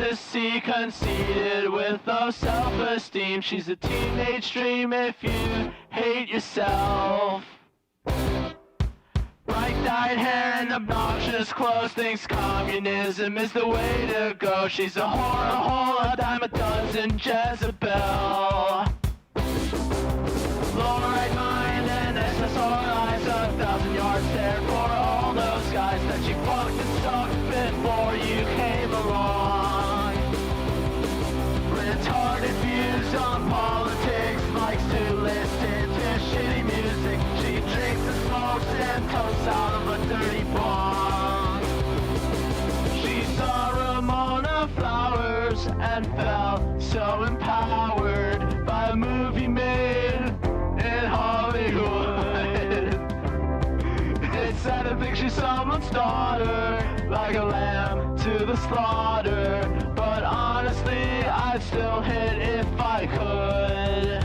ecstasy, conceited with low self-esteem. She's a teenage dream if you hate yourself. Bright-dyed hair and obnoxious clothes, thinks communism is the way to go. She's a whore, a hole, a dime a dozen, Jezebel. Low-right mind and SSR eyes, 1,000 yard stare for all those guys that you fucked and sucked before you came along. Retarded views on politics, likes to listen to shitty music. She drinks and smokes and toasts out of a dirty bong. She saw Ramona Flowers and felt so empowered by a movie made in Hollywood. It's sad to think she's someone's daughter, like a lamb to the slaughter. But honestly, I'd still hit if I could.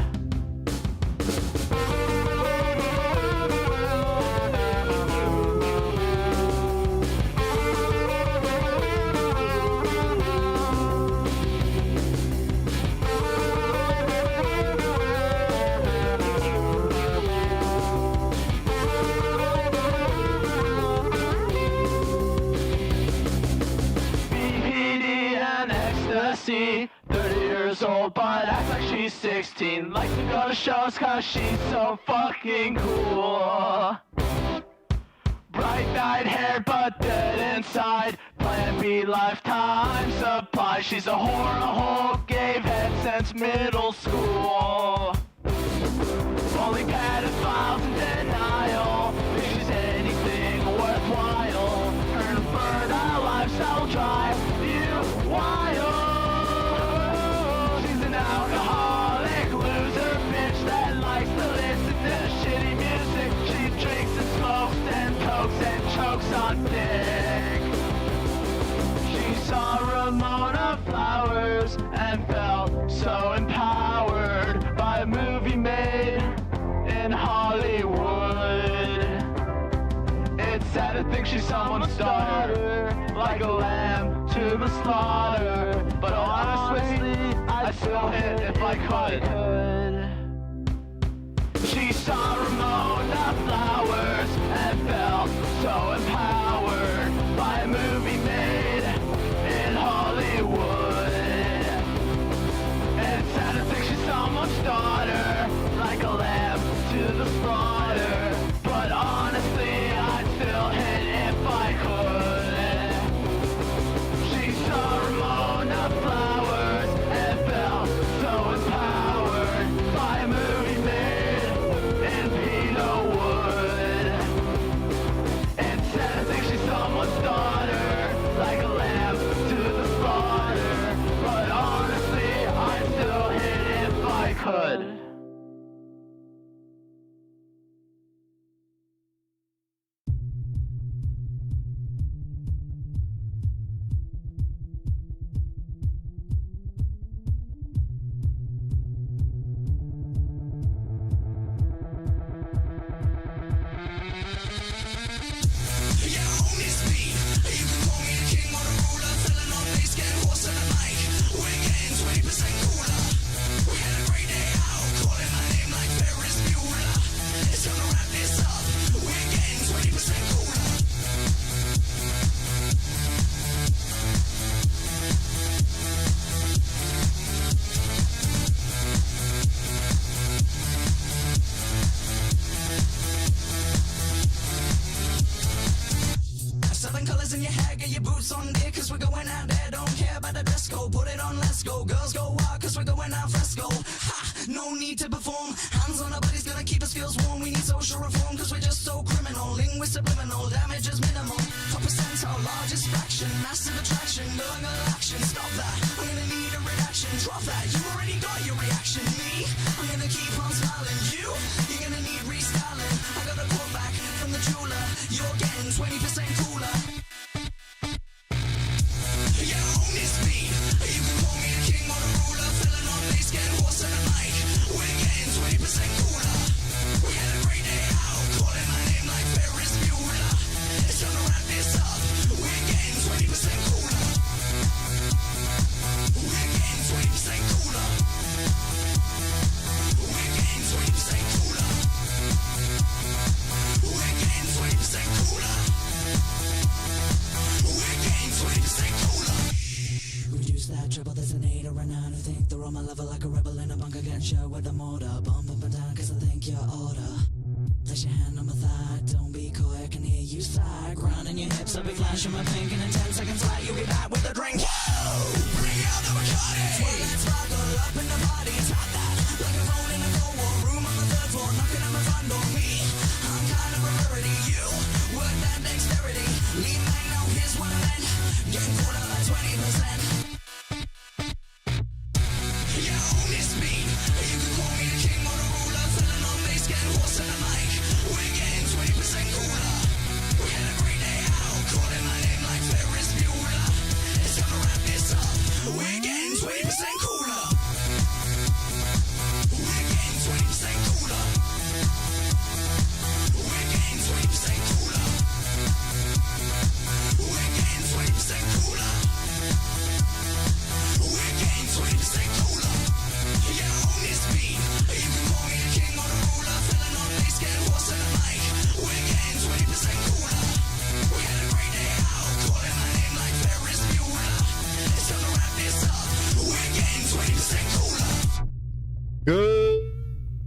BPD and ecstasy, 30 years old but acts like she's 16. Likes to go to shows cause she's so fucking cool. Bright-eyed hair but dead inside, Plan B lifetime supply. She's a whore, a hole, gave head since middle school. Only pedophiles in denial, think she's anything worthwhile. Her fertile lifestyle will drive you wild. She's an alcoholic loser bitch that likes to listen to shitty music. She drinks and smokes and cokes and chokes on dick. She saw Ramona Flowers and felt so empowered by a movie made in Hollywood. It's sad to think she's someone's daughter, like a lamb to the slaughter. But honestly, I'd still hit if I could. She saw Ramona Flowers and felt so empowered by a movie made in Hollywood. It's sad to think she's someone's daughter, like a lamb to the slaughter. But honestly, I'd still hit if I could. She saw Ramona Flowers and felt so empowered by a movie made in Peterwood. It's sad to think she's someone's daughter, like a lamb to the slaughter. But honestly, I'd still hit if I could. like a rebel in a bunker, get shot with a mortar. Bump up and down cause I think you're order. Place your hand on my thigh, don't be coy, I can hear you sigh. Grinding your hips, I'll be flashing my pink, and in 10 seconds flat, you'll be back with a drink. Whoa! Bring out the Bacardi! Well, let's rock all up in the party, top that. Like a phone in a cold war room on the 3rd floor, knocking on my front door. Me, I'm kind of a rarity. You, work that dexterity. Lean back now, here's what I meant. Getting caught up like 20%. Yo, miss me. You can call me a king or a ruler. Filling on bass, getting horse in the mic. We're getting 20% cooler. We had a great day out, calling my name like Ferris Bueller. It's time to wrap this up. We're getting 20% cooler. We're getting 20% cooler. We're getting 20% cooler. We're getting 20% cooler. We're getting 20% cooler. Yo, miss me. You can call me a king or a ruler. Filling on bass, getting horse in the mic. We're getting 20% cooler. We had a great day out, calling my name like Ferris Bueller. It's time to wrap this up. We're getting 20% cooler.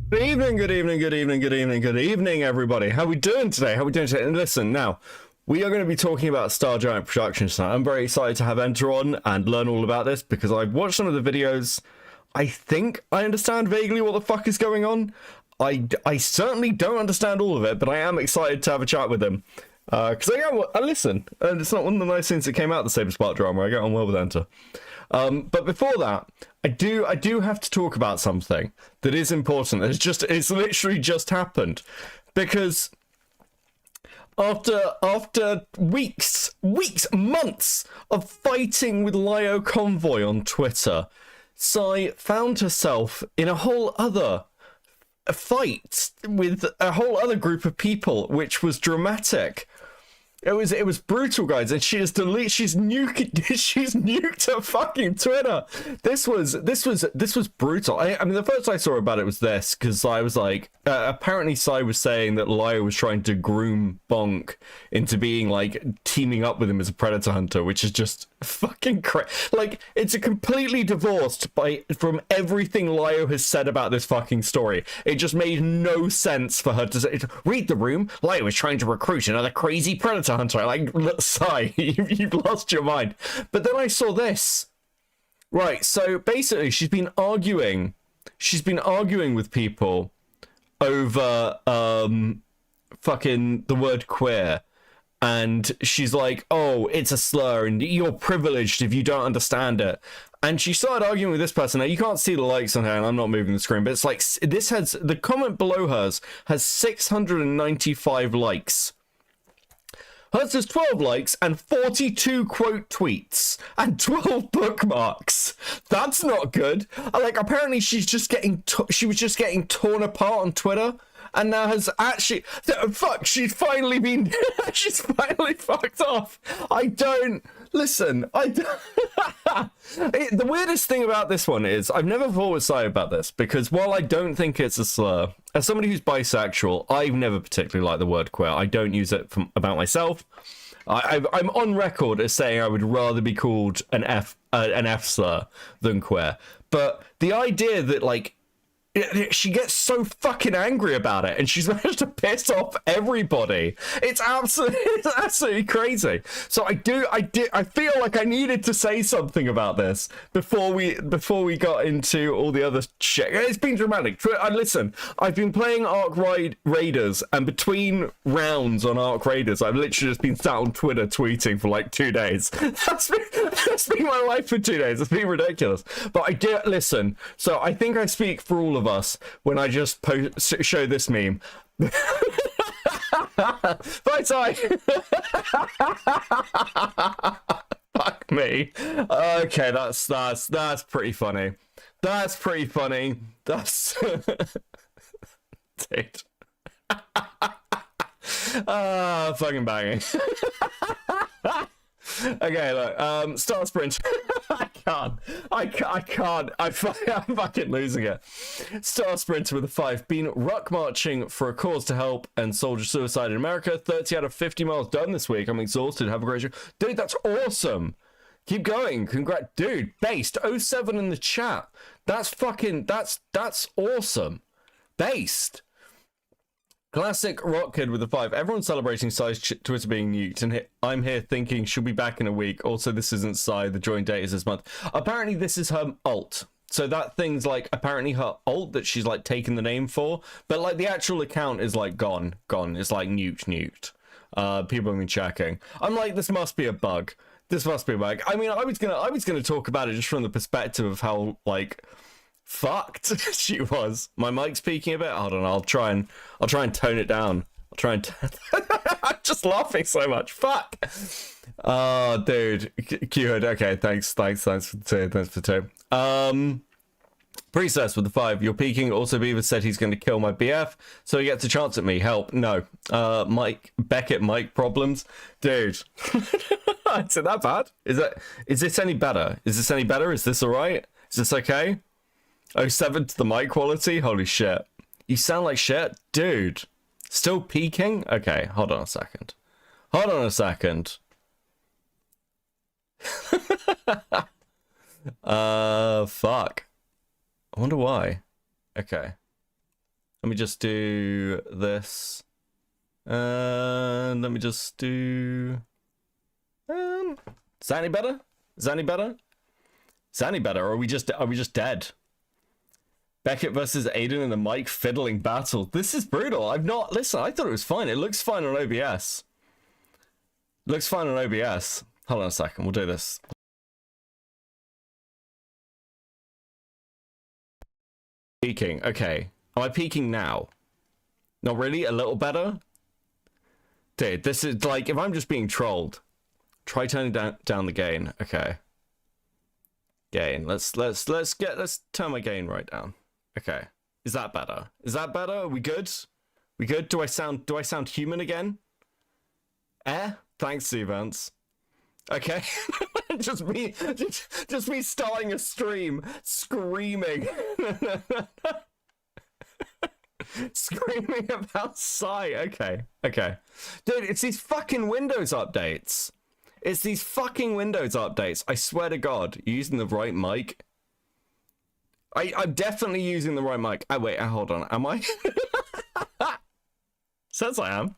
Good evening, good evening, good evening, good evening, good evening, everybody. How we doing today? How we doing today? And listen, now, we are going to be talking about STARGIANT Productions tonight. I'm very excited to have Enter on and learn all about this because I've watched some of the videos. I think I understand vaguely what the fuck is going on. I certainly don't understand all of it, but I am excited to have a chat with him. Because I listen, and it's not one of the nice things that came out of the Saber Spark drama. I get on well with Enter. But before that, I do have to talk about something that is important. It's literally just happened. Because after weeks, months of fighting with Lio Convoy on Twitter, Sai found herself in a whole other fight with a whole other group of people, which was dramatic. It was brutal, guys, and she's nuked her fucking Twitter. This was brutal. I mean, the first I saw about it was this, because I was like, apparently Sai was saying that Lio was trying to groom Bonk into being like teaming up with him as a predator hunter, which is just fucking crazy. Like, it's a completely divorced from everything Lio has said about this fucking story. It just made no sense for her to say, read the room. Lio is trying to recruit another crazy predator hunter. Like, Sai, you've lost your mind. But then I saw this. Right, so basically she's been arguing with people over fucking the word queer. And she's like, oh, it's a slur and you're privileged if you don't understand it. And she started arguing with this person. Now, you can't see the likes on her, and I'm not moving the screen, but it's like, the comment below hers has 695 likes. Hers has 12 likes and 42 quote tweets and 12 bookmarks. That's not good. Like, apparently she was just getting torn apart on Twitter. And now has actually, she's finally been, she's finally fucked off. The weirdest thing about this one is, I've never thought with Sai about this, because while I don't think it's a slur, as somebody who's bisexual, I've never particularly liked the word queer. I don't use it about myself. I'm on record as saying I would rather be called an F slur than queer. But the idea that, like, she gets so fucking angry about it, and she's managed to piss off everybody. It's absolutely crazy. So I feel like I needed to say something about this before we got into all the other shit. It's been dramatic. Listen, I've been playing Ark Raiders, and between rounds on Ark Raiders, I've literally just been sat on Twitter tweeting for like 2 days. That's been my life for 2 days. It's been ridiculous. But I do listen. So I think I speak for all of us when I just show this meme. Bye, Ty. Fuck me. Okay, that's pretty funny. That's pretty funny. That's dude. Fucking banging. Okay, look, Star Sprint. I can't. I'm fucking losing it. Star Sprinter with a 5. Been ruck marching for a cause to help and soldier suicide in America. 30 out of 50 miles done this week. I'm exhausted. Have a great show. Dude, that's awesome. Keep going. Congrats. Dude, Based 07 in the chat. That's fucking, that's awesome. Based. Classic rock kid with a 5. Everyone's celebrating Psy's Twitter being nuked, and I'm here thinking she'll be back in a week. Also, this isn't Psy. The join date is this month. Apparently, this is her alt. So that thing's like apparently her alt that she's like taken the name for, but like the actual account is like gone. It's like nuked. People have been checking. I'm like, this must be a bug. This must be a bug. I mean, I was gonna talk about it just from the perspective of how like fucked she was. My mic's peaking a bit. Hold on, I'll try and tone it down. I'll try and I'm just laughing so much. Fuck. Oh, dude. Q-Hood. Okay, thanks for the two. Princess with the 5. You're peaking. Also, Beaver said he's going to kill my BF, so he gets a chance at me. Help. No. Mike Beckett mic problems. Dude. Is it that bad? Is this any better? Is this alright? Is this okay? 07 to the mic quality? Holy shit. You sound like shit? Dude. Still peaking? Okay, hold on a second. Fuck. I wonder why. Okay. Let me just do this. And let me just do... is that any better? Or are we just dead? Beckett versus Aiden in the mic fiddling battle. This is brutal. Listen, I thought it was fine. It looks fine on OBS. Hold on a second. We'll do this. Peaking. Okay. Am I peaking now? Not really? A little better? Dude, this is like, if I'm just being trolled, try turning down the gain. Okay. Gain. Let's turn my gain right down. Okay. Is that better? Are we good? Do I sound human again? Thanks, Events. Okay. just me starting a stream screaming. Screaming about Psy. Okay. Dude, it's these fucking Windows updates. I swear to God, you're using the right mic. I'm definitely using the right mic. Oh, wait, hold on. Am I? Says I am.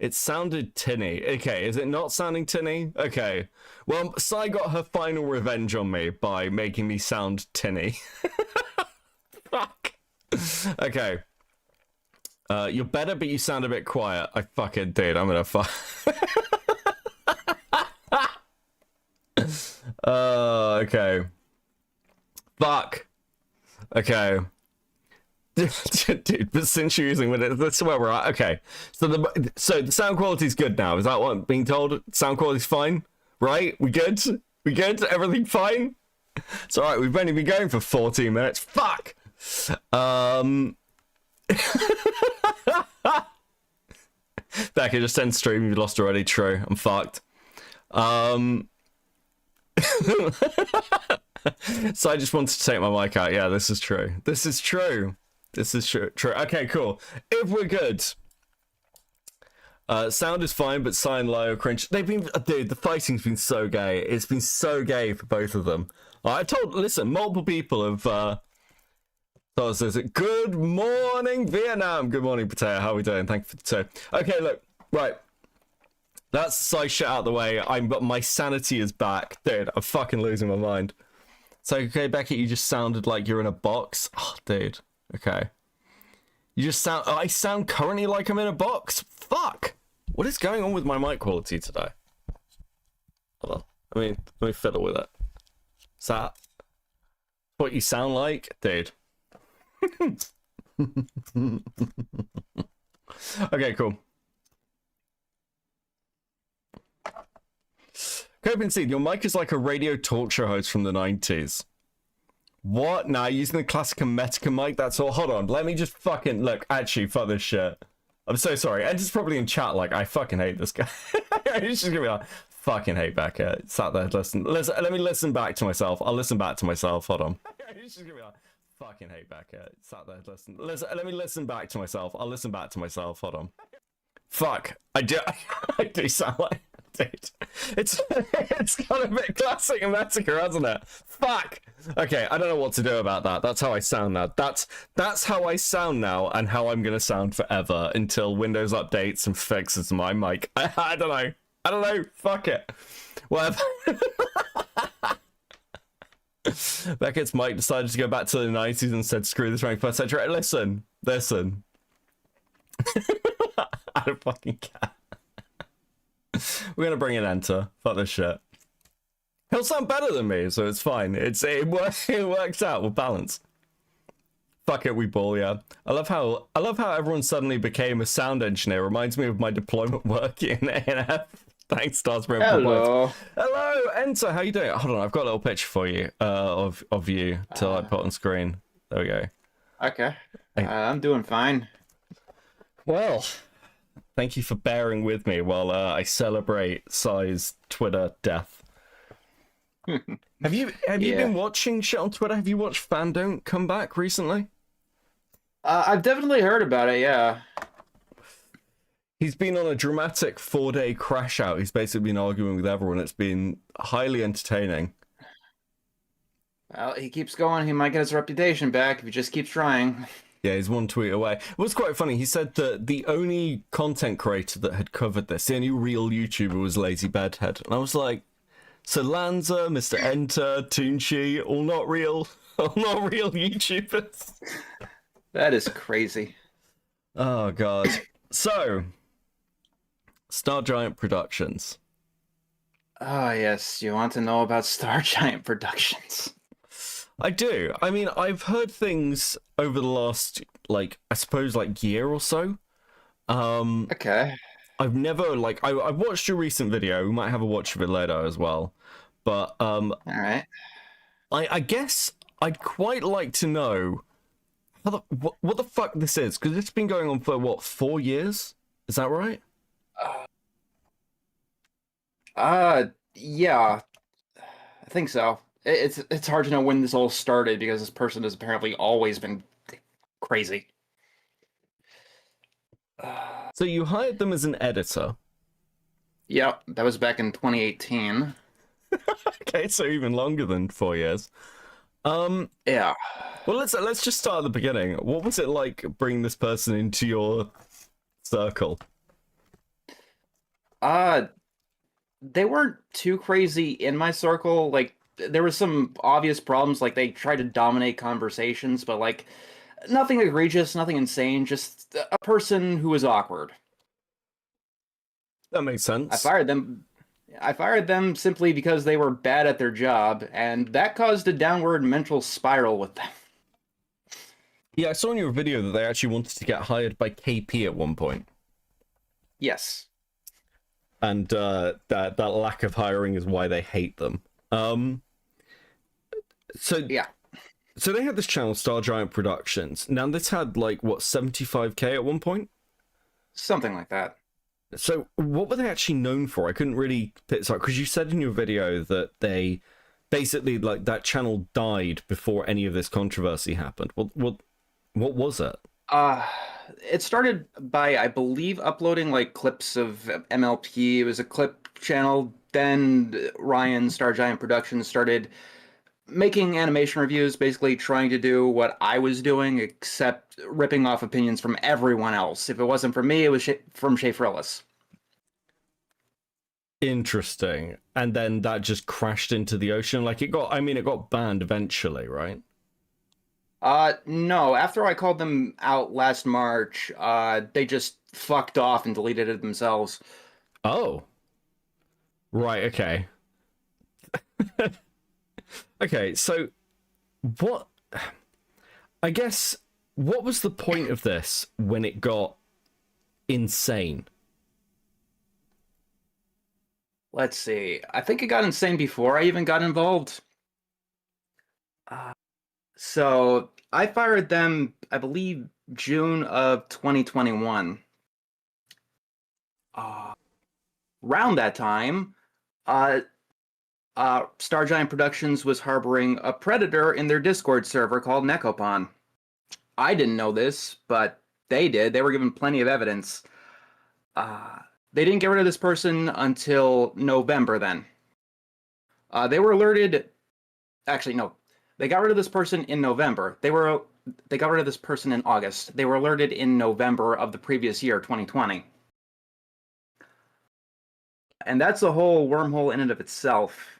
It sounded tinny. Okay, is it not sounding tinny? Okay. Well, Psy got her final revenge on me by making me sound tinny. Fuck. Okay. You're better, but you sound a bit quiet. I fucking did. I'm gonna fuck. Okay. Fuck. Okay. Dude, but since you're using it, that's where we're at. Okay. So the sound quality's good now. Is that what I'm being told? Sound quality's fine? Right? We good? Everything fine? It's alright, we've only been going for 14 minutes. Fuck! Becky, just end stream. You've lost already. True. I'm fucked. So I just wanted to take my mic out. Yeah, this is true. Okay, cool. If we're good. Sound is fine, but Psy and Lio cringe. Dude, the fighting's been so gay. It's been so gay for both of them. Listen, multiple people have, good morning, Vietnam. Good morning, Potato. How are we doing? Thank you for the two. Okay, look, right. That's Psy shit out of the way. But my sanity is back. Dude, I'm fucking losing my mind. So, okay, Beckett, you just sounded like you're in a box. Oh, dude. Okay. I sound currently like I'm in a box. Fuck. What is going on with my mic quality today? Hold on. Let me fiddle with it. Is that what you sound like? Dude. Okay, cool. Copenhagen, your mic is like a radio talk show host from the 90s. What? Nah, using the classic Metica mic, that's all. Hold on, let me just fucking look. Actually, fuck this shit. I'm so sorry. Enter's probably in chat like, I fucking hate this guy. He's just gonna be like, fucking hate Beckett. Sat there, listen. Let me listen back to myself. I'll listen back to myself. Hold on. He's just gonna be like, fucking hate Beckett. Sat there, listen. Let me listen back to myself. I'll listen back to myself. Hold on. Fuck. I do sound like Dude, it's got a bit classic massacre, hasn't it? Fuck. Okay, I don't know what to do about that. That's how I sound now. That's how I sound now, and how I'm gonna sound forever until Windows updates and fixes my mic. I don't know. I don't know. Fuck it. Whatever. Beckett's mic decided to go back to the 90s and said, "Screw this 21st century." Listen. I don't fucking care. We're gonna bring in Enter. Fuck this shit. He'll sound better than me, so it's fine. It works out with balance. Fuck it, we ball, yeah. I love how everyone suddenly became a sound engineer. Reminds me of my deployment work in ANF. Thanks, Starsbury. Hello. Hello, Enter. How you doing? Hold on, I've got a little picture for you of you to like put on screen. There we go. Okay. I'm doing fine. Well, thank you for bearing with me while I celebrate Sai's Twitter death. Have you been watching shit on Twitter? Have you watched Fandom come back recently? I've definitely heard about it, yeah. He's been on a dramatic 4-day crash out. He's basically been arguing with everyone. It's been highly entertaining. Well, he keeps going. He might get his reputation back if he just keeps trying. Yeah, he's one tweet away. It was quite funny. He said that the only content creator that had covered this, the only real YouTuber, was Lazy Bedhead. And I was like, so Lanza, MrEnter, Toonchi, all not real YouTubers. That is crazy. Oh, God. So, STARGIANT Productions. Oh, yes. You want to know about STARGIANT Productions? I do. I mean, I've heard things over the last, like, I suppose, like, year or so. Okay. I've never, like, I watched your recent video. We might have a watch of it later as well. But, All right. I guess I'd quite like to know what the fuck this is. Because it's been going on for, what, 4 years? Is that right? Yeah. I think so. It's hard to know when this all started because this person has apparently always been crazy. So you hired them as an editor. Yep, that was back in 2018. Okay, so even longer than 4 years. Yeah. Well, let's just start at the beginning. What was it like bringing this person into your circle? They weren't too crazy in my circle. Like, there were some obvious problems, like they tried to dominate conversations, but like nothing egregious, nothing insane, just a person who was awkward. That makes sense. I fired them simply because they were bad at their job, and that caused a downward mental spiral with them. Yeah, I saw in your video that they actually wanted to get hired by KP at one point. Yes. And that lack of hiring is why they hate them. Yeah. So they had this channel, STARGIANT Productions. Now this had like what, 75k at one point? Something like that. So what were they actually known for? I couldn't really pick this up because you said in your video that they basically, like, that channel died before any of this controversy happened. What was it? It started by, I believe, uploading like clips of MLP. It was a clip channel. Then Ryan, STARGIANT Productions, started making animation reviews, basically trying to do what I was doing, except ripping off opinions from everyone else. If it wasn't from me, it was from Shay Frillis. Interesting. And then that just crashed into the ocean. Like, it got banned eventually, right? No. After I called them out last March, they just fucked off and deleted it themselves. Oh. Right, okay. Okay, so what was the point of this when it got insane? Let's see. I think it got insane before I even got involved. So I fired them, I believe, June of 2021. Around that time, STARGIANT Productions was harboring a predator in their Discord server called Necopon. I didn't know this, but they did. They were given plenty of evidence. They didn't get rid of this person until November then. They were alerted. Actually, no. They got rid of this person in November. They got rid of this person in August. They were alerted in November of the previous year, 2020. And that's a whole wormhole in and of itself.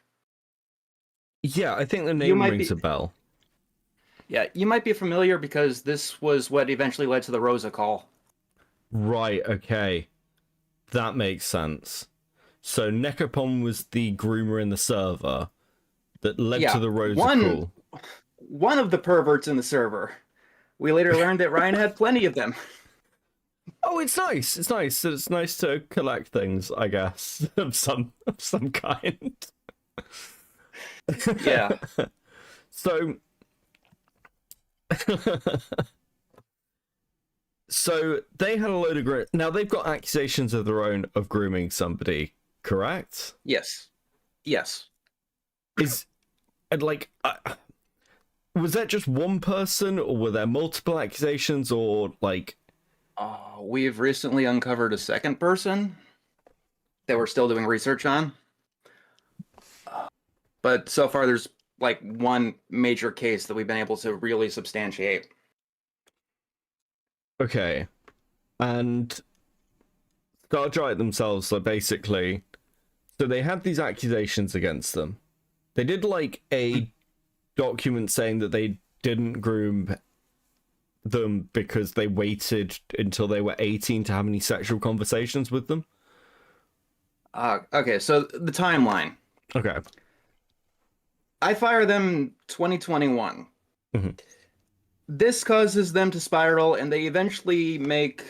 Yeah, I think the name rings a bell. Yeah, you might be familiar because this was what eventually led to the Rosa call. Right, okay. That makes sense. So Necropon was the groomer in the server that led to the Rosa call. One of the perverts in the server. We later learned that Ryan had plenty of them. Oh, it's nice. It's nice. It's nice to collect things, I guess, of some kind. Yeah. So so they had a load of now they've got accusations of their own of grooming somebody, correct? Yes. Is like was that just one person, or were there multiple accusations, or like we've recently uncovered a second person that we're still doing research on. But so far there's like one major case that we've been able to really substantiate. Okay. And STARGIANT themselves are basically, so they had these accusations against them. They did like a document saying that they didn't groom them because they waited until they were 18 to have any sexual conversations with them. Okay, so the timeline. Okay. I fire them 2021. Mm-hmm. This causes them to spiral, and they eventually make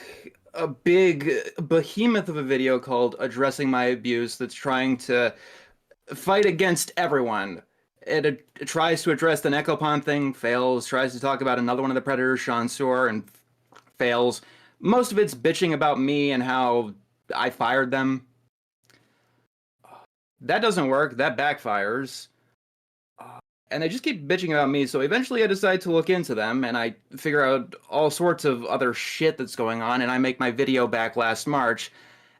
a big behemoth of a video called Addressing My Abuse that's trying to fight against everyone. It tries to address the Necropon thing, fails. Tries to talk about another one of the Predators, Sean Soar, and fails. Most of it's bitching about me and how I fired them. That doesn't work. That backfires. And they just keep bitching about me, so eventually I decide to look into them, and I figure out all sorts of other shit that's going on, and I make my video back last March,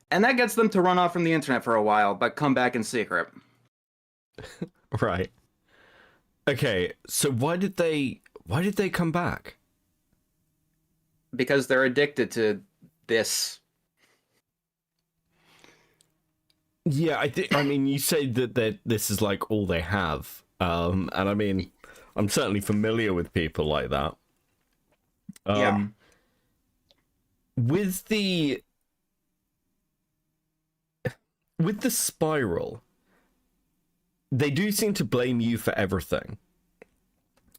and that gets them to run off from the internet for a while, but come back in secret. Right. Okay, so why did they come back? Because they're addicted to this. Yeah, I mean, you say that this is like all they have. And I mean, I'm certainly familiar with people like that. Yeah. With the spiral, they do seem to blame you for everything.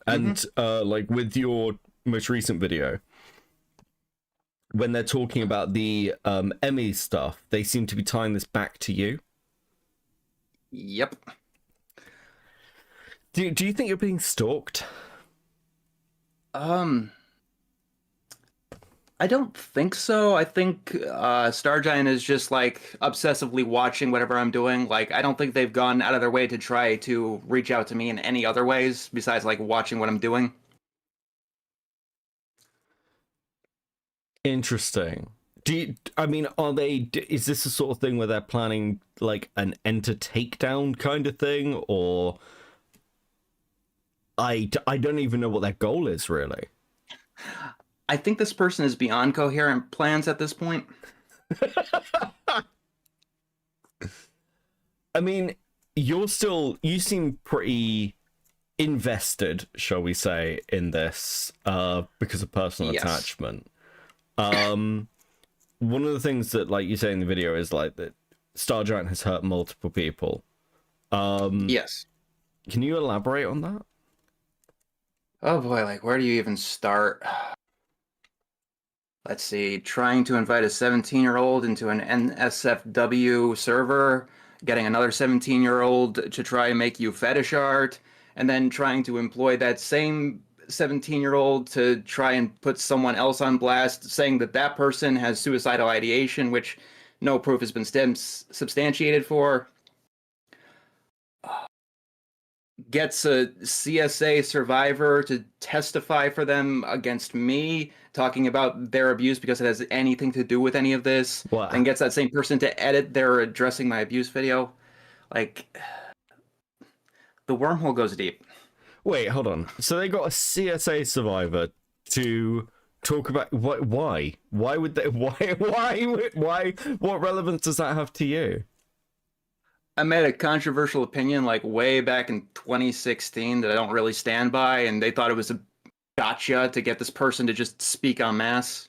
And like with your most recent video, when they're talking about the Emmy stuff, they seem to be tying this back to you. Yep. Do you think you're being stalked? I don't think so. I think STARGIANT is just like obsessively watching whatever I'm doing. Like, I don't think they've gone out of their way to try to reach out to me in any other ways besides like watching what I'm doing. Interesting. I mean, is this the sort of thing where they're planning like an enter takedown kind of thing, or I don't even know what their goal is, really. I think this person is beyond coherent plans at this point. I mean, you seem pretty invested, shall we say, in this, because of personal attachment. One of the things that, like you say in the video, is like that STARGIANT has hurt multiple people. Yes. Can you elaborate on that? Oh boy, like where do you even start? Let's see, trying to invite a 17-year-old into an NSFW server, getting another 17-year-old to try and make you fetish art, and then trying to employ that same 17-year-old to try and put someone else on blast, saying that that person has suicidal ideation, which no proof has been substantiated for. gets a CSA survivor to testify for them against me, talking about their abuse because it has anything to do with any of this, What? and gets that same person to edit their addressing my abuse video. Like, the wormhole goes deep. Wait, hold on. So they got a CSA survivor to talk about what? Why? Why would they? Why? What relevance does that have to you? I made a controversial opinion like way back in 2016 that I don't really stand by, and they thought it was a gotcha to get this person to just speak en masse.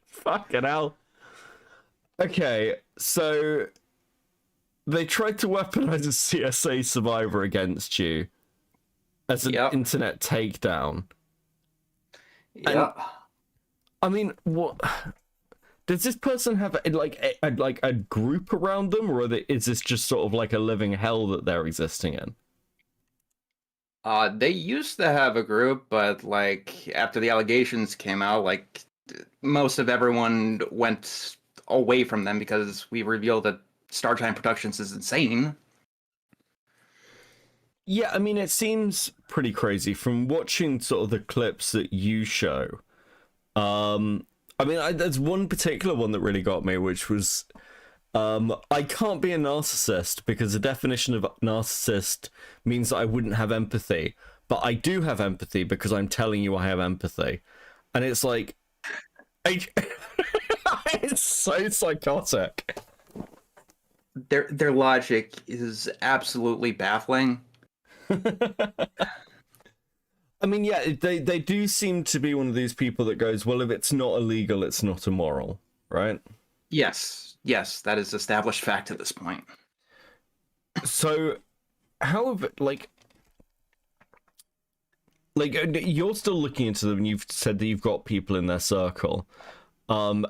Fucking hell. Okay, so they tried to weaponize a CSA survivor against you as an internet takedown. Yeah. I mean, what does this person have? Like a group around them, or is this just sort of like a living hell that they're existing in? They used to have a group, but like after the allegations came out, like most of everyone went away from them because we revealed that STARGIANT Productions is insane. Yeah, I mean, it seems pretty crazy from watching sort of the clips that you show. I mean, there's one particular one that really got me, which was, I can't be a narcissist because the definition of narcissist means that I wouldn't have empathy, but I do have empathy because I'm telling you I have empathy. And it's like, it's so psychotic. Their logic is absolutely baffling. I mean, yeah, they do seem to be one of these people that goes, well, if it's not illegal, it's not immoral, right? Yes, that is established fact at this point. So, how have, like, you're still looking into them, and you've said that you've got people in their circle, and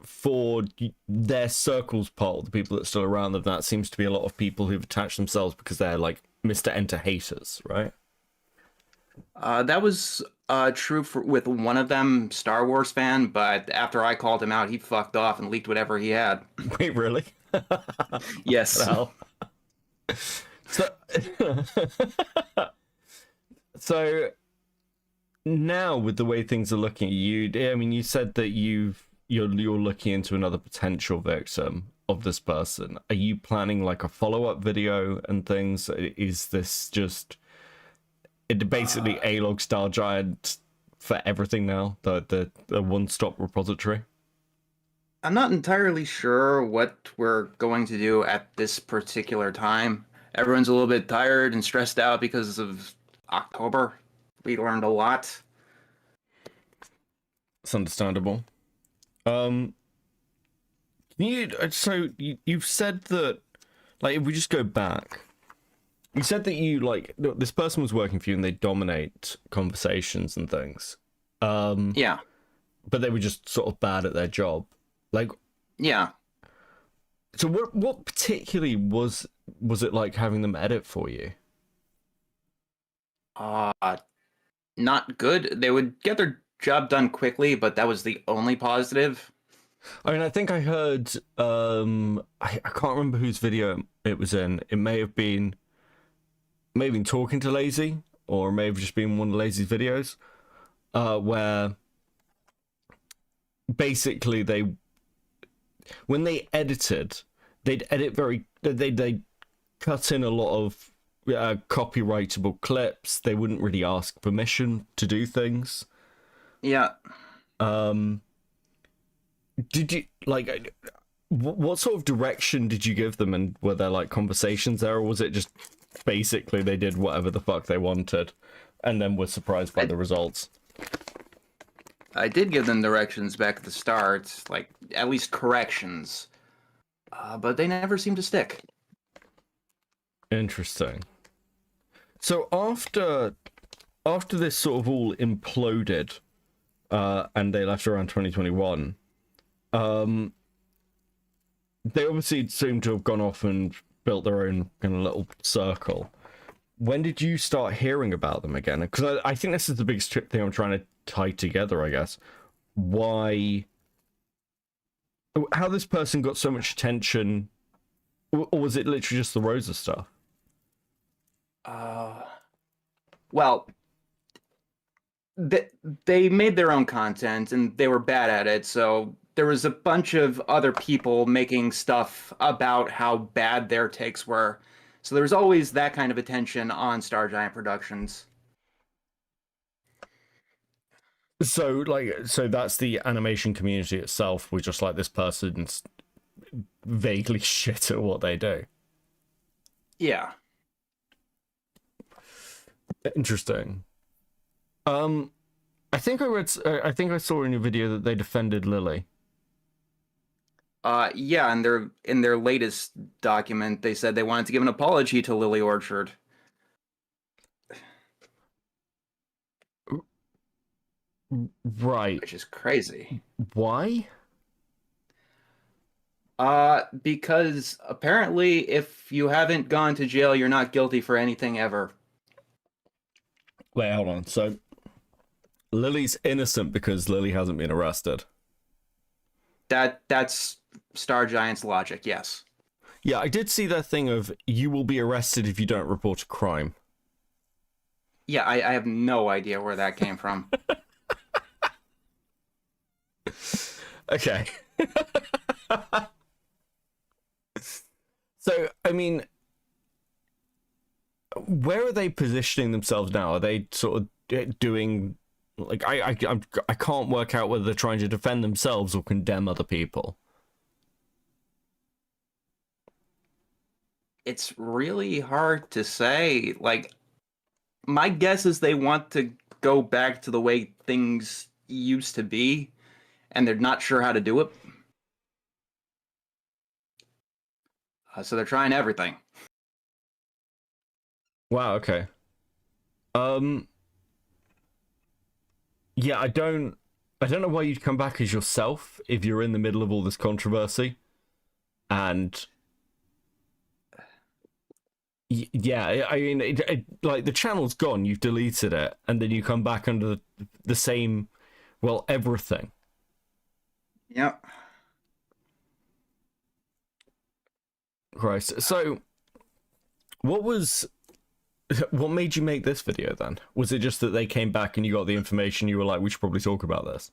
for their circle's part, the people that are still around them, that seems to be a lot of people who've attached themselves because they're, like, MrEnter haters, right? That was true with one of them, Star Wars fan, but after I called him out, he fucked off and leaked whatever he had. Wait, really? Yes. Well. So now with the way things are looking at you, I mean, you said that you're looking into another potential victim of this person. Are you planning like a follow-up video and things? Is this just basically A-log STARGIANT for everything now? The one-stop repository? I'm not entirely sure what we're going to do at this particular time. Everyone's a little bit tired and stressed out because of October. We learned a lot. It's understandable. You've said that, like, if we just go back, you said that you, like, this person was working for you and they dominate conversations and things. Yeah. But they were just sort of bad at their job. Like, yeah. So what particularly was it like having them edit for you? Not good. They would get their job done quickly, but that was the only positive. I mean, I think I heard, I can't remember whose video it was in. It may have been Talking to Lazy, or it may have just been one of Lazy's videos, where basically when they edited, they'd cut in a lot of copyrightable clips. They wouldn't really ask permission to do things. Yeah. Did you, like, what sort of direction did you give them, and were there like conversations there, or was it just basically they did whatever the fuck they wanted and then were surprised by the results? I did give them directions back at the start, like at least corrections, but they never seemed to stick. Interesting. So after this sort of all imploded, and they left around 2021, they obviously seem to have gone off and built their own kind of little circle. When did you start hearing about them again? Because I think this is the biggest thing I'm trying to tie together, I guess. How this person got so much attention Or was it literally just the Rosa stuff? Well, they made their own content and they were bad at it, so there was a bunch of other people making stuff about how bad their takes were. So there was always that kind of attention on StarGiant Productions. So that's the animation community itself. We're just like, this person's vaguely shit at what they do. Yeah. Interesting. I think I saw in your video that they defended Lily. Yeah, and in their latest document, they said they wanted to give an apology to Lily Orchard. Right. Which is crazy. Why? Because apparently if you haven't gone to jail, you're not guilty for anything ever. Wait, hold on. So Lily's innocent because Lily hasn't been arrested. That's StarGiant's logic, yes. Yeah, I did see that thing of you will be arrested if you don't report a crime. Yeah, I have no idea where that came from. Okay. So, I mean, where are they positioning themselves now? Are they sort of doing, like, I can't work out whether they're trying to defend themselves or condemn other people. It's really hard to say. Like, my guess is they want to go back to the way things used to be, and they're not sure how to do it. So they're trying everything. Wow, okay. Yeah, I don't know why you'd come back as yourself if you're in the middle of all this controversy. And yeah, I mean, like, the channel's gone, you've deleted it, and then you come back under the same, well, everything. Yep. Christ. So, what made you make this video then? Was it just that they came back and you got the information, you were like, we should probably talk about this?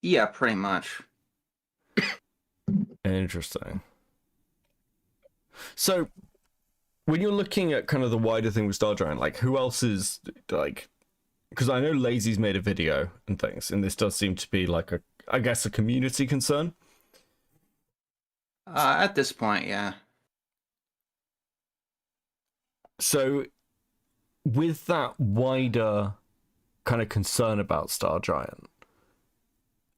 Yeah, pretty much. Interesting. So, when you're looking at kind of the wider thing with StarGiant, like, who else is, like, because I know Lazy's made a video and things, and this does seem to be like I guess a community concern. At this point, yeah. So, with that wider kind of concern about StarGiant,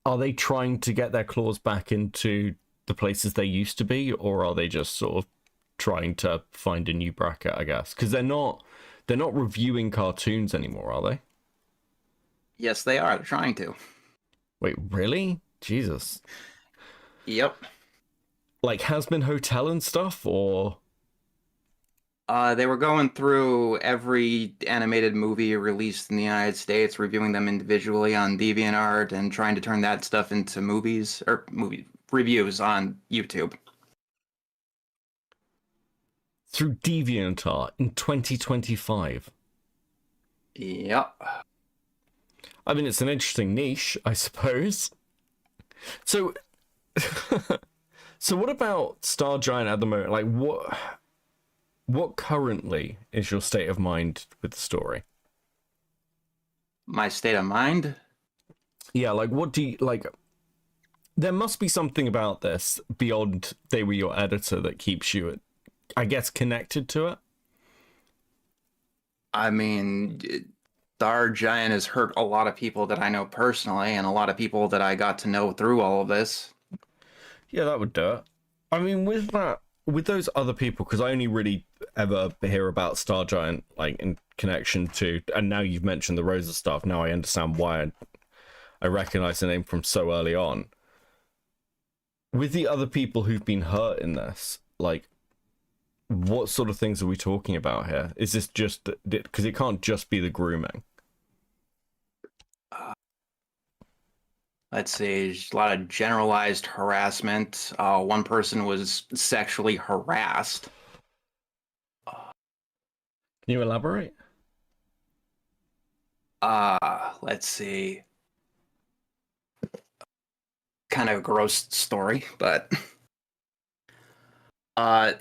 are they trying to get their claws back into the places they used to be, or are they just sort of trying to find a new bracket, I guess? Because they're not reviewing cartoons anymore, are they? Yes, they are. They're trying to. Wait, really? Jesus. Yep. Like Has-Been Hotel and stuff, or? They were going through every animated movie released in the United States, reviewing them individually on DeviantArt and trying to turn that stuff into movies or movie reviews on YouTube. Through DeviantArt in 2025. Yep. I mean, it's an interesting niche, I suppose. So, so what about StarGiant at the moment? Like, what currently is your state of mind with the story? My state of mind? Yeah, like, what do you, like, there must be something about this beyond they were your editor that keeps you, I guess, connected to it? I mean, StarGiant has hurt a lot of people that I know personally, and a lot of people that I got to know through all of this. Yeah, that would do it. I mean, with those other people, because I only really ever hear about StarGiant, like, in connection to, and now you've mentioned the Rosa stuff, now I understand why I recognize the name from so early on. With the other people who've been hurt in this, like, what sort of things are we talking about here? Is this just, because it can't just be the grooming. Let's see, there's a lot of generalized harassment. One person was sexually harassed. Can you elaborate? Let's see. Kind of a gross story, but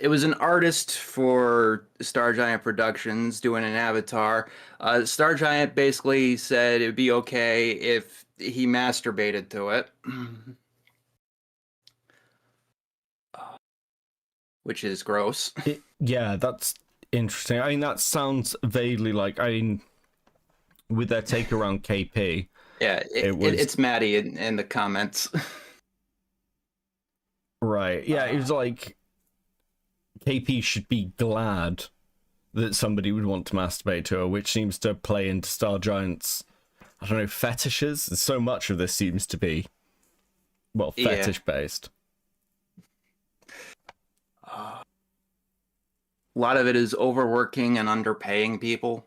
it was an artist for StarGiant Productions doing an avatar. StarGiant basically said it would be okay if he masturbated to it. Which is gross. Yeah, that's interesting. I mean, that sounds vaguely like, I mean, with their take around KP. Yeah, it's Maddie in the comments. Right. Yeah, it was like KP should be glad that somebody would want to masturbate to her, which seems to play into StarGiant's, I don't know, fetishes. So much of this seems to be, well, fetish based. A lot of it is overworking and underpaying people.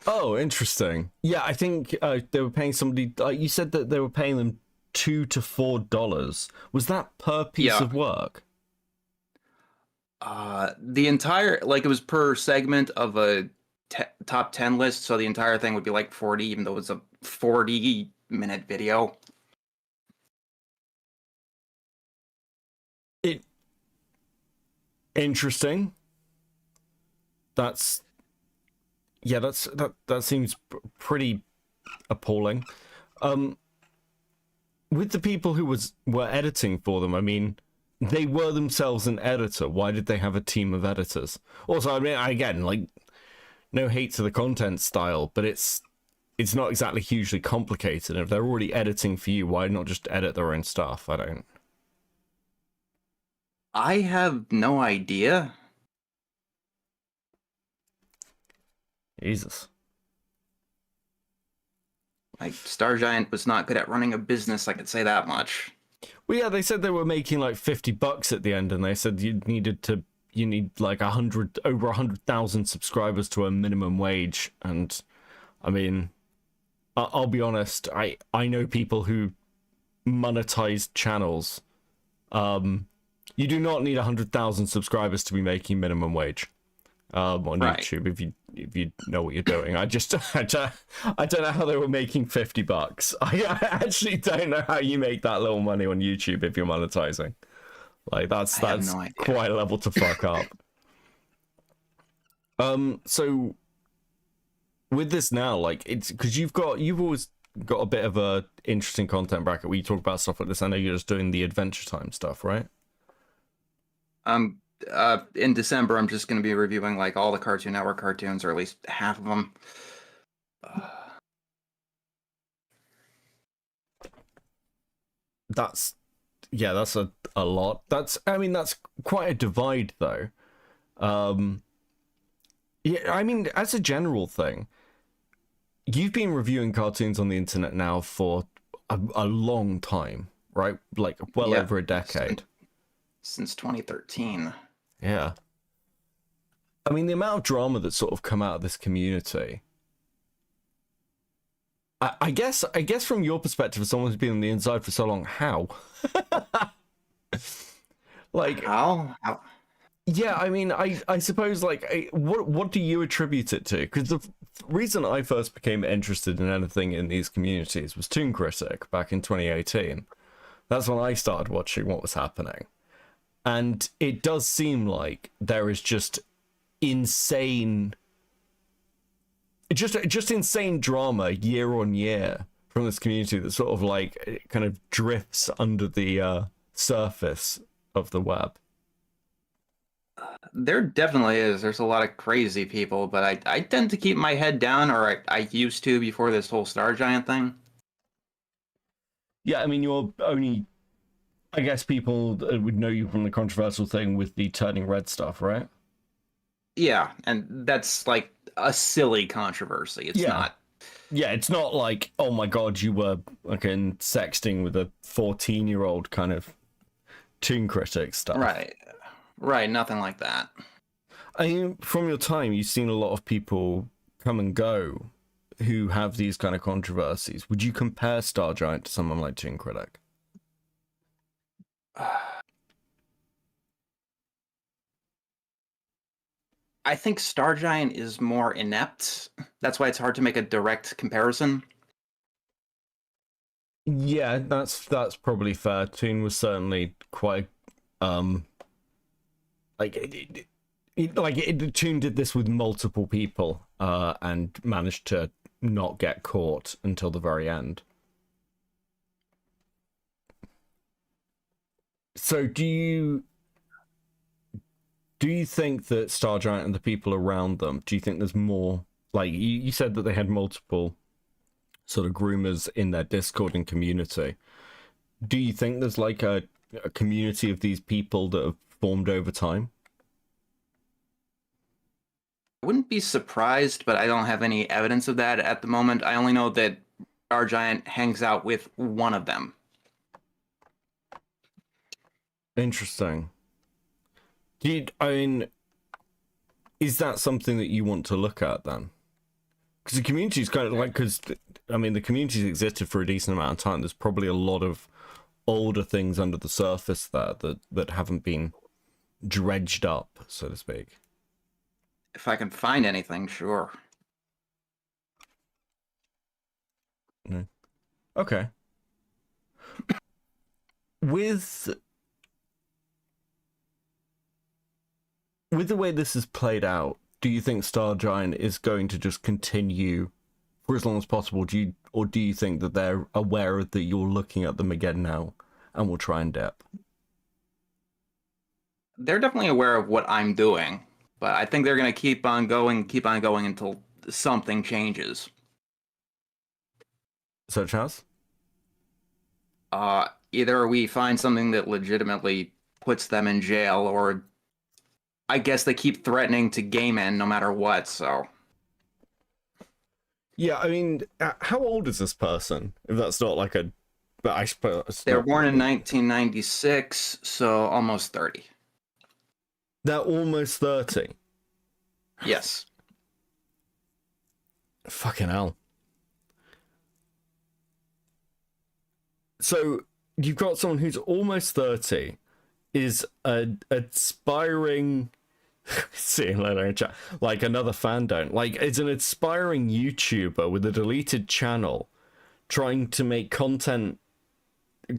Oh, interesting. Yeah, I think they were paying somebody. You said that they were paying them $2 to $4. Was that per piece of work? The entire, like, it was per segment of a top 10 list, so the entire thing would be like 40, even though it was a 40-minute video. Interesting. That seems pretty appalling. With the people who were editing for them, I mean, they were themselves an editor. Why did they have a team of editors? Also, I mean, again, like, no hate to the content style, but it's not exactly hugely complicated. If they're already editing for you, why not just edit their own stuff? I have no idea. Jesus. Like, StarGiant was not good at running a business, I could say that much. Well, yeah, they said they were making like $50 at the end, and they said you need like over 100,000 subscribers to a minimum wage. And I mean, I'll be honest, I know people who monetize channels. You do not need 100,000 subscribers to be making minimum wage on YouTube if you know what you're doing. I don't know how they were making $50. I actually don't know how you make that little money on YouTube if you're monetizing. Like that's no quite a level to fuck up. So with this now, like, it's because you've always got a bit of a interesting content bracket where you talk about stuff like this. I know you're just doing the Adventure Time stuff, right? In December, I'm just going to be reviewing like all the Cartoon Network cartoons, or at least half of them. That's a lot. I mean, that's quite a divide, though. Yeah, I mean, as a general thing, you've been reviewing cartoons on the internet now for a long time, right? Like, over a decade. Since 2013. Yeah. I mean, the amount of drama that's sort of come out of this community. I guess from your perspective, as someone who's been on the inside for so long, how? Like, how? Yeah, I mean, I suppose, like, what do you attribute it to? Because the reason I first became interested in anything in these communities was Toon Critic back in 2018. That's when I started watching what was happening. And it does seem like there is just insane drama year on year from this community that sort of like it kind of drifts under the surface of the web. There definitely is. There's a lot of crazy people, but I tend to keep my head down, or I used to before this whole StarGiant thing. Yeah, I mean, you're only... I guess people would know you from the controversial thing with the Turning Red stuff, right? Yeah, and that's like a silly controversy. It's not. Yeah, it's not like, oh my god, you were fucking sexting with a 14-year-old kind of Toon Critic stuff. Right, nothing like that. I mean, from your time, you've seen a lot of people come and go who have these kind of controversies, would you compare StarGiant to someone like Toon Critic? I think StarGiant is more inept. That's why it's hard to make a direct comparison. Yeah, that's probably fair. Toon was certainly quite like Toon did this with multiple people and managed to not get caught until the very end. So do you think that StarGiant and the people around them, do you think there's more, like you said that they had multiple sort of groomers in their Discord and community. Do you think there's like a community of these people that have formed over time? I wouldn't be surprised, but I don't have any evidence of that at the moment. I only know that StarGiant hangs out with one of them. Interesting. I mean, is that something that you want to look at then? Because the community's kind of like, because I mean, the community's existed for a decent amount of time. There's probably a lot of older things under the surface there that haven't been dredged up, so to speak. If I can find anything, sure. No. Okay. With the way this is played out, do you think StarGiant is going to just continue for as long as possible? Do you think that they're aware that you're looking at them again now and will try and dip? They're definitely aware of what I'm doing, but I think they're going to keep on going until something changes. Such as? Either we find something that legitimately puts them in jail, or I guess they keep threatening to game end no matter what, so... Yeah, I mean, how old is this person? If that's not like a... But I suppose... They were born in 1996, so almost 30. They're almost 30? Yes. Fucking hell. So, you've got someone who's almost 30, is an aspiring... See you later in chat. Like, another fan don't. Like, it's an aspiring YouTuber with a deleted channel trying to make content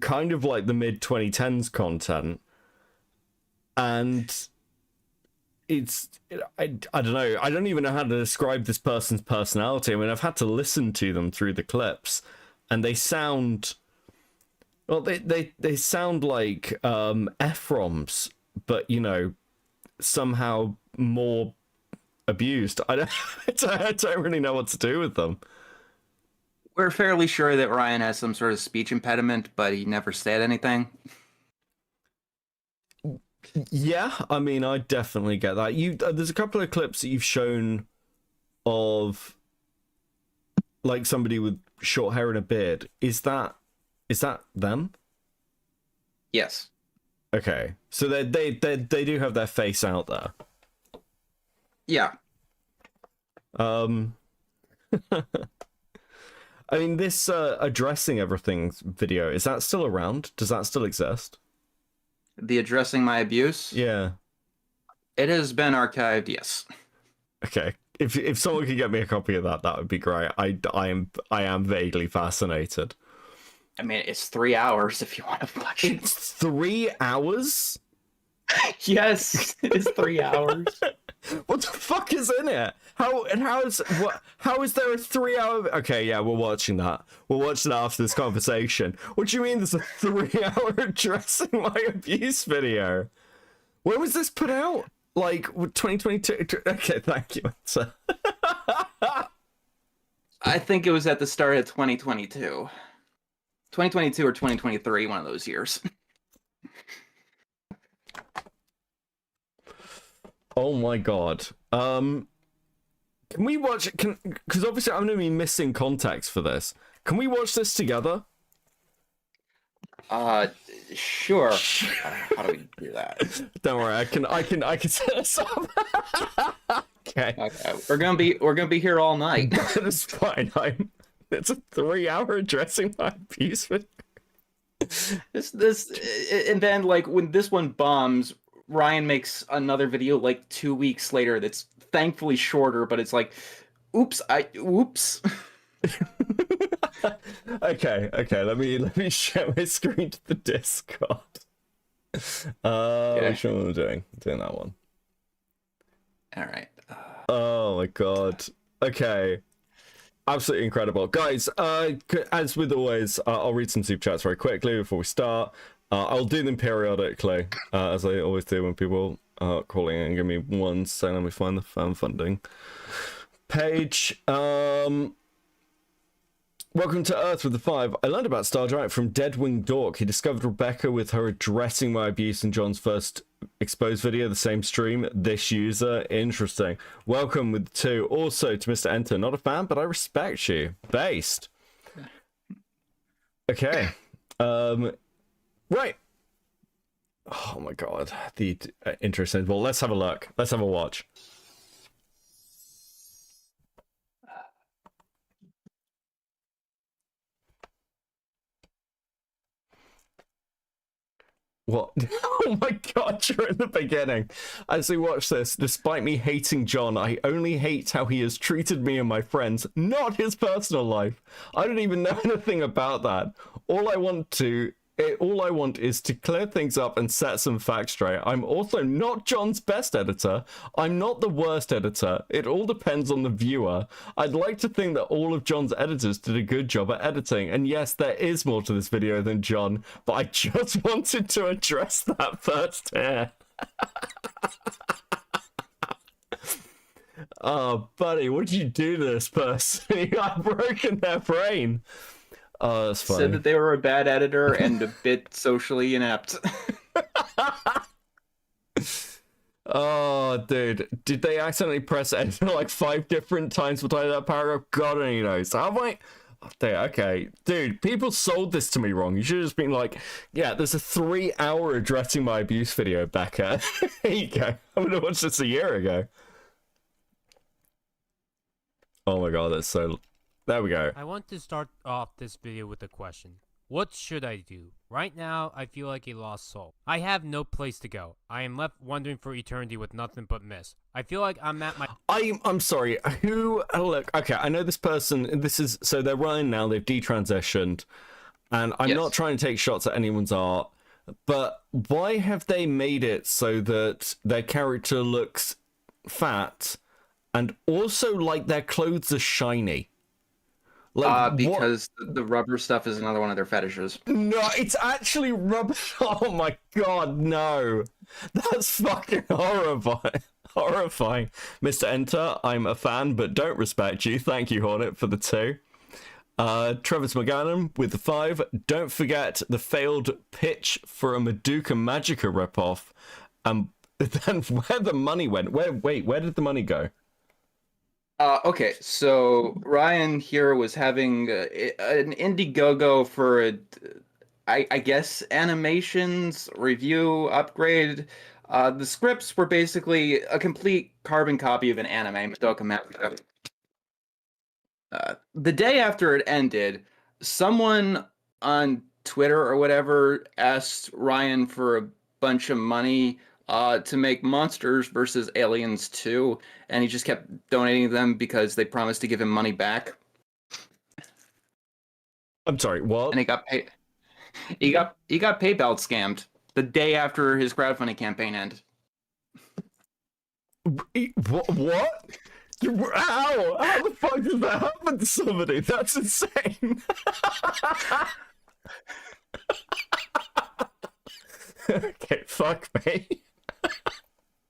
kind of like the mid-2010s content. And it's... I don't know. I don't even know how to describe this person's personality. I mean, I've had to listen to them through the clips, and they sound... Well, they sound like Ephroms, but, you know, somehow more abused. I don't really know what to do with them. We're fairly sure that Ryan has some sort of speech impediment, but he never said anything. Yeah, I mean, I definitely get that. There's a couple of clips that you've shown of like somebody with short hair and a beard. Is that them? Yes. Okay, so they do have their face out there. Yeah. I mean, this addressing everything video, is that still around? Does that still exist? The addressing my abuse? Yeah. It has been archived, yes. Okay. If someone could get me a copy of that, that would be great. I am vaguely fascinated. I mean, it's 3 hours if you want to watch it. It's 3 hours? Yes, it's 3 hours. What the fuck is in it? How is there a 3 hour? Okay, yeah, we're watching that. We'll watch that after this conversation. What do you mean there's a 3 hour addressing my abuse video? When was this put out? Like 2022? Okay, thank you. I think it was at the start of 2022. 2022 or 2023, one of those years. Oh my god. Can we watch it? Because obviously I'm going to be missing context for this. Can we watch this together? Sure. How do we do that? Don't worry, I can set this up. Okay. Okay, we're gonna be here all night. That is fine. It's a 3-hour addressing my abuse video. This and then like when this one bombs, Ryan makes another video like 2 weeks later that's thankfully shorter, but it's like, oops. Okay. Let me share my screen to the Discord. Okay. Which one am I doing? Doing that one. All right. Oh my god. Okay. Absolutely incredible. Guys, as with always, I'll read some super chats very quickly before we start. I'll do them periodically, as I always do when people are calling in. Give me one second, let me find the fan funding page. Welcome to Earth with the 5. I learned about StarGiant from Deadwing Dork. He discovered Rebecca with her addressing my abuse in John's first exposed video, the same stream. This user, interesting. Welcome with the 2. Also to MrEnter, not a fan, but I respect you. Based. Okay. Right. Oh my god. The interesting. Well, let's have a look. Let's have a watch. What? Oh my god, you're at the beginning. As we watch this, despite me hating John, I only hate how he has treated me and my friends, not his personal life. I don't even know anything about that. All I want is to clear things up and set some facts straight. I'm also not John's best editor. I'm not the worst editor. It all depends on the viewer. I'd like to think that all of John's editors did a good job at editing. And yes, there is more to this video than John, but I just wanted to address that first here. Oh, buddy, what did you do to this person? You got broken their brain. Oh, that's funny. Said that they were a bad editor and a bit socially inept. Oh, dude. Did they accidentally press enter like 5 different times for that paragraph? God only knows. How am I? Oh, dude, okay. Dude, people sold this to me wrong. You should have just been like, yeah, there's a 3-hour addressing my abuse video, Becca. Here you go. I would have watched this a year ago. Oh my god, that's so... There we go. I want to start off this video with a question. What should I do? Right now, I feel like a lost soul. I have no place to go. I am left wandering for eternity with nothing but mist. I feel like I'm at my... I'm sorry. Who... Oh, look, okay, I know this person. This is... So they're Ryan now. They've detransitioned. And I'm not trying to take shots at anyone's art. But why have they made it so that their character looks fat and also like their clothes are shiny? Like, because the rubber stuff is another one of their fetishes. No, it's actually rubber. Oh my god, no. That's fucking horrifying. Horrifying. MrEnter, I'm a fan, but don't respect you. Thank you, Hornet, for the 2. Travis McGannon with the 5. Don't forget the failed pitch for a Madoka Magica ripoff. Then where the money went. Where did the money go? Okay, so Ryan here was having an Indiegogo for I guess animations review upgrade. The scripts were basically a complete carbon copy of an anime, Madoka Magica. The day after it ended, someone on Twitter or whatever asked Ryan for a bunch of money to make Monsters vs. Aliens 2, and he just kept donating them because they promised to give him money back. I'm sorry, what? And he got paid. He got PayPal scammed the day after his crowdfunding campaign ended. What? How? How the fuck does that happen to somebody? That's insane. Okay, fuck me.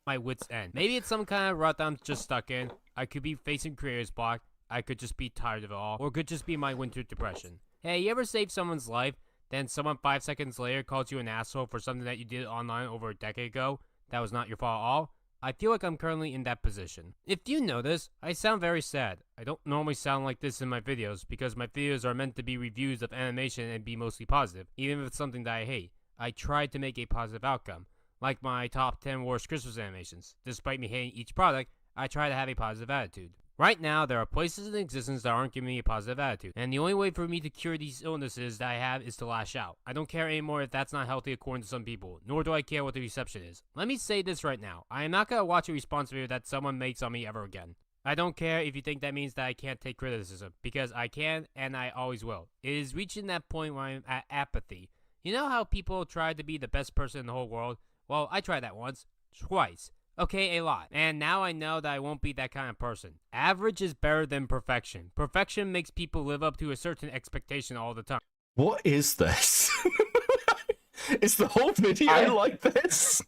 My wit's end. Maybe it's some kind of rut I'm just stuck in. I could be facing creator's block. I could just be tired of it all. Or it could just be my winter depression. Hey, you ever save someone's life, then someone 5 seconds later calls you an asshole for something that you did online over a decade ago that was not your fault at all? I feel like I'm currently in that position. If you notice, I sound very sad. I don't normally sound like this in my videos because my videos are meant to be reviews of animation and be mostly positive, even if it's something that I hate. I try to make a positive outcome, like my top 10 worst Christmas animations. Despite me hating each product, I try to have a positive attitude. Right now, there are places in existence that aren't giving me a positive attitude, and the only way for me to cure these illnesses that I have is to lash out. I don't care anymore if that's not healthy according to some people, nor do I care what the reception is. Let me say this right now, I am not going to watch a response video that someone makes on me ever again. I don't care if you think that means that I can't take criticism, because I can and I always will. It is reaching that point where I'm at apathy. You know how people try to be the best person in the whole world? Well, I tried that once, twice. Okay, a lot. And now I know that I won't be that kind of person. Average is better than perfection. Perfection makes people live up to a certain expectation all the time. What is this? Is the whole video like this?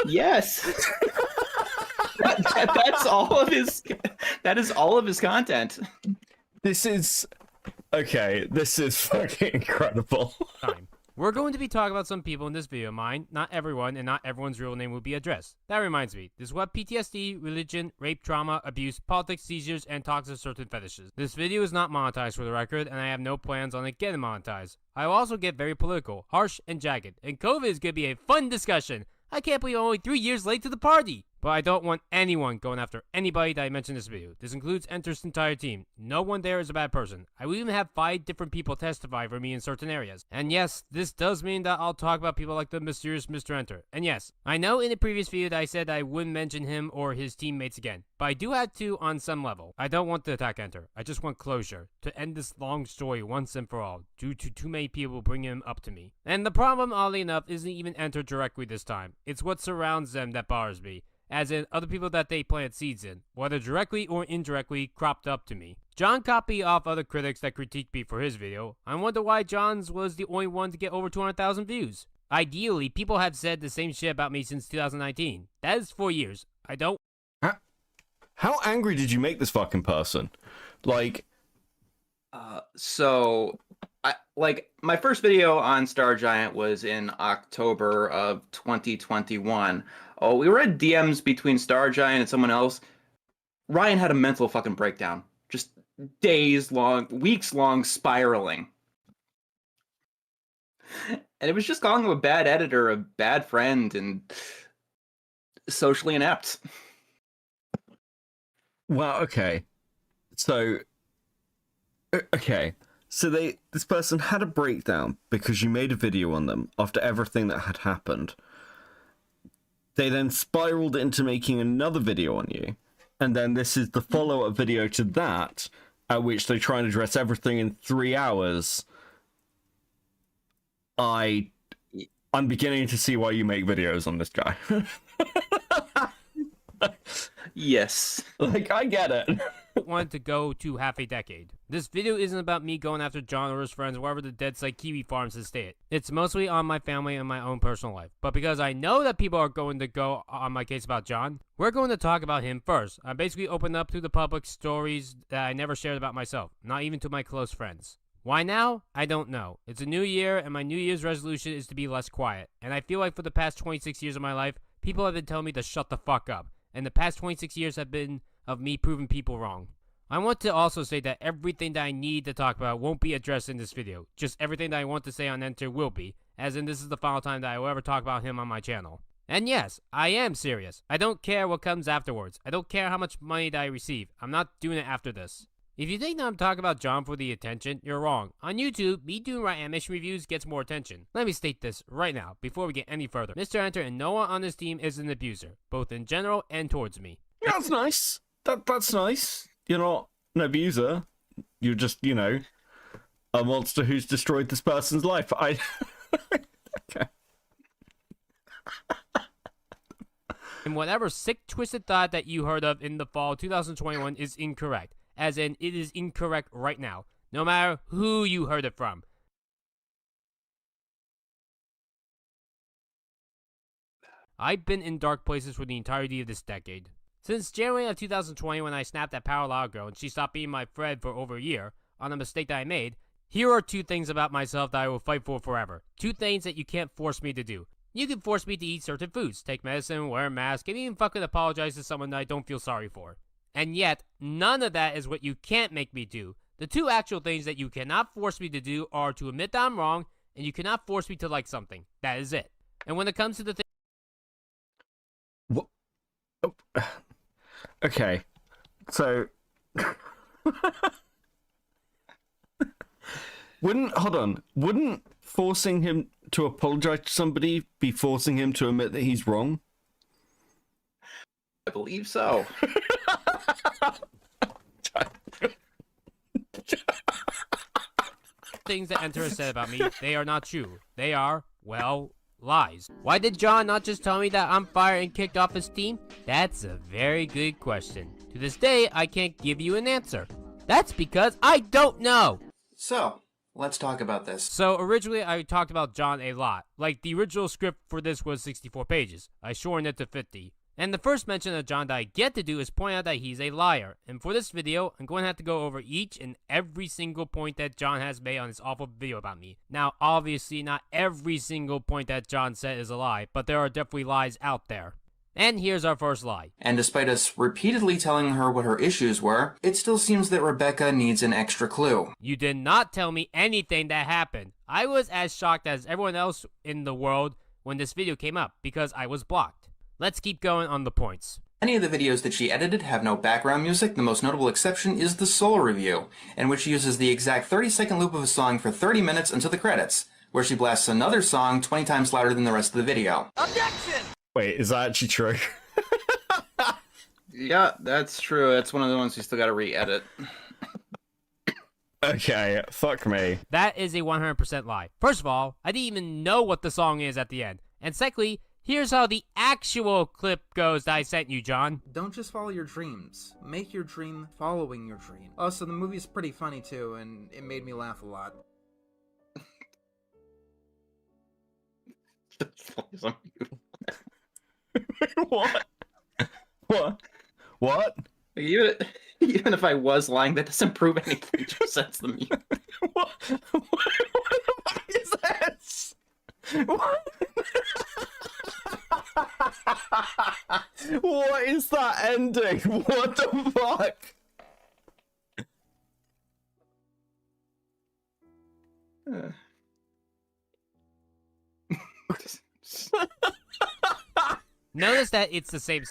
Yes. That's all of his. That is all of his content. This is okay. This is fucking incredible. We're going to be talking about some people in this video of mine. Not everyone, and not everyone's real name will be addressed. That reminds me, this will have PTSD, religion, rape, trauma, abuse, politics, seizures, and talks of certain fetishes. This video is not monetized for the record, and I have no plans on it getting monetized. I will also get very political, harsh, and jagged, and COVID is going to be a fun discussion. I can't believe I'm only 3 years late to the party. But I don't want anyone going after anybody that I mentioned in this video. This includes Enter's entire team. No one there is a bad person. I will even have 5 different people testify for me in certain areas. And yes, this does mean that I'll talk about people like the mysterious MrEnter. And yes, I know in a previous video that I said I wouldn't mention him or his teammates again. But I do have to on some level. I don't want to attack Enter. I just want closure. To end this long story once and for all. Due to too many people bringing him up to me. And the problem, oddly enough, isn't even Enter directly this time. It's what surrounds them that bothers me. As in other people that they plant seeds in, whether directly or indirectly cropped up to me. John copied off other critics that critiqued me for his video. I wonder why John's was the only one to get over 200,000 views. Ideally, people have said the same shit about me since 2019. That is 4 years. I don't... How angry did you make this fucking person? Like... my first video on STARGIANT was in October of 2021. Oh, we were at DMs between STARGIANT and someone else. Ryan had a mental fucking breakdown. Just days long, weeks long spiraling. And it was just calling him a bad editor, a bad friend, and socially inept. Well, okay. So, this person had a breakdown because you made a video on them after everything that had happened. They then spiraled into making another video on you. And then this is the follow-up video to that, at which they try and address everything in 3 hours. I'm beginning to see why you make videos on this guy. Yes. Like, I get it. wanted to go to half a decade. This video isn't about me going after John or his friends wherever the dead site Kiwi Farms has stayed. It's mostly on my family and my own personal life. But because I know that people are going to go on my case about John, we're going to talk about him first. I basically opened up to the public stories that I never shared about myself, not even to my close friends. Why now? I don't know. It's a new year, and my New Year's resolution is to be less quiet. And I feel like for the past 26 years of my life, people have been telling me to shut the fuck up. And the past 26 years have been of me proving people wrong. I want to also say that everything that I need to talk about won't be addressed in this video. Just everything that I want to say on Enter will be, as in this is the final time that I will ever talk about him on my channel. And yes, I am serious. I don't care what comes afterwards. I don't care how much money that I receive. I'm not doing it after this. If you think that I'm talking about John for the attention, you're wrong. On YouTube, me doing my animation reviews gets more attention. Let me state this right now, before we get any further. MrEnter and no one on this team is an abuser, both in general and towards me. Yeah, that's nice. That's nice. You're not an abuser. You're just, you know, a monster who's destroyed this person's life. Okay. And whatever sick, twisted thought that you heard of in the fall of 2021 is incorrect. As in, it is incorrect right now, no matter who you heard it from. I've been in dark places for the entirety of this decade. Since January of 2020 when I snapped at Power Loud Girl and she stopped being my friend for over a year, on a mistake that I made, here are two things about myself that I will fight for forever. Two things that you can't force me to do. You can force me to eat certain foods, take medicine, wear a mask, and even fucking apologize to someone that I don't feel sorry for. And yet, none of that is what you can't make me do. The two actual things that you cannot force me to do are to admit that I'm wrong, and you cannot force me to like something. That is it. And when it comes to the thing... What? Oh. Okay. So... Wouldn't forcing him to apologize to somebody be forcing him to admit that he's wrong? I believe so. Things that Enter has said about me, they are not true. They are, well, lies. Why did John not just tell me that I'm fired and kicked off his team? That's a very good question. To this day, I can't give you an answer. That's because I don't know. So, let's talk about this. So originally I talked about John a lot. Like the original script for this was 64 pages. I shortened it to 50. And the first mention of John that I get to do is point out that he's a liar. And for this video, I'm going to have to go over each and every single point that John has made on this awful video about me. Now, obviously, not every single point that John said is a lie, but there are definitely lies out there. And here's our first lie. And despite us repeatedly telling her what her issues were, it still seems that Rebecca needs an extra clue. You did not tell me anything that happened. I was as shocked as everyone else in the world when this video came up, because I was blocked. Let's keep going on the points. Many of the videos that she edited have no background music. The most notable exception is the Soul Review, in which she uses the exact 30-second loop of a song for 30 minutes until the credits, where she blasts another song 20 times louder than the rest of the video. Objection! Wait, is that actually true? Yeah, that's true. That's one of the ones you still gotta re-edit. Okay, fuck me. That is a 100% lie. First of all, I didn't even know what the song is at the end. And secondly, here's how the actual clip goes that I sent you, John. Don't just follow your dreams. Make your dream following your dream. Also, the movie's pretty funny too, and it made me laugh a lot. What? What? What? Even if I was lying, that doesn't prove anything. Just sets the mute. What the fuck is this? What? What is that ending? What the fuck? Notice that it's the same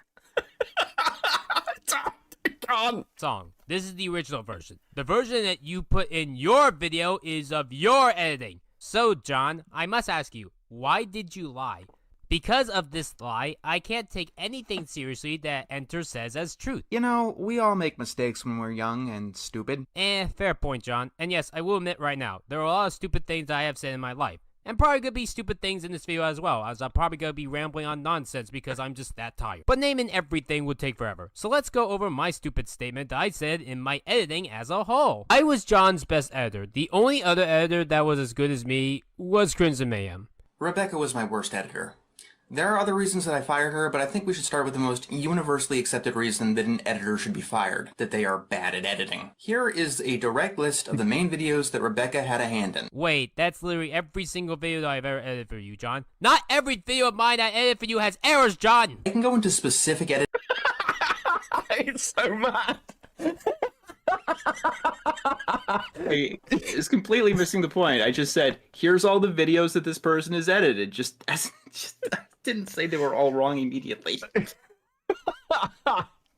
Can't. song. This is the original version. The version that you put in your video is of your editing. So, John, I must ask you, why did you lie? Because of this lie, I can't take anything seriously that Enter says as truth. You know, we all make mistakes when we're young and stupid. Fair point, John. And yes, I will admit right now, there are a lot of stupid things I have said in my life. And probably gonna be stupid things in this video as well, as I'm probably gonna be rambling on nonsense because I'm just that tired. But naming everything would take forever. So let's go over my stupid statement that I said in my editing as a whole. I was John's best editor. The only other editor that was as good as me was Crimson Mayhem. Rebecca was my worst editor. There are other reasons that I fired her, but I think we should start with the most universally accepted reason that an editor should be fired, that they are bad at editing. Here is a direct list of the main videos that Rebecca had a hand in. Wait, that's literally every single video that I've ever edited for you, John. Not every video of mine I edit for you has errors, John! I can go into specific edit. It's so mad. It's completely missing the point. I just said, here's all the videos that this person has edited. I didn't say they were all wrong immediately. It's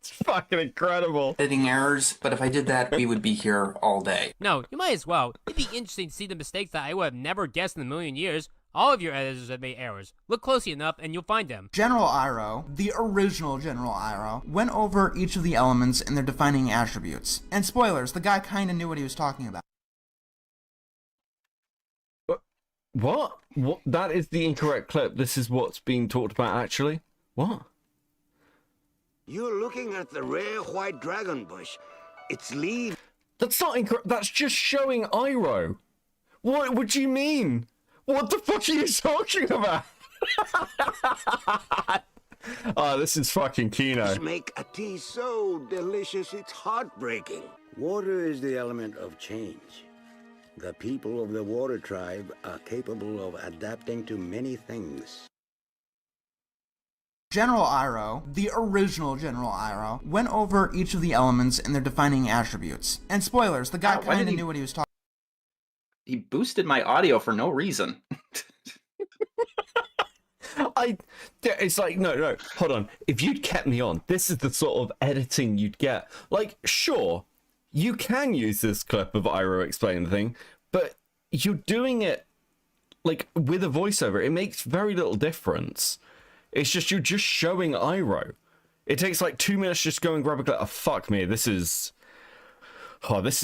fucking incredible. Editing errors, but if I did that, we would be here all day. No, you might as well. It'd be interesting to see the mistakes that I would have never guessed in a million years. All of your editors have made errors. Look closely enough and you'll find them. General Iroh, the original General Iroh, went over each of the elements and their defining attributes. And spoilers, the guy kinda knew what he was talking about. What? What? That is the incorrect clip. This is what's being talked about actually. What? You're looking at the rare white dragon bush. Its leaves. That's not incorrect. That's just showing Iroh. What do you mean? What the fuck are you talking about? Oh, this is fucking Kino. Make a tea so delicious it's heartbreaking. Water is the element of change. The people of the water tribe are capable of adapting to many things. General Iroh, the original General Iroh, went over each of the elements and their defining attributes. And spoilers, the guy Wow, why kind did of he- knew what he was talking He boosted my audio for no reason. It's like, no, hold on. If you'd kept me on, this is the sort of editing you'd get. Like, sure, you can use this clip of Iroh explaining the thing, but you're doing it, like, with a voiceover. It makes very little difference. It's just, you're just showing Iroh. It takes, like, 2 minutes just go and grab a clip. Oh, fuck me, this is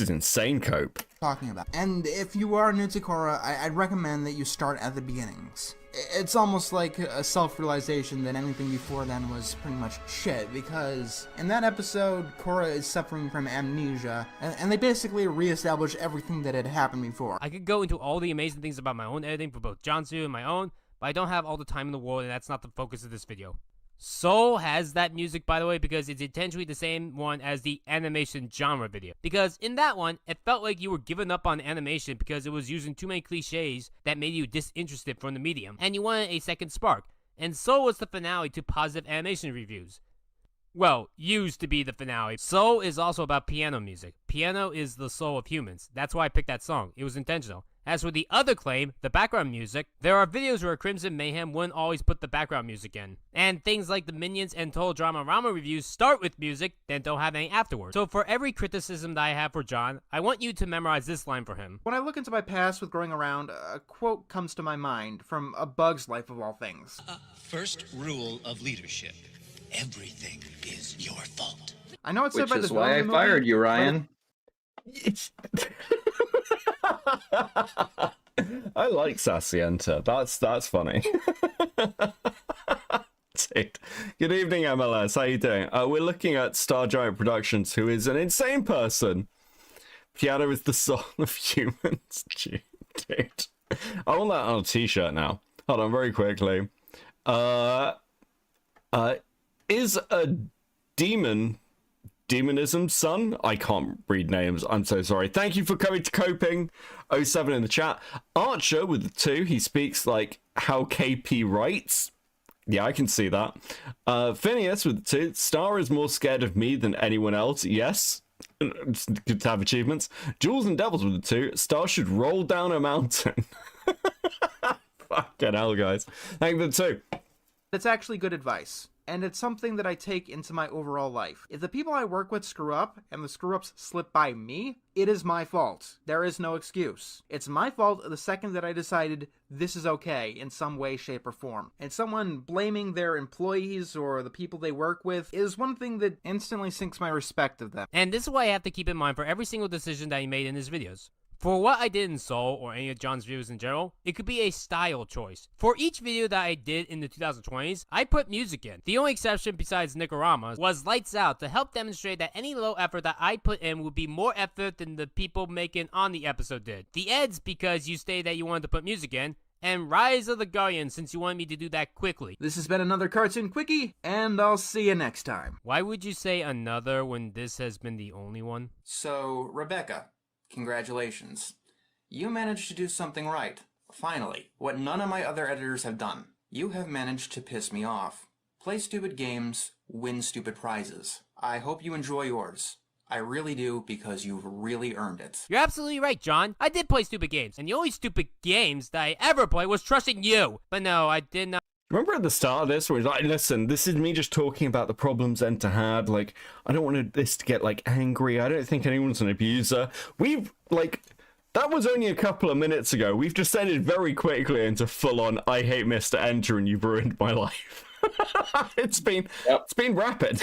insane, Cope. about. And if you are new to Korra, I'd recommend that you start at the beginnings. It's almost like a self-realization that anything before then was pretty much shit, because in that episode, Korra is suffering from amnesia, and they basically reestablish everything that had happened before. I could go into all the amazing things about my own editing for both Jansu and my own, but I don't have all the time in the world, and that's not the focus of this video. Soul has that music, by the way, because it's intentionally the same one as the animation genre video. Because in that one, it felt like you were giving up on animation because it was using too many cliches that made you disinterested from the medium, and you wanted a second spark. And Soul was the finale to positive animation reviews. Well, used to be the finale. Soul is also about piano music. Piano is the soul of humans. That's why I picked that song. It was intentional. As for the other claim, the background music, there are videos where Crimson Mayhem wouldn't always put the background music in. And things like the Minions and Total Drama Rama reviews start with music, then don't have any afterwards. So for every criticism that I have for John, I want you to memorize this line for him. When I look into my past with growing around, a quote comes to my mind from A Bug's Life of all things. First rule of leadership. Everything is your fault. I know it's said Which by the is why I villain in the fired movie, you, but Ryan. It's... I like STARGIANT. That's funny. Dude. Good evening, MLS. How you doing? We're looking at StarGiant Productions, who is an insane person. Piano is the soul of humans. Dude. I want that on a t-shirt now. Hold on, very quickly. Is a demonism son? I can't read names. I'm so sorry. Thank you for coming to Coping 07 in the chat. Archer with the 2. He speaks like how KP writes. Yeah, I can see that. Phineas with the 2. Star is more scared of me than anyone else. Yes. It's good to have achievements. Jules and Devils with the 2. Star should roll down a mountain. Fucking hell, guys. Thank you for the 2. it's actually good advice. And it's something that I take into my overall life. If the people I work with screw up, and the screw-ups slip by me, it is my fault. There is no excuse. It's my fault the second that I decided this is okay in some way, shape, or form. And someone blaming their employees or the people they work with is one thing that instantly sinks my respect of them. And this is what I have to keep in mind for every single decision that he made in his videos. For what I did in Soul, or any of John's videos in general, it could be a style choice. For each video that I did in the 2020s, I put music in. The only exception besides Nicorama's was Lights Out to help demonstrate that any low effort that I put in would be more effort than the people making on the episode did. The Eds because you stated that you wanted to put music in, and Rise of the Guardian since you wanted me to do that quickly. This has been another Cartoon Quickie, and I'll see you next time. Why would you say another when this has been the only one? So, Rebecca, congratulations. You managed to do something right. Finally, what none of my other editors have done. You have managed to piss me off. Play stupid games, win stupid prizes. I hope you enjoy yours. I really do, because you've really earned it. You're absolutely right, John. I did play stupid games, and the only stupid games that I ever played was trusting you. But no, I did not. Remember at the start of this where he's like, listen, this is me just talking about the problems Enter had. Like, I don't want this to get, like, angry. I don't think anyone's an abuser. We've, like, that was only a couple of minutes ago. We've descended very quickly into full-on, I hate MrEnter and you've ruined my life. It's been rapid.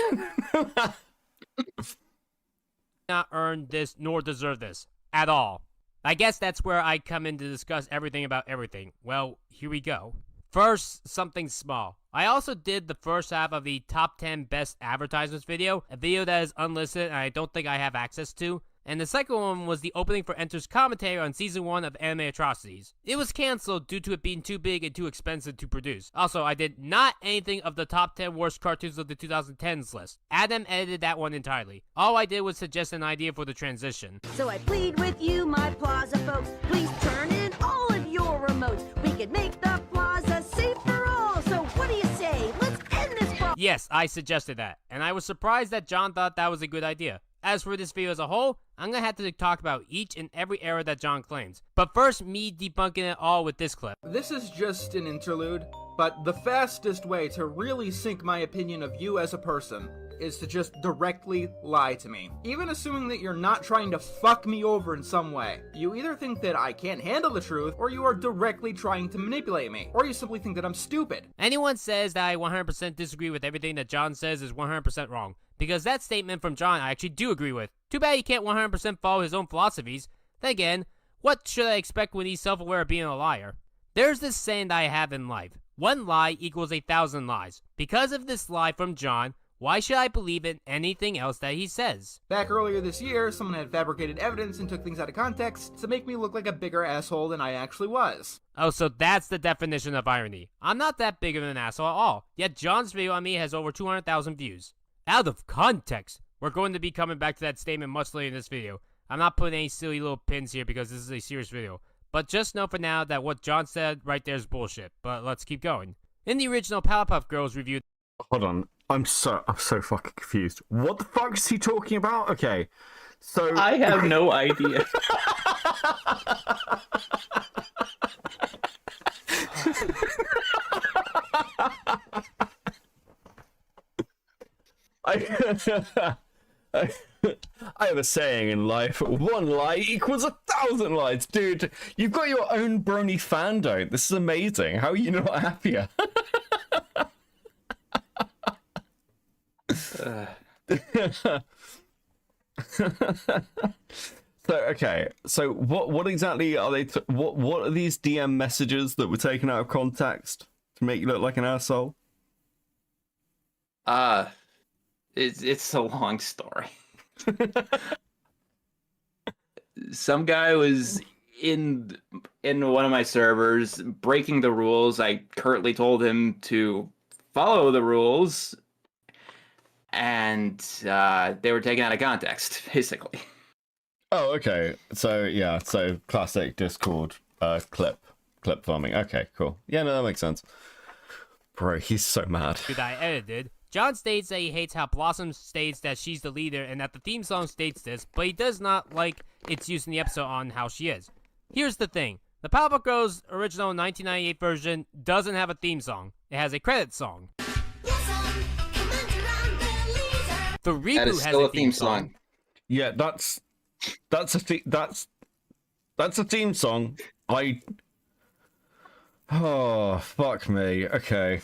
Not earned this nor deserve this at all. I guess that's where I come in to discuss everything about everything. Well, here we go. First, something small. I also did the first half of the top 10 best advertisements video, a video that is unlisted and I don't think I have access to. And the second one was the opening for Enter's commentary on Season 1 of Anime Atrocities. It was cancelled due to it being too big and too expensive to produce. Also, I did not anything of the top 10 worst cartoons of the 2010s list. Adam edited that one entirely. All I did was suggest an idea for the transition. So I plead with you, my plaza folks, please turn in all of your remotes. We could make the plaza safe for all. So what do you say? Let's end this Yes, I suggested that, and I was surprised that John thought that was a good idea. As for this video as a whole, I'm gonna have to talk about each and every error that John claims. But first, me debunking it all with this clip. This is just an interlude, but the fastest way to really sink my opinion of you as a person is to just directly lie to me. Even assuming that you're not trying to fuck me over in some way. You either think that I can't handle the truth, or you are directly trying to manipulate me, or you simply think that I'm stupid. Anyone says that I 100% disagree with everything that John says is 100% wrong. Because that statement from John I actually do agree with. Too bad he can't 100% follow his own philosophies. Then again, what should I expect when he's self-aware of being a liar? There's this saying that I have in life. One lie equals 1,000 lies. Because of this lie from John, why should I believe in anything else that he says? Back earlier this year, someone had fabricated evidence and took things out of context to make me look like a bigger asshole than I actually was. Oh, so that's the definition of irony. I'm not that big of an asshole at all. Yet John's video on me has over 200,000 views. Out of context. We're going to be coming back to that statement much later in this video. I'm not putting any silly little pins here because this is a serious video. But just know for now that what John said right there is bullshit. But let's keep going. In the original Powerpuff Girls review... Hold on. I'm so fucking confused. What the fuck is he talking about? Okay. So I have no idea. I have a saying in life, one lie equals 1,000 lies. Dude, you've got your own brony fandom. This is amazing. How are you not happier? So what exactly are they what are these DM messages that were taken out of context to make you look like an asshole? It's a long story. Some guy was in one of my servers breaking the rules. I curtly told him to follow the rules, and they were taken out of context, basically. Oh, okay. So yeah, so classic Discord clip farming. Okay, cool. Yeah, no, that makes sense. Bro, he's so mad. that I edited, John states that he hates how Blossom states that she's the leader and that the theme song states this, but he does not like its use in the episode on how she is. Here's the thing. The Powerpuff Girls original 1998 version doesn't have a theme song. It has a credit song. The reboot That is has still a theme song. Yeah, that's a theme song. Oh, fuck me. Okay.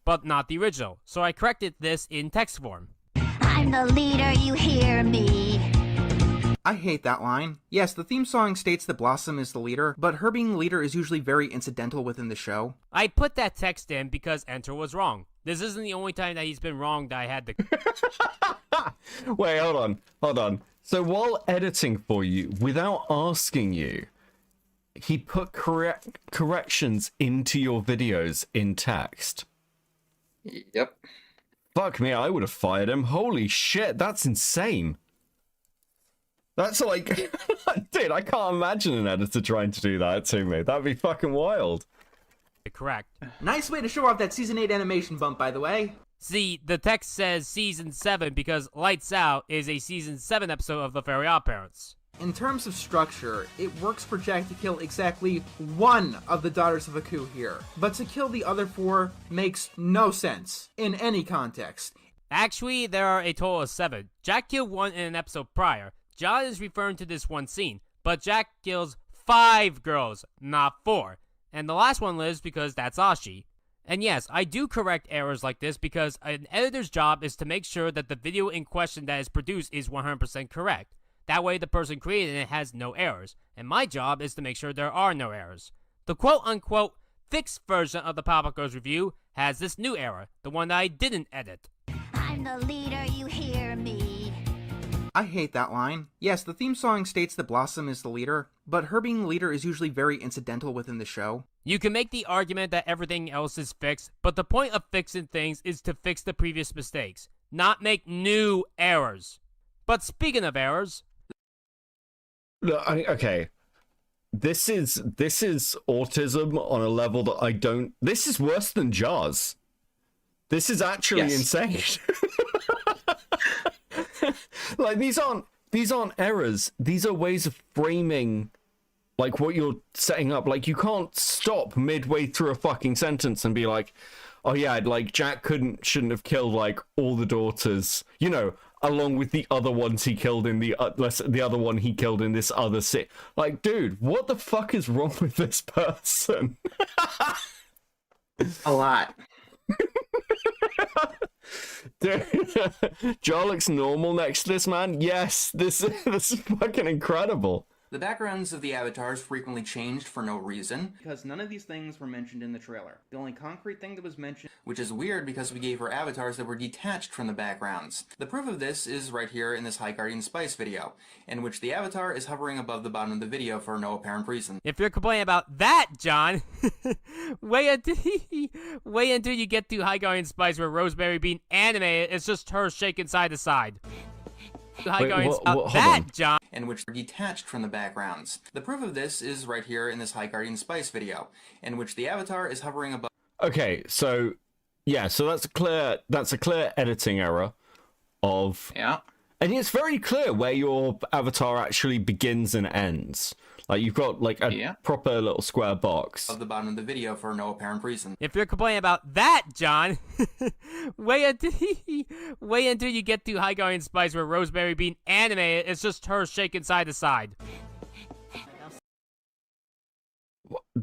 But not the original, so I corrected this in text form. I'm the leader, you hear me? I hate that line. Yes, the theme song states that Blossom is the leader, but her being the leader is usually very incidental within the show. I put that text in because Enter was wrong. This isn't the only time that he's been wrong that I had to... Wait, hold on. So while editing for you, without asking you, he put corrections into your videos in text. Yep. Fuck me, I would have fired him. Holy shit, that's insane. That's like... Dude, I can't imagine an editor trying to do that to me. That'd be fucking wild. Correct. Nice way to show off that Season 8 animation bump, by the way. See, the text says Season 7 because Lights Out is a Season 7 episode of The Fairy Godparents. In terms of structure, it works for Jack to kill exactly one of the Daughters of Aku here, but to kill the other 4 makes no sense in any context. Actually, there are a total of 7. Jack killed 1 in an episode prior. John is referring to this one scene, but Jack kills 5 girls, not 4. And the last one lives because that's Ashi. And yes, I do correct errors like this because an editor's job is to make sure that the video in question that is produced is 100% correct. That way the person creating it has no errors, and my job is to make sure there are no errors. The quote-unquote fixed version of the Powerpuff Girls review has this new error, the one that I didn't edit. I'm the leader, you hear me? I hate that line. Yes, the theme song states that Blossom is the leader, but her being the leader is usually very incidental within the show. You can make the argument that everything else is fixed, but the point of fixing things is to fix the previous mistakes, not make new errors. But speaking of errors... Look, okay. This is autism on a level that I don't... This is worse than Jaws. This is actually insane. Like, these aren't errors. These are ways of framing, like, what you're setting up. Like, you can't stop midway through a fucking sentence and be like, oh yeah, like, Jack shouldn't have killed, like, all the daughters, you know, along with the other ones he killed in the other one he killed in this other city. Like, dude, what the fuck is wrong with this person? A lot. Dude, Jar looks normal next to this man. Yes, this is fucking incredible. The backgrounds of the avatars frequently changed for no reason, because none of these things were mentioned in the trailer. The only concrete thing that was mentioned, which is weird because we gave her avatars that were detached from the backgrounds. The proof of this is right here in this High Guardian Spice video, in which the avatar is hovering above the bottom of the video for no apparent reason. If you're complaining about that, John, wait until you get to High Guardian Spice where Rosemary being animated, it's just her shaking side to side. John. In which they're detached from the backgrounds. The proof of this is right here in this High Guardian Spice video, in which the avatar is hovering above. Okay, so yeah, so that's a clear editing error of and it's very clear where your avatar actually begins and ends. Like, you've got like a proper little square box of the bottom of the video for no apparent reason. If you're complaining about that, John, wait until you get to High Guardian Spice where Rosemary being animated, it's just her shaking side to side.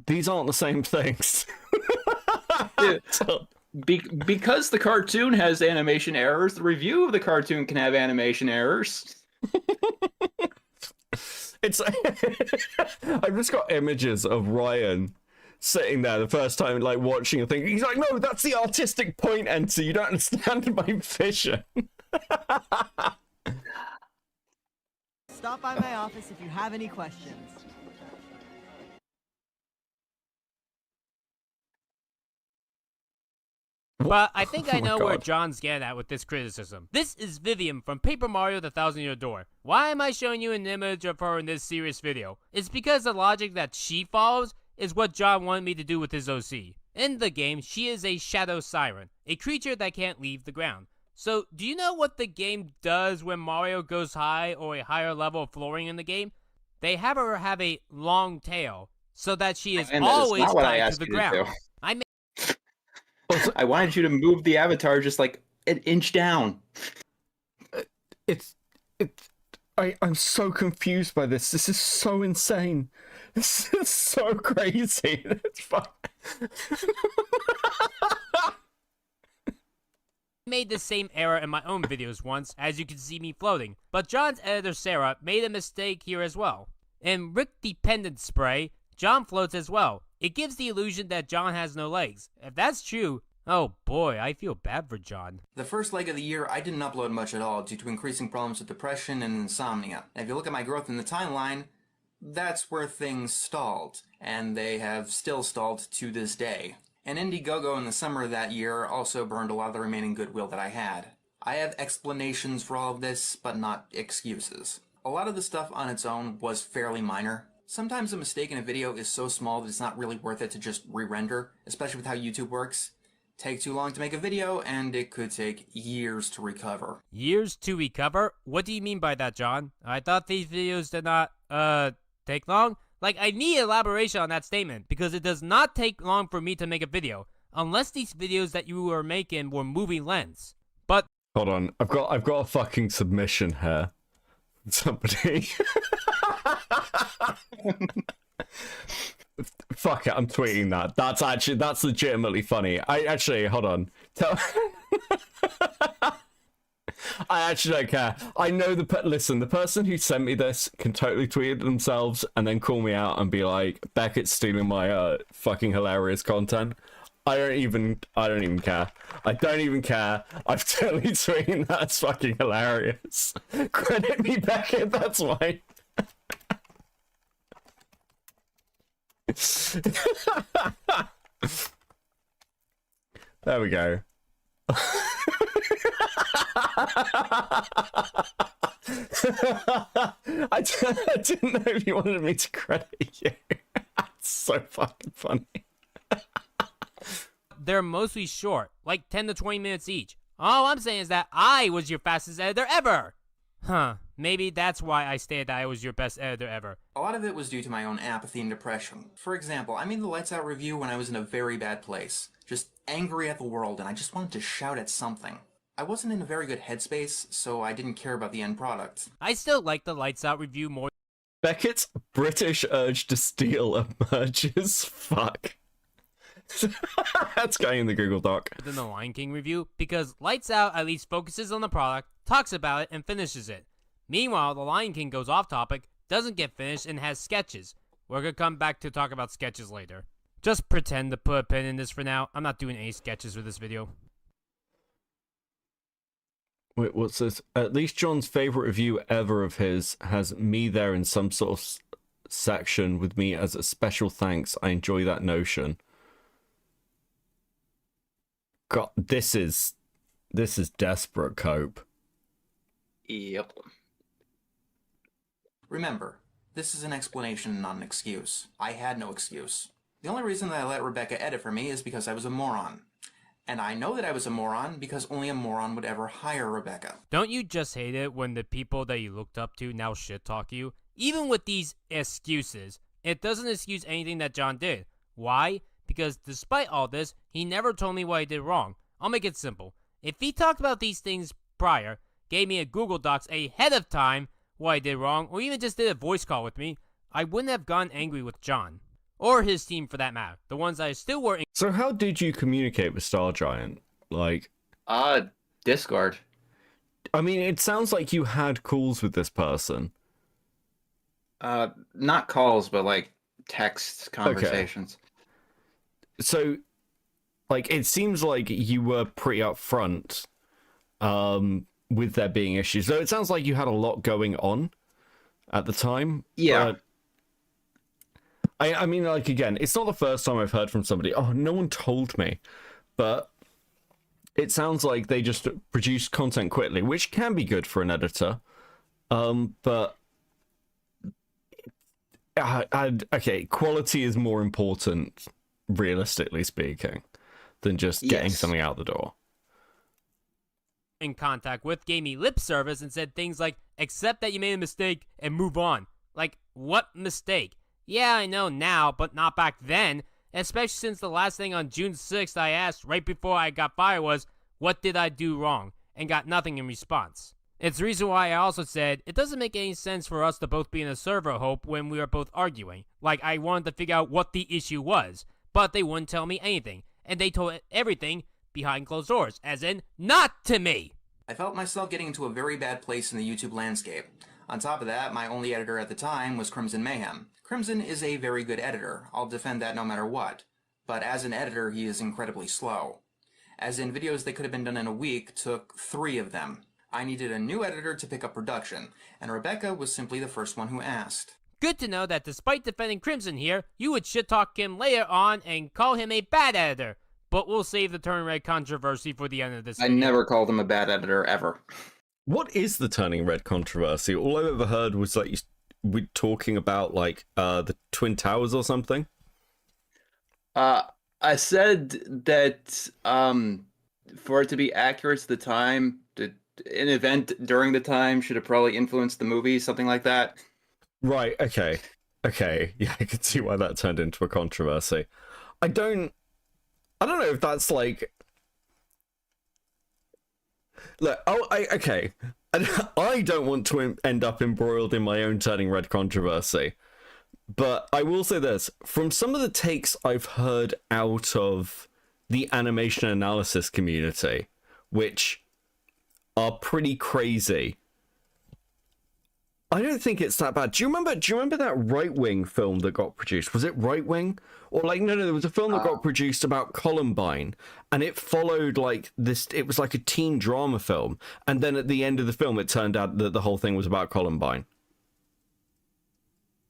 These aren't the same things. Because the cartoon has animation errors, the review of the cartoon can have animation errors. It's I've just got images of Ryan sitting there the first time, like, watching a thing. He's like, no, that's the artistic point, Enter. You don't understand my vision. Stop by my office if you have any questions. But I think I know where God. John's getting at with this criticism. This is Vivian from Paper Mario the Thousand Year Door. Why am I showing you an image of her in this serious video? It's because the logic that she follows is what John wanted me to do with his OC. In the game, she is a shadow siren, a creature that can't leave the ground. So, do you know what the game does when Mario goes high or a higher level of flooring in the game? They have her have a long tail, so that she is always tied to the ground. I wanted you to move the avatar just like an inch down. I'm so confused by this. This is so insane. This is so crazy. It's fun. Made the same error in my own videos once, as you can see me floating. But John's editor Sarah made a mistake here as well. In Rick Dependent Spray, John floats as well. It gives the illusion that John has no legs. If that's true, oh boy, I feel bad for John. The first leg of the year, I didn't upload much at all due to increasing problems with depression and insomnia. And if you look at my growth in the timeline, that's where things stalled. And they have still stalled to this day. And Indiegogo in the summer of that year also burned a lot of the remaining goodwill that I had. I have explanations for all of this, but not excuses. A lot of the stuff on its own was fairly minor. Sometimes a mistake in a video is so small that it's not really worth it to just re-render, especially with how YouTube works. Take too long to make a video, and it could take years to recover. Years to recover? What do you mean by that, John? I thought these videos did not, take long? Like, I need elaboration on that statement, because it does not take long for me to make a video, unless these videos that you were making were movie lengths. But hold on, I've got a fucking submission here. Somebody. Fuck it, I'm tweeting that. That's legitimately funny. Hold on. I actually don't care. I know listen, the person who sent me this can totally tweet it themselves and then call me out and be like, Beckett's stealing my fucking hilarious content. I don't even care. I don't even care. I've totally tweeted that's fucking hilarious. Credit me, Beckett, that's why. There we go. I didn't know if you wanted me to credit you. That's so fucking funny. they're mostly short, like 10 to 20 minutes each. All I'm saying is that I was your fastest editor ever! Huh, maybe that's why I stated that I was your best editor ever. A lot of it was due to my own apathy and depression. For example, I made the Lights Out review when I was in a very bad place. Just angry at the world, and I just wanted to shout at something. I wasn't in a very good headspace, so I didn't care about the end product. I still like the Lights Out review more Beckett's British urge to steal emerges. Fuck. That's going in the Google Doc. than the Lion King review, because Lights Out at least focuses on the product, talks about it, and finishes it. Meanwhile, the Lion King goes off topic, doesn't get finished, and has sketches. We're gonna come back to talk about sketches later. Just pretend to put a pin in this for now. I'm not doing any sketches for this video. Wait, what's this? At least John's favorite review ever of his has me there in some sort of section with me as a special thanks. I enjoy that notion. God, this is desperate, Cope. Yep. Remember, this is an explanation, not an excuse. I had no excuse. The only reason that I let Rebecca edit for me is because I was a moron. And I know that I was a moron because only a moron would ever hire Rebecca. Don't you just hate it when the people that you looked up to now shit talk you? Even with these excuses, it doesn't excuse anything that John did. Why? Because despite all this, he never told me what I did wrong. I'll make it simple. If he talked about these things prior, gave me a Google Docs ahead of time what I did wrong, or even just did a voice call with me, I wouldn't have gotten angry with John. Or his team for that matter. The ones I still were in. So how did you communicate with StarGiant? Like... Discord. I mean, it sounds like you had calls with this person. Not calls, but like text conversations. Okay. So, like, it seems like you were pretty upfront with there being issues. So it sounds like you had a lot going on at the time. Yeah. But I mean, like, again, it's not the first time I've heard from somebody, oh, no one told me. But it sounds like they just produce content quickly, which can be good for an editor. But okay, quality is more important, realistically speaking, than just getting something out the door. In contact with, gave me lip service and said things like, accept that you made a mistake and move on. Like, what mistake? Yeah, I know now, but not back then. Especially since the last thing on June 6th I asked right before I got fired was, what did I do wrong? And got nothing in response. It's the reason why I also said, it doesn't make any sense for us to both be in a server hope when we are both arguing. Like, I wanted to figure out what the issue was, but they wouldn't tell me anything. And they told everything behind closed doors, as in, not to me! I felt myself getting into a very bad place in the YouTube landscape. On top of that, my only editor at the time was Crimson Mayhem. Crimson is a very good editor. I'll defend that no matter what. But as an editor, he is incredibly slow. As in, videos that could have been done in a week took 3 of them. I needed a new editor to pick up production, and Rebecca was simply the first one who asked. Good to know that despite defending Crimson here, you would shit-talk him later on and call him a bad editor. But we'll save the Turning Red controversy for the end of this video. I never called him a bad editor, ever. What is the Turning Red controversy? All I've ever heard was like we're talking about like the Twin Towers or something. I said that for it to be accurate to the time, an event during the time should have probably influenced the movie, something like that. Right, okay. Yeah, I can see why that turned into a controversy. I don't know if that's like... Look, okay. I don't want to end up embroiled in my own Turning Red controversy. But I will say this. From some of the takes I've heard out of the animation analysis community, which are pretty crazy, I don't think it's that bad. Do you remember that Right Wing film that got produced? Was it Right Wing? Or like, no, there was a film that got produced about Columbine, and it followed like this, it was like a teen drama film, and then at the end of the film it turned out that the whole thing was about Columbine.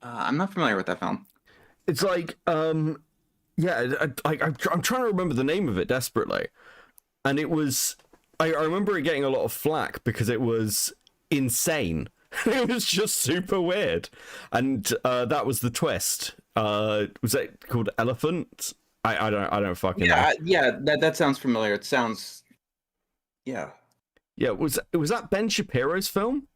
I'm not familiar with that film. It's like, yeah, I'm trying to remember the name of it desperately. And it was, I remember it getting a lot of flack because it was insane. It was just super weird. And that was the twist. Was it called Elephant? I don't fucking know. Yeah, that sounds familiar. It sounds, yeah. Yeah, was that Ben Shapiro's film?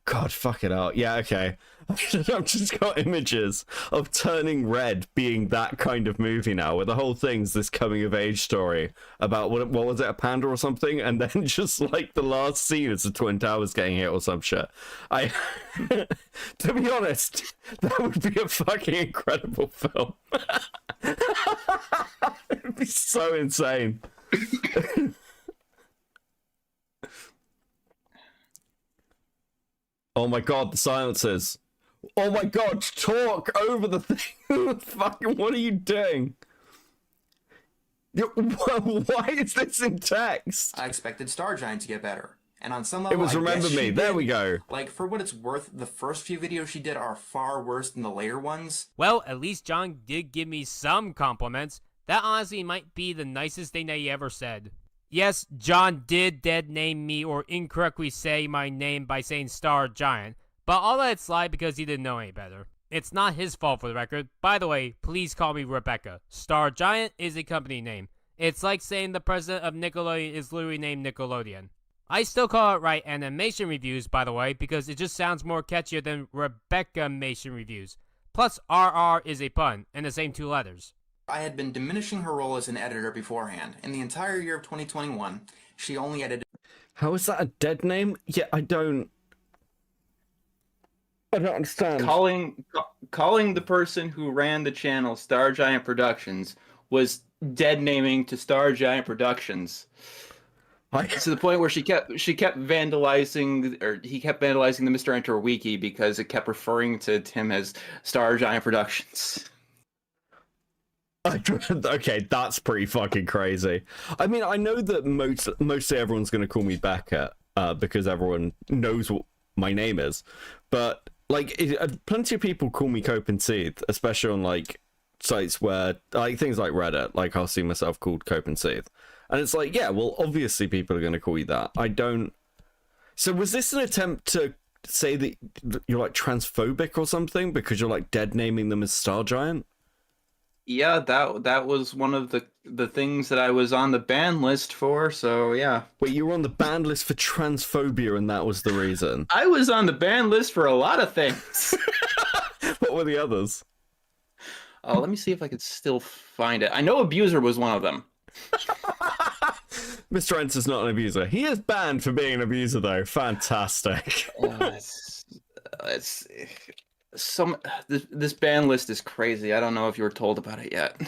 God, fuck it out. Yeah, okay. I've just got images of Turning Red being that kind of movie now, where the whole thing's this coming of age story about what was it, a panda or something, and then just like the last scene is the Twin Towers getting hit or some shit. To be honest, that would be a fucking incredible film. It'd be so insane. Oh my god, the silences. Oh my god, talk over the thing. Fucking, what are you doing? Why is this in text? I expected STARGIANT to get better. And on some level, It was Remember Me. There we go. Like, for what it's worth, the first few videos she did are far worse than the later ones. Well, at least John did give me some compliments. That honestly might be the nicest thing that he ever said. Yes, John did dead name me or incorrectly say my name by saying STARGIANT, but I'll let it slide because he didn't know any better. It's not his fault, for the record. By the way, please call me Rebecca. STARGIANT is a company name. It's like saying the president of Nickelodeon is literally named Nickelodeon. I still call it right animation reviews, by the way, because it just sounds more catchier than Rebecca-mation reviews. Plus, RR is a pun, and the same two letters. I had been diminishing her role as an editor beforehand. In the entire year of 2021, she only edited... How is that a dead name? Yeah, I don't understand. Calling the person who ran the channel StarGiant Productions was dead naming to StarGiant Productions. To the point where she kept vandalizing, or he kept vandalizing the MrEnter wiki because it kept referring to him as StarGiant Productions. Okay, that's pretty fucking crazy. I mean, I know that mostly everyone's going to call me Becca because everyone knows what my name is, but like plenty of people call me Cope and Seeth, especially on like sites where like things like Reddit. Like I'll see myself called Cope and Seeth, and it's like, yeah, well, obviously people are going to call you that. I don't. So was this an attempt to say that you're like transphobic or something because you're like dead naming them as StarGiant? Yeah, that was one of the things that I was on the ban list for, so yeah. Wait, you were on the ban list for transphobia and that was the reason? I was on the ban list for a lot of things. What were the others? Oh, let me see if I could still find it. I know abuser was one of them. MrEnter's not an abuser. He is banned for being an abuser, though. Fantastic. This ban list is crazy. I don't know if you were told about it yet.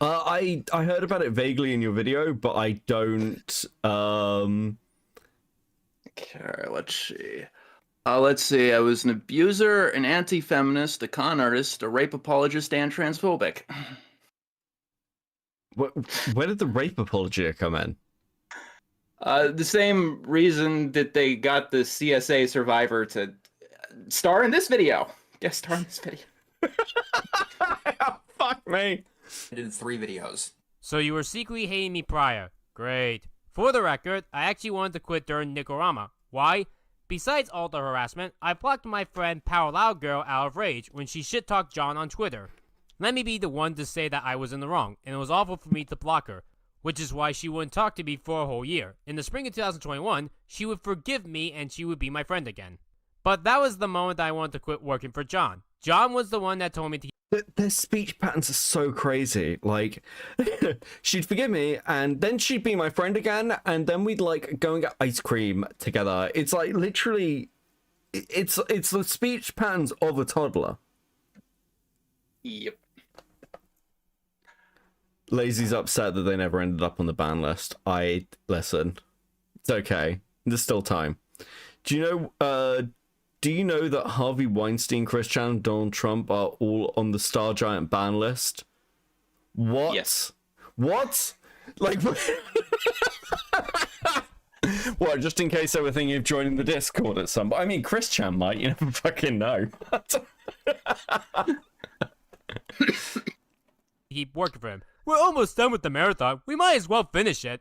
I heard about it vaguely in your video, but I don't. Okay, let's see. Let's see. I was an abuser, an anti-feminist, a con artist, a rape apologist, and transphobic. Where did the rape apology come in? The same reason that they got the CSA survivor to star in this video. Guest star in this video. Fuck me. I did 3 videos. So you were secretly hating me prior. Great. For the record, I actually wanted to quit during Nicorama. Why? Besides all the harassment, I blocked my friend Power Loud Girl out of rage when she shit-talked John on Twitter. Let me be the one to say that I was in the wrong, and it was awful for me to block her, which is why she wouldn't talk to me for a whole year. In the spring of 2021, she would forgive me and she would be my friend again. But that was the moment that I wanted to quit working for John. John was the one that told me to... Their speech patterns are so crazy. Like, she'd forgive me, and then she'd be my friend again, and then we'd, like, go and get ice cream together. It's, like, literally... It's the speech patterns of a toddler. Yep. Lazy's upset that they never ended up on the ban list. Listen. It's okay. There's still time. Do you know that Harvey Weinstein, Chris Chan, and Donald Trump are all on the StarGiant ban list? What? Yes. What? Like, what, just in case they were thinking of joining the Discord at some... I mean, Chris Chan might, you never fucking know. Keep working for him. We're almost done with the marathon. We might as well finish it.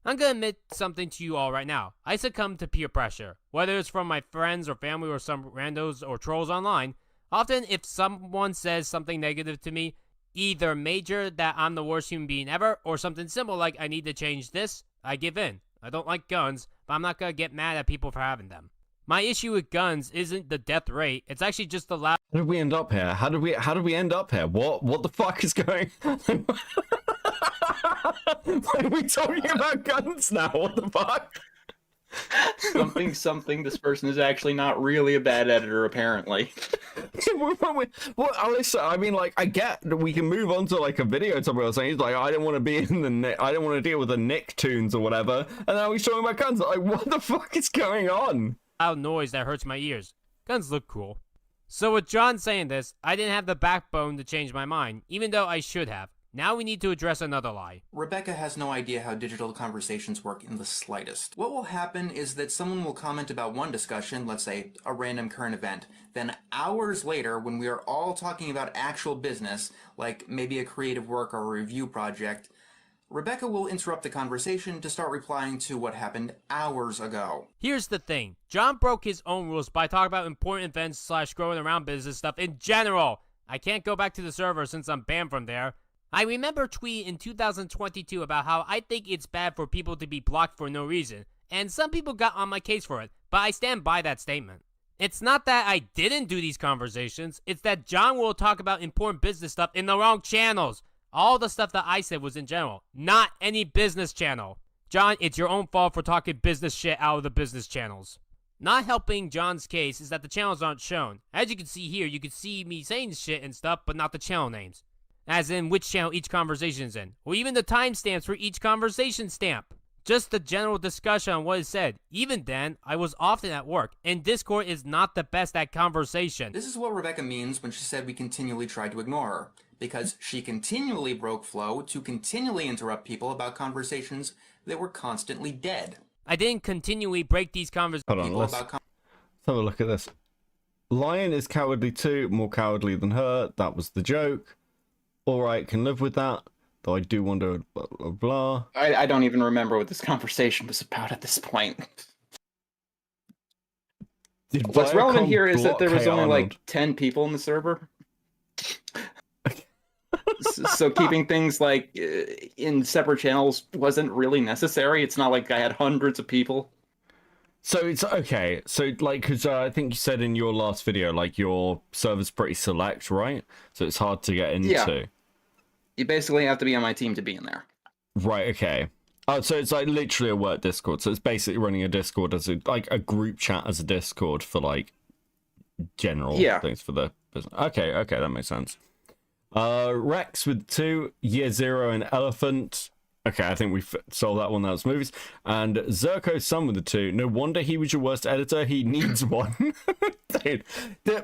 I'm gonna admit something to you all right now. I succumb to peer pressure. Whether it's from my friends or family or some randos or trolls online, often if someone says something negative to me, Either major that I'm the worst human being ever, or something simple like I need to change this, I give in. I don't like guns, but I'm not gonna get mad at people for having them. My issue with guns isn't the death rate, it's actually just the loud. How did we end up here? How did we end up here? What the fuck is going on? Why are we talking about guns now? What the fuck? something. This person is actually not really a bad editor, apparently. Well, Alyssa, I mean, like, I get that we can move on to like a video topic or something. He's like, I don't want to be in the I don't want to deal with the Nicktoons or whatever. And now he's talking about guns. Like, what the fuck is going on? Loud noise that hurts my ears. Guns look cool. So with John saying this, I didn't have the backbone to change my mind, even though I should have. Now we need to address another lie. Rebecca has no idea how digital conversations work in the slightest. What will happen is that someone will comment about one discussion, let's say a random current event, then hours later, when we are all talking about actual business, like maybe a creative work or a review project, Rebecca will interrupt the conversation to start replying to what happened hours ago. Here's the thing. John broke his own rules by talking about important events / growing around business stuff in general. I can't go back to the server since I'm banned from there. I remember tweeting in 2022 about how I think it's bad for people to be blocked for no reason, and some people got on my case for it, but I stand by that statement. It's not that I didn't do these conversations, it's that John will talk about important business stuff in the wrong channels. All the stuff that I said was in general, not any business channel. John, it's your own fault for talking business shit out of the business channels. Not helping John's case is that the channels aren't shown. As you can see here, you can see me saying shit and stuff, but not the channel names. As in which channel each conversation is in, or even the timestamps for each conversation stamp. Just the general discussion on what is said. Even then, I was often at work, and Discord is not the best at conversation. This is what Rebecca means when she said we continually tried to ignore her, because she continually broke flow to continually interrupt people about conversations that were constantly dead. I didn't continually break these conversations. Hold on, let's have a look at this. Lion is cowardly too, more cowardly than her. That was the joke. Alright, can live with that. Though I do wonder, blah, blah, blah. I don't even remember what this conversation was about at this point. What's relevant here is that there was only like 10 people in the server. So keeping things like in separate channels wasn't really necessary. It's not like I had hundreds of people. So it's okay. So like, because I think you said in your last video, like your server's pretty select, right? So it's hard to get into. Yeah. You basically have to be on my team to be in there. Right. Okay. Oh, so it's like literally a work Discord. So it's basically running a Discord as a like a group chat as a Discord for like general things for the business. Okay. Okay, that makes sense. Rex with 2, Year Zero and Elephant. Okay, I think we've solved that one. That was movies. And Zerko Sun with the 2. No wonder he was your worst editor. He needs one. Dude,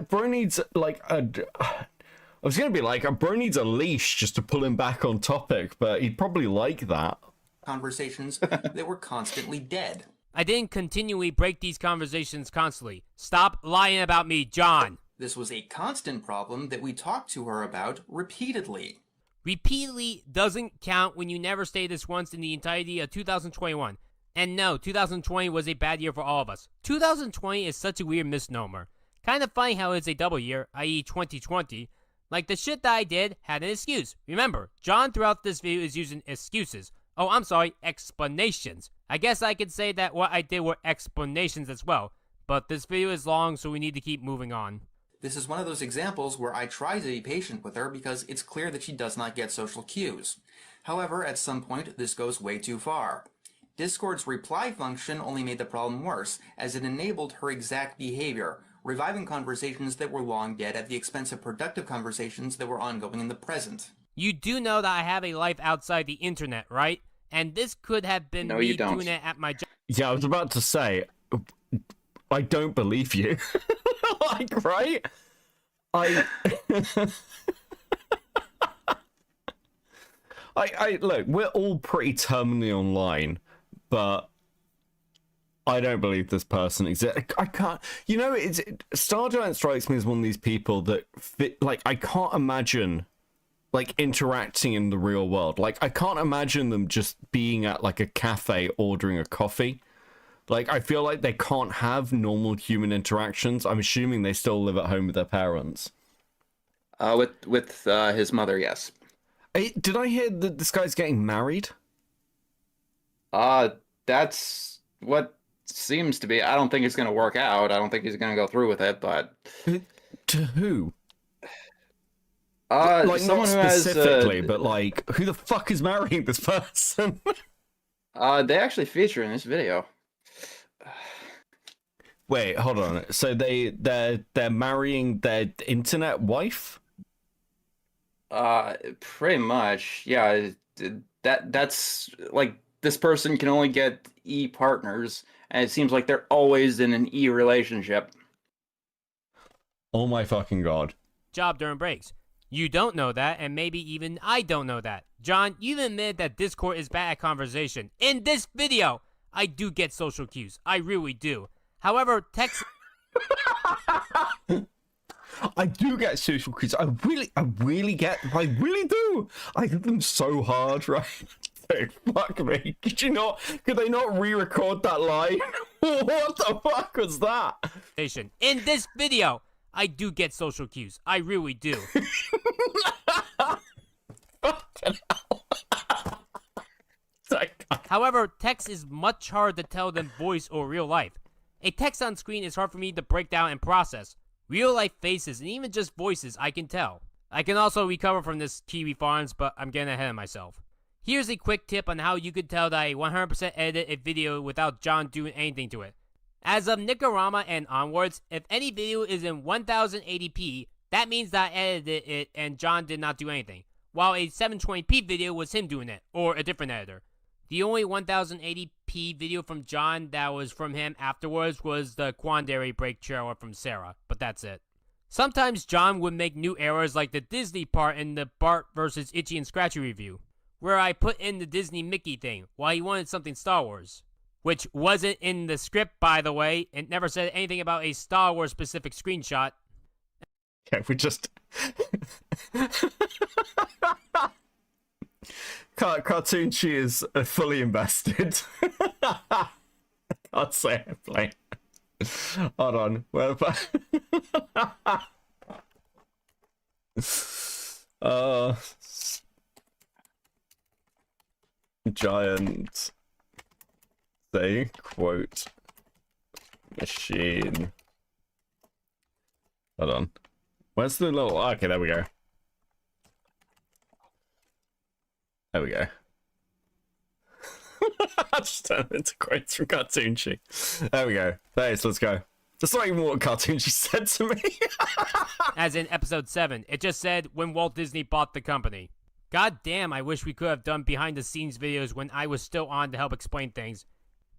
bro needs like a... I was going to be like, bro needs a leash just to pull him back on topic, but he'd probably like that. Conversations that were constantly dead. I didn't continually break these conversations constantly. Stop lying about me, John. This was a constant problem that we talked to her about repeatedly. Repeatedly doesn't count when you never say this once in the entirety of 2021. And no, 2020 was a bad year for all of us. 2020 is such a weird misnomer. Kind of funny how it's a double year, i.e. 2020. Like the shit that I did had an excuse. Remember, John throughout this video is using excuses. Oh, I'm sorry, explanations. I guess I could say that what I did were explanations as well. But this video is long, so we need to keep moving on. This is one of those examples where I try to be patient with her because it's clear that she does not get social cues. However, at some point, this goes way too far. Discord's reply function only made the problem worse, as it enabled her exact behavior, reviving conversations that were long dead at the expense of productive conversations that were ongoing in the present. You do know that I have a life outside the internet, right? And this could have been me doing it at my job. Yeah, I was about to say, I don't believe you. Like, right? I look, we're all pretty terminally online, but I don't believe this person exists. I can't, you know, STARGIANT strikes me as one of these people that fit, like, I can't imagine, like, interacting in the real world. Like, I can't imagine them just being at, like, a cafe ordering a coffee. Like, I feel like they can't have normal human interactions. I'm assuming they still live at home with their parents. With his mother, yes. Hey, did I hear that this guy's getting married? That's what seems to be. I don't think it's going to work out. I don't think he's going to go through with it, but... To who? Like not specifically, has, but like, who the fuck is marrying this person? They actually feature in this video. Wait, hold on. So they're marrying their internet wife? Pretty much. Yeah, that's like this person can only get E partners, and it seems like they're always in an E relationship. Oh my fucking god. Job during breaks. You don't know that, and maybe even I don't know that. John, you've admitted that Discord is bad at conversation. In this video, I do get social cues. I really do. However, text... I do get social cues. I really do. I get them so hard, right? Fuck me. Could they not re-record that line? What the fuck was that? In this video, I do get social cues. I really do. However, text is much harder to tell than voice or real life. A text on screen is hard for me to break down and process. Real life faces and even just voices I can tell. I can also recover from this Kiwi Farms, but I'm getting ahead of myself. Here's a quick tip on how you could tell that I 100% edited a video without John doing anything to it. As of Nicarama and onwards, if any video is in 1080p, that means that I edited it and John did not do anything, while a 720p video was him doing it, or a different editor. The only 1080p video from John that was from him afterwards was the Quandary break trailer from Sarah, but that's it. Sometimes John would make new errors like the Disney part in the Bart vs. Itchy and Scratchy review, where I put in the Disney Mickey thing while he wanted something Star Wars. Which wasn't in the script, by the way. It never said anything about a Star Wars specific screenshot. Yeah, we just... Cartoon, she is fully invested. I can't say I play. Hold on. Where giant... Say, quote, machine. Hold on. Where's the little... Okay, there we go. There we go. I just turned into quotes from Cartoonchi. There we go. Thanks, let's go. That's not even what Cartoonchi said to me. As in episode 7, it just said when Walt Disney bought the company. God damn, I wish we could have done behind the scenes videos when I was still on to help explain things.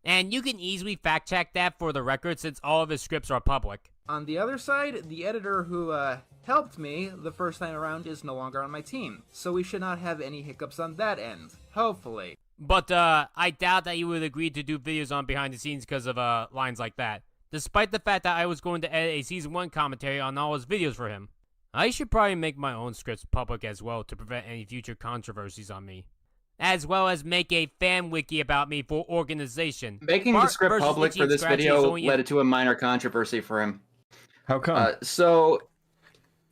And you can easily fact check that for the record since all of his scripts are public. On the other side, the editor who helped me the first time around is no longer on my team, so we should not have any hiccups on that end. Hopefully. But I doubt that he would agree to do videos on behind the scenes because of lines like that, despite the fact that I was going to edit a season 1 commentary on all his videos for him. I should probably make my own scripts public as well to prevent any future controversies on me. As well as make a fan wiki about me for organization. Making the script public for this video led to a minor controversy for him. How come? So,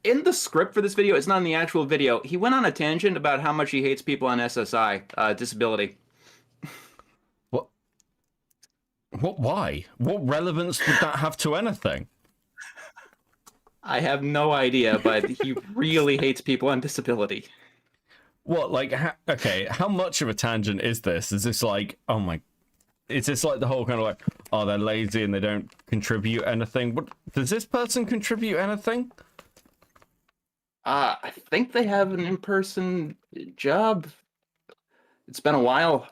in the script for this video, it's not in the actual video, he went on a tangent about how much he hates people on SSI, disability. What? Why? What relevance would that have to anything? I have no idea, but he really hates people on disability. What, like, okay, how much of a tangent is this? Is this like, oh my, is this like the whole kind of like, oh, they're lazy and they don't contribute anything? What, does this person contribute anything? I think they have an in-person job. It's been a while.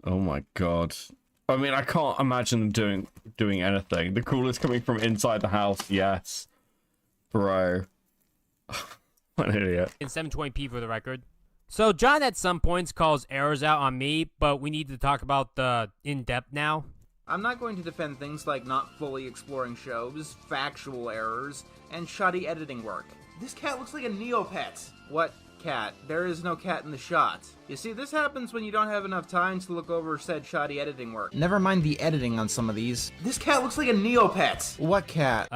Oh my god. I mean, I can't imagine them doing anything. The call is coming from inside the house, yes. Bro. What an idiot. In 720p for the record. So John at some points calls errors out on me, but we need to talk about the in-depth now. I'm not going to defend things like not fully exploring shows, factual errors, and shoddy editing work. This cat looks like a Neopet. What cat. There is no cat in the shot. You see, this happens when you don't have enough time to look over said shoddy editing work. Never mind the editing on some of these. This cat looks like a Neopet. What cat?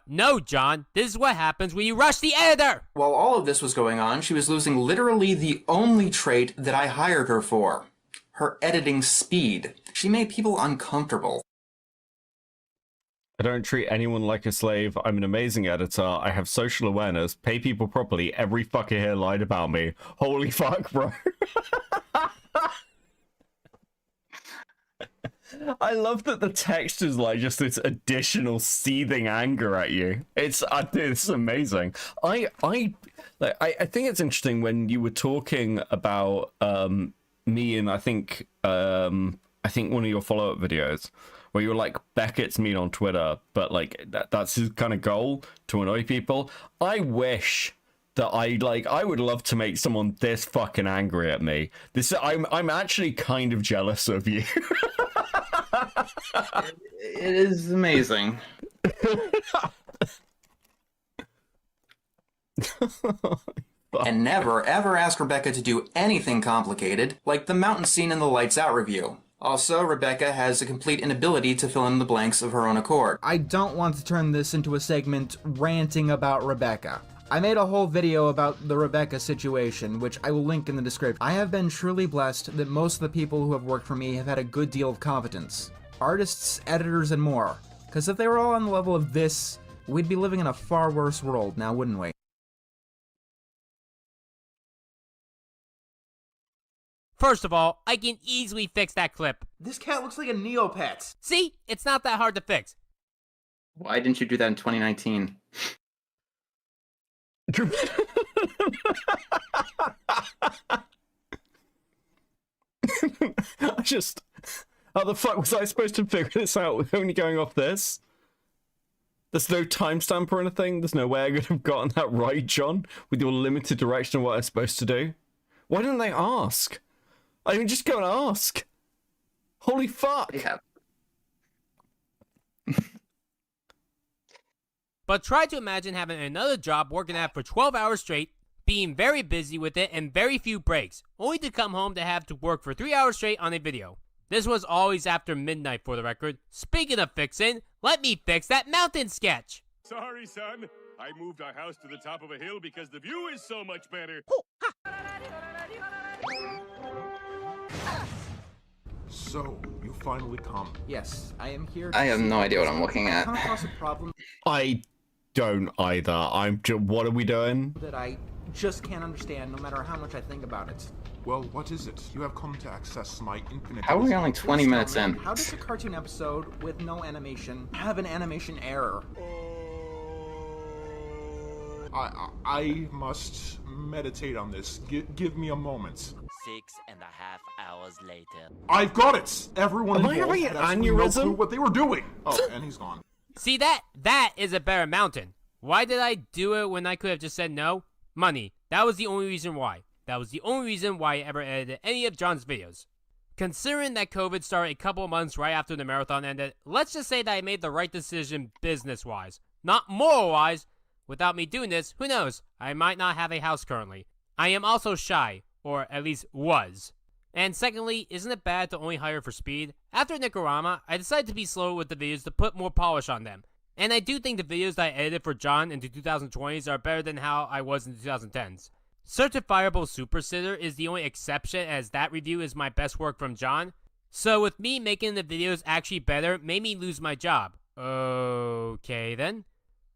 No, John. This is what happens when you rush the editor! While all of this was going on, she was losing literally the only trait that I hired her for. Her editing speed. She made people uncomfortable. I don't treat anyone like a slave. I'm an amazing editor. I have social awareness. Pay people properly. Every fucker here lied about me. Holy fuck, bro. I love that the text is like just this additional seething anger at you. It's amazing. I think it's interesting when you were talking about me and I think one of your follow-up videos where you were like, Beckett's mean on Twitter, but like that's his kind of goal, to annoy people. I wish that I would love to make someone this fucking angry at me. I'm actually kind of jealous of you. It is amazing. And never, ever ask Rebecca to do anything complicated, like the mountain scene in the Lights Out review. Also, Rebecca has a complete inability to fill in the blanks of her own accord. I don't want to turn this into a segment ranting about Rebecca. I made a whole video about the Rebecca situation, which I will link in the description. I have been truly blessed that most of the people who have worked for me have had a good deal of competence. Artists, editors, and more. Because if they were all on the level of this, we'd be living in a far worse world now, wouldn't we? First of all, I can easily fix that clip. This cat looks like a Neopet. See? It's not that hard to fix. Why didn't you do that in 2019? How the fuck was I supposed to figure this out with only going off this? There's no timestamp or anything? There's no way I could have gotten that right, John, with your limited direction of what I'm supposed to do? Why didn't they ask? I mean, just go and ask. Holy fuck. Yeah. But try to imagine having another job working at for 12 hours straight, being very busy with it and very few breaks, only to come home to have to work for 3 hours straight on a video. This was always after midnight for the record. Speaking of fixing, let me fix that mountain sketch. Sorry, son. I moved our house to the top of a hill because the view is so much better. So, you finally come. Yes, I am here. I have no idea what I'm looking at. Come across a problem I don't either. What are we doing? that I just can't understand, no matter how much I think about it. Well, what is it? You have come to access my infinite... How are we only 20 Please tell minutes me, in? How does a cartoon episode with no animation have an animation error? I must meditate on this. Give me a moment. 6.5 hours later. I've got it! Everyone Am I involved having an had absolutely no aneurysm? clue what they were doing. Oh, and he's gone. See that is a better mountain. Why did I do it when I could have just said no? Money. That was the only reason why. That was the only reason why I ever edited any of John's videos. Considering that COVID started a couple of months right after the marathon ended, let's just say that I made the right decision business-wise. Not moral-wise. Without me doing this, who knows? I might not have a house currently. I am also shy, or at least was. And secondly, isn't it bad to only hire for speed? After Nicarama, I decided to be slower with the videos to put more polish on them. And I do think the videos that I edited for John in the 2020s are better than how I was in the 2010s. Certifiable Super Sitter is the only exception, as that review is my best work from John. So with me making the videos actually better made me lose my job. Okay then.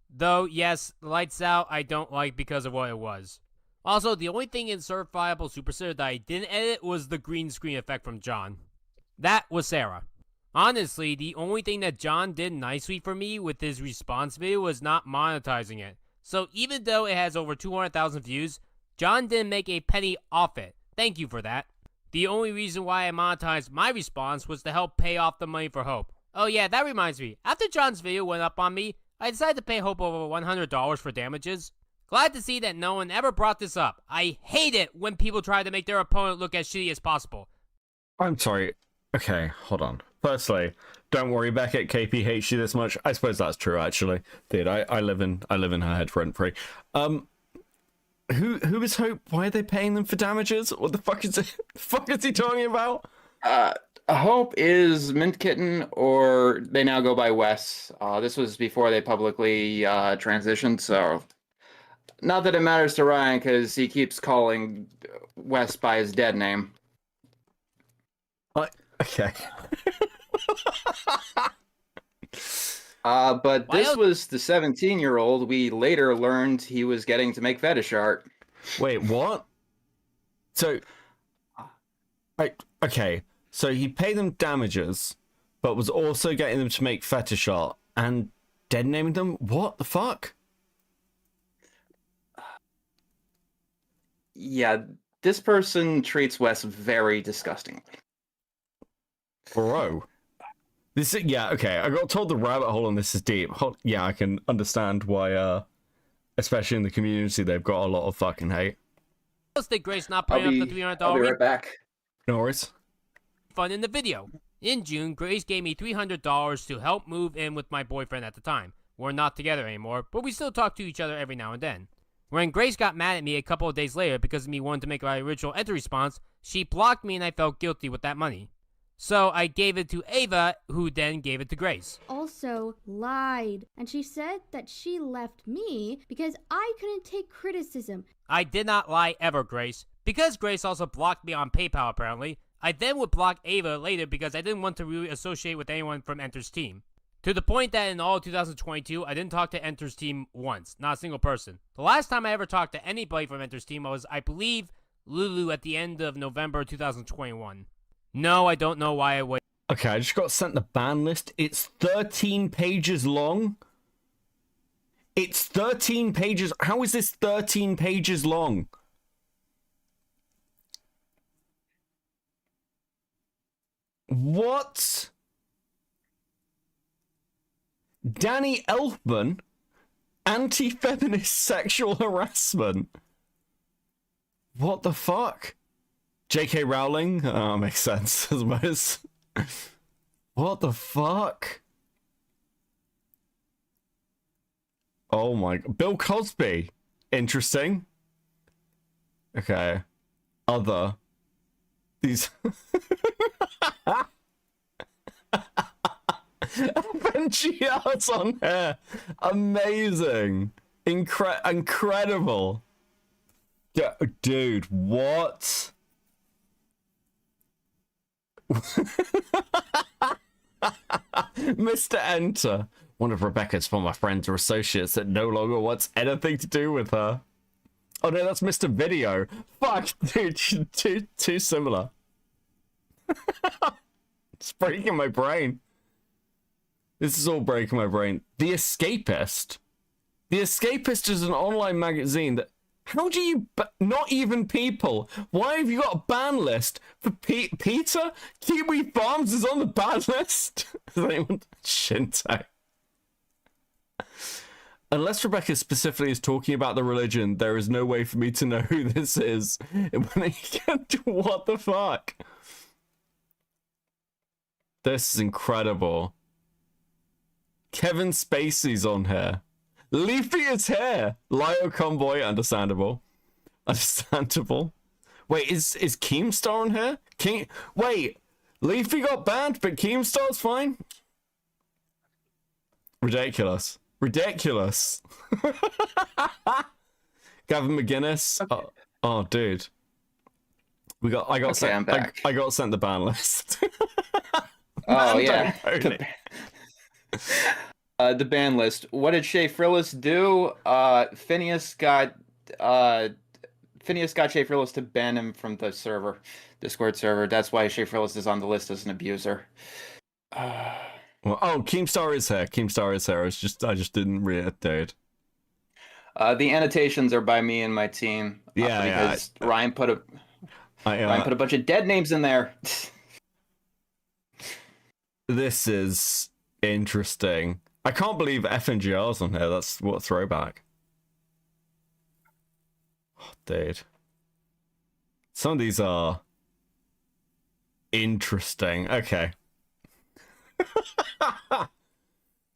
Though, yes, Lights Out I don't like because of what it was. Also, the only thing in Certifiable Super Sitter that I didn't edit was the green screen effect from John. That was Sarah. Honestly, the only thing that John did nicely for me with his response video was not monetizing it. So even though it has over 200,000 views, John didn't make a penny off it. Thank you for that. The only reason why I monetized my response was to help pay off the money for Hope. Oh yeah, that reminds me. After John's video went up on me, I decided to pay Hope over $100 for damages. Glad to see that no one ever brought this up. I hate it when people try to make their opponent look as shitty as possible. I'm sorry. Okay, hold on. Firstly, don't worry, Beckett. KP hates you this much. I suppose that's true, actually. Dude, I live in her head rent free. Who is Hope? Why are they paying them for damages? What the fuck is it? The fuck is he talking about? Hope is Mint Kitten, or they now go by Wes. This was before they publicly transitioned, so not that it matters to Ryan because he keeps calling Wes by his dead name. Okay. But this was the 17-year-old we later learned he was getting to make fetish art. Wait, what? So, okay, so he paid them damages, but was also getting them to make fetish art and dead naming them? What the fuck? Yeah, this person treats Wes very disgustingly. Bro. Yeah, okay, I got told the rabbit hole on this is deep. Yeah, I can understand why, especially in the community, they've got a lot of fucking hate. Did Grace not putting up the $300? I'll be right back. No worries. Fun in the video. In June, Grace gave me $300 to help move in with my boyfriend at the time. We're not together anymore, but we still talk to each other every now and then. When Grace got mad at me a couple of days later because of me wanting to make my original enter response, she blocked me and I felt guilty with that money. So I gave it to Ava, who then gave it to Grace. Also lied, and she said that she left me because I couldn't take criticism. I did not lie ever, Grace. Because Grace also blocked me on PayPal apparently, I then would block Ava later because I didn't want to really associate with anyone from Enter's team. To the point that in all of 2022, I didn't talk to Enter's team once, not a single person. The last time I ever talked to anybody from Enter's team was, I believe, Lulu at the end of November 2021. No, I don't know why I waited. Okay, I just got sent the ban list. It's 13 pages long. It's 13 pages. How is this 13 pages long? What? Danny Elfman? Anti-feminist sexual harassment? What the fuck? J.K. Rowling? Oh, makes sense, I suppose. What the fuck? Oh my... Bill Cosby. Interesting. Okay. Other. These... Avengers on here. Amazing. Incredible. Dude, what? MrEnter. One of Rebecca's former friends or associates that no longer wants anything to do with her. Oh no, that's Mr. Video. Fuck, dude, too similar. It's breaking my brain. This is all breaking my brain. The Escapist. The Escapist is an online magazine that... How do you... Not even people. Why have you got a ban list for Peter? Kiwi Farms is on the ban list? Does anyone... Shinto. Unless Rebecca specifically is talking about the religion, there is no way for me to know who this is. What the fuck? This is incredible. Kevin Spacey's on here. Leafy is here. Lio Convoy, understandable. Understandable. Wait, is Keemstar on here? Wait, Leafy got banned, but Keemstar's fine? Ridiculous. Ridiculous. Gavin McGuinness. Okay. Oh, dude. I got sent the ban list. Oh yeah. The ban list. What did Shea Frillis do? Phineas got Shea Frillis to ban him from the server, Discord server. That's why Shea Frillis is on the list as an abuser. Oh, Keemstar is here. Keemstar is here. I just didn't read it, dude. The annotations are by me and my team. Because Ryan put a bunch of dead names in there. This is interesting. I can't believe FNGR's on here. That's what a throwback. Oh, dude. Some of these are interesting. Okay.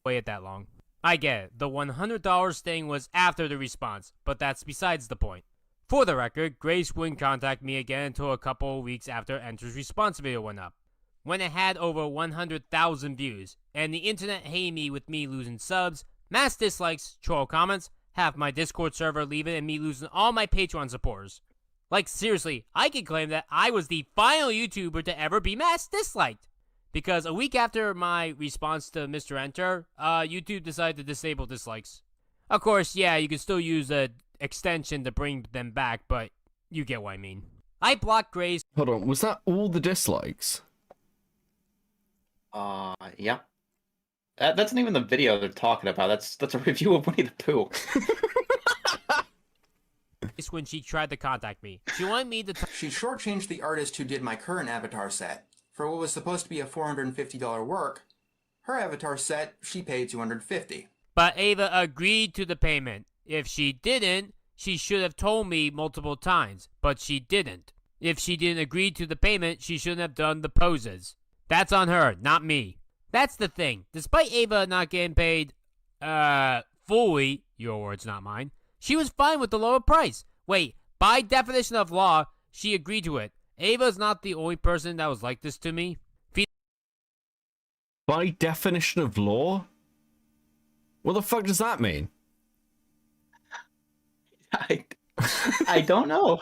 Wait that long. I get it. The $100 thing was after the response, but that's besides the point. For the record, Grace wouldn't contact me again until a couple weeks after Enter's response video went up, when it had over 100,000 views, and the internet hated me with me losing subs, mass dislikes, troll comments, half my Discord server leaving, and me losing all my Patreon supporters. Like, seriously, I can claim that I was the final YouTuber to ever be mass disliked. Because a week after my response to MrEnter, YouTube decided to disable dislikes. Of course, yeah, you can still use a extension to bring them back, but you get what I mean. I blocked Grace. Hold on, was that all the dislikes? Yeah. That's not even the video they're talking about. That's a review of Winnie the Pooh. When she tried to contact me. She wanted me to She shortchanged the artist who did my current avatar set. For what was supposed to be a $450 work, her avatar set, she paid $250. But Ava agreed to the payment. If she didn't, she should have told me multiple times, but she didn't. If she didn't agree to the payment, she shouldn't have done the poses. That's on her, not me. That's the thing. Despite Ava not getting paid, fully, your words, not mine, she was fine with the lower price. Wait, by definition of law, she agreed to it. Ava's not the only person that was like this to me. By definition of law? What the fuck does that mean? I don't know.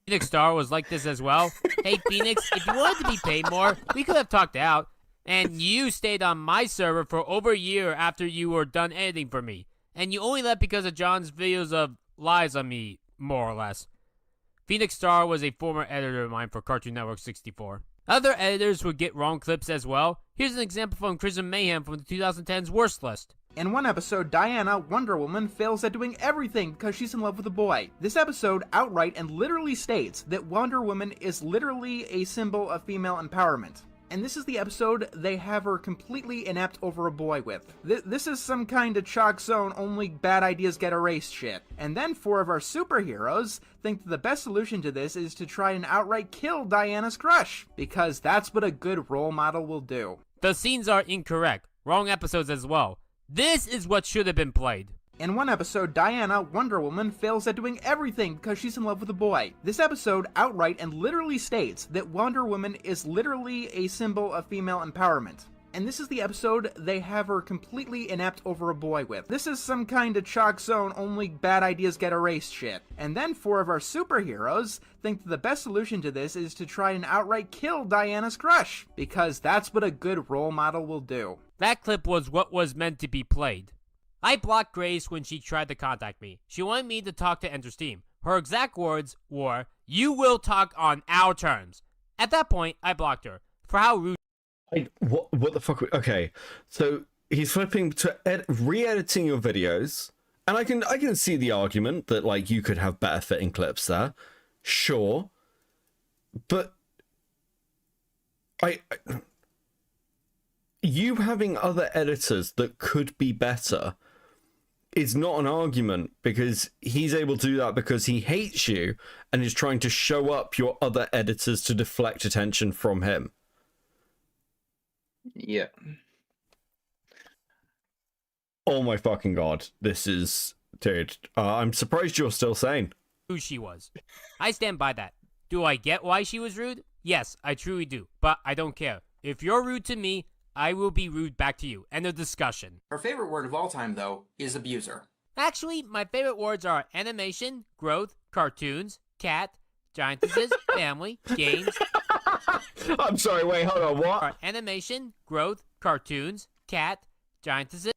Phoenix Star was like this as well. Hey, Phoenix, if you wanted to be paid more, we could have talked it out. And you stayed on my server for over a year after you were done editing for me. And you only left because of John's videos of lies on me, more or less. Phoenix Star was a former editor of mine for Cartoon Network 64. Other editors would get wrong clips as well. Here's an example from Crimson Mayhem from the 2010's Worst List. In one episode, Diana, Wonder Woman, fails at doing everything because she's in love with a boy. This episode outright and literally states that Wonder Woman is literally a symbol of female empowerment. And this is the episode they have her completely inept over a boy with. This is some kind of chalk zone, only bad ideas get erased shit. And then 4 of our superheroes think that the best solution to this is to try and outright kill Diana's crush, because that's what a good role model will do. The scenes are incorrect. Wrong episodes as well. This is what should have been played. In one episode, Diana, Wonder Woman, fails at doing everything because she's in love with a boy. This episode outright and literally states that Wonder Woman is literally a symbol of female empowerment. And this is the episode they have her completely inept over a boy with. This is some kind of chalk zone, only bad ideas get erased shit. And then 4 of our superheroes think that the best solution to this is to try and outright kill Diana's crush, because that's what a good role model will do. That clip was what was meant to be played. I blocked Grace when she tried to contact me. She wanted me to talk to Enter's team. Her exact words were, "You will talk on our terms." At that point, I blocked her for how rude. What the fuck? Okay, so he's flipping to re-editing your videos, and I can see the argument that like you could have better fitting clips there, sure, but you having other editors that could be better is not an argument, because he's able to do that because he hates you and is trying to show up your other editors to deflect attention from him. Yeah. Oh my fucking god. This is... Dude, I'm surprised you're still sane. Who she was. I stand by that. Do I get why she was rude? Yes, I truly do. But I don't care. If you're rude to me, I will be rude back to you. End of discussion. Her favorite word of all time, though, is abuser. Actually, my favorite words are animation, growth, cartoons, cat, giantesses, family, games. I'm sorry, wait, hold on, what? Animation, growth, cartoons, cat, giantesses.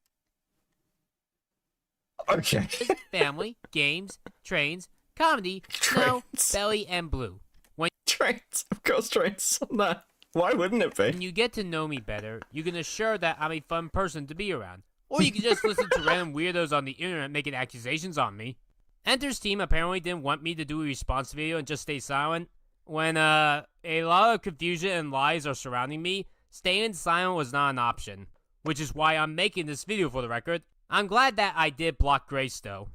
Okay. Family, games, trains, comedy, snow, belly, and blue. When trains, of course, trains on that. Why wouldn't it be? When you get to know me better, you can assure that I'm a fun person to be around. Or you can just listen to random weirdos on the internet making accusations on me. Enter's team apparently didn't want me to do a response video and just stay silent. When a lot of confusion and lies are surrounding me, staying silent was not an option. Which is why I'm making this video, for the record. I'm glad that I did block Grace though.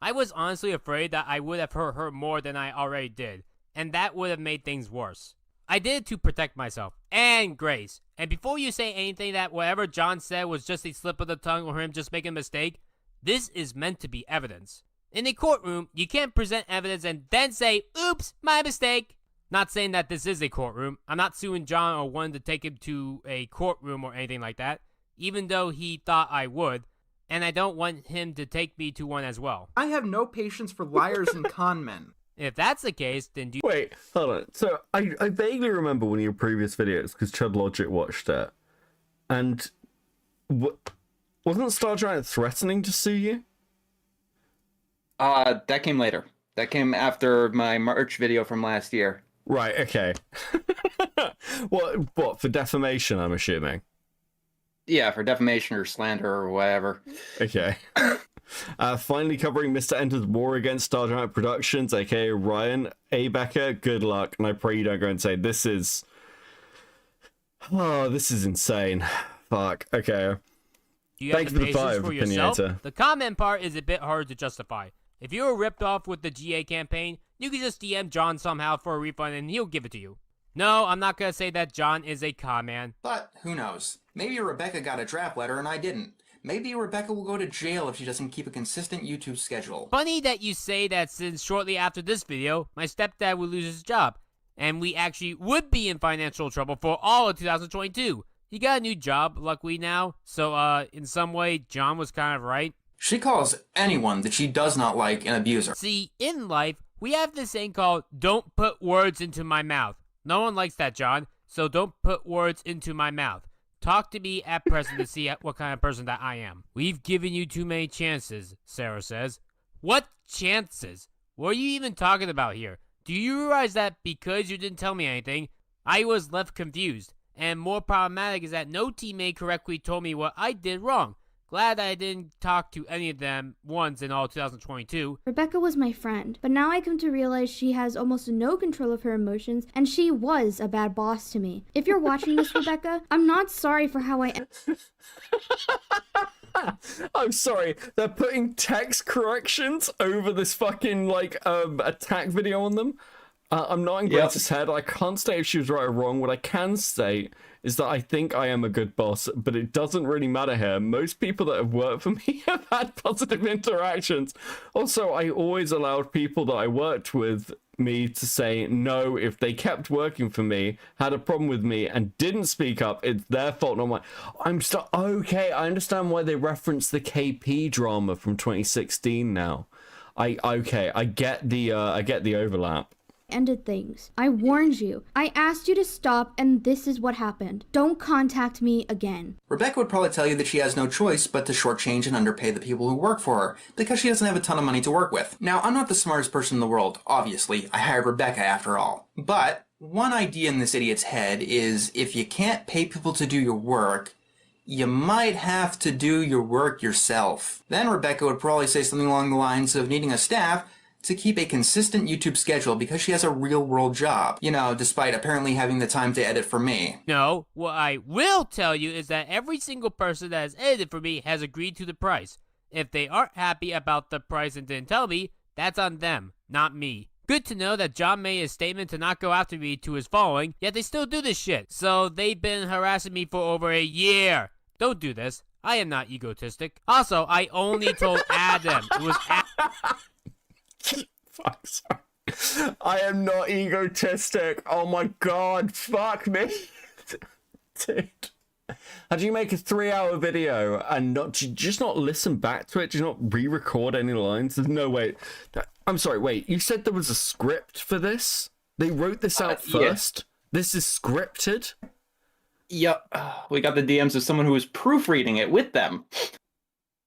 I was honestly afraid that I would have hurt her more than I already did, and that would have made things worse. I did it to protect myself and Grace. And before you say anything that whatever John said was just a slip of the tongue or him just making a mistake, this is meant to be evidence. In a courtroom, you can't present evidence and then say, oops, my mistake. Not saying that this is a courtroom. I'm not suing John or wanting to take him to a courtroom or anything like that, even though he thought I would, and I don't want him to take me to one as well. I have no patience for liars and con men. If that's the case, then do you... Wait, hold on. So I vaguely remember one of your previous videos because Chud Logic watched it, and wasn't STARGIANT threatening to sue you? That came later. That came after my March video from last year. Right, okay. What, for defamation, I'm assuming? Yeah, for defamation or slander or whatever. Okay. Finally covering MrEnter's war against STARGIANT Productions, aka Ryan A. Becker. Good luck, and I pray you don't go and say, this is insane. Fuck, okay. Do you Thank have you the for the patience 5, for yourself? Opinionator. The comment part is a bit hard to justify. If you were ripped off with the GA campaign, you can just DM John somehow for a refund and he'll give it to you. No, I'm not gonna say that John is a con man. But who knows? Maybe Rebecca got a draft letter and I didn't. Maybe Rebecca will go to jail if she doesn't keep a consistent YouTube schedule. Funny that you say that, since shortly after this video, my stepdad would lose his job, and we actually would be in financial trouble for all of 2022. He got a new job, luckily now, so in some way, John was kind of right. She calls anyone that she does not like an abuser. See, in life, we have this saying called, don't put words into my mouth. No one likes that, John, so don't put words into my mouth. Talk to me at present to see what kind of person that I am. We've given you too many chances, Sarah says. What chances? What are you even talking about here? Do you realize that because you didn't tell me anything, I was left confused? And more problematic is that no teammate correctly told me what I did wrong. Glad I didn't talk to any of them once in all 2022. Rebecca was my friend, but now I come to realize she has almost no control of her emotions, and she was a bad boss to me. If you're watching this, Rebecca, I'm not sorry for how I I'm sorry, they're putting text corrections over this fucking, attack video on them? I'm not in Greta's head. I can't state if she was right or wrong. What I can state is that I think I am a good boss, but it doesn't really matter here. Most people that have worked for me have had positive interactions. Also, I always allowed people that I worked with me to say no if they kept working for me, had a problem with me, and didn't speak up. It's their fault, not mine. Okay, I understand why they reference the KP drama from 2016 now. I get the overlap. ended things. I warned you. I asked you to stop, and this is what happened. Don't contact me again. Rebecca would probably tell you that she has no choice but to shortchange and underpay the people who work for her, because she doesn't have a ton of money to work with. Now, I'm not the smartest person in the world, obviously. I hired Rebecca after all. But one idea in this idiot's head is if you can't pay people to do your work, you might have to do your work yourself. Then Rebecca would probably say something along the lines of needing a staff to keep a consistent YouTube schedule because she has a real-world job. You know, despite apparently having the time to edit for me. No, what I will tell you is that every single person that has edited for me has agreed to the price. If they aren't happy about the price and didn't tell me, that's on them, not me. Good to know that John made a statement to not go after me to his following, yet they still do this shit. So they've been harassing me for over a year. Don't do this. I am not egotistic. Also, I only told Adam. It was Fuck, sorry. I am not egotistic. Oh my god, fuck me. Dude. How do you make a 3-hour video and just not listen back to it? Just not re-record any lines? There's no way. I'm sorry, wait. You said there was a script for this? They wrote this out first? Yeah. This is scripted? Yep. We got the DMs of someone who was proofreading it with them.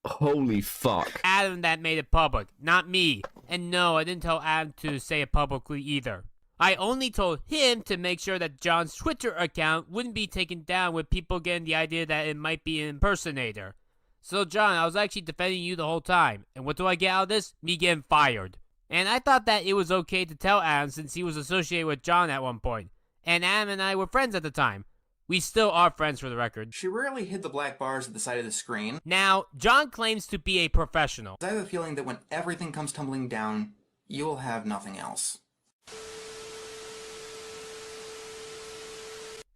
Holy fuck. Adam that made it public, not me. And no, I didn't tell Adam to say it publicly either. I only told him to make sure that John's Twitter account wouldn't be taken down with people getting the idea that it might be an impersonator. So John, I was actually defending you the whole time. And what do I get out of this? Me getting fired. And I thought that it was okay to tell Adam since he was associated with John at one point. And Adam and I were friends at the time. We still are friends for the record. She rarely hid the black bars at the side of the screen. Now, John claims to be a professional. I have a feeling that when everything comes tumbling down, you'll have nothing else.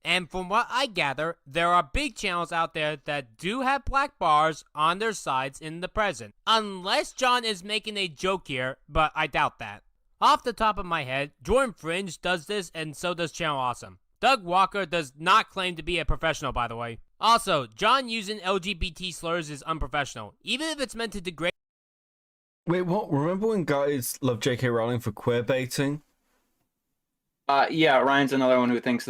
And from what I gather, there are big channels out there that do have black bars on their sides in the present. Unless John is making a joke here, but I doubt that. Off the top of my head, Jordan Fringe does this, and so does Channel Awesome. Doug Walker does not claim to be a professional, by the way. Also, John using LGBT slurs is unprofessional, even if it's meant to degrade. Wait, what? Remember when guys love J.K. Rowling for queer baiting? Yeah, Ryan's another one who thinks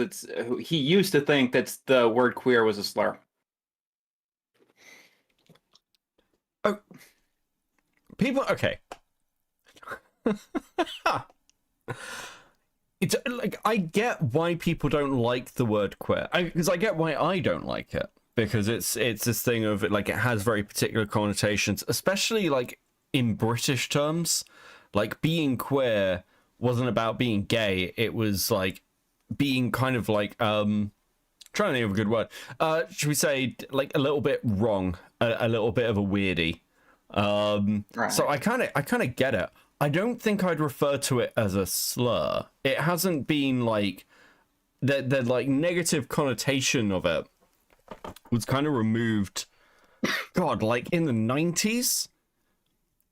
he used to think that the word queer was a slur. Oh, people, okay. It's like, I get why people don't like the word queer, because I get why I don't like it, because it's this thing of like it has very particular connotations, especially like in British terms. Like being queer wasn't about being gay, it was like being kind of like trying to think of a good word, should we say like a little bit wrong, a little bit of a weirdie. Right. So I kind of get it. I don't think I'd refer to it as a slur. It hasn't been like the like negative connotation of it was kind of removed, God, like in the 90s.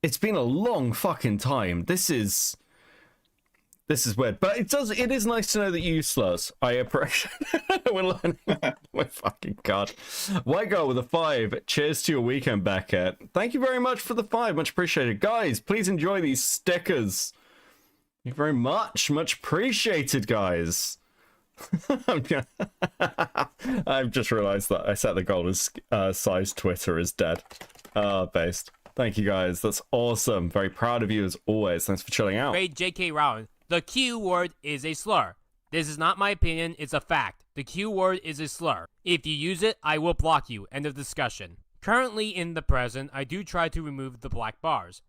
It's been a long fucking time. This is weird, but it is nice to know that you use slurs. I appreciate we're learning. My fucking God. White Girl with a 5. Cheers to your weekend, Beckett. Thank you very much for the 5. Much appreciated. Guys, please enjoy these stickers. Thank you very much. Much appreciated, guys. I've just realized that I set the goal as size Twitter is dead. Based. Thank you, guys. That's awesome. Very proud of you as always. Thanks for chilling out. Great J.K. Rowling. The Q word is a slur. This is not my opinion, it's a fact. The Q word is a slur. If you use it, I will block you. End of discussion. Currently in the present, I do try to remove the black bars.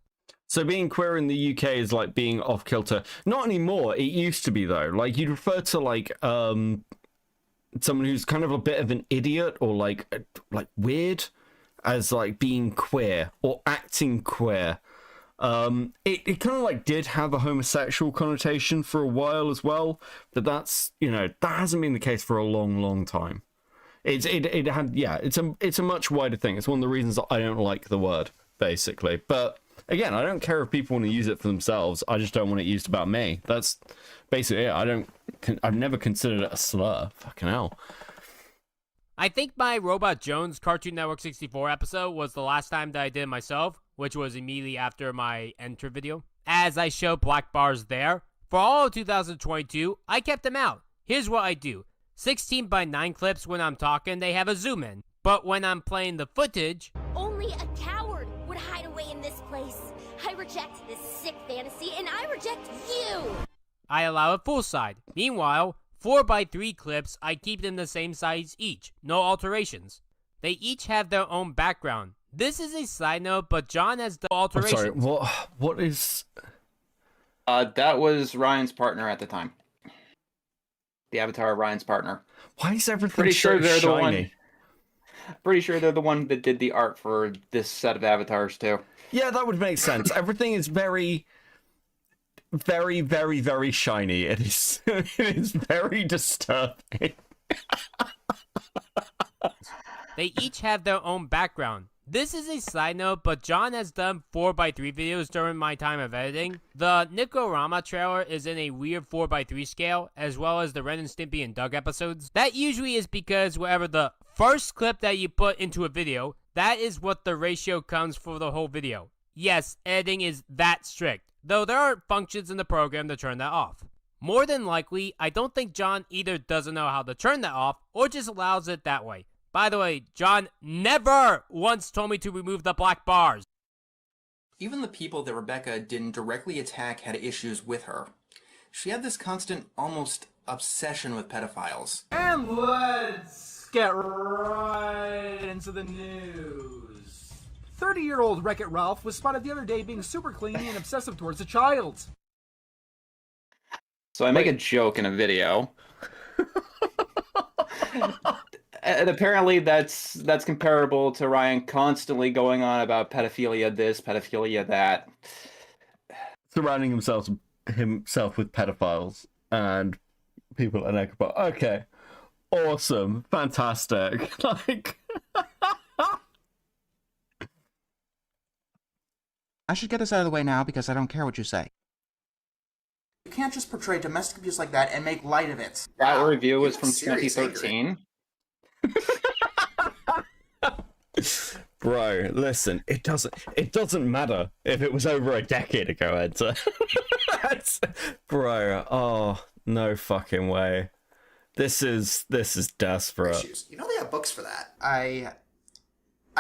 So being queer in the UK is like being off kilter. Not anymore. It used to be though. Like you'd refer to like someone who's kind of a bit of an idiot or like weird as like being queer or acting queer. It kind of like did have a homosexual connotation for a while as well, but that's, you know, that hasn't been the case for a long time. It's a much wider thing. It's one of the reasons that I don't like the word, basically. But again, I don't care if people want to use it for themselves. I just don't want it used about me. That's basically it. I've never considered it a slur. Fucking hell. I think my Robot Jones Cartoon Network 64 episode was the last time that I did it myself, which was immediately after my enter video. As I show black bars there, for all of 2022, I kept them out. Here's what I do. 16:9 clips when I'm talking, they have a zoom in. But when I'm playing the footage... Only a coward would hide away in this place. I reject this sick fantasy, and I reject you! I allow it full side. Meanwhile, 4:3 clips, I keep them the same size each. No alterations. They each have their own background. This is a side note, but John has the alterations. I'm sorry, what is... That was Ryan's partner at the time. The avatar of Ryan's partner. Why is everything pretty so sure they're shiny? Pretty sure they're the one that did the art for this set of avatars too. Yeah, that would make sense. Everything is very shiny. It is very disturbing. They each have their own background. This is a side note, but John has done 4:3 videos during my time of editing. The Nikorama trailer is in a weird 4:3 scale, as well as the Ren and Stimpy and Doug episodes. That usually is because wherever the first clip that you put into a video, that is what the ratio comes for the whole video. Yes, editing is that strict, though there are functions in the program to turn that off. More than likely, I don't think John either doesn't know how to turn that off, or just allows it that way. By the way, John never once told me to remove the black bars. Even the people that Rebecca didn't directly attack had issues with her. She had this constant, almost obsession with pedophiles. And let's get right into the news. 30-year-old Wreck-It Ralph was spotted the other day being super clingy and obsessive towards a child. So I make a joke in a video. And apparently that's comparable to Ryan constantly going on about pedophilia this, pedophilia that. Surrounding himself with pedophiles and people at Ashcorp. Okay. awesome, fantastic. Like, I should get this out of the way now because I don't care what you say. You can't just portray domestic abuse like that and make light of it. That review was from serious 2013. bro, listen, it doesn't matter if it was over a decade ago, Enter. Bro, oh, no fucking way. This is desperate. You know they have books for that. I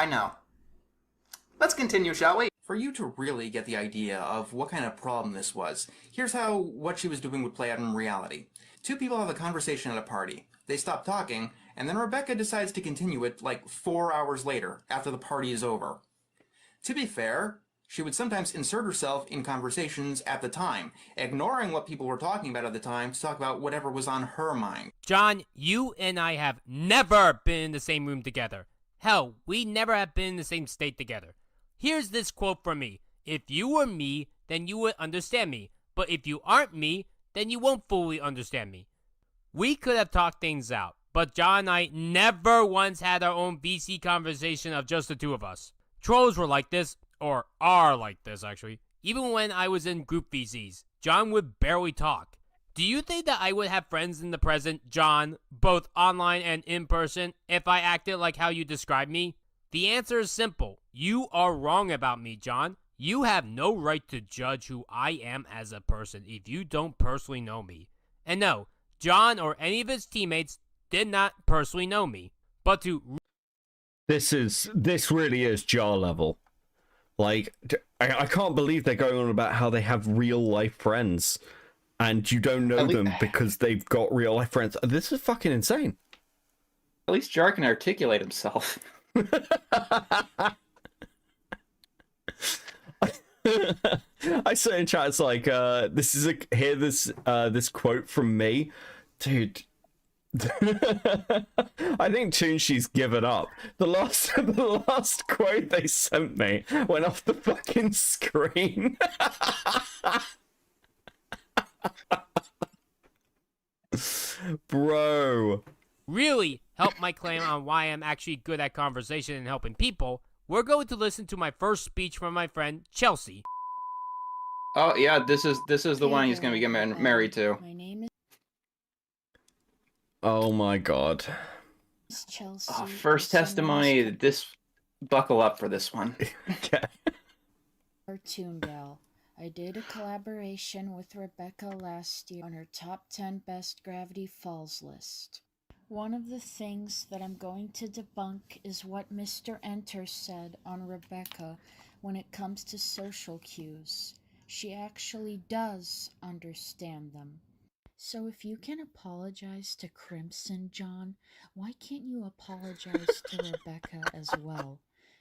know. Let's continue, shall we? For you to really get the idea of what kind of problem this was, here's how what she was doing would play out in reality. Two people have a conversation at a party. They stop talking, and then Rebecca decides to continue it like 4 hours later, after the party is over. To be fair, she would sometimes insert herself in conversations at the time, ignoring what people were talking about at the time to talk about whatever was on her mind. John, you and I have never been in the same room together. Hell, we never have been in the same state together. Here's this quote from me. If you were me, then you would understand me. But if you aren't me, then you won't fully understand me. We could have talked things out, but John and I never once had our own VC conversation of just the two of us. Trolls were like this, or are like this actually. Even when I was in group VCs, John would barely talk. Do you think that I would have friends in the present, John, both online and in person, if I acted like how you described me? The answer is simple. You are wrong about me, John. You have no right to judge who I am as a person if you don't personally know me. And no, John or any of his teammates did not personally know me. But to... This really is jar level. Like, I can't believe they're going on about how they have real life friends and you don't know them because they've got real life friends. This is fucking insane. At least Jar can articulate himself. I say in chat, it's like, this quote from me, dude. I think Toonshi's given up. The last quote they sent me went off the fucking screen. Bro. Really help my claim on why I'm actually good at conversation and helping people, we're going to listen to my first speech from my friend Chelsea. Oh yeah, this is the one he's gonna be getting married to. My name is Oh my god. Chelsea. First testimony. This buckle up for this one. Okay. Cartoon Gal. I did a collaboration with Rebecca last year on her top 10 best Gravity Falls list. One of the things that I'm going to debunk is what MrEnter said on Rebecca when it comes to social cues. She actually does understand them. So if you can apologize to Crimson, John, why can't you apologize to Rebecca as well?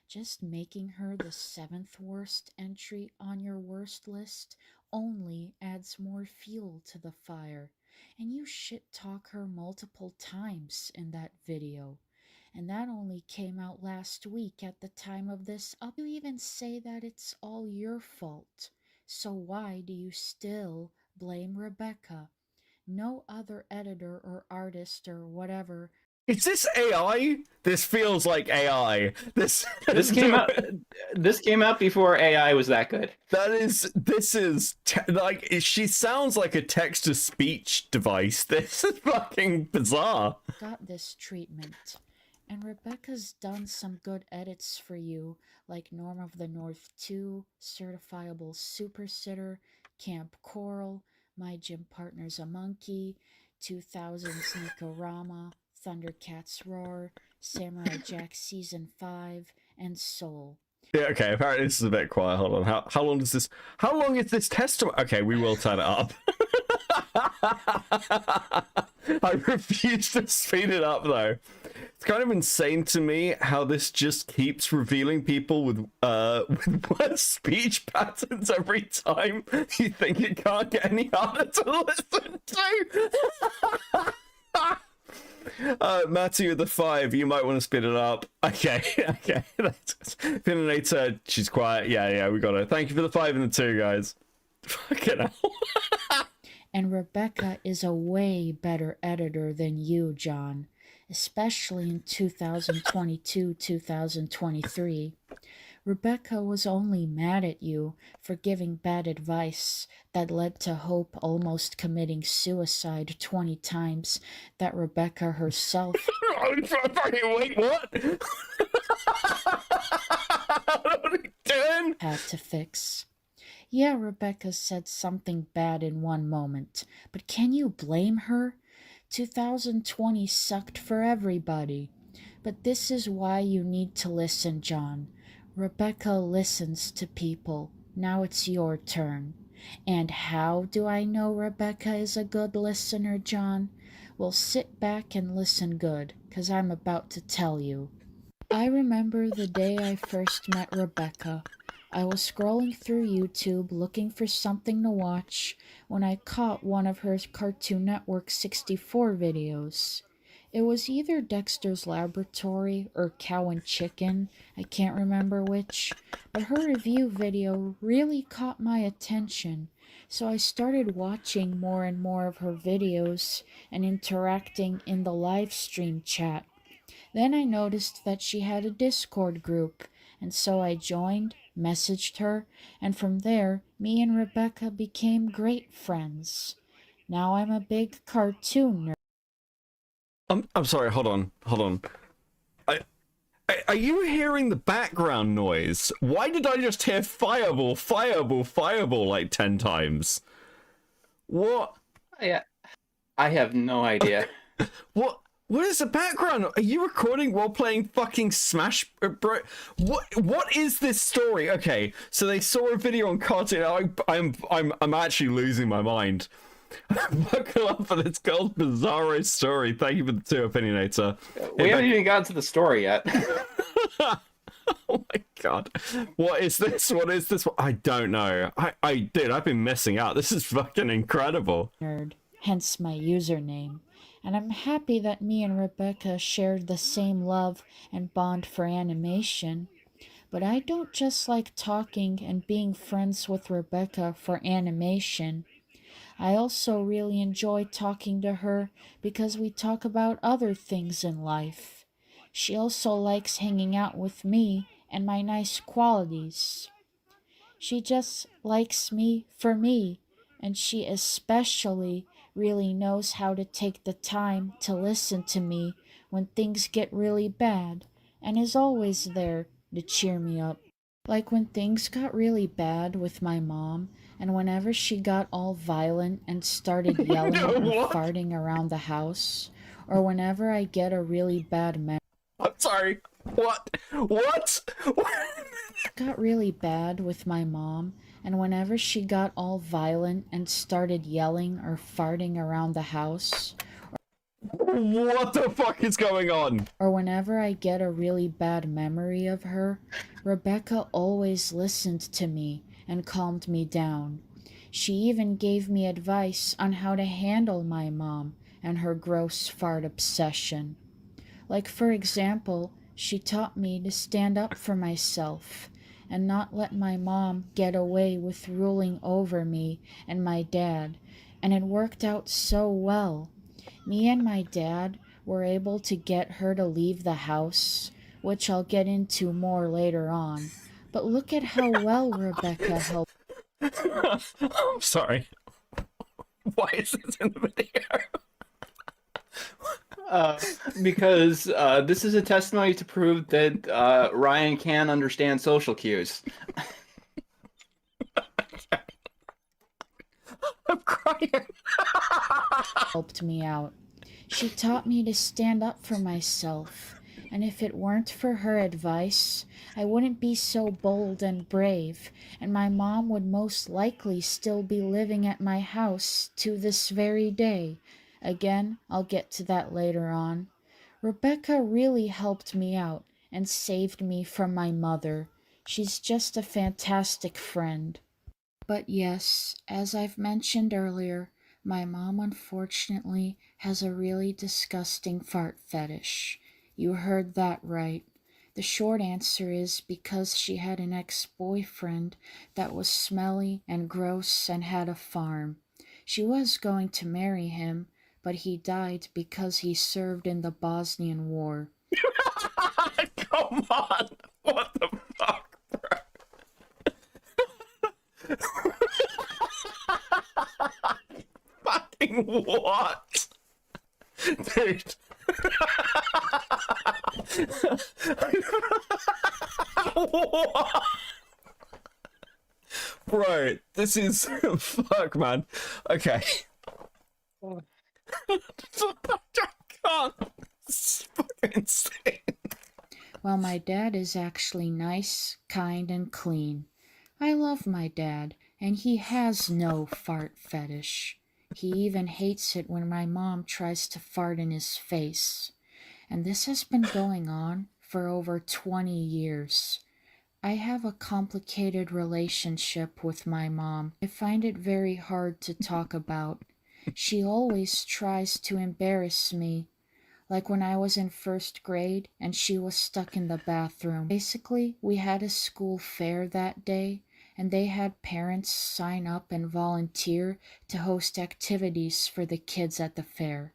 Just making her the 7th worst entry on your worst list only adds more fuel to the fire. And you shit-talk her multiple times in that video. And that only came out last week at the time of this up. You even say that it's all your fault. So why do you still blame Rebecca? No other editor or artist or whatever. Is this AI? This feels like AI. This came out before AI was that good. Like, she sounds like a text-to-speech device. This is fucking bizarre. Got this treatment. And Rebecca's done some good edits for you, like Norm of the North 2, Certifiable Super Sitter, Camp Coral, My Gym Partner's a Monkey, 2000's Nikorama, Thundercats Roar, Samurai Jack Season 5, and Soul. Yeah, okay, apparently this is a bit quiet. Hold on. How long is this testimony? Okay, we will turn it up. I refuse to speed it up though. It's kind of insane to me how this just keeps revealing people with worse speech patterns every time. You think it can't get any harder to listen to? Matty with the 5, you might want to speed it up. Okay. Pininator, she's quiet. Yeah, we got it. Thank you for the 5 and the 2, guys. Fucking hell. And Rebecca is a way better editor than you, John. especially in 2022-2023. Rebecca was only mad at you for giving bad advice that led to Hope almost committing suicide 20 times that Rebecca herself Wait, what? had to fix. Yeah, Rebecca said something bad in one moment, but can you blame her? 2020 sucked for everybody. But this is why you need to listen, John. Rebecca listens to people. Now it's your turn. And how do I know Rebecca is a good listener, John? Well, sit back and listen good, 'cause I'm about to tell you. I remember the day I first met Rebecca. I was scrolling through YouTube looking for something to watch when I caught one of her Cartoon Network 64 videos. It was either Dexter's Laboratory or Cow and Chicken, I can't remember which, but her review video really caught my attention, so I started watching more and more of her videos and interacting in the live stream chat. Then I noticed that she had a Discord group, and so I joined, messaged her, and from there, me and Rebecca became great friends. Now I'm a big cartoon nerd. I'm sorry, hold on. Are you hearing the background noise? Why did I just hear fireball, fireball, fireball like 10 times? What? Yeah, I have no idea. What is the background? Are you recording while playing fucking Smash Bro? What is this story? Okay, so they saw a video on Cartoon. I'm actually losing my mind. Buckle up for this girl's bizarro story. Thank you for the 2, Opinionator. We haven't even gotten to the story yet. Oh my god. What is this? I don't know. Dude, I've been missing out. This is fucking incredible. Nerd, hence my username. And I'm happy that me and Rebecca shared the same love and bond for animation. But I don't just like talking and being friends with Rebecca for animation. I also really enjoy talking to her because we talk about other things in life. She also likes hanging out with me and my nice qualities. She just likes me for me, and she especially really knows how to take the time to listen to me when things get really bad, and is always there to cheer me up. Like when things got really bad with my mom, and whenever she got all violent and started yelling and farting around the house, or whenever I get a really bad memory. I'm sorry. What? Got really bad with my mom, and whenever she got all violent and started yelling or farting around the house. What the fuck is going on? Or whenever I get a really bad memory of her, Rebecca always listened to me and calmed me down. She even gave me advice on how to handle my mom and her gross fart obsession. Like, for example, she taught me to stand up for myself and not let my mom get away with ruling over me and my dad, and it worked out so well. Me and my dad were able to get her to leave the house, which I'll get into more later on. But look at how well Rebecca helped. I'm sorry. Why is this in the video? Because this is a testimony to prove that Ryan can understand social cues. I'm crying. Helped me out. She taught me to stand up for myself, and if it weren't for her advice, I wouldn't be so bold and brave, and my mom would most likely still be living at my house to this very day. Again, I'll get to that later on. Rebecca really helped me out and saved me from my mother. She's just a fantastic friend. But yes, as I've mentioned earlier, my mom unfortunately has a really disgusting fart fetish. You heard that right. The short answer is because she had an ex-boyfriend that was smelly and gross and had a farm. She was going to marry him, but he died because he served in the Bosnian War. Come on! What the fuck, bro? Fucking what? Dude. What? Bro, this is... Fuck, man. Okay. I can't. It's fucking insane. Well, my dad is actually nice, kind, and clean. I love my dad, and he has no fart fetish. He even hates it when my mom tries to fart in his face. And this has been going on for over 20 years. I have a complicated relationship with my mom. I find it very hard to talk about. She always tries to embarrass me. Like when I was in first grade and she was stuck in the bathroom. Basically, we had a school fair that day, and they had parents sign up and volunteer to host activities for the kids at the fair.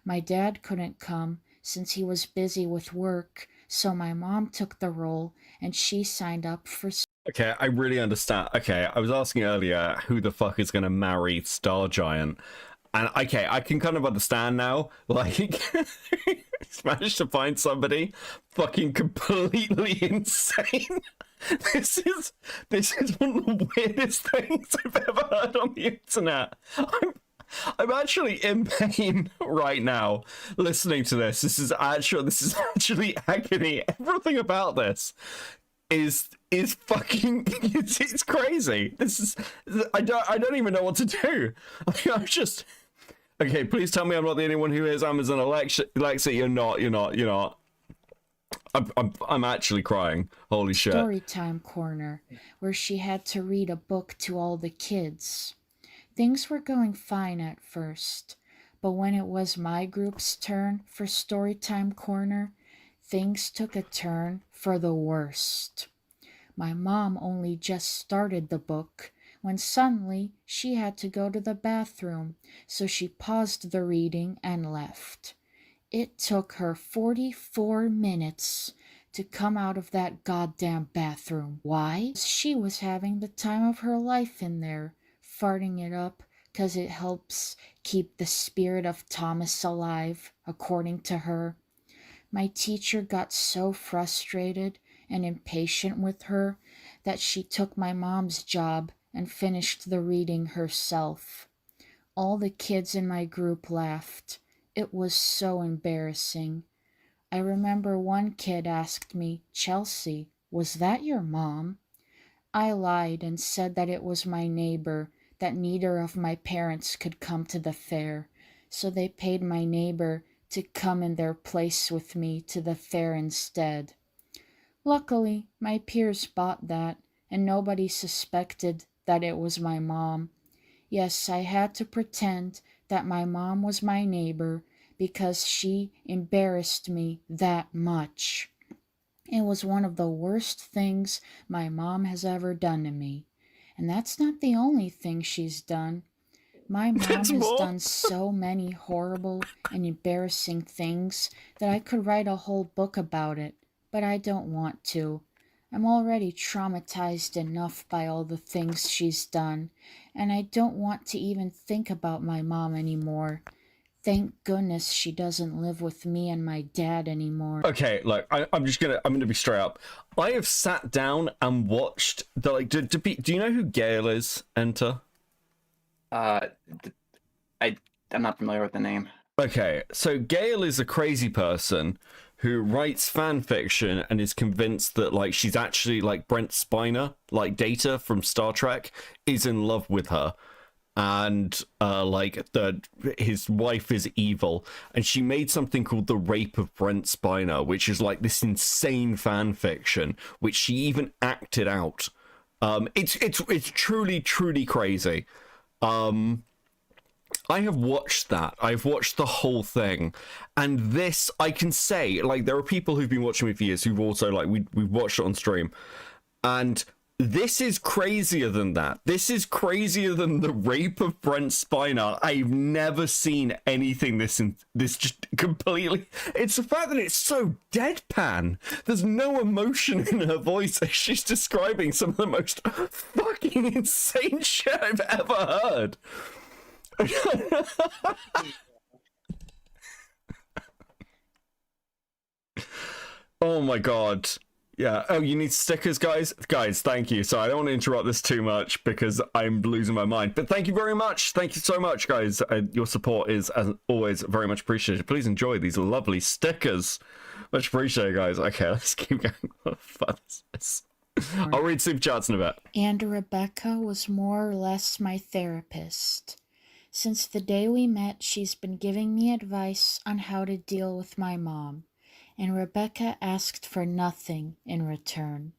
My dad couldn't come since he was busy with work, so my mom took the role and she signed up for... Okay, I really understand. Okay, I was asking earlier who the fuck is going to marry STARGIANT. And okay, I can kind of understand now. Like, he's managed to find somebody fucking completely insane. This is one of the weirdest things I've ever heard on the internet. I'm actually in pain right now listening to this. This is actually agony. Everything about this is fucking it's crazy. I don't even know what to do. I'm just... Okay, please tell me I'm not the only one who hears Amazon Alexa. You're not. I'm actually crying. Holy shit. Storytime corner, where she had to read a book to all the kids. Things were going fine at first, but when it was my group's turn for Storytime corner, things took a turn for the worst. My mom only just started the book when suddenly she had to go to the bathroom, so she paused the reading and left. It took her 44 minutes to come out of that goddamn bathroom. Why? She was having the time of her life in there, farting it up, 'cause it helps keep the spirit of Thomas alive, according to her. My teacher got so frustrated and impatient with her that she took my mom's job and finished the reading herself. All the kids in my group laughed. It was so embarrassing. I remember one kid asked me, "Chelsea, was that your mom?" I lied and said that it was my neighbor, that neither of my parents could come to the fair, so they paid my neighbor to come in their place with me to the fair instead. Luckily, my peers bought that, and nobody suspected that it was my mom. Yes, I had to pretend that my mom was my neighbor because she embarrassed me that much. It was one of the worst things my mom has ever done to me. And that's not the only thing she's done. My mom has done so many horrible and embarrassing things that I could write a whole book about it, but I don't want to. I'm already traumatized enough by all the things she's done, and I don't want to even think about my mom anymore. Thank goodness she doesn't live with me and my dad anymore. Okay, look, I'm gonna be straight up. I have sat down and watched the do you know who Gale is? Enter. I'm not familiar with the name. Okay, so Gale is a crazy person who writes fan fiction and is convinced that like she's actually like Brent Spiner, like Data from Star Trek, is in love with her, and his wife is evil, and she made something called The Rape of Brent Spiner, which is like this insane fan fiction which she even acted out. It's truly crazy. I have watched that. I've watched the whole thing, and this I can say, like, there are people who've been watching me for years who've also like we've watched it on stream, and this is crazier than that. This is crazier than the rape of Brent Spiner. I've never seen anything this just completely. It's the fact that it's so deadpan. There's no emotion in her voice as she's describing some of the most fucking insane shit I've ever heard. Oh my god. Yeah. Oh, you need stickers, guys? Guys, thank you. So I don't want to interrupt this too much because I'm losing my mind. But thank you very much. Thank you so much, guys. Your support is, as always, very much appreciated. Please enjoy these lovely stickers. Much appreciated, guys. Okay, let's keep going. What fun is this? I'll read super chats in a bit. And Rebecca was more or less my therapist. Since the day we met, she's been giving me advice on how to deal with my mom. And Rebecca asked for nothing in return.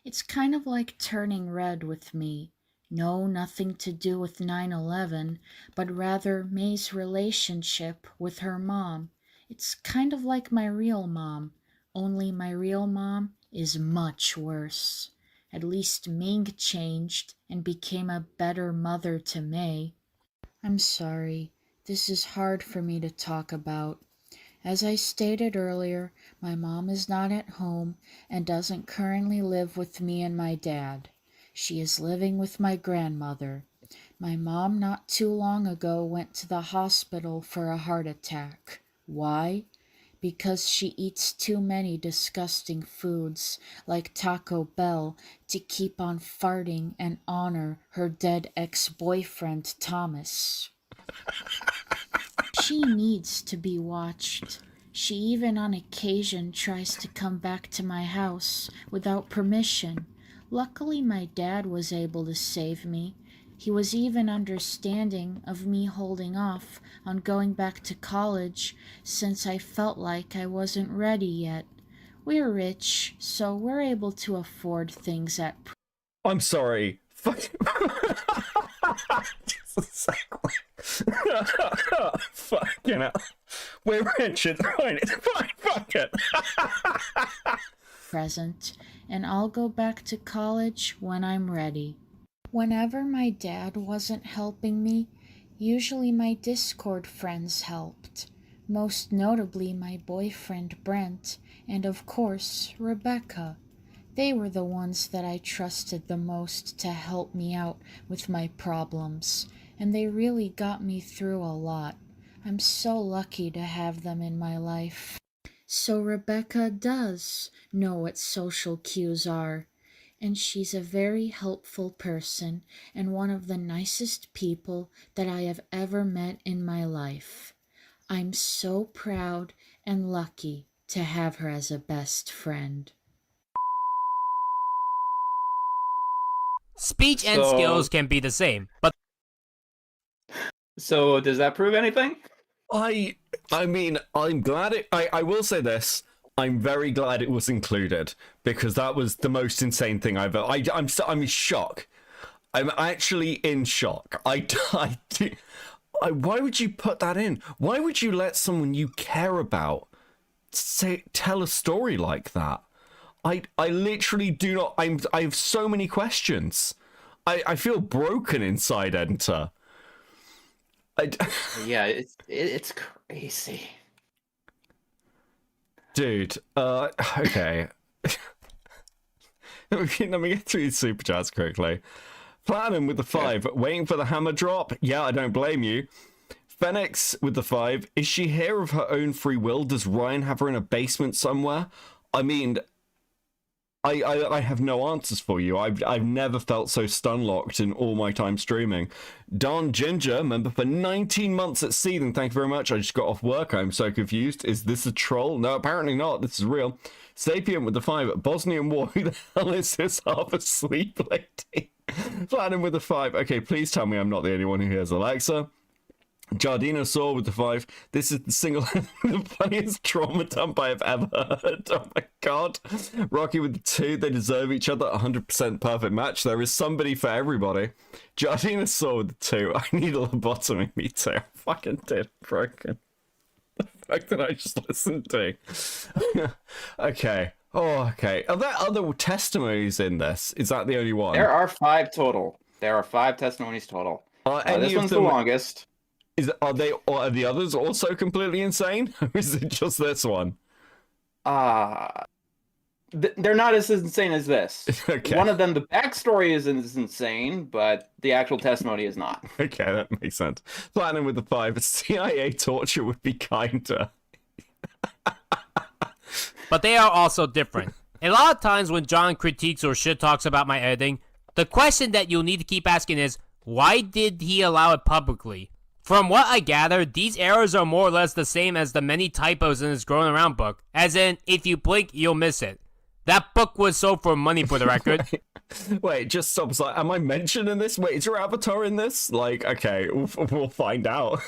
It's kind of like turning red with me. No, nothing to do with 9/11, but rather May's relationship with her mom. It's kind of like my real mom, only my real mom is much worse. At least Ming changed and became a better mother to May. I'm sorry, this is hard for me to talk about. As I stated earlier, my mom is not at home and doesn't currently live with me and my dad. She is living with my grandmother. My mom not too long ago went to the hospital for a heart attack. Why? Because she eats too many disgusting foods like Taco Bell to keep on farting and honor her dead ex-boyfriend Thomas. She needs to be watched. She even on occasion tries to come back to my house without permission. Luckily, my dad was able to save me. He was even understanding of me holding off on going back to college since I felt like I wasn't ready yet. We're rich, so we're able to afford things at... I'm sorry. Fucking hell. We're rich, it's fine, it's fine, fuck it. present, and I'll go back to college when I'm ready. Whenever my dad wasn't helping me, usually my Discord friends helped. Most notably my boyfriend Brent, and of course, Rebecca. They were the ones that I trusted the most to help me out with my problems, and they really got me through a lot. I'm so lucky to have them in my life. So Rebecca does know what social cues are, and she's a very helpful person and one of the nicest people that I have ever met in my life. I'm so proud and lucky to have her as a best friend. Speech and skills can be the same, but... So, does that prove anything? I mean, I'm glad it... I will say this. I'm very glad it was included, because that was the most insane thing I've ever... I'm in shock. I'm actually in shock. Why would you put that in? Why would you let someone you care about tell a story like that? I literally do not... I have so many questions. I feel broken inside, Enter. Yeah, it's crazy. Dude, okay. Let me get through these super chats quickly. Platinum with the 5, waiting for the hammer drop. Yeah, I don't blame you. Phoenix with the 5, is she here of her own free will? Does Ryan have her in a basement somewhere? I mean, I have no answers for you. I've never felt so stun-locked in all my time streaming. Don Ginger, member for 19 months at Seething. Thank you very much. I just got off work. I'm so confused. Is this a troll? No, apparently not. This is real. Sapient with the 5. Bosnian War. Who the hell is this half asleep lady? Platinum with the 5. Okay, please tell me I'm not the only one who hears Alexa. Jardina Saw with the 5. This is the the funniest trauma dump I have ever heard. Oh my god. Rocky with the 2. They deserve each other. 100% perfect match. There is somebody for everybody. Jardina Saw with the 2. I need a lobotomy. Me too. I'm fucking dead broken. The fuck did I just listen to? Okay. Oh, okay. Are there other testimonies in this? Is that the only one? There are 5 total. There are 5 testimonies total. This one's the longest. Are the others also completely insane? Or is it just this one? They're not as insane as this. Okay. One of them, the backstory is insane, but the actual testimony is not. Okay, that makes sense. Platinum with the 5. CIA torture would be kinder. But they are also different. A lot of times when John critiques or shit talks about my editing, the question that you'll need to keep asking is, why did he allow it publicly? From what I gather, these errors are more or less the same as the many typos in his Growing Around book, as in, if you blink, you'll miss it. That book was sold for money, for the record. Wait, just stop. Like, am I mentioned in this? Wait, is your avatar in this? Like, okay, we'll find out.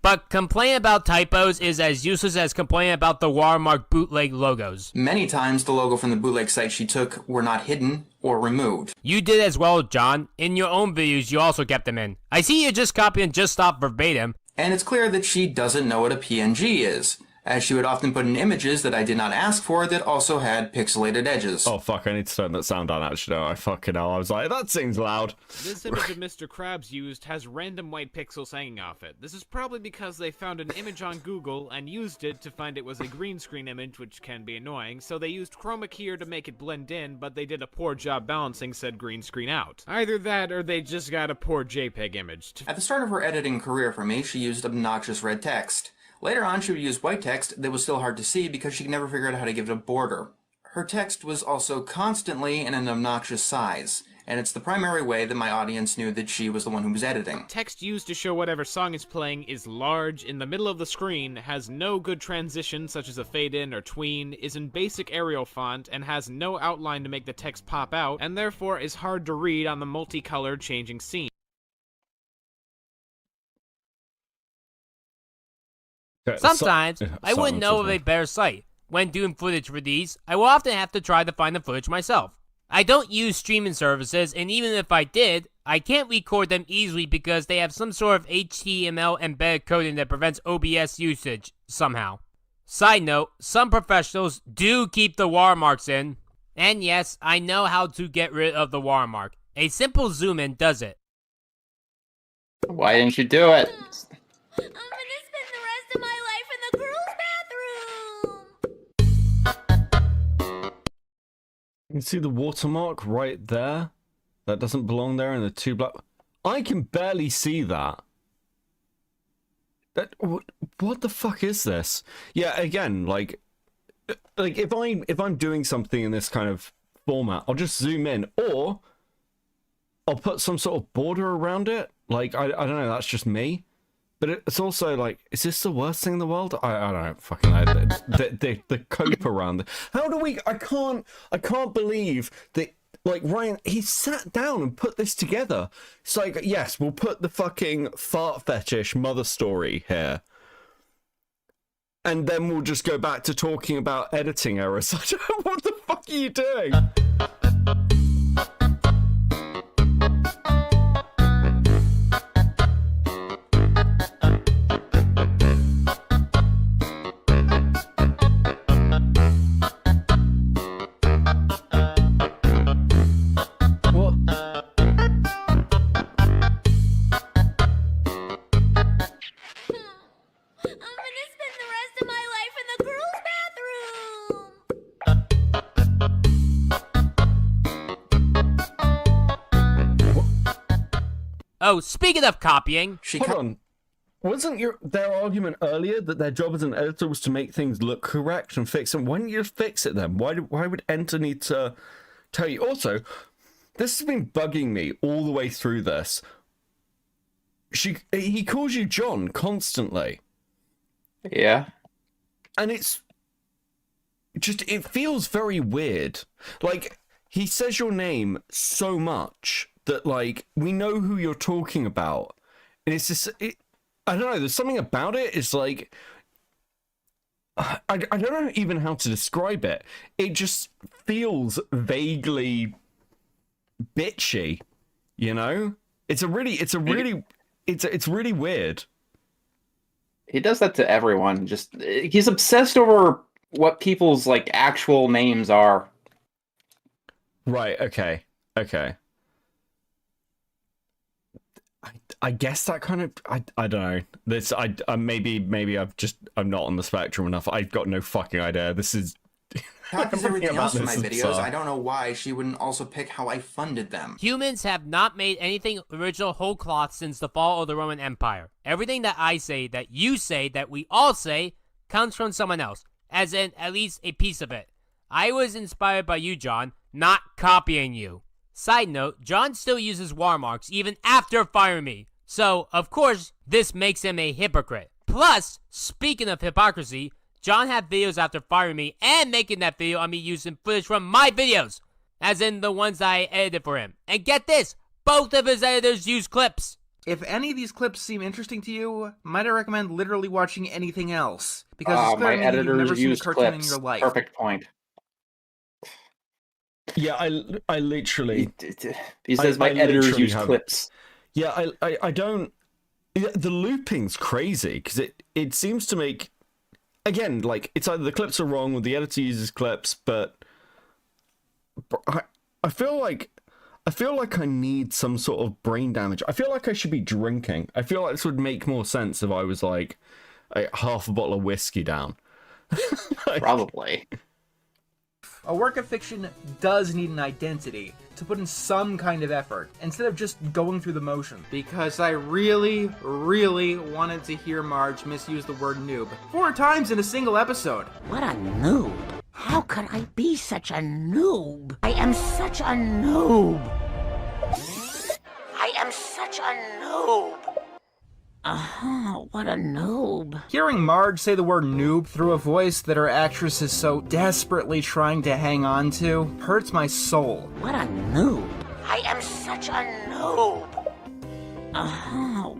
But complaining about typos is as useless as complaining about the watermark bootleg logos. Many times the logo from the bootleg site she took were not hidden or removed. You did as well, John. In your own videos, you also kept them in. I see you just copy and just stop verbatim. And it's clear that she doesn't know what a PNG is, as she would often put in images that I did not ask for that also had pixelated edges. Oh fuck, I need to turn that sound down actually. No, I fucking know. I was like, that seems loud. This image of Mr. Krabs used has random white pixels hanging off it. This is probably because they found an image on Google and used it to find it was a green screen image, which can be annoying, so they used chroma key to make it blend in, but they did a poor job balancing said green screen out. Either that or they just got a poor JPEG image. At the start of her editing career for me, she used obnoxious red text. Later on, she would use white text that was still hard to see because she could never figure out how to give it a border. Her text was also constantly in an obnoxious size, and it's the primary way that my audience knew that she was the one who was editing. Text used to show whatever song is playing is large, in the middle of the screen, has no good transition such as a fade in or tween, is in basic Arial font, and has no outline to make the text pop out, and therefore is hard to read on the multicolored changing scene. Sometimes, I wouldn't know of a better site. When doing footage for these, I will often have to try to find the footage myself. I don't use streaming services, and even if I did, I can't record them easily because they have some sort of HTML embedded coding that prevents OBS usage, somehow. Side note, some professionals do keep the watermarks in. And yes, I know how to get rid of the watermark. A simple zoom in does it. Why didn't you do it? I'm gonna spend the rest of my life in the girls' bathroom! You can see the watermark right there. That doesn't belong there in the 2 black... I can barely see that. What the fuck is this? Yeah, again, like if I'm doing something in this kind of format, I'll just zoom in, or I'll put some sort of border around it. Like, I don't know, that's just me. But it's also like, is this the worst thing in the world? I don't know, fucking know. The cope around it. How do we, I can't believe that, like, Ryan, he sat down and put this together. It's like, yes, we'll put the fucking fart fetish mother story here. And then we'll just go back to talking about editing errors. I don't know, what the fuck are you doing? Oh, speaking of copying... Hold on. Wasn't their argument earlier that their job as an editor was to make things look correct and fix them? Why didn't you just fix it then? Why would Enter need to tell you? Also, this has been bugging me all the way through this. He calls you John constantly. Yeah. And it's just, it feels very weird. Like, he says your name so much that, like, we know who you're talking about. And it's just, I don't know, there's something about it. It's like, I don't know even how to describe it. It just feels vaguely bitchy, you know? It's really weird. He does that to everyone. Just, he's obsessed over what people's like actual names are. Right. Okay. I guess that kind of I don't know. This maybe I'm not on the spectrum enough. I've got no fucking idea. This is Copies everything else in my this videos. is, I don't know why she wouldn't also pick how I funded them. Humans have not made anything original whole cloth since the fall of the Roman Empire. Everything that I say, that you say, that we all say, comes from someone else, as in at least a piece of it. I was inspired by you, John, not copying you. Side note, John still uses watermarks even after firing me. So, of course, this makes him a hypocrite. Plus, speaking of hypocrisy, John had videos after firing me and making that video on me using footage from my videos, as in the ones that I edited for him. And get this, both of his editors use clips. If any of these clips seem interesting to you, might I recommend literally watching anything else? Because it's my clear to me you've never editors seen a use cartoon clips. in your life. Perfect point. yeah, I literally. He says my editors use clips. Yeah, I don't. The looping's crazy because it seems to make. Again, like, it's either the clips are wrong or the editor uses clips, but I feel like I need some sort of brain damage. I feel like I should be drinking. I feel like this would make more sense if I was like half a bottle of whiskey down. Probably. A work of fiction does need an identity, to put in some kind of effort, instead of just going through the motion. Because I really, really wanted to hear Marge misuse the word noob 4 times in a single episode. What a noob. How could I be such a noob? I am such a noob. I am such a noob. What a noob. Hearing Marge say the word noob through a voice that her actress is so desperately trying to hang on to hurts my soul. What a noob. I am such a noob.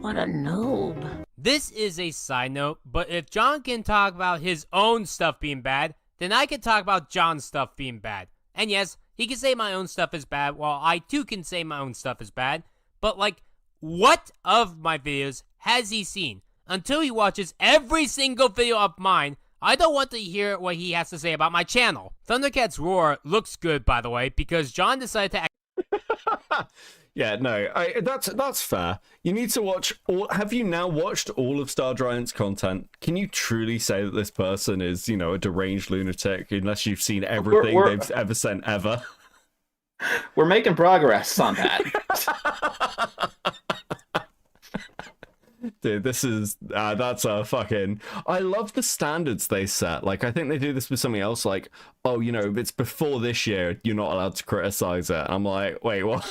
What a noob. This is a side note, but if John can talk about his own stuff being bad, then I can talk about John's stuff being bad. And yes, he can say my own stuff is bad, while I too can say my own stuff is bad. But like, what of my videos has he seen? Until he watches every single video of mine, I don't want to hear what he has to say about my channel. Thundercats Roar looks good, by the way, because John decided to Yeah, no, that's fair. You need to watch all. Have you now watched all of StarGiant's content? Can you truly say that this person is, a deranged lunatic unless you've seen everything they've ever sent ever? We're making progress on that. Dude, this is that's a fucking. I love the standards they set. Like, I think they do this with something else. Like, oh, it's before this year, you're not allowed to criticize it. I'm like, wait, what?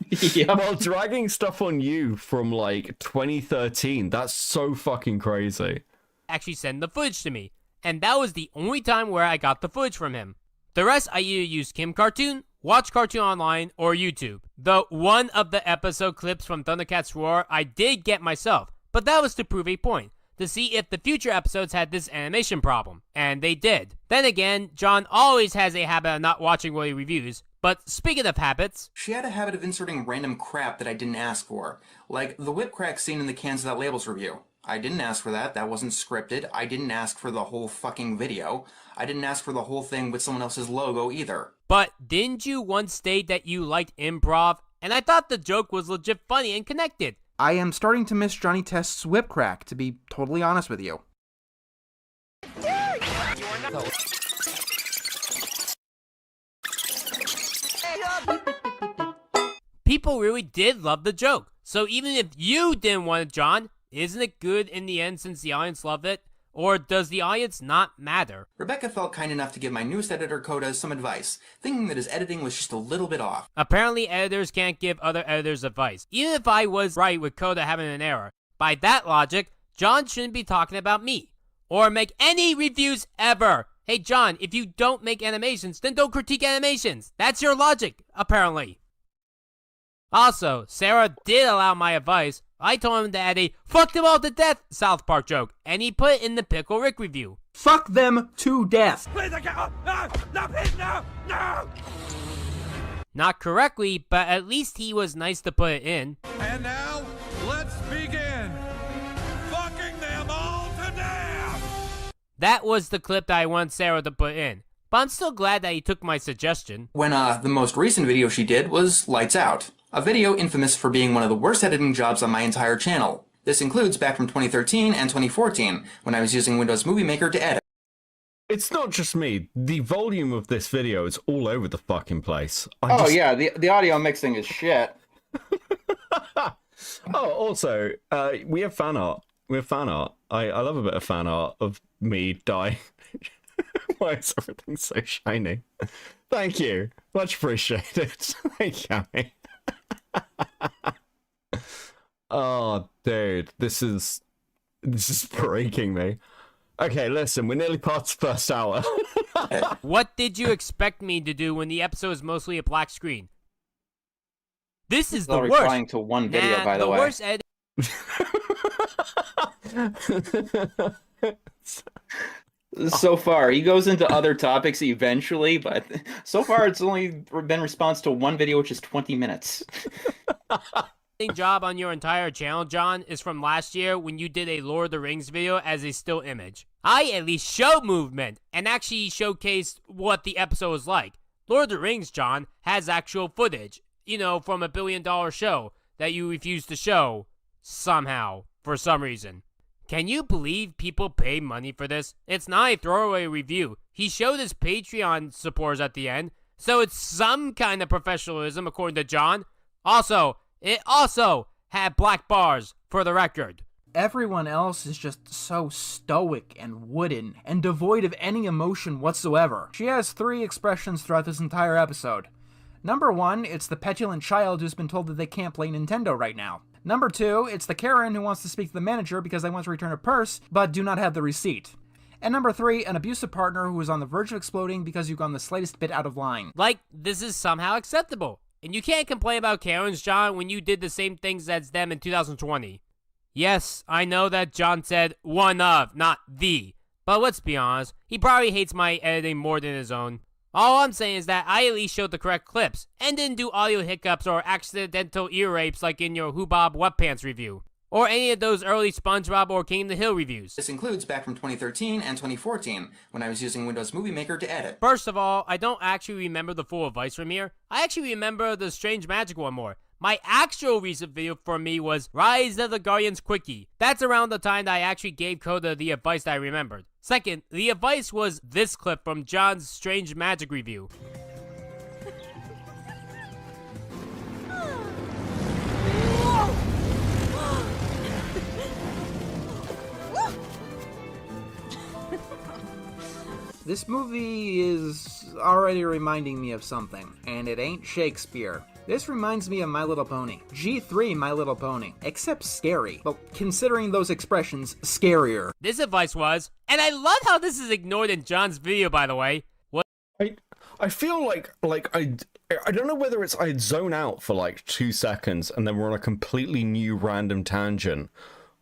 Yep. Well, dragging stuff on you from like 2013, that's so fucking crazy. actually send the footage to me, and that was the only time where I got the footage from him. The rest I either used Kim Cartoon, Watch Cartoon Online, or YouTube. The one of the episode clips from Thundercats Roar I did get myself, but that was to prove a point, to see if the future episodes had this animation problem, and they did. Then again, John always has a habit of not watching Willie reviews, but speaking of habits... She had a habit of inserting random crap that I didn't ask for, like the whip crack scene in the Cans Without Labels review. I didn't ask for that, that wasn't scripted, I didn't ask for the whole fucking video, I didn't ask for the whole thing with someone else's logo either. But didn't you once state that you liked improv? And I thought the joke was legit funny and connected. I am starting to miss Johnny Test's whip crack, to be totally honest with you. People really did love the joke. So even if you didn't want it, John, isn't it good in the end since the audience loved it? Or does the audience not matter? Rebecca felt kind enough to give my newest editor, Coda, some advice, thinking that his editing was just a little bit off. Apparently editors can't give other editors advice. Even if I was right with Coda having an error, by that logic, John shouldn't be talking about me. Or make any reviews ever. Hey John, if you don't make animations, then don't critique animations. That's your logic, apparently. Also, Sarah did allow my advice. I told him to add a "fuck them all to death" South Park joke, and he put it in the Pickle Rick review. Fuck them to death. Please, I can't. No, please, no. Not correctly, but at least he was nice to put it in. And now, let's begin. Fucking them all to death. That was the clip that I want Sarah to put in. But I'm still glad that he took my suggestion. When the most recent video she did was Lights Out, a video infamous for being one of the worst editing jobs on my entire channel. This includes back from 2013 and 2014, when I was using Windows Movie Maker to edit. It's not just me. The volume of this video is all over the fucking place. Yeah, the audio mixing is shit. Also, we have fan art. We have fan art. I love a bit of fan art of me dying. Why is everything so shiny? Thank you. Much appreciated. Thank you, Cammy. Oh, dude, this is breaking me. Okay, listen, we're nearly past the first hour. What did you expect me to do when the episode is mostly a black screen? This is the worst. Replying to one video, by the way. Worst edit. So far, he goes into other topics eventually, but so far it's only been response to one video, which is 20 minutes. Job on your entire channel, John, is from last year when you did a Lord of the Rings video as a still image. I at least showed movement and actually showcased what the episode was like. Lord of the Rings, John, has actual footage, from a $1 billion show that you refused to show somehow, for some reason. Can you believe people pay money for this? It's not a throwaway review. He showed his Patreon supporters at the end, so it's some kind of professionalism according to John. Also, it also had black bars, for the record. Everyone else is just so stoic and wooden and devoid of any emotion whatsoever. She has 3 expressions throughout this entire episode. Number 1, it's the petulant child who's been told that they can't play Nintendo right now. Number 2, it's the Karen who wants to speak to the manager because they want to return a purse, but do not have the receipt. And number 3, an abusive partner who is on the verge of exploding because you've gone the slightest bit out of line. Like, this is somehow acceptable. And you can't complain about Karens, John, when you did the same things as them in 2020. Yes, I know that John said one of, not the. But let's be honest, he probably hates my editing more than his own. All I'm saying is that I at least showed the correct clips, and didn't do audio hiccups or accidental ear rapes like in your Who Bob What Pants review. Or any of those early SpongeBob or King of the Hill reviews. This includes back from 2013 and 2014, when I was using Windows Movie Maker to edit. First of all, I don't actually remember the full advice from here. I actually remember the Strange Magic one more. My actual recent video for me was Rise of the Guardians Quickie. That's around the time that I actually gave Coda the advice that I remembered. Second, the advice was this clip from John's Strange Magic review. This movie is already reminding me of something, and it ain't Shakespeare. This reminds me of My Little Pony. G3 My Little Pony, except scary. Well, considering those expressions, scarier. This advice was, and I love how this is ignored in John's video, by the way. What? I feel like I don't know whether it's I'd zone out for like 2 seconds and then we're on a completely new random tangent,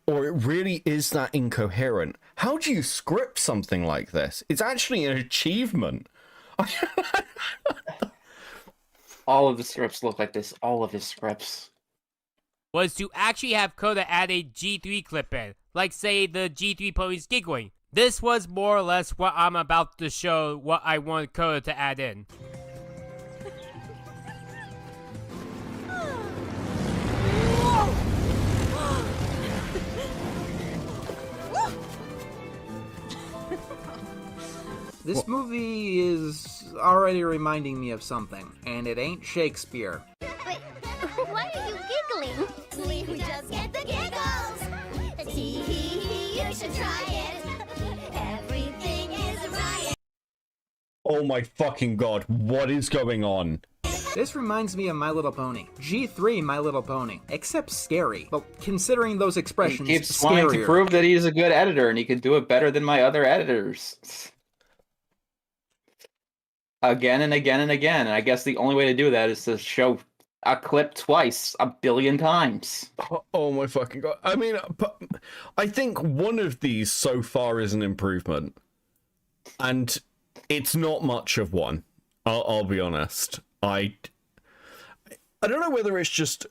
or it really is that incoherent. How do you script something like this? It's actually an achievement. All of the scripts look like this. All of his scripts. Was to actually have Coda add a G3 clip in, like say the G3 ponies giggling. This was more or less what I'm about to show what I want Coda to add in. This movie is already reminding me of something, and it ain't Shakespeare. Wait, why are you giggling? We just get the giggles. Tee-hee-hee, you should try it. Everything is a riot. Oh my fucking god, what is going on? This reminds me of My Little Pony. G3 My Little Pony, except scary. Well, considering those expressions, He keeps wanting to prove that he's a good editor, and he can do it better than my other editors. Again and again and again, and I guess the only way to do that is to show a clip twice, 1 billion times. Oh my fucking god. I mean, I think one of these so far is an improvement. And it's not much of one. I'll be honest. I don't know whether it's just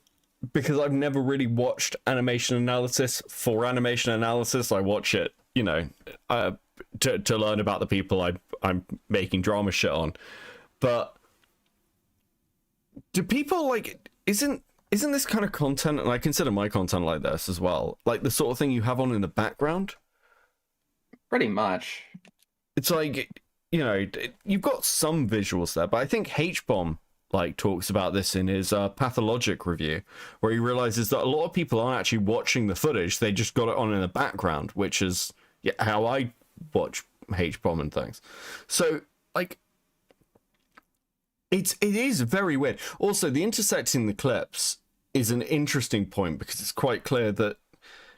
because I've never really watched animation analysis for animation analysis. I watch it, to learn about the people I'm making drama shit on. But do people like, isn't this kind of content, and I consider my content like this as well, like the sort of thing you have on in the background? Pretty much. It's like, you know, you've got some visuals there, but I think H-Bomb like talks about this in his Pathologic review, where he realizes that a lot of people aren't actually watching the footage, they just got it on in the background, which is how I watch H-Bomb and things. So, like, it is very weird. Also, the intersecting the clips is an interesting point, because it's quite clear that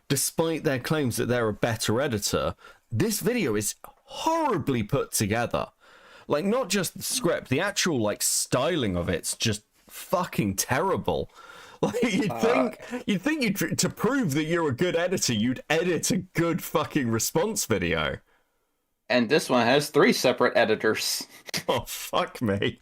despite their claims that they're a better editor, this video is horribly put together. Like, not just the script, the actual, like, styling of it's just fucking terrible. Like, you'd think to prove that you're a good editor, you'd edit a good fucking response video. And this one has 3 separate editors. Oh, fuck me.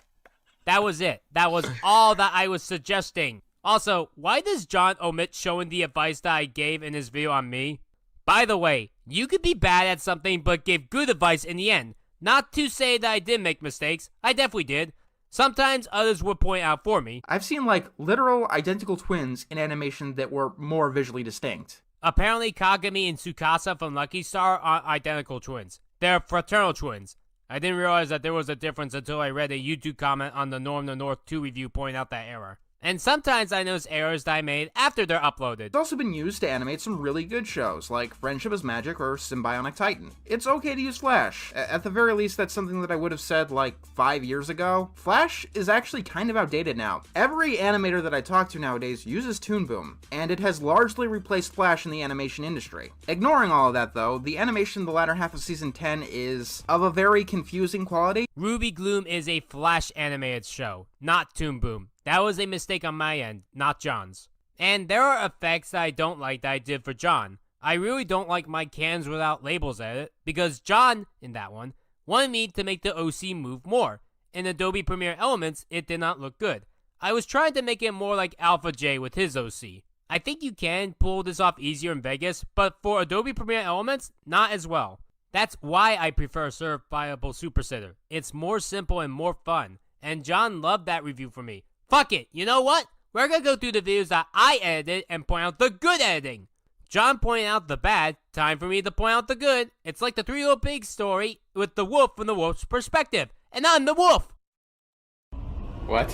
That was it. That was all that I was suggesting. Also, why does John omit showing the advice that I gave in his video on me? By the way, you could be bad at something but give good advice in the end. Not to say that I did make mistakes. I definitely did. Sometimes others would point out for me. I've seen, like, literal identical twins in animation that were more visually distinct. Apparently, Kagami and Tsukasa from Lucky Star aren't identical twins. They're fraternal twins. I didn't realize that there was a difference until I read a YouTube comment on the Norm the North 2 review pointing out that error. And sometimes I notice errors that I made after they're uploaded. It's also been used to animate some really good shows, like Friendship is Magic or Symbionic Titan. It's okay to use Flash. At the very least, that's something that I would have said like 5 years ago. Flash is actually kind of outdated now. Every animator that I talk to nowadays uses Toon Boom, and it has largely replaced Flash in the animation industry. Ignoring all of that though, the animation in the latter half of Season 10 is of a very confusing quality. Ruby Gloom is a Flash animated show, not Toon Boom. That was a mistake on my end, not John's. And there are effects that I don't like that I did for John. I really don't like my cans without labels edit, because John, in that one, wanted me to make the OC move more. In Adobe Premiere Elements, it did not look good. I was trying to make it more like Alpha J with his OC. I think you can pull this off easier in Vegas, but for Adobe Premiere Elements, not as well. That's why I prefer Certifiable Supersitter. It's more simple and more fun. And John loved that review for me. Fuck it, you know what? We're gonna go through the videos that I edited and point out the good editing. John pointed out the bad, time for me to point out the good. It's like the Three Little Pigs story with the wolf from the wolf's perspective. And I'm the wolf! What?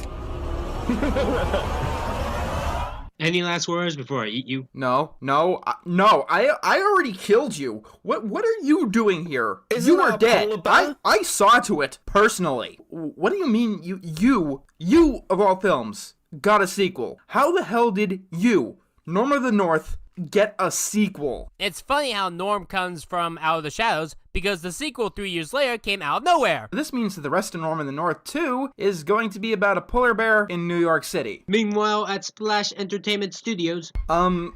Any last words before I eat you? No, I already killed you. What are you doing here? You are dead. I saw to it, personally. What do you mean you of all films, got a sequel? How the hell did you, Norm of the North, get a sequel? It's funny how Norm comes from out of the shadows, because the sequel 3 years later came out of nowhere. This means that the rest of Norm in the North 2 is going to be about a polar bear in New York City. Meanwhile, at Splash Entertainment Studios.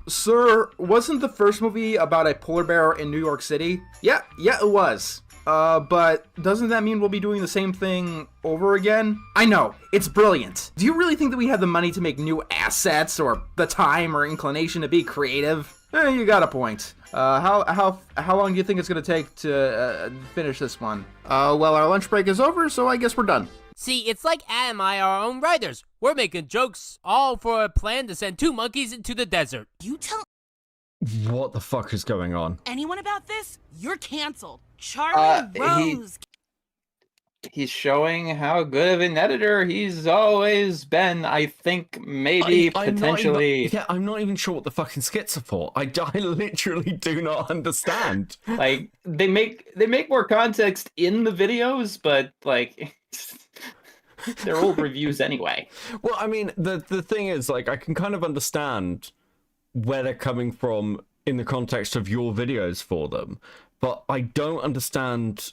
Sir, wasn't the first movie about a polar bear in New York City? Yeah, it was. But doesn't that mean we'll be doing the same thing over again? I know, it's brilliant. Do you really think that we have the money to make new assets or the time or inclination to be creative? You got a point. How long do you think it's gonna take to finish this one? Well, our lunch break is over, so I guess we're done. See, it's like Adam and I are our own writers. We're making jokes, all for a plan to send 2 monkeys into the desert. You tell What the fuck is going on? anyone about this, you're canceled. Charlie Rose. He's showing how good of an editor he's always been. I think maybe potentially. I'm not even sure what the fucking skits are for. I literally do not understand. Like they make more context in the videos, but like they're old reviews anyway. Well, I mean, the thing is, like, I can kind of understand where they're coming from in the context of your videos for them, but I don't understand.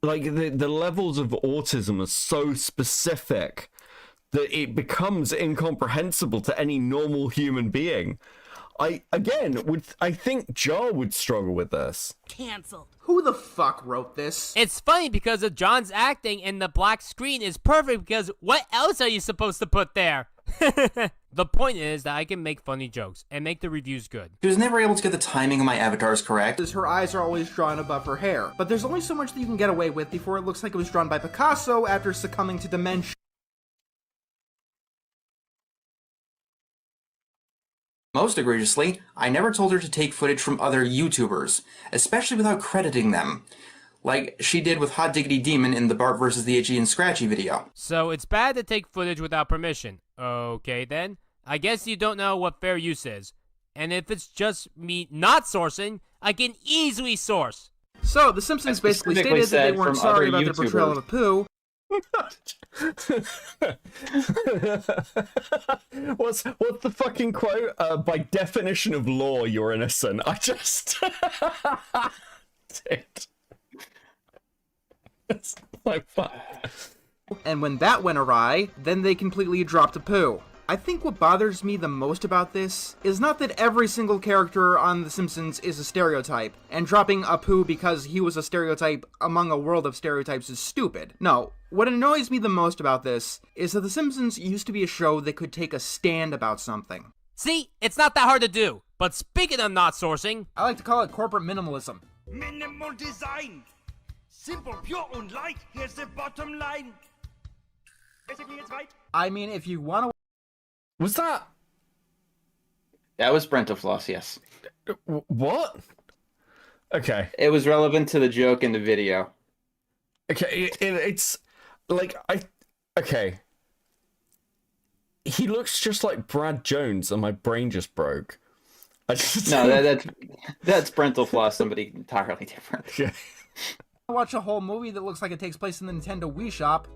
Like, the levels of autism are so specific that it becomes incomprehensible to any normal human being. I think Jar would struggle with this. Canceled. Who the fuck wrote this? It's funny because of John's acting and the black screen is perfect because what else are you supposed to put there? The point is that I can make funny jokes and make the reviews good. She was never able to get the timing of my avatars correct. Her eyes are always drawn above her hair, but there's only so much that you can get away with before it looks like it was drawn by Picasso after succumbing to dementia. Most egregiously, I never told her to take footage from other YouTubers, especially without crediting them, like she did with Hot Diggity Demon in the Bart vs. the Itchy and Scratchy video. So it's bad to take footage without permission. Okay then, I guess you don't know what fair use is. And if it's just me not sourcing, I can easily source. So, The Simpsons basically stated that they weren't sorry about their portrayal of a poo. What's the fucking quote? By definition of law, you're innocent. I just... It's so fun. And when that went awry, then they completely dropped a poo. I think what bothers me the most about this is not that every single character on The Simpsons is a stereotype, and dropping Apu because he was a stereotype among a world of stereotypes is stupid. No, what annoys me the most about this is that The Simpsons used to be a show that could take a stand about something. See, it's not that hard to do. But speaking of not sourcing, I like to call it corporate minimalism. Minimal design. Simple, pure and light. Here's the bottom line. Basically, it's right. I mean, if you want to... Was that? That was Brentofloss, yes. What? Okay. It was relevant to the joke in the video. Okay, it's like okay. He looks just like Brad Jones, and my brain just broke. No, that's Brentofloss, somebody entirely different. Yeah. Watch a whole movie that looks like it takes place in the Nintendo Wii shop.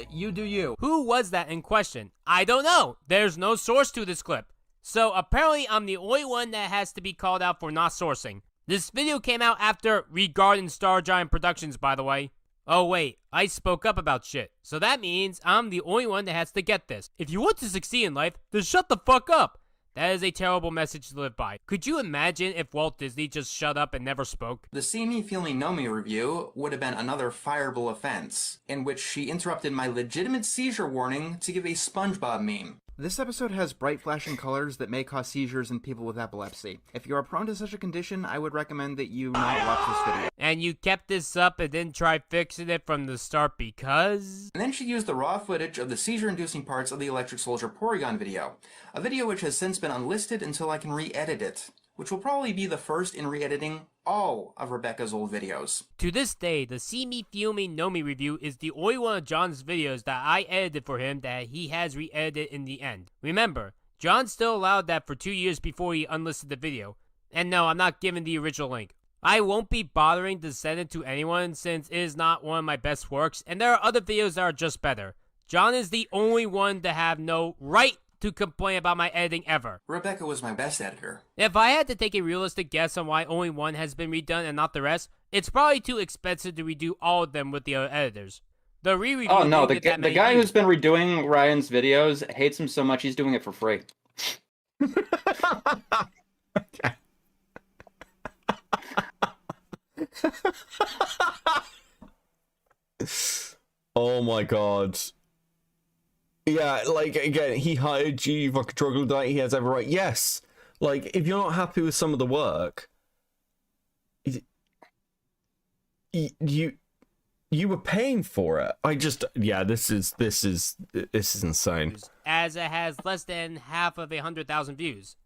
You do you. Who was that in question? I don't know. There's no source to this clip. So apparently I'm the only one that has to be called out for not sourcing. This video came out after regarding STARGIANT Productions, by the way. Oh wait, I spoke up about shit. So that means I'm the only one that has to get this. If you want to succeed in life, then shut the fuck up. That is a terrible message to live by. Could you imagine if Walt Disney just shut up and never spoke? The See Me Feel Me Know Me review would have been another fireable offense, in which she interrupted my legitimate seizure warning to give a SpongeBob meme. This episode has bright flashing colors that may cause seizures in people with epilepsy. If you are prone to such a condition, I would recommend that you not watch this video. And you kept this up and didn't try fixing it from the start because... And then she used the raw footage of the seizure-inducing parts of the Electric Soldier Porygon video, a video which has since been unlisted until I can re-edit it, which will probably be the first in re-editing all of Rebecca's old videos. To this day, the See Me Feel Me Know Me review is the only one of John's videos that I edited for him that he has re-edited in the end. Remember, John still allowed that for 2 years before he unlisted the video. And no, I'm not giving the original link. I won't be bothering to send it to anyone since it is not one of my best works, and there are other videos that are just better. John is the only one to have no right to complain about my editing ever. Rebecca was my best editor. If I had to take a realistic guess on why only one has been redone and not the rest, it's probably too expensive to redo all of them with the other editors. The re-review... Oh no, the guy who's been redoing Ryan's videos hates him so much he's doing it for free. Okay. Oh my god. Yeah, like, again, he hired you for troglodyte, he has every right. Yes, like, if you're not happy with some of the work, you were paying for it. I just, yeah, this is insane. As it has less than half of 100,000 views.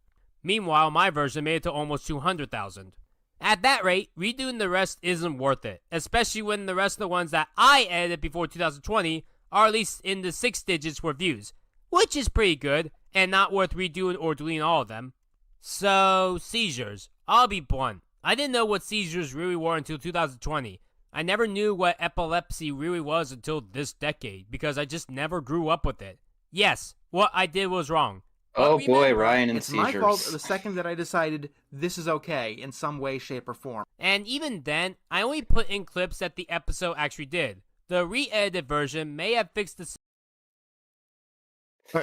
Meanwhile, my version made it to almost 200,000. At that rate, redoing the rest isn't worth it, especially when the rest of the ones that I edited before 2020 are at least in the 6 digits for views, which is pretty good, and not worth redoing or deleting all of them. So, seizures. I'll be blunt. I didn't know what seizures really were until 2020. I never knew what epilepsy really was until this decade, because I just never grew up with it. Yes, what I did was wrong. Oh boy, Ryan and it's seizures. It's my fault the second that I decided this is okay in some way, shape, or form. And even then, I only put in clips that the episode actually did. The re-edited version may have fixed the...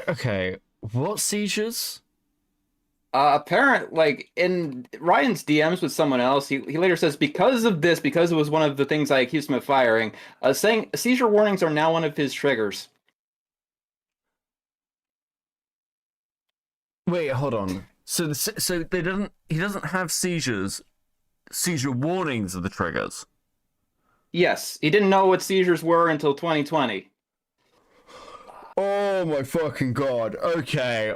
Okay, what seizures? Like, in Ryan's DMs with someone else, he later says, because of this, because it was one of the things I accused him of firing, saying seizure warnings are now one of his triggers. Wait, hold on. So he doesn't have seizures. Seizure warnings are the triggers. Yes, he didn't know what seizures were until 2020. Oh my fucking god. Okay.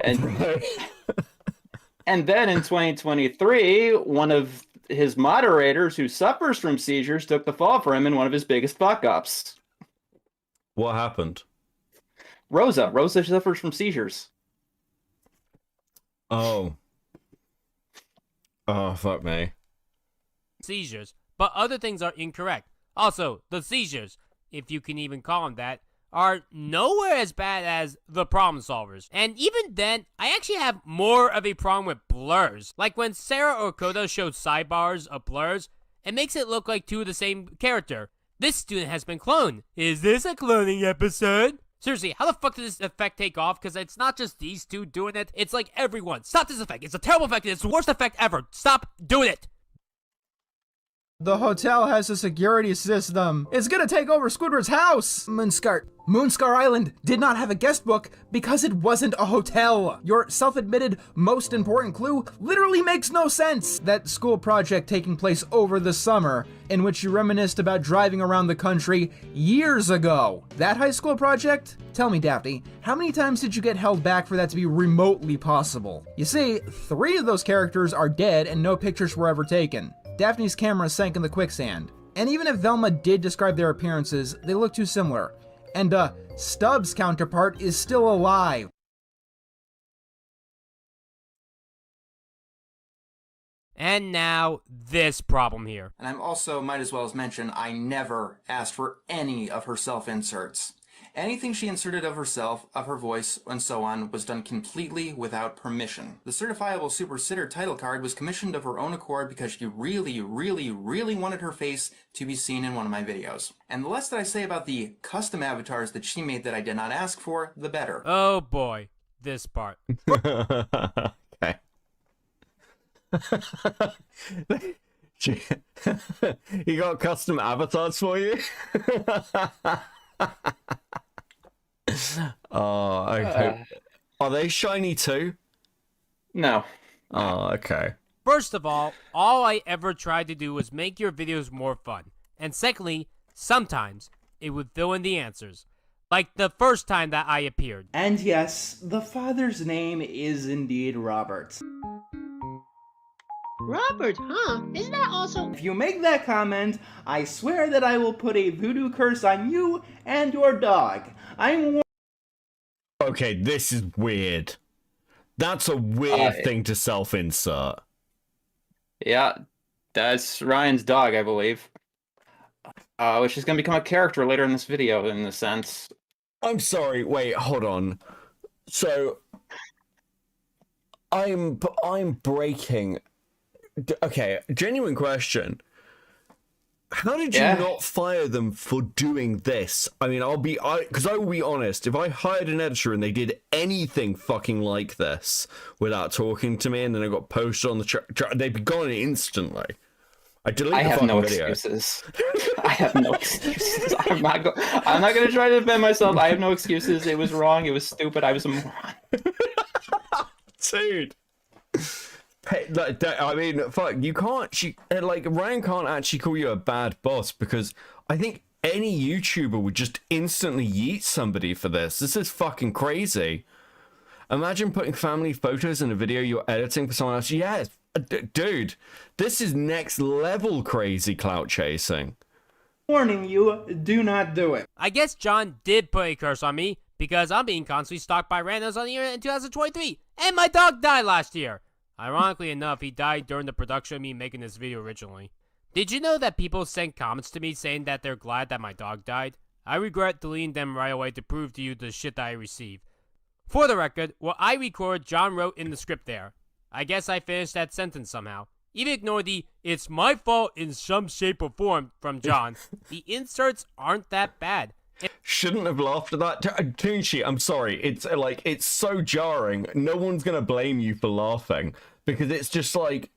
And then in 2023, one of his moderators who suffers from seizures took the fall for him in one of his biggest fuck-ups. What happened? Rosa suffers from seizures. Oh. Oh, fuck me. Seizures, but other things are incorrect. Also, the seizures, if you can even call them that, are nowhere as bad as the problem solvers. And even then, I actually have more of a problem with blurs. Like when Sarah or Koda showed sidebars of blurs, it makes it look like two of the same character. This student has been cloned. Is this a cloning episode? Seriously, how the fuck did this effect take off? Because it's not just these two doing it, it's like everyone. Stop this effect. It's a terrible effect. It's the worst effect ever. Stop doing it. The hotel has a security system. It's gonna take over Squidward's house! Moonscar Island did not have a guest book because it wasn't a hotel. Your self-admitted most important clue literally makes no sense. That school project taking place over the summer, in which you reminisced about driving around the country years ago. That high school project? Tell me, Daphne, how many times did you get held back for that to be remotely possible? You see, 3 of those characters are dead and no pictures were ever taken. Daphne's camera sank in the quicksand. And even if Velma did describe their appearances, they look too similar. And Stubbs' counterpart is still alive. And now, this problem here. And I'm also, might as well as mention, I never asked for any of her self-inserts. Anything she inserted of herself, of her voice, and so on, was done completely without permission. The Certifiable Super Sitter title card was commissioned of her own accord because she really, really, really wanted her face to be seen in one of my videos. And the less that I say about the custom avatars that she made that I did not ask for, the better. Oh boy, this part. Okay. He got custom avatars for you? Oh, okay. Are they shiny too? No. Oh, okay. First of all I ever tried to do was make your videos more fun. And secondly, sometimes it would fill in the answers. Like the first time that I appeared. And yes, the father's name is indeed Robert. Robert, huh? Isn't that also... If you make that comment, I swear that I will put a voodoo curse on you and your dog. Okay, this is weird. That's a weird thing to self-insert. Yeah, that's Ryan's dog, I believe. Which is going to become a character later in this video, in a sense. I'm sorry, wait, hold on. So, I'm breaking... Okay, genuine question. How did you not fire them for doing this? I mean, because I will be honest, if I hired an editor and they did anything fucking like this without talking to me and then I got posted on the they'd be gone instantly. I have no excuses. I have no excuses. I'm not going to try to defend myself. I have no excuses. It was wrong. It was stupid. I was a moron. Dude. I mean, fuck, you can't, Ryan can't actually call you a bad boss because I think any YouTuber would just instantly yeet somebody for this. This is fucking crazy. Imagine putting family photos in a video you're editing for someone else. Yes, dude, this is next level crazy clout chasing. Warning you, do not do it. I guess John did put a curse on me because I'm being constantly stalked by randoms on the internet in 2023, and my dog died last year. Ironically enough, he died during the production of me making this video originally. Did you know that people sent comments to me saying that they're glad that my dog died? I regret deleting them right away to prove to you the shit that I received. For the record, what I recorded, John wrote in the script there. I guess I finished that sentence somehow. Even ignore the "it's my fault in some shape or form" from John. The inserts aren't that bad. Shouldn't have laughed at that. Toonshi, I'm sorry. It's so jarring. No one's gonna blame you for laughing because it's just like,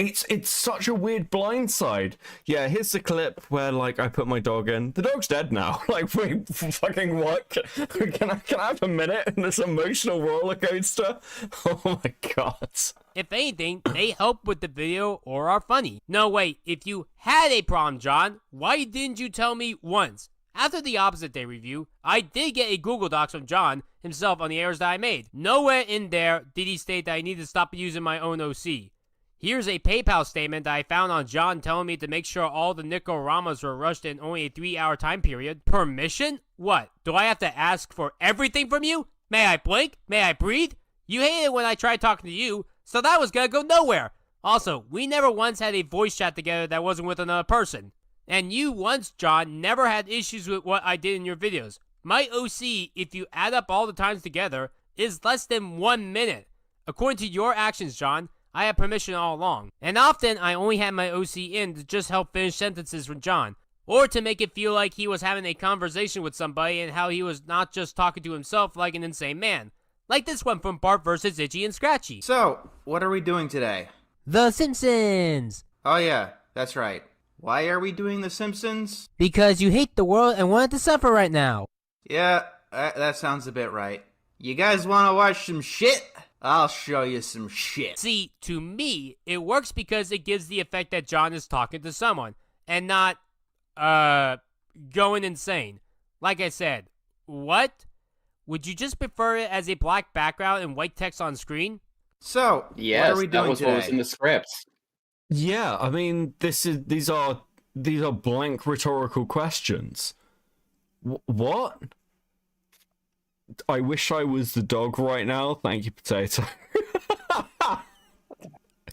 it's such a weird blindside. Yeah, here's the clip where like I put my dog in. The dog's dead now. Like, wait, fucking what? Can I have a minute in this emotional roller coaster? Oh my god. If anything, they help with the video or are funny. No, wait, if you had a problem, John, why didn't you tell me once? After the Opposite Day review, I did get a Google Docs from John himself on the errors that I made. Nowhere in there did he state that I need to stop using my own OC. Here's a PayPal statement that I found on John telling me to make sure all the Nicororamas were rushed in only a 3-hour time period. Permission? What? Do I have to ask for everything from you? May I blink? May I breathe? You hated it when I tried talking to you, so that was gonna go nowhere. Also, we never once had a voice chat together that wasn't with another person. And you once, John, never had issues with what I did in your videos. My OC, if you add up all the times together, is less than 1 minute. According to your actions, John, I had permission all along. And often, I only had my OC in to just help finish sentences from John. Or to make it feel like he was having a conversation with somebody and how he was not just talking to himself like an insane man. Like this one from Bart vs. Itchy and Scratchy. So, what are we doing today? The Simpsons! Oh yeah, that's right. Why are we doing The Simpsons? Because you hate the world and want it to suffer right now. Yeah, that sounds a bit right. You guys want to watch some shit? I'll show you some shit. See, to me, it works because it gives the effect that John is talking to someone and not, going insane. Like I said, what? Would you just prefer it as a black background and white text on screen? So, yes, what are we doing that was today? what was in the scripts. Yeah, I mean, these are blank rhetorical questions. What? I wish I was the dog right now. Thank you, Potato.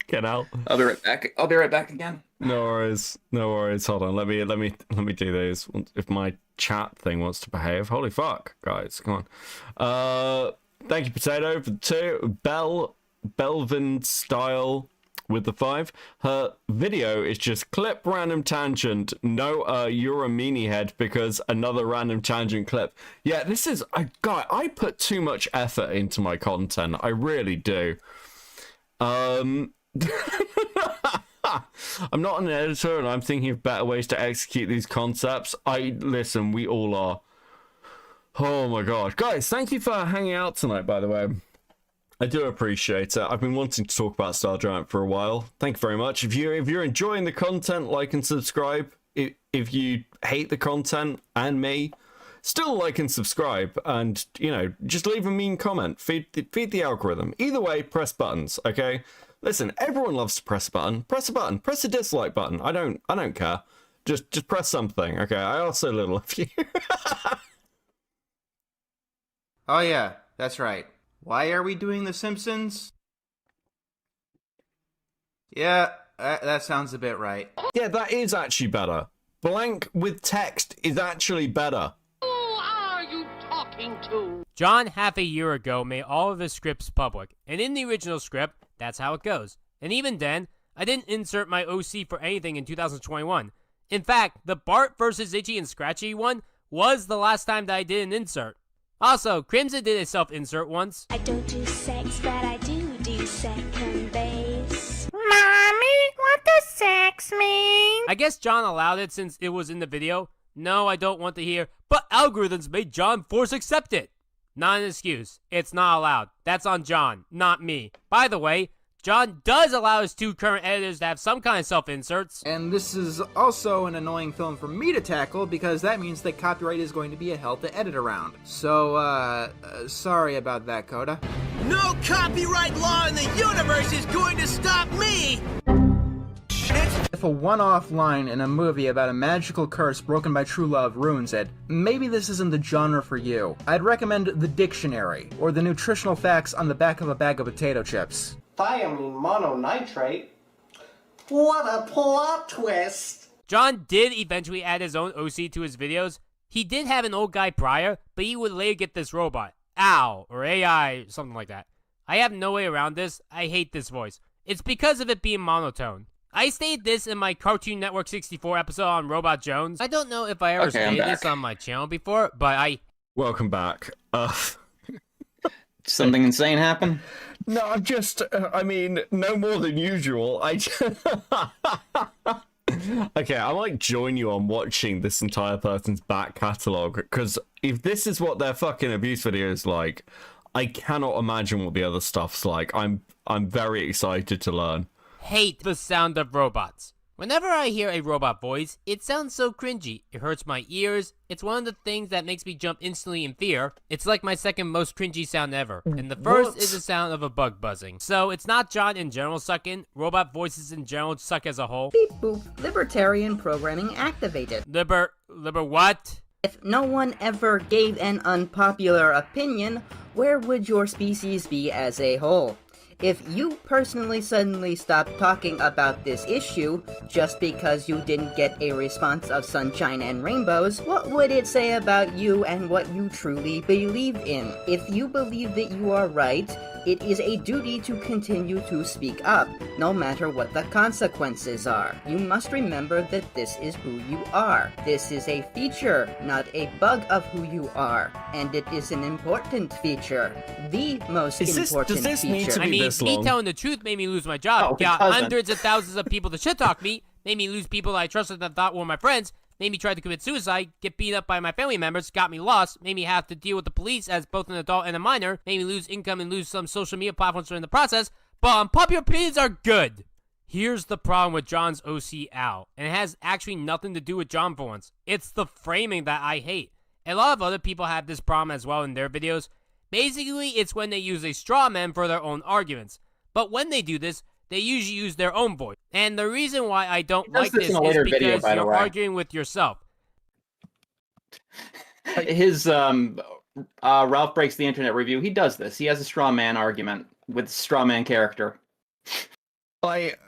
Get out. I'll be right back. I'll be right back again. No worries. No worries. Hold on. Let me do these. If my chat thing wants to behave. Holy fuck, guys. Come on. Thank you, Potato, for the 2. Belvin style with the 5. Her video is just clip random tangent. No, you're a meanie head because another random tangent clip. Yeah, this is I put too much effort into my content. I really do. I'm not an editor and I'm thinking of better ways to execute these concepts. Listen, we all are. Oh my god. Guys, thank you for hanging out tonight, by the way. I do appreciate it. I've been wanting to talk about STARGIANT for a while. Thank you very much. If you're enjoying the content, like and subscribe. If you hate the content and me, still like and subscribe, and just leave a mean comment. Feed the algorithm. Either way, press buttons. Okay. Listen, everyone loves to press a button. Press a button. Press a dislike button. I don't care. Just press something. Okay. I ask so little of you. Oh yeah, that's right. Why are we doing The Simpsons? Yeah, that sounds a bit right. Yeah, that is actually better. Blank with text is actually better. Who are you talking to? John, half a year ago, made all of his scripts public, and in the original script, that's how it goes. And even then, I didn't insert my OC for anything in 2021. In fact, the Bart vs. Itchy and Scratchy one was the last time that I did an insert. Also, Crimson did a self-insert once. I don't do sex, but I do second base. Mommy, what does sex mean? I guess John allowed it since it was in the video. No, I don't want to hear, but algorithms made John force accept it. Not an excuse. It's not allowed. That's on John, not me. By the way, John does allow his 2 current editors to have some kind of self-inserts. And this is also an annoying film for me to tackle because that means that copyright is going to be a hell to edit around. So, sorry about that, Coda. No copyright law in the universe is going to stop me! If a one-off line in a movie about a magical curse broken by true love ruins it, maybe this isn't the genre for you. I'd recommend The Dictionary, or the nutritional facts on the back of a bag of potato chips. Thiamine mononitrate? What a plot twist! John did eventually add his own OC to his videos. He did have an old guy prior, but he would later get this robot. Ow, or AI, something like that. I have no way around this. I hate this voice. It's because of it being monotone. I stated this in my Cartoon Network 64 episode on Robot Jones. I don't know if I ever stated this on my channel before, but Welcome back. Something insane happened? No, I'm just, I mean, no more than usual. Okay, I might join you on watching this entire person's back catalogue, because if this is what their fucking abuse video is like, I cannot imagine what the other stuff's like. I'm very excited to learn. Hate the sound of robots. Whenever I hear a robot voice, it sounds so cringy. It hurts my ears. It's one of the things that makes me jump instantly in fear. It's like my second most cringy sound ever. And the first is the sound of a bug buzzing. So it's not John in general sucking. Robot voices in general suck as a whole. Beep boop. Libertarian programming activated. Liber what? If no one ever gave an unpopular opinion, where would your species be as a whole? If you personally suddenly stopped talking about this issue just because you didn't get a response of sunshine and rainbows, what would it say about you and what you truly believe in? If you believe that you are right, it is a duty to continue to speak up, no matter what the consequences are. You must remember that this is who you are. This is a feature, not a bug of who you are. And it is an important feature. The most important feature. I mean, me telling the truth made me lose my job. Got hundreds of thousands of people to shit talk me. Made me lose people I trusted and thought were my friends. Made me try to commit suicide, get beat up by my family members, got me lost, made me have to deal with the police as both an adult and a minor, made me lose income and lose some social media platforms during the process, but unpopular opinions are good. Here's the problem with John's OC Al, and it has actually nothing to do with John for once. It's the framing that I hate. A lot of other people have this problem as well in their videos. Basically, it's when they use a straw man for their own arguments. But when they do this, they usually use their own voice. And the reason why I don't like this is because you're arguing with yourself. His Ralph Breaks the Internet review, he does this. He has a straw man argument with straw man character. Okay.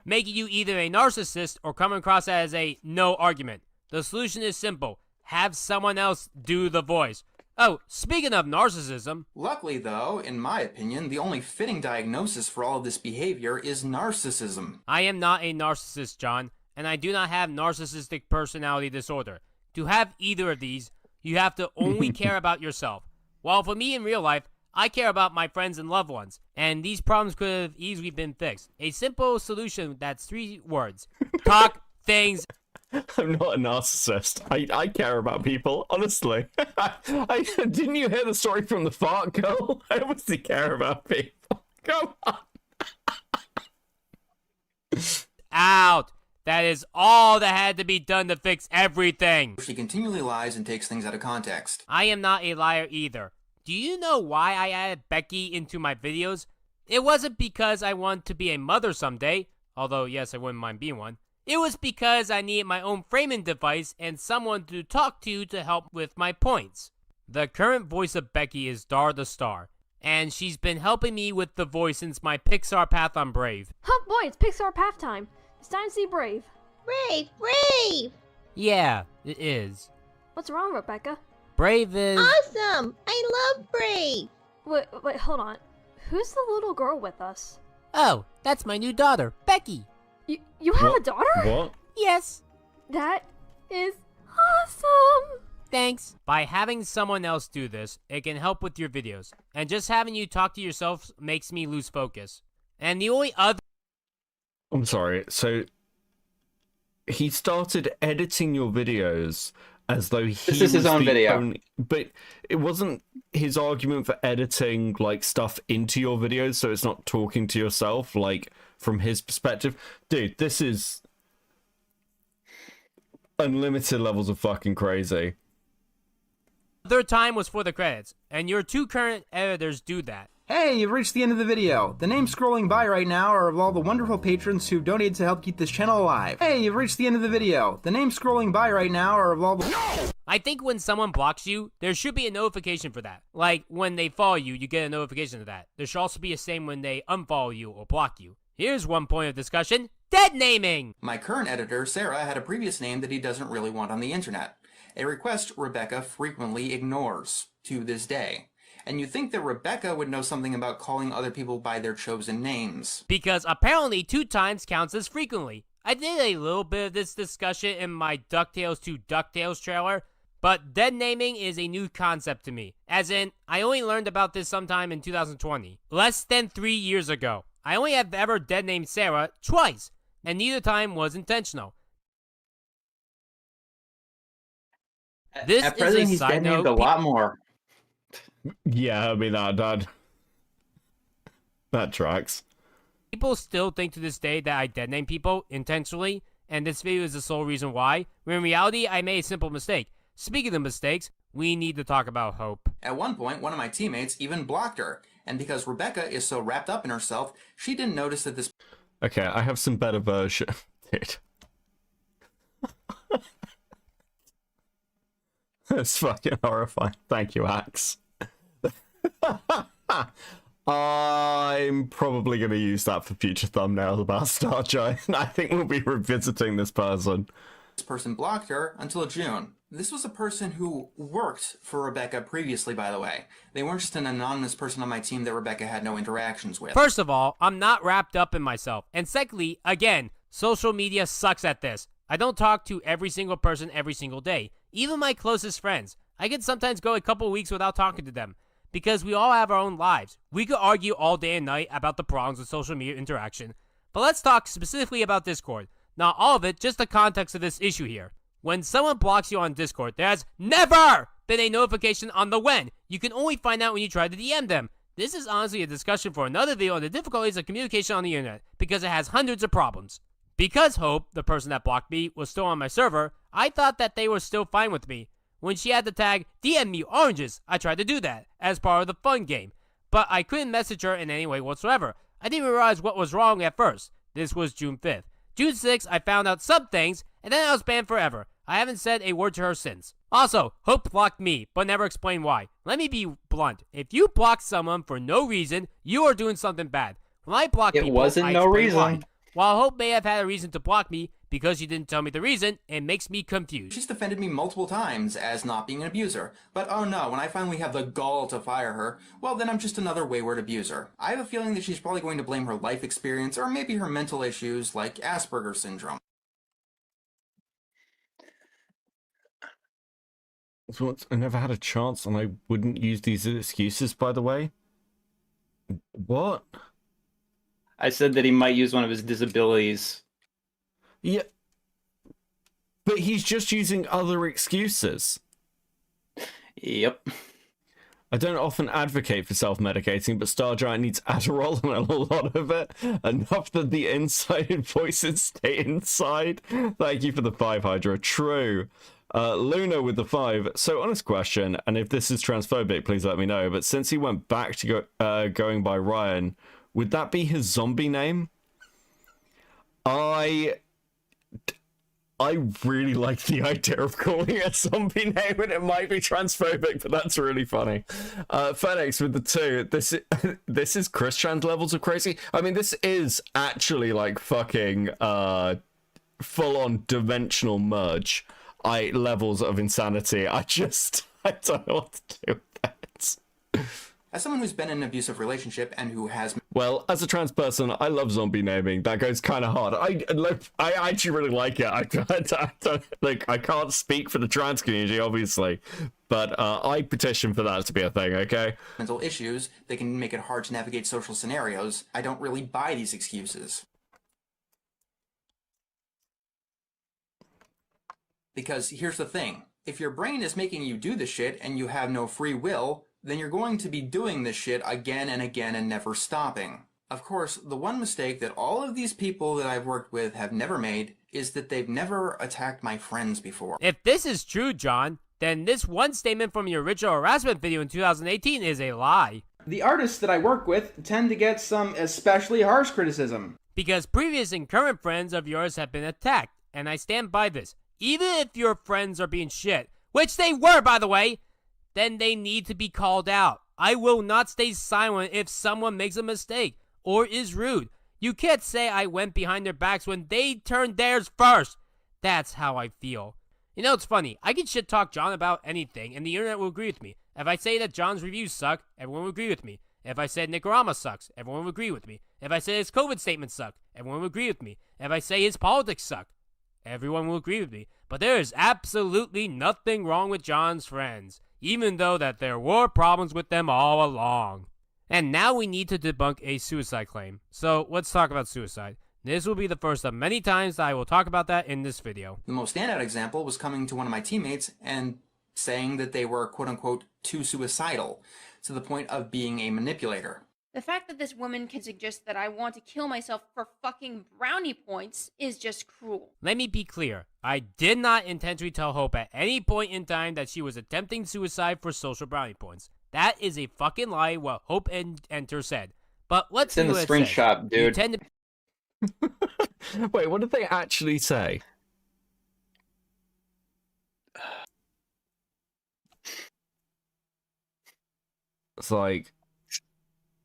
Making you either a narcissist or come across as a no argument. The solution is simple. Have someone else do the voice. Oh, speaking of narcissism. Luckily, though, in my opinion, the only fitting diagnosis for all of this behavior is narcissism. I am not a narcissist, John, and I do not have narcissistic personality disorder. To have either of these, you have to only care about yourself. While for me in real life, I care about my friends and loved ones, and these problems could have easily been fixed. A simple solution that's 3 words. Talk things. I'm not a narcissist. I care about people, honestly. Didn't you hear the story from the fart girl? I obviously care about people. Come on. Out. That is all that had to be done to fix everything. She continually lies and takes things out of context. I am not a liar either. Do you know why I added Becky into my videos? It wasn't because I want to be a mother someday, although yes, I wouldn't mind being one. It was because I needed my own framing device and someone to talk to help with my points. The current voice of Becky is Dar the Star, and she's been helping me with the voice since my Pixar path on Brave. Oh boy, it's Pixar path time. It's time to see Brave. Brave, Brave! Yeah, it is. What's wrong, Rebecca? Brave is... Awesome! I love Brave! Wait, hold on. Who's the little girl with us? Oh, that's my new daughter, Becky. You have a daughter? What? Yes. That is awesome! Thanks. By having someone else do this, it can help with your videos. And just having you talk to yourself makes me lose focus. And the only other... I'm sorry, so... He started editing your videos as though he This is his own video. But it wasn't his argument for editing, like, stuff into your videos so it's not talking to yourself, like... From his perspective, dude, this is unlimited levels of fucking crazy. Their time was for the credits, and your 2 current editors do that. Hey, you've reached the end of the video. The names scrolling by right now are of all the wonderful patrons who donated to help keep this channel alive. Hey, you've reached the end of the video. The names scrolling by right now are of all the... No! I think when someone blocks you, there should be a notification for that. Like, when they follow you, you get a notification of that. There should also be a same when they unfollow you or block you. Here's one point of discussion. Dead naming! My current editor, Sarah, had a previous name that he doesn't really want on the internet. A request Rebecca frequently ignores, to this day. And you'd think that Rebecca would know something about calling other people by their chosen names. Because apparently 2 times counts as frequently. I did a little bit of this discussion in my DuckTales 2 DuckTales trailer, but dead naming is a new concept to me. As in, I only learned about this sometime in 2020, less than 3 years ago. I only have ever dead named Sarah twice, and neither time was intentional. This At is present, a he's side dead named note. a lot more. Yeah, I mean, that tracks. People still think to this day that I dead name people intentionally, and this video is the sole reason why, when in reality, I made a simple mistake. Speaking of mistakes, we need to talk about Hope. At one point, one of my teammates even blocked her, and because Rebecca is so wrapped up in herself, she didn't notice that this... Okay, I have some better version. Dude. That's fucking horrifying. Thank you, Axe. I'm probably going to use that for future thumbnails about STARGIANT. I think we'll be revisiting this person. This person blocked her until June. This was a person who worked for Rebecca previously, by the way. They weren't just an anonymous person on my team that Rebecca had no interactions with. First of all, I'm not wrapped up in myself. And secondly, again, social media sucks at this. I don't talk to every single person every single day. Even my closest friends. I can sometimes go a couple weeks without talking to them. Because we all have our own lives. We could argue all day and night about the problems with social media interaction. But let's talk specifically about Discord. Not all of it, just the context of this issue here. When someone blocks you on Discord, there has never been a notification on the when. You can only find out when you try to DM them. This is honestly a discussion for another video on the difficulties of communication on the internet, because it has hundreds of problems. Because Hope, the person that blocked me, was still on my server, I thought that they were still fine with me. When she had the tag, DM me oranges, I tried to do that, as part of the fun game. But I couldn't message her in any way whatsoever. I didn't realize what was wrong at first. This was June 5th. June 6th, I found out some things, and then I was banned forever. I haven't said a word to her since. Also, Hope blocked me, but never explained why. Let me be blunt. If you block someone for no reason, you are doing something bad. When I block people, wasn't I no explain reason. why. While Hope may have had a reason to block me, because she didn't tell me the reason, it makes me confused. She's defended me multiple times as not being an abuser. But oh no, when I finally have the gall to fire her, well then I'm just another wayward abuser. I have a feeling that she's probably going to blame her life experience or maybe her mental issues like Asperger's syndrome. I never had a chance and I wouldn't use these excuses, by the way. What? I said that he might use one of his disabilities. Yeah. But he's just using other excuses. Yep. I don't often advocate for self-medicating, but StarGiant needs Adderall and a lot of it. Enough that the inside voices stay inside. Thank you for the 5, Hydra. True. Luna with the 5. So, honest question, and if this is transphobic, please let me know. But since he went back to going by Ryan, would that be his zombie name? I really like the idea of calling it a zombie name, and it might be transphobic, but that's really funny. Phoenix with the 2. This is Chris Chan levels of crazy. I mean, this is actually like fucking full-on dimensional merge. Levels of insanity. I don't know what to do with that. As someone who's been in an abusive relationship and who has... Well, as a trans person, I love zombie naming. That goes kind of hard. I actually really like it. I can't speak for the trans community, obviously, but I petition for that to be a thing, okay? mental issues that can make it hard to navigate social scenarios, I don't really buy these excuses. Because here's the thing. If your brain is making you do this shit and you have no free will, then you're going to be doing this shit again and again and never stopping. Of course, the one mistake that all of these people that I've worked with have never made is that they've never attacked my friends before. If this is true, John, then this one statement from your original harassment video in 2018 is a lie. The artists that I work with tend to get some especially harsh criticism. Because previous and current friends of yours have been attacked, and I stand by this. Even if your friends are being shit, which they were, by the way, then they need to be called out. I will not stay silent if someone makes a mistake or is rude. You can't say I went behind their backs when they turned theirs first. That's how I feel. You know, it's funny. I can shit talk John about anything, and the internet will agree with me. If I say that John's reviews suck, everyone will agree with me. If I said Nicaragua sucks, everyone would agree with me. If I said his COVID statements suck, everyone would agree with me. If I say his politics suck, everyone will agree with me. But there is absolutely nothing wrong with John's friends, even though that there were problems with them all along. And now we need to debunk a suicide claim. So let's talk about suicide. This will be the first of many times that I will talk about that in this video. The most standout example was coming to one of my teammates and saying that they were quote-unquote too suicidal, to the point of being a manipulator. The fact that this woman can suggest that I want to kill myself for fucking brownie points is just cruel. Let me be clear. I did not intentionally tell Hope at any point in time that she was attempting suicide for social brownie points. That is a fucking lie, what Hope and Enter said. But let's It's in see the what it says. screenshot, dude. You tend to... Wait, what did they actually say? It's like,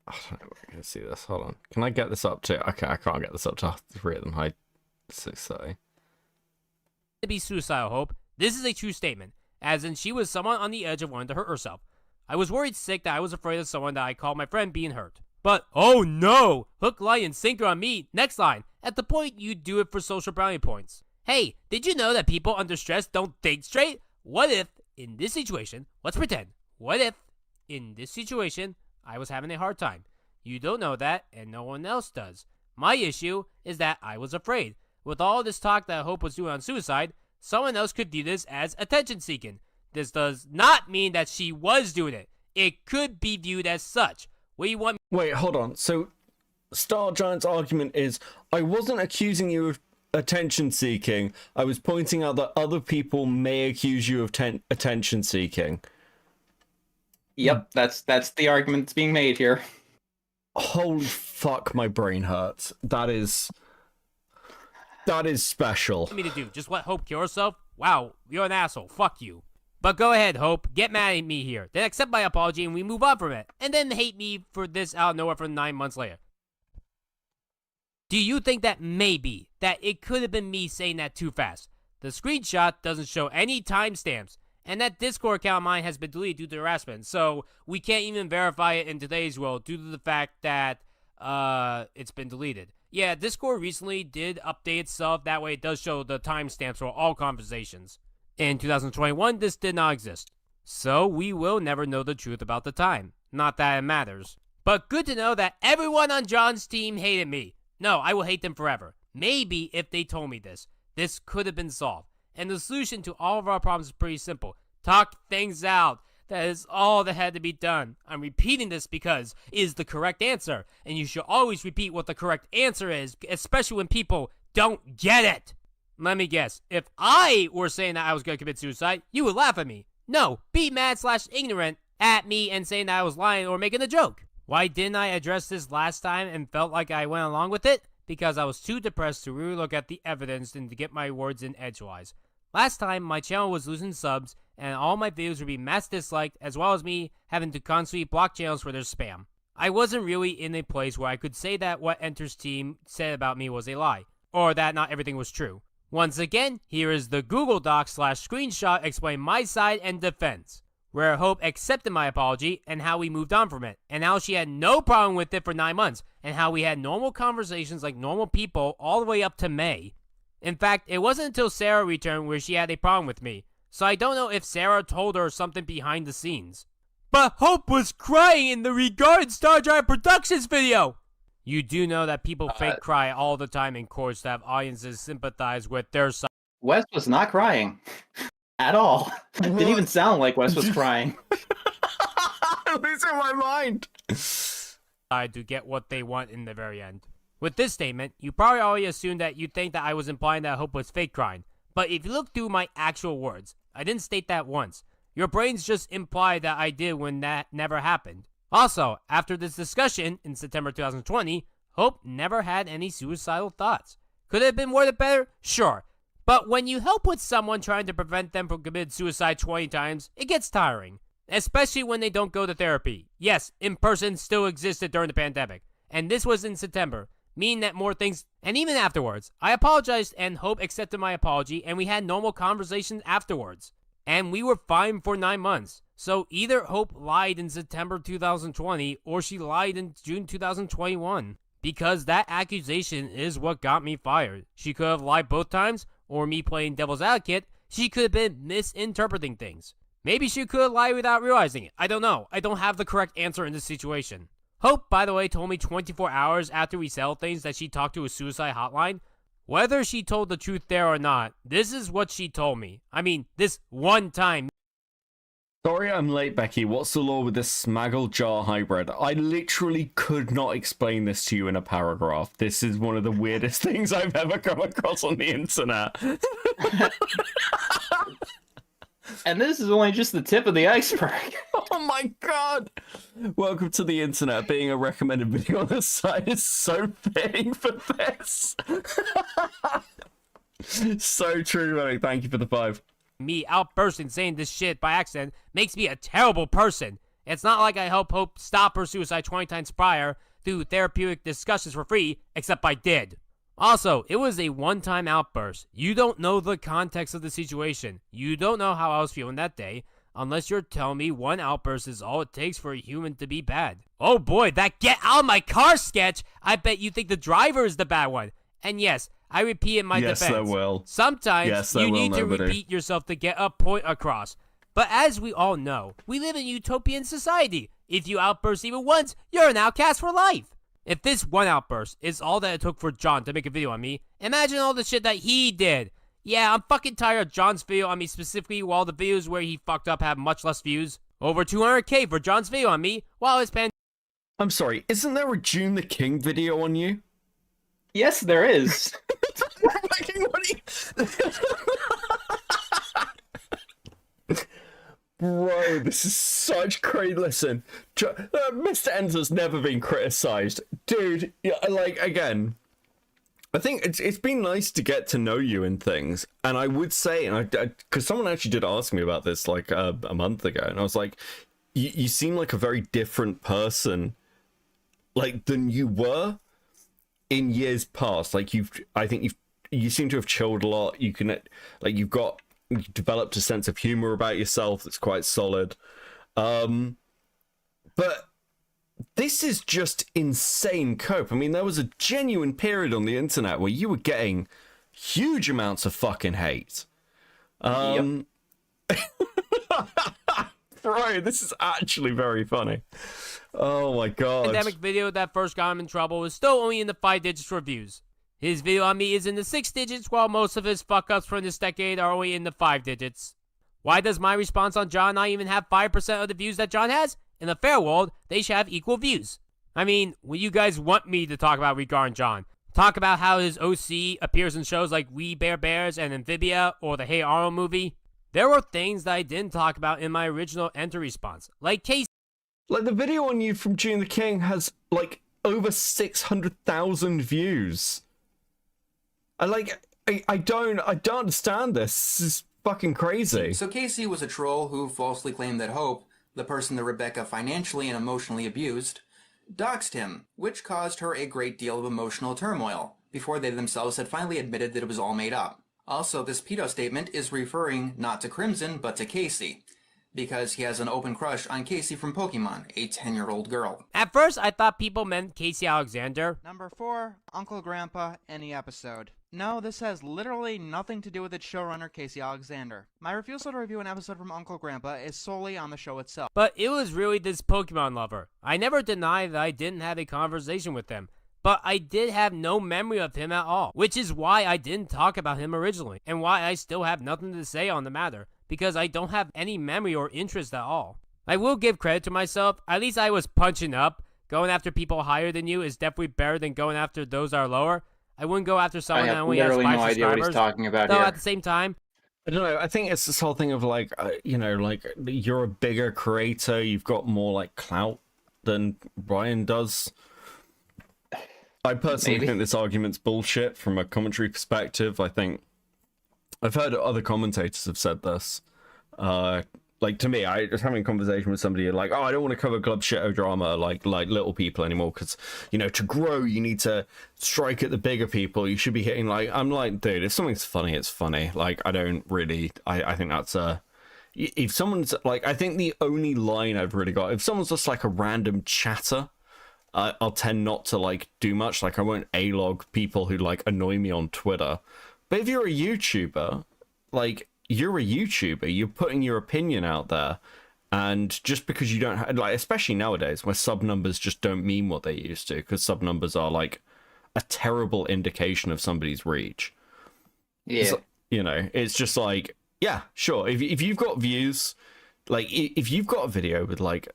I don't know where I can see this. Hold on. Can I get this up to? Okay, I can't get this up to 3 of them. High 630. To be suicidal, Hope. This is a true statement, as in she was someone on the edge of wanting to hurt herself. I was worried sick that I was afraid of someone that I called my friend being hurt. But, oh no! Hook, line, and sinker on me. Next line. At the point, you do it for social brownie points. Hey, did you know that people under stress don't think straight? What if, in this situation, let's pretend, what if, in this situation, I was having a hard time? You don't know that, and no one else does. My issue is that I was afraid. With all this talk that Hope was doing on suicide, someone else could view this as attention-seeking. This does not mean that she was doing it. It could be viewed as such. What do you want? Wait, hold on. So, StarGiant's argument is, I wasn't accusing you of attention-seeking. I was pointing out that other people may accuse you of attention-seeking. Yep, that's the argument that's being made here. Holy fuck, my brain hurts. That is special. What do you want me to do? Just let Hope kill herself? Wow, you're an asshole. Fuck you. But go ahead, Hope. Get mad at me here. Then accept my apology and we move on from it. And then hate me for this out of nowhere for 9 months later. Do you think that maybe that it could have been me saying that too fast? The screenshot doesn't show any timestamps. And that Discord account of mine has been deleted due to harassment. So we can't even verify it in today's world due to the fact that it's been deleted. Yeah, Discord recently did update itself. That way it does show the timestamps for all conversations. In 2021, this did not exist. So we will never know the truth about the time. Not that it matters. But good to know that everyone on John's team hated me. No, I will hate them forever. Maybe if they told me this could have been solved. And the solution to all of our problems is pretty simple. Talk things out. That is all that had to be done. I'm repeating this because it is the correct answer. And you should always repeat what the correct answer is, especially when people don't get it. Let me guess. If I were saying that I was going to commit suicide, you would laugh at me. No, be mad/ignorant at me and saying that I was lying or making a joke. Why didn't I address this last time and felt like I went along with it? Because I was too depressed to really look at the evidence and to get my words in edgewise. Last time, my channel was losing subs, and all my videos would be mass disliked, as well as me having to constantly block channels for their spam. I wasn't really in a place where I could say that what Enter's team said about me was a lie, or that not everything was true. Once again, here is the Google Doc/screenshot explaining my side and defense, where Hope accepted my apology and how we moved on from it, and how she had no problem with it for 9 months, and how we had normal conversations like normal people all the way up to May. In fact, it wasn't until Sarah returned where she had a problem with me, so I don't know if Sarah told her something behind the scenes. But Hope was crying in the Regarding StarGiant Productions video! You do know that people fake cry all the time in courts to have audiences sympathize with their side. Wes was not crying. At all. Didn't even sound like Wes was crying. I'm losing my mind. To get what they want in the very end. With this statement, you probably already assumed that you think that I was implying that Hope was fake crying. But if you look through my actual words, I didn't state that once. Your brains just implied that I did when that never happened. Also, after this discussion in September 2020, Hope never had any suicidal thoughts. Could it have been worded better? Sure. But when you help with someone trying to prevent them from committing suicide 20 times, it gets tiring. Especially when they don't go to therapy. Yes, in-person still existed during the pandemic. And this was in September. Meaning that more things, and even afterwards, I apologized and Hope accepted my apology and we had normal conversations afterwards. And we were fine for 9 months. So either Hope lied in September 2020 or she lied in June 2021. Because that accusation is what got me fired. She could have lied both times, or me playing devil's advocate, she could have been misinterpreting things. Maybe she could have lied without realizing it. I don't know. I don't have the correct answer in this situation. Hope, by the way, told me 24 hours after we settled things that she talked to a suicide hotline. Whether she told the truth there or not, this is what she told me. I mean, this one time. Sorry I'm late, Becky. What's the law with this smaggle jar hybrid? I literally could not explain this to you in a paragraph. This is one of the weirdest things I've ever come across on the internet. And this is only just the tip of the iceberg. Oh my god! Welcome to the internet. Being a recommended video on the site is so fitting for this. So true, Manic. Thank you for the 5. Me outbursting saying this shit by accident makes me a terrible person. It's not like I help Hope stop her suicide 20 times prior through therapeutic discussions for free, except I did. Also, it was a one-time outburst. You don't know the context of the situation. You don't know how I was feeling that day, unless you're telling me one outburst is all it takes for a human to be bad. Oh boy, that get out of my car sketch! I bet you think the driver is the bad one. And yes, I repeat in my defense. Yes, there will. Sometimes you need to repeat yourself to get a point across. But as we all know, we live in a utopian society. If you outburst even once, you're an outcast for life. If this one outburst is all that it took for John to make a video on me, imagine all the shit that he did. Yeah, I'm fucking tired of John's video on me, specifically while the videos where he fucked up have much less views. Over 200k for John's video on me, while his pan— I'm sorry, isn't there a June the King video on you? Yes, there is. Bro, this is such crazy. Listen, MrEnter's never been criticized. Dude, yeah, like, again, I think it's been nice to get to know you and things. And I would say, and because someone actually did ask me about this like a month ago, and I was like, you seem like a very different person, like, than you were in years past. Like, I think you seem to have chilled a lot. You can, like, you've developed a sense of humor about yourself that's quite solid. But this is just insane, Cope. I mean, there was a genuine period on the internet where you were getting huge amounts of fucking hate. Yep. Bro, this is actually very funny. Oh my god. Pandemic video that first got him in trouble is still only in the 5 digits for views. His video on me is in the 6 digits, while most of his fuck-ups from this decade are only in the 5 digits. Why does my response on John not even have 5% of the views that John has? In a fair world, they should have equal views. I mean, what you guys want me to talk about regarding John? Talk about how his OC appears in shows like We Bare Bears and Amphibia, or the Hey Arnold movie? There were things that I didn't talk about in my original Enter response, like Casey. Like, the video on you from June the King has, like, over 600,000 views. I don't understand this. This is fucking crazy. So Casey was a troll who falsely claimed that Hope, the person that Rebecca financially and emotionally abused, doxed him, which caused her a great deal of emotional turmoil, before they themselves had finally admitted that it was all made up. Also, this pedo statement is referring not to Crimson, but to Casey, because he has an open crush on Casey from Pokemon, a 10-year-old girl. At first, I thought people meant Casey Alexander. Number 4, Uncle Grandpa, any episode. No, this has literally nothing to do with its showrunner, Casey Alexander. My refusal to review an episode from Uncle Grandpa is solely on the show itself. But it was really this Pokemon lover. I never denied that I didn't have a conversation with him, but I did have no memory of him at all, which is why I didn't talk about him originally, and why I still have nothing to say on the matter, because I don't have any memory or interest at all. I will give credit to myself, at least I was punching up. Going after people higher than you is definitely better than going after those that are lower. I wouldn't go after someone that only has 5 subscribers. I have literally no idea what he's talking about though here. at the same time, I don't know. I think it's this whole thing of like, you know, like, you're a bigger creator. You've got more like clout than Brian does. I personally think this argument's bullshit from a commentary perspective. I think I've heard other commentators have said this. Like, to me, I was having a conversation with somebody like, oh, I don't want to cover club shit drama like little people anymore, because, you know, to grow you need to strike at the bigger people. You should be hitting, like, I'm like, dude, if something's funny, it's funny. Like, I don't really, I think that's a if someone's like, I think the only line I've really got, if someone's just like a random chatter, I'll tend not to like do much. Like I won't A-log people who like annoy me on Twitter. But if you're a YouTuber, like you're a YouTuber, you're putting your opinion out there. And just because you don't have, like, especially nowadays where sub numbers just don't mean what they used to, because sub numbers are like a terrible indication of somebody's reach. Yeah. It's, you know, it's just like, yeah, sure. If you've got views, like if you've got a video with like,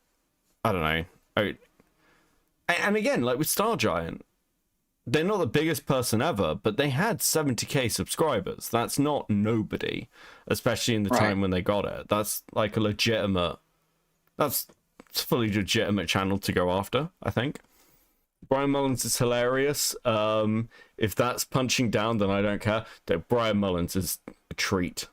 I don't know, and again, like with STARGIANT, they're not the biggest person ever, but they had 70k subscribers. That's not nobody, especially in the time when they got it. That's like a legitimate, that's a fully legitimate channel to go after, I think. Brian Mullins is hilarious. If that's punching down, then I don't care. Brian Mullins is a treat.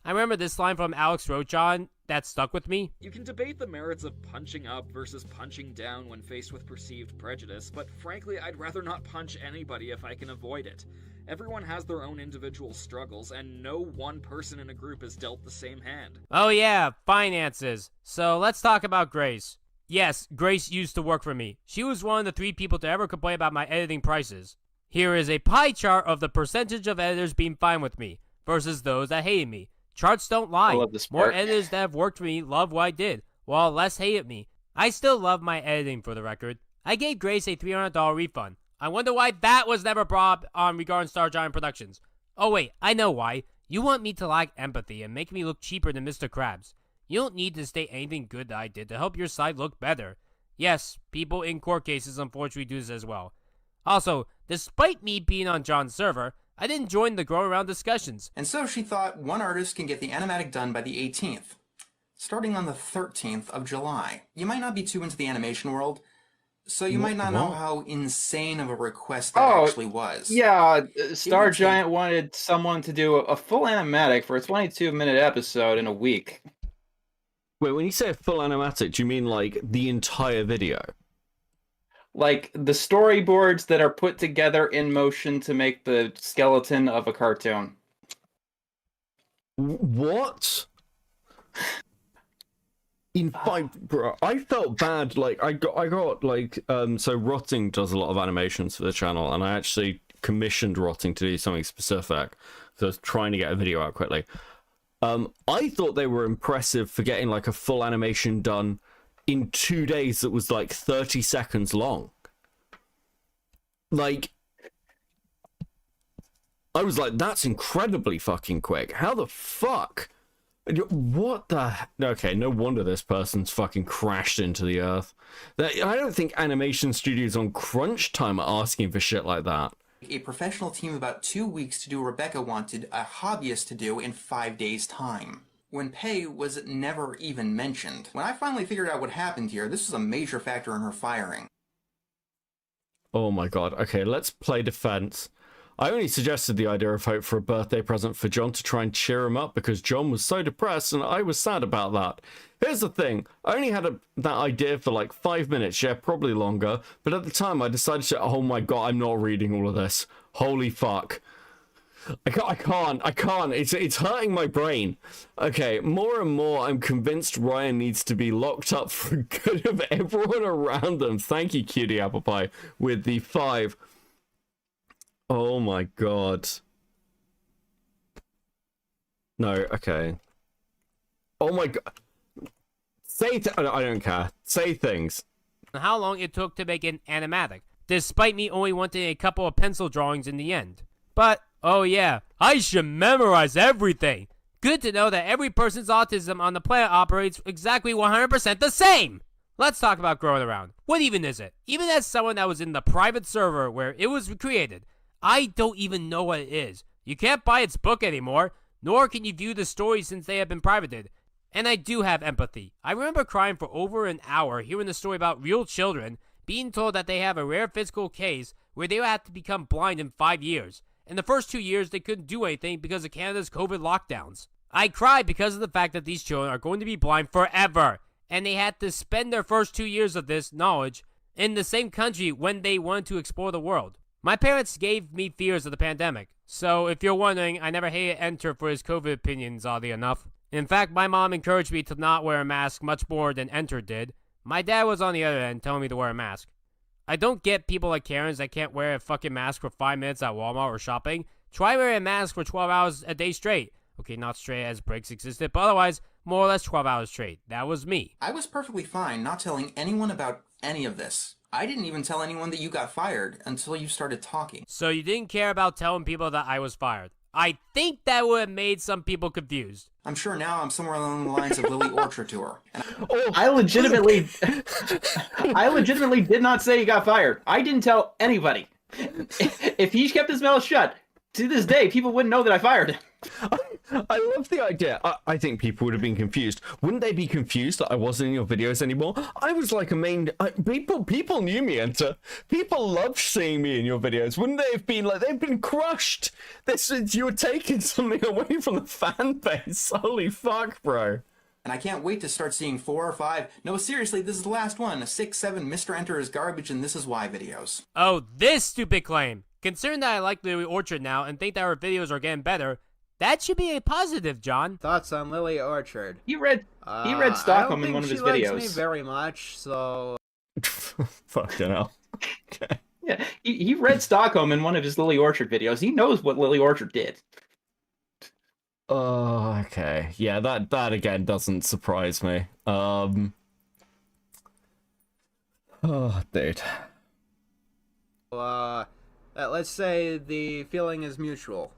I remember this line from Alex Rochon that stuck with me. You can debate the merits of punching up versus punching down when faced with perceived prejudice, but frankly, I'd rather not punch anybody if I can avoid it. Everyone has their own individual struggles, and no one person in a group is dealt the same hand. Oh yeah, finances. So let's talk about Grace. Yes, Grace used to work for me. She was one of the 3 people to ever complain about my editing prices. Here is a pie chart of the percentage of editors being fine with me versus those that hated me. Charts don't lie. More editors that have worked for me love what I did, while less hated me. I still love my editing, for the record. I gave Grace a $300 refund. I wonder why that was never brought up on regarding STARGIANT Productions. Oh wait, I know why. You want me to lack empathy and make me look cheaper than Mr. Krabs. You don't need to state anything good that I did to help your side look better. Yes, people in court cases unfortunately do this as well. Also, despite me being on John's server, I didn't join the Grow Around discussions. And so she thought one artist can get the animatic done by the 18th, starting on the 13th of July. You might not be too into the animation world, so you might not know how insane of a request that actually was. Yeah, STARGIANT wanted someone to do a full animatic for a 22-minute episode in a week. Wait, when you say a full animatic, do you mean like the entire video? Like the storyboards that are put together in motion to make the skeleton of a cartoon. What? In fact, bro, I felt bad. Like I got like so Rotting does a lot of animations for the channel, and I actually commissioned Rotting to do something specific. So I was trying to get a video out quickly. I thought they were impressive for getting like a full animation done in 2 days that was like 30 seconds long. Like, I was like, that's incredibly fucking quick. How the fuck? What the? Okay, no wonder this person's fucking crashed into the earth. I don't think animation studios on crunch time are asking for shit like that. A professional team about 2 weeks to do what Rebecca wanted a hobbyist to do in 5 days' time, when pay was never even mentioned. When I finally figured out what happened here, this was a major factor in her firing. Oh my god. Okay, let's play defense. I only suggested the idea of hope for a birthday present for John to try and cheer him up because John was so depressed and I was sad about that. Here's the thing, I only had that idea for like 5 minutes, yeah, probably longer, but at the time I decided to, oh my god, I'm not reading all of this. Holy fuck. I can't. It's hurting my brain. Okay, more and more I'm convinced Ryan needs to be locked up for good of everyone around them. Thank you, Cutie Apple Pie, with the 5. Oh my god. No, okay. Oh my god. I don't care. Say things. How long it took to make an animatic, despite me only wanting a couple of pencil drawings in the end. But, oh yeah, I should memorize everything. Good to know that every person's autism on the planet operates exactly 100% the same. Let's talk about Growing Around. What even is it? Even as someone that was in the private server where it was created, I don't even know what it is. You can't buy its book anymore, nor can you view the stories since they have been privated. And I do have empathy. I remember crying for over an hour hearing the story about real children being told that they have a rare physical case where they will have to become blind in 5 years. In the first 2 years, they couldn't do anything because of Canada's COVID lockdowns. I cried because of the fact that these children are going to be blind forever, and they had to spend their first 2 years of this knowledge in the same country when they wanted to explore the world. My parents gave me fears of the pandemic, so if you're wondering, I never hated Enter for his COVID opinions, oddly enough. In fact, my mom encouraged me to not wear a mask much more than Enter did. My dad was on the other end telling me to wear a mask. I don't get people like Karens that can't wear a fucking mask for 5 minutes at Walmart or shopping. Try wearing a mask for 12 hours a day straight. Okay, not straight as breaks existed, but otherwise, more or less 12 hours straight. That was me. I was perfectly fine not telling anyone about any of this. I didn't even tell anyone that you got fired until you started talking. So you didn't care about telling people that I was fired. I think that would have made some people confused. I'm sure now I'm somewhere along the lines of Lily Orchard tour. I legitimately did not say he got fired. I didn't tell anybody. If he kept his mouth shut, to this day, people wouldn't know that I fired him. I love the idea. I think people would have been confused. Wouldn't they be confused that I wasn't in your videos anymore? I was like a main... people knew me, Enter. People loved seeing me in your videos. Wouldn't they have been like... They've been crushed. You were taking something away from the fan base. Holy fuck, bro. And I can't wait to start seeing 4 or 5. No, seriously, this is the last one. 6, 7, MrEnter is garbage and this is why videos. Oh, this stupid claim. Considering that I like Lily Orchard now and think that her videos are getting better, that should be a positive, John. Thoughts on Lily Orchard? He read Stockholm in one of his videos. I don't think she likes me very much, so... Fucking hell. Okay. Yeah, he read Stockholm in one of his Lily Orchard videos. He knows what Lily Orchard did. Oh, okay. Yeah, that again doesn't surprise me. Oh, dude. Let's say the feeling is mutual.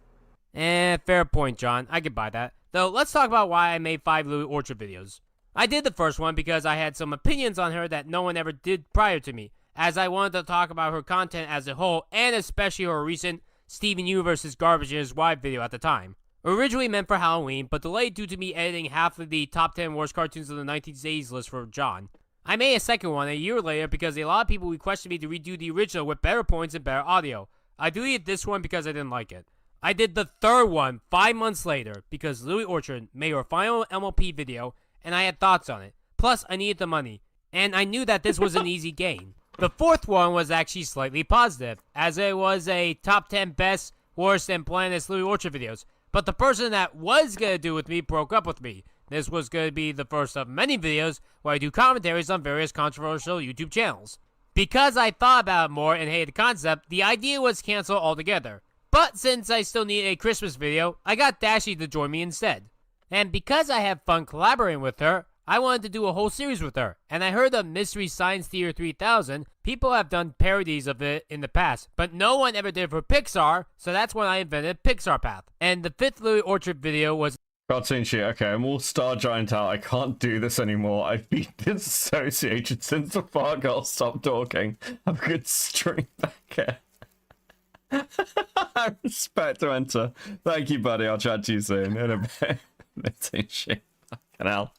Fair point, John. I could buy that. Though, let's talk about why I made 5 Lily Orchard videos. I did the first one because I had some opinions on her that no one ever did prior to me, as I wanted to talk about her content as a whole, and especially her recent Steven Yu vs. Garbage in His Wife video at the time. Originally meant for Halloween, but delayed due to me editing half of the top 10 worst cartoons of the 1980s list for John. I made a second one a year later because a lot of people requested me to redo the original with better points and better audio. I deleted this one because I didn't like it. I did the third one 5 months later because Lily Orchard made her final MLP video and I had thoughts on it. Plus, I needed the money, and I knew that this was an easy gain. The fourth one was actually slightly positive, as it was a top 10 best, worst, and blandest Lily Orchard videos. But the person that was going to do with me broke up with me. This was going to be the first of many videos where I do commentaries on various controversial YouTube channels. Because I thought about it more and hated the concept, the idea was canceled altogether. But since I still need a Christmas video, I got Dashy to join me instead. And because I have fun collaborating with her, I wanted to do a whole series with her. And I heard of Mystery Science Theater 3000. People have done parodies of it in the past, but no one ever did it for Pixar, so that's when I invented Pixar Path. And the 5th Lily Orchard video was... Cartoon shit, okay, I'm all StarGiant out. I can't do this anymore. I've been disassociated since the far girl stopped talking. Have a good stream back here. Respect to Enter. Thank you, buddy. I'll chat to you soon. In a bit. Cartoon shit. Fucking hell.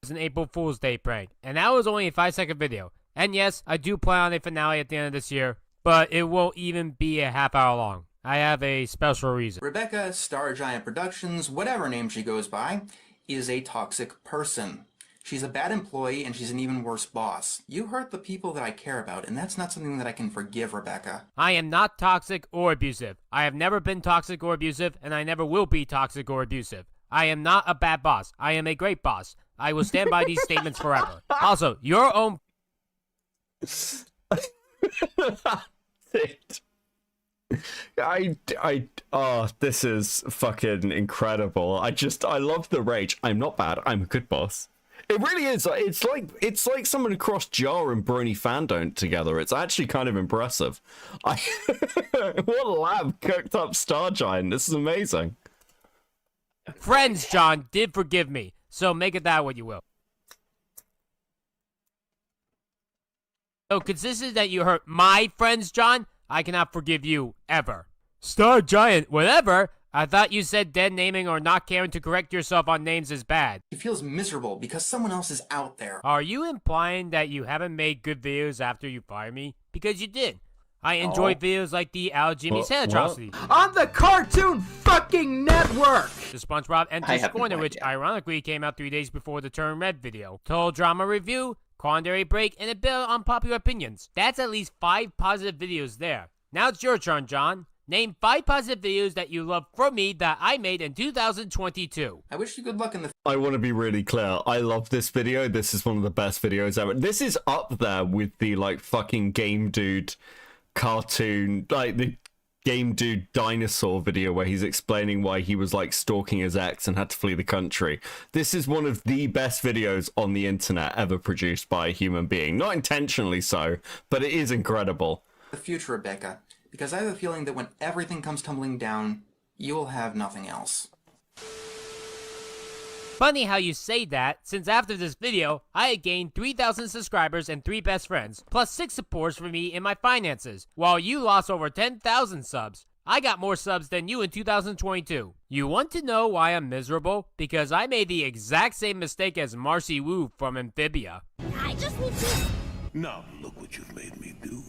It's an April Fool's Day prank, and that was only a 5-second video. And yes, I do plan on a finale at the end of this year, but it won't even be a half hour long. I have a special reason. Rebecca, StarGiant Productions, whatever name she goes by, is a toxic person. She's a bad employee and she's an even worse boss. You hurt the people that I care about, and that's not something that I can forgive, Rebecca. I am not toxic or abusive. I have never been toxic or abusive, and I never will be toxic or abusive. I am not a bad boss. I am a great boss. I will stand by these statements forever. Also, your own... Oh, this is fucking incredible. I love the rage. I'm not bad. I'm a good boss. It really is. It's like someone crossed Jar and Brony Fandom together. It's actually kind of impressive. What lab cooked up StarGiant? This is amazing. Friends, John, did forgive me, so make it that what you will. So consistent that you hurt my friends, John, I cannot forgive you, ever. StarGiant, whatever? I thought you said dead naming or not caring to correct yourself on names is bad. She feels miserable because someone else is out there. Are you implying that you haven't made good videos after you fired me? Because you did. I enjoyed videos like the Al Jimmy's Head Atrocity. On the Cartoon fucking Network! The SpongeBob Enters Corner, which ironically came out 3 days before the Turn Red video. Total Drama Review, Quandary Break, and a bit on Popular Opinions. That's at least 5 positive videos there. Now it's your turn, John. Name 5 positive videos that you love from me that I made in 2022. I wish you good luck in the... I want to be really clear. I love this video. This is one of the best videos ever. This is up there with the, like, fucking Game Dude cartoon, like, the Game Dude dinosaur video where he's explaining why he was, like, stalking his ex and had to flee the country. This is one of the best videos on the internet ever produced by a human being. Not intentionally so, but it is incredible. The future, Rebecca, because I have a feeling that when everything comes tumbling down, you will have nothing else. Funny how you say that, since after this video, I had gained 3,000 subscribers and 3 best friends, plus 6 supports for me in my finances, while you lost over 10,000 subs. I got more subs than you in 2022. You want to know why I'm miserable? Because I made the exact same mistake as Marcy Wu from Amphibia. I just need to... Now look what you've made me do.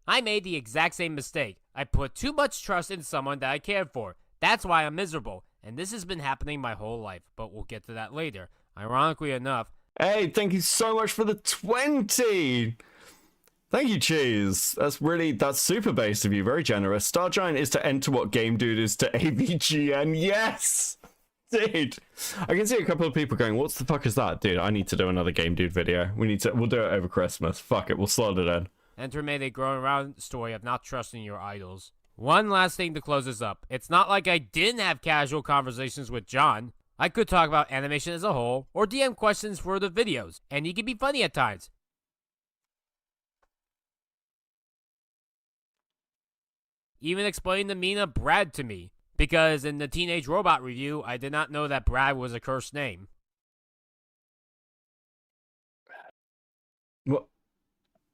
I made the exact same mistake. I put too much trust in someone that I cared for. That's why I'm miserable. And this has been happening my whole life, but we'll get to that later. Ironically enough... Hey, thank you so much for the 20! Thank you, Cheese. That's super based of you. Very generous. StarGiant is to enter what Game Dude is to AVGN. Yes! Dude. I can see a couple of people going, what the fuck is that? Dude, I need to do another Game Dude video. We'll do it over Christmas. Fuck it, we'll slot it in. Enter made a growing around story of not trusting your idols. One last thing to close this up. It's not like I didn't have casual conversations with John. I could talk about animation as a whole, or DM questions for the videos, and he can be funny at times. Even explain the meaning of Brad to me, because in the Teenage Robot review, I did not know that Brad was a cursed name. What?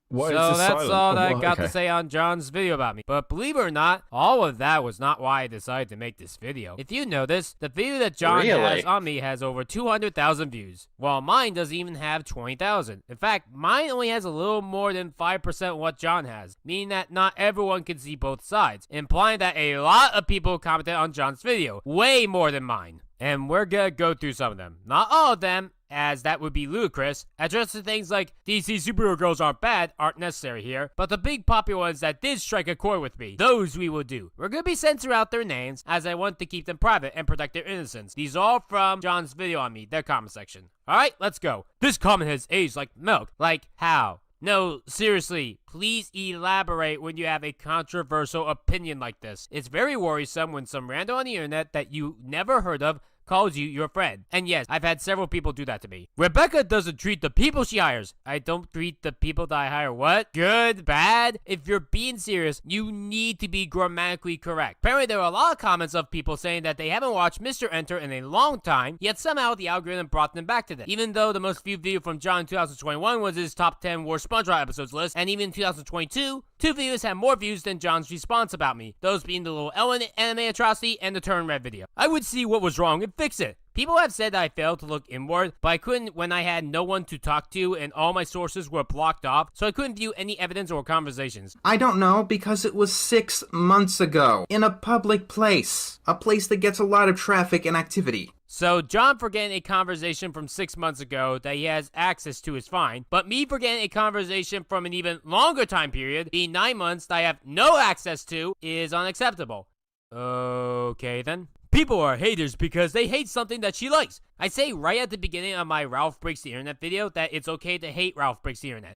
Why so is this that's silent? all that I got Okay. to say on John's video about me. But believe it or not, all of that was not why I decided to make this video. If you notice, the video that John has on me has over 200,000 views, while mine doesn't even have 20,000. In fact, mine only has a little more than 5% what John has, meaning that not everyone can see both sides, implying that a lot of people commented on John's video, way more than mine. And we're gonna go through some of them. Not all of them, as that would be ludicrous. Addressing things like DC superhero girls aren't bad aren't necessary here, but the big popular ones that did strike a chord with me, those we will do. We're gonna be censoring out their names, as I want to keep them private and protect their innocence. These are all from John's video on me, their comment section. Alright, let's go. This comment has aged like milk. Like how? No, seriously, please elaborate when you have a controversial opinion like this. It's very worrisome when some random on the internet that you never heard of calls you your friend. And yes, I've had several people do that to me. Rebecca doesn't treat the people she hires. I don't treat the people that I hire what? Good? Bad? If you're being serious, you need to be grammatically correct. Apparently there were a lot of comments of people saying that they haven't watched MrEnter in a long time, yet somehow the algorithm brought them back to this. Even though the most viewed video from John in 2021 was his top 10 worst SpongeBob episodes list, and even in 2022, 2 videos had more views than John's response about me, those being the little Ellen anime atrocity and the turn red video. I would see what was wrong and fix it. People have said that I failed to look inward, but I couldn't when I had no one to talk to and all my sources were blocked off, so I couldn't view any evidence or conversations. I don't know, because it was 6 months ago, in a public place. A place that gets a lot of traffic and activity. So John forgetting a conversation from 6 months ago that he has access to is fine, but me forgetting a conversation from an even longer time period, being 9 months that I have no access to, is unacceptable. Okay then. People are haters because they hate something that she likes. I say right at the beginning of my Ralph Breaks the Internet video that it's okay to hate Ralph Breaks the Internet.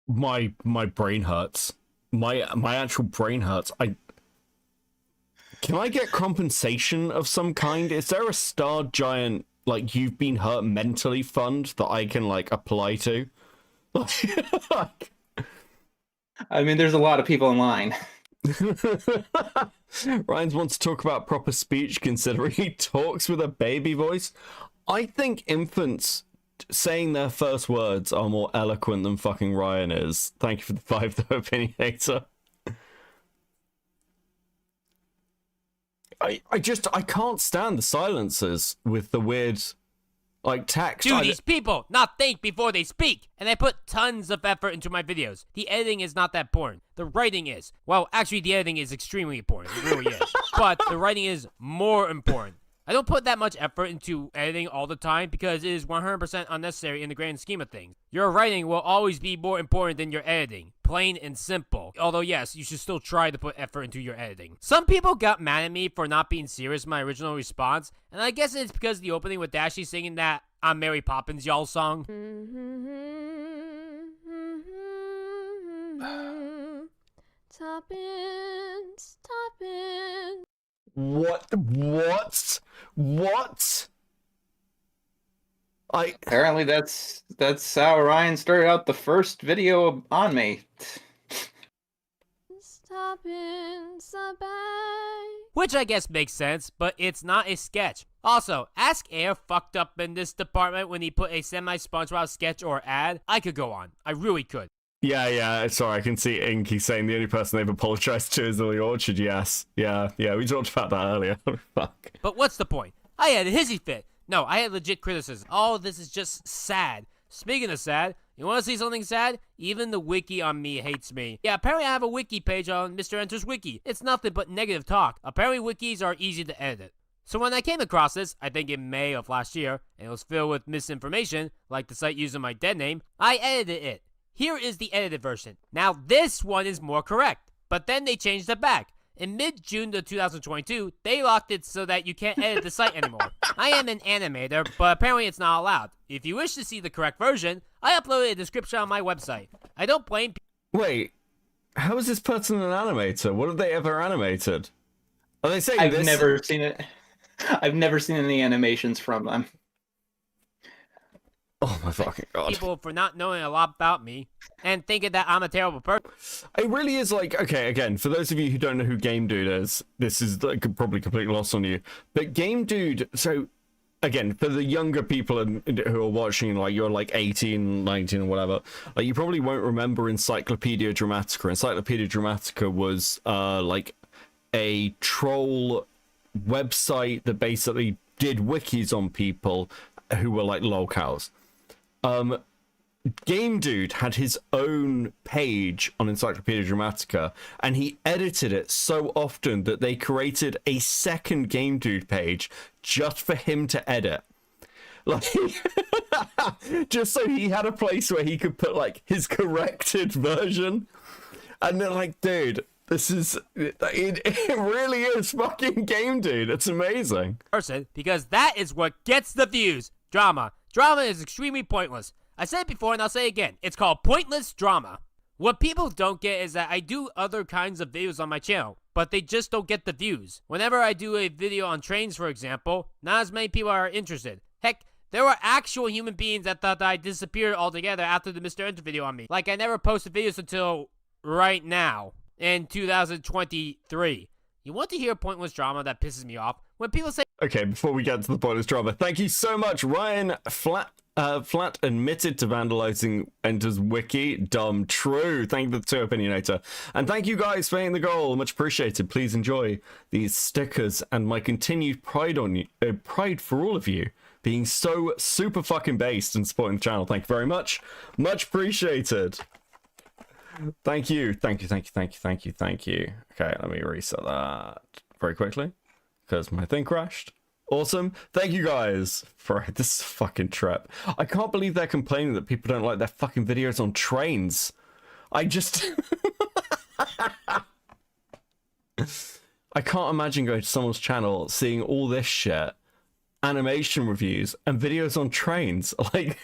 My brain hurts. My actual brain hurts. Can I get compensation of some kind? Is there a StarGiant, like, you've been hurt mentally fund that I can, like, apply to? I mean, there's a lot of people in line. Ryan's wants to talk about proper speech considering he talks with a baby voice. I think infants saying their first words are more eloquent than fucking Ryan is. Thank you for the 5 though, Opinionator. I can't stand the silences with the weird, like, text. Do these people not think before they speak? And I put tons of effort into my videos. The editing is not that important. The writing is. Well, actually, the editing is extremely important. It really is. But the writing is more important. I don't put that much effort into editing all the time because it is 100% unnecessary in the grand scheme of things. Your writing will always be more important than your editing. Plain and simple. Although yes, you should still try to put effort into your editing. Some people got mad at me for not being serious with my original response, and I guess it's because of the opening with Dashy singing that I'm Mary Poppins y'all song. Toppins, toppins. What? Apparently that's how Ryan started out the first video on me. Toppins, a bag. Which I guess makes sense, but it's not a sketch. Also, Ask Air fucked up in this department when he put a semi-SpongeBob sketch or ad. I could go on. I really could. Yeah, sorry, I can see Inky saying the only person they've apologized to is Lily Orchard, yes. Yeah, we talked about that earlier. Fuck. But what's the point? I had a hissy fit. No, I had legit criticism. Oh, this is just sad. Speaking of sad, you want to see something sad? Even the wiki on me hates me. Yeah, apparently I have a wiki page on MrEnter's wiki. It's nothing but negative talk. Apparently wikis are easy to edit. So when I came across this, I think in May of last year, and it was filled with misinformation, like the site using my dead name, I edited it. Here is the edited version. Now this one is more correct, but then they changed it back. In mid-June of 2022, they locked it so that you can't edit the site anymore. I am an animator, but apparently it's not allowed. If you wish to see the correct version, I uploaded a description on my website. I don't blame people. Wait, how is this person an animator? What have they ever animated? Are they saying I've never seen it. I've never seen any animations from them. Oh my fucking god. People for not knowing a lot about me and thinking that I'm a terrible person. It really is like, okay, again, for those of you who don't know who Game Dude is, this is like, probably completely lost on you. But Game Dude, so again, for the younger people who are watching, like you're like 18, 19 or whatever, like you probably won't remember Encyclopedia Dramatica. Encyclopedia Dramatica was like a troll website that basically did wikis on people who were like lolcows. Game Dude had his own page on Encyclopedia Dramatica, and he edited it so often that they created a second Game Dude page just for him to edit. Like, just so he had a place where he could put like his corrected version. And they're like, dude, this is it really is fucking Game Dude. It's amazing. Because that is what gets the views. Drama is extremely pointless. I said it before and I'll say it again. It's called pointless drama. What people don't get is that I do other kinds of videos on my channel, but they just don't get the views. Whenever I do a video on trains, for example, not as many people are interested. Heck, there were actual human beings that thought that I disappeared altogether after the MrEnter video on me. Like, I never posted videos until right now, in 2023. You want to hear pointless drama that pisses me off? When people say... Okay, before we get to the pointless drama, thank you so much, Ryan Flat admitted to vandalizing Enter's wiki. Dumb true. Thank you to Opinionator. And thank you guys for hitting the goal. Much appreciated. Please enjoy these stickers and my continued pride on you, pride for all of you being so super fucking based and supporting the channel. Thank you very much. Much appreciated. Thank you. Okay, let me reset that very quickly because my thing crashed. Awesome. Thank you guys for this fucking trip. I can't believe they're complaining that people don't like their fucking videos on trains. I just... I can't imagine going to someone's channel, seeing all this shit, animation reviews, and videos on trains. Like,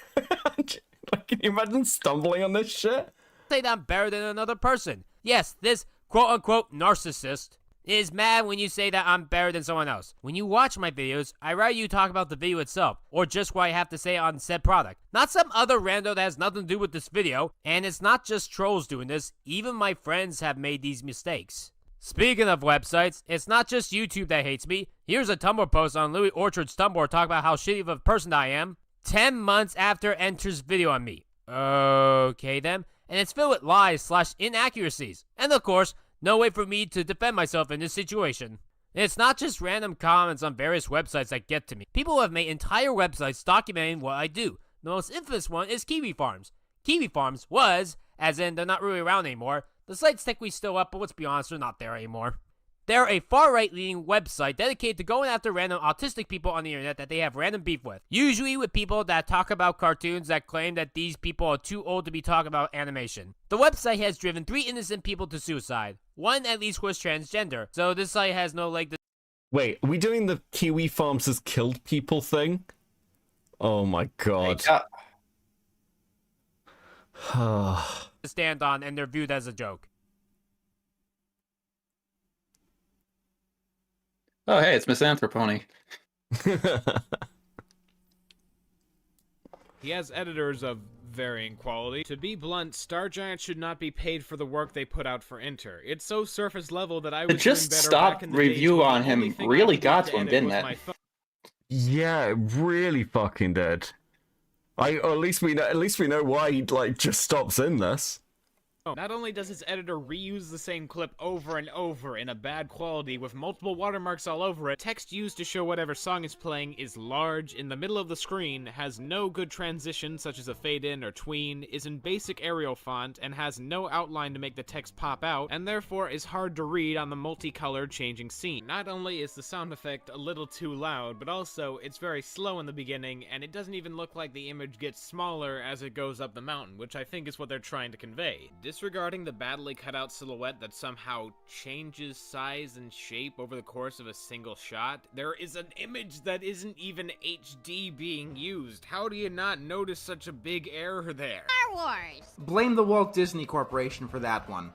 can you imagine stumbling on this shit? Say that I'm better than another person. Yes, this quote-unquote narcissist is mad when you say that I'm better than someone else. When you watch my videos, I rather you talk about the video itself, or just what I have to say on said product. Not some other rando that has nothing to do with this video, and it's not just trolls doing this, even my friends have made these mistakes. Speaking of websites, it's not just YouTube that hates me. Here's a Tumblr post on Louis Orchard's Tumblr talking about how shitty of a person I am 10 months after Enter's video on me. Okay then. And it's filled with lies/inaccuracies. And of course, no way for me to defend myself in this situation. And it's not just random comments on various websites that get to me. People have made entire websites documenting what I do. The most infamous one is Kiwi Farms. Kiwi Farms was, as in they're not really around anymore. The site's technically still up, but let's be honest, they're not there anymore. They're a far-right leaning website dedicated to going after random autistic people on the internet that they have random beef with. Usually with people that talk about cartoons that claim that these people are too old to be talking about animation. The website has driven 3 innocent people to suicide. One at least was transgender, so this site has no leg to... Wait, are we doing the Kiwi Farms has killed people thing? Oh my god. stand on, and they're viewed as a joke. Oh, hey, it's MrEnter Pony. He has editors of varying quality. To be blunt, StarGiant should not be paid for the work they put out for Enter. It's so surface level that I was just doing better stop back in the review days when on the only him thing really I got did to him, edit didn't was it? my phone. Yeah, it really fucking did. Or at least we know why he just stops in this. Not only does his editor reuse the same clip over and over in a bad quality with multiple watermarks all over it, text used to show whatever song is playing is large, in the middle of the screen, has no good transition such as a fade in or tween, is in basic Arial font, and has no outline to make the text pop out, and therefore is hard to read on the multicolored changing scene. Not only is the sound effect a little too loud, but also it's very slow in the beginning, and it doesn't even look like the image gets smaller as it goes up the mountain, which I think is what they're trying to convey. Disregarding the badly cut out silhouette that somehow changes size and shape over the course of a single shot, there is an image that isn't even HD being used. How do you not notice such a big error there? Star Wars! Blame the Walt Disney Corporation for that one.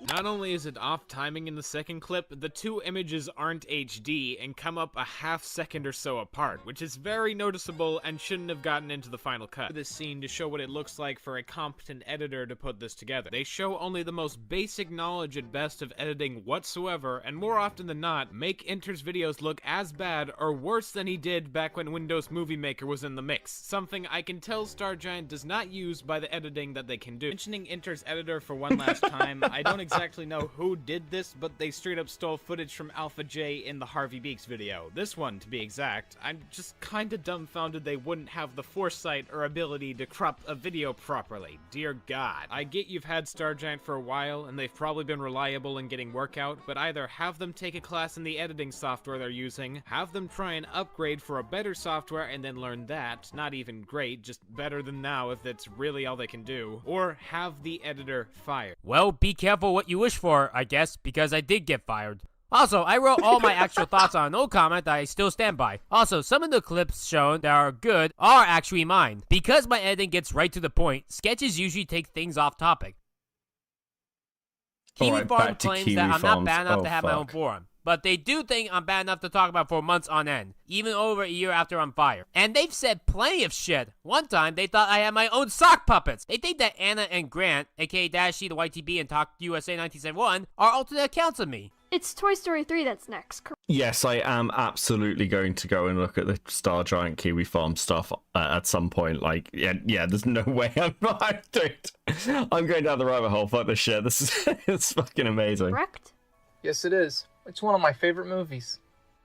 Not only is it off timing in the second clip, the two images aren't HD and come up a half second or so apart, which is very noticeable and shouldn't have gotten into the final cut. This scene to show what it looks like for a competent editor to put this together. They show only the most basic knowledge at best of editing whatsoever, and more often than not, make Enter's videos look as bad or worse than he did back when Windows Movie Maker was in the mix, something I can tell StarGiant does not use by the editing that they can do. Mentioning Enter's editor for one last time, I don't exactly know who did this, but they straight up stole footage from Alpha J in the Harvey Beaks video. This one, to be exact. I'm just kinda dumbfounded they wouldn't have the foresight or ability to crop a video properly. Dear God. I get you've had StarGiant for a while, and they've probably been reliable in getting work out, but either have them take a class in the editing software they're using, have them try and upgrade for a better software and then learn that, not even great, just better than now if that's really all they can do, or have the editor fired. Well, be careful what you wish for, I guess, because I did get fired. Also, I wrote all my actual thoughts on an old comment that I still stand by. Also, some of the clips shown that are good are actually mine. Because my editing gets right to the point, sketches usually take things off topic. Kiwi Farm claims that I'm not bad enough to have my own forum. But they do think I'm bad enough to talk about for months on end, even over a year after I'm fired. And they've said plenty of shit. One time, they thought I had my own sock puppets. They think that Anna and Grant, aka Dashie, the YTB, and Talk USA 1971, are alternate accounts of me. It's Toy Story 3 that's next. Yes, I am absolutely going to go and look at the StarGiant Kiwi Farm stuff at some point. Like, yeah, there's no way I'm not, dude. I'm going down the rabbit hole. Fuck this shit. This is it's fucking amazing. Correct? Yes, it is. It's one of my favorite movies.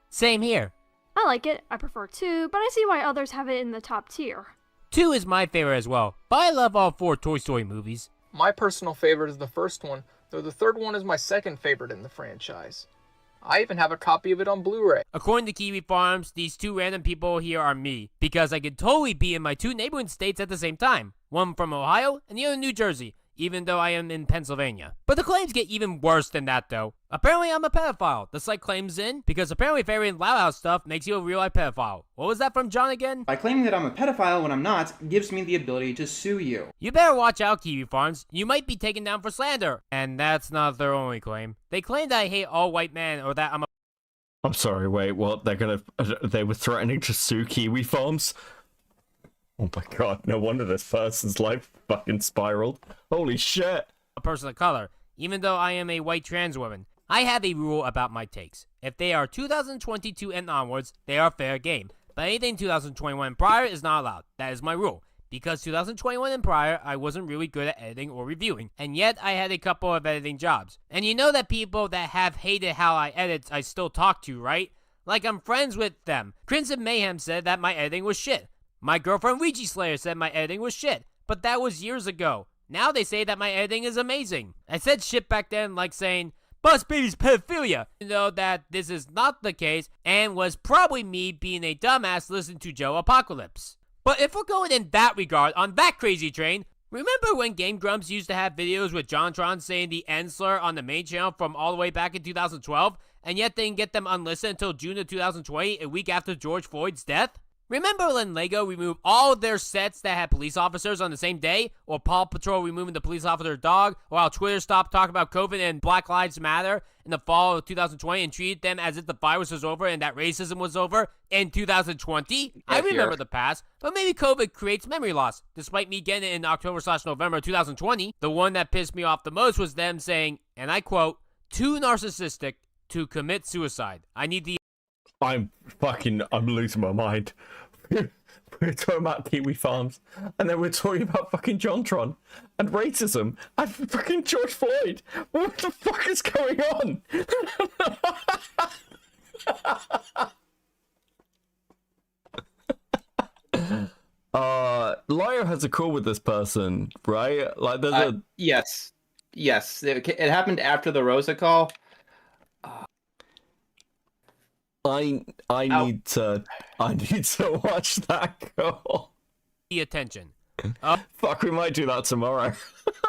Same here. I like it. I prefer 2, but I see why others have it in the top tier. 2 is my favorite as well, but I love all 4 Toy Story movies. My personal favorite is the first one, though the third one is my second favorite in the franchise. I even have a copy of it on Blu-ray. According to Kiwi Farms, these 2 random people here are me, because I could totally be in my 2 neighboring states at the same time. One from Ohio, and the other New Jersey, even though I am in Pennsylvania. But the claims get even worse than that, though. Apparently, I'm a pedophile. The site claims in, because apparently ferrying Loud House stuff makes you a real-life pedophile. What was that from John again? By claiming that I'm a pedophile when I'm not, gives me the ability to sue you. You better watch out, Kiwi Farms. You might be taken down for slander. And that's not their only claim. They claim that I hate all white men, or that I'm sorry, wait, what? They were threatening to sue Kiwi Farms? Oh my god, no wonder this person's life fucking spiraled. Holy shit. A person of color, even though I am a white trans woman. I have a rule about my takes. If they are 2022 and onwards, they are fair game. But anything 2021 and prior is not allowed. That is my rule. Because 2021 and prior, I wasn't really good at editing or reviewing. And yet, I had a couple of editing jobs. And you know that people that have hated how I edit, I still talk to, right? Like I'm friends with them. Crimson Mayhem said that my editing was shit. My girlfriend Ouija Slayer said my editing was shit, but that was years ago. Now they say that my editing is amazing. I said shit back then like saying, Boss Baby's pedophilia. You know that this is not the case and was probably me being a dumbass listening to Joe Apocalypse. But if we're going in that regard, on that crazy train, remember when Game Grumps used to have videos with JonTron saying the N slur on the main channel from all the way back in 2012, and yet they didn't get them unlisted until June of 2020, a week after George Floyd's death? Remember when LEGO removed all of their sets that had police officers on the same day? Or Paw Patrol removing the police officer's dog? Or how Twitter stopped talking about COVID and Black Lives Matter in the fall of 2020 and treated them as if the virus was over and that racism was over in 2020? I remember the past, but maybe COVID creates memory loss. Despite me getting it in October/November 2020, the one that pissed me off the most was them saying, and I quote, "too narcissistic to commit suicide. I need the..." I'm losing my mind. We're talking about Kiwi Farms, and then we're talking about fucking JonTron and racism and fucking George Floyd. What the fuck is going on? Lyo has a call with this person, right? Like, there's a yes. It happened after the Rosa call. I need to watch that call. The attention. Fuck, we might do that tomorrow.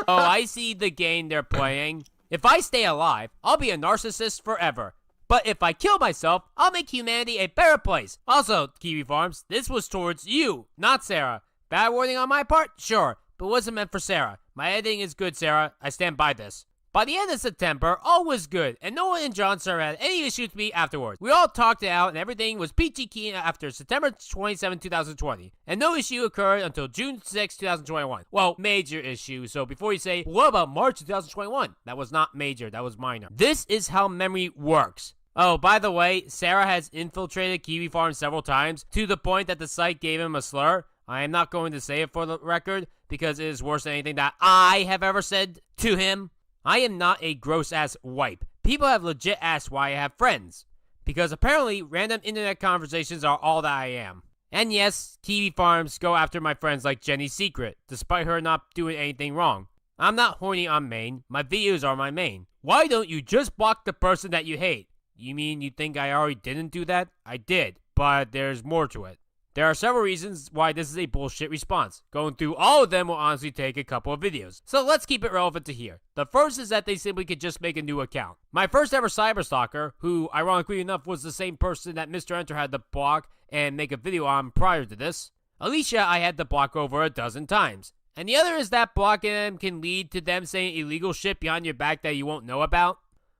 Oh, I see the game they're playing. If I stay alive, I'll be a narcissist forever. But if I kill myself, I'll make humanity a better place. Also, Kiwi Farms, this was towards you, not Sarah. Bad wording on my part? Sure, but wasn't meant for Sarah. My editing is good, Sarah. I stand by this. By the end of September, all was good, and no one in John Sir had any issues with me afterwards. We all talked it out, and everything was peachy keen after September 27, 2020. And no issue occurred until June 6, 2021. Well, major issue, so before you say, what about March 2021? That was not major, that was minor. This is how memory works. Oh, by the way, Sarah has infiltrated Kiwi Farm several times, to the point that the site gave him a slur. I am not going to say it for the record, because it is worse than anything that I have ever said to him. I am not a gross-ass wipe. People have legit asked why I have friends. Because apparently, random internet conversations are all that I am. And yes, Kiwi Farms go after my friends like Jenny's Secret, despite her not doing anything wrong. I'm not horny on main. My videos are my main. Why don't you just block the person that you hate? You mean you think I already didn't do that? I did, but there's more to it. There are several reasons why this is a bullshit response. Going through all of them will honestly take a couple of videos. So let's keep it relevant to here. The first is that they simply could just make a new account. My first ever cyberstalker, who ironically enough was the same person that MrEnter had to block and make a video on prior to this. Alicia I had to block over a dozen times. And the other is that blocking them can lead to them saying illegal shit behind your back that you won't know about.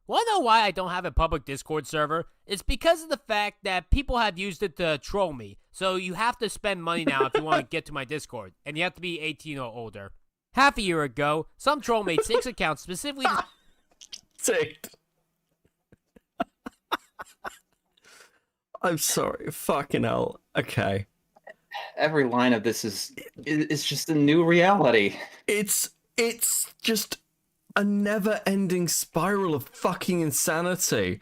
Wanna know why I don't have a public Discord server? It's because of the fact that people have used it to troll me. So you have to spend money now if you want to get to my Discord. And you have to be 18 or older. Half a year ago, some troll made 6 accounts specifically to... Sick. I'm sorry. Fucking hell. Okay. Every line of this is just a new reality. It's just a never-ending spiral of fucking insanity.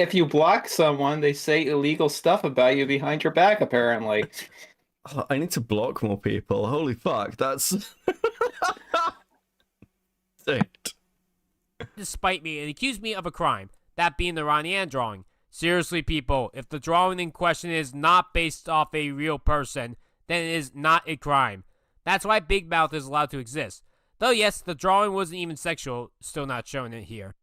If you block someone, they say illegal stuff about you behind your back, apparently. Oh, I need to block more people. Holy fuck, that's... it. Despite me and accused me of a crime, that being the Ronnie Ann drawing. Seriously, people, if the drawing in question is not based off a real person, then it is not a crime. That's why Big Mouth is allowed to exist. Though yes, the drawing wasn't even sexual, still not showing it here.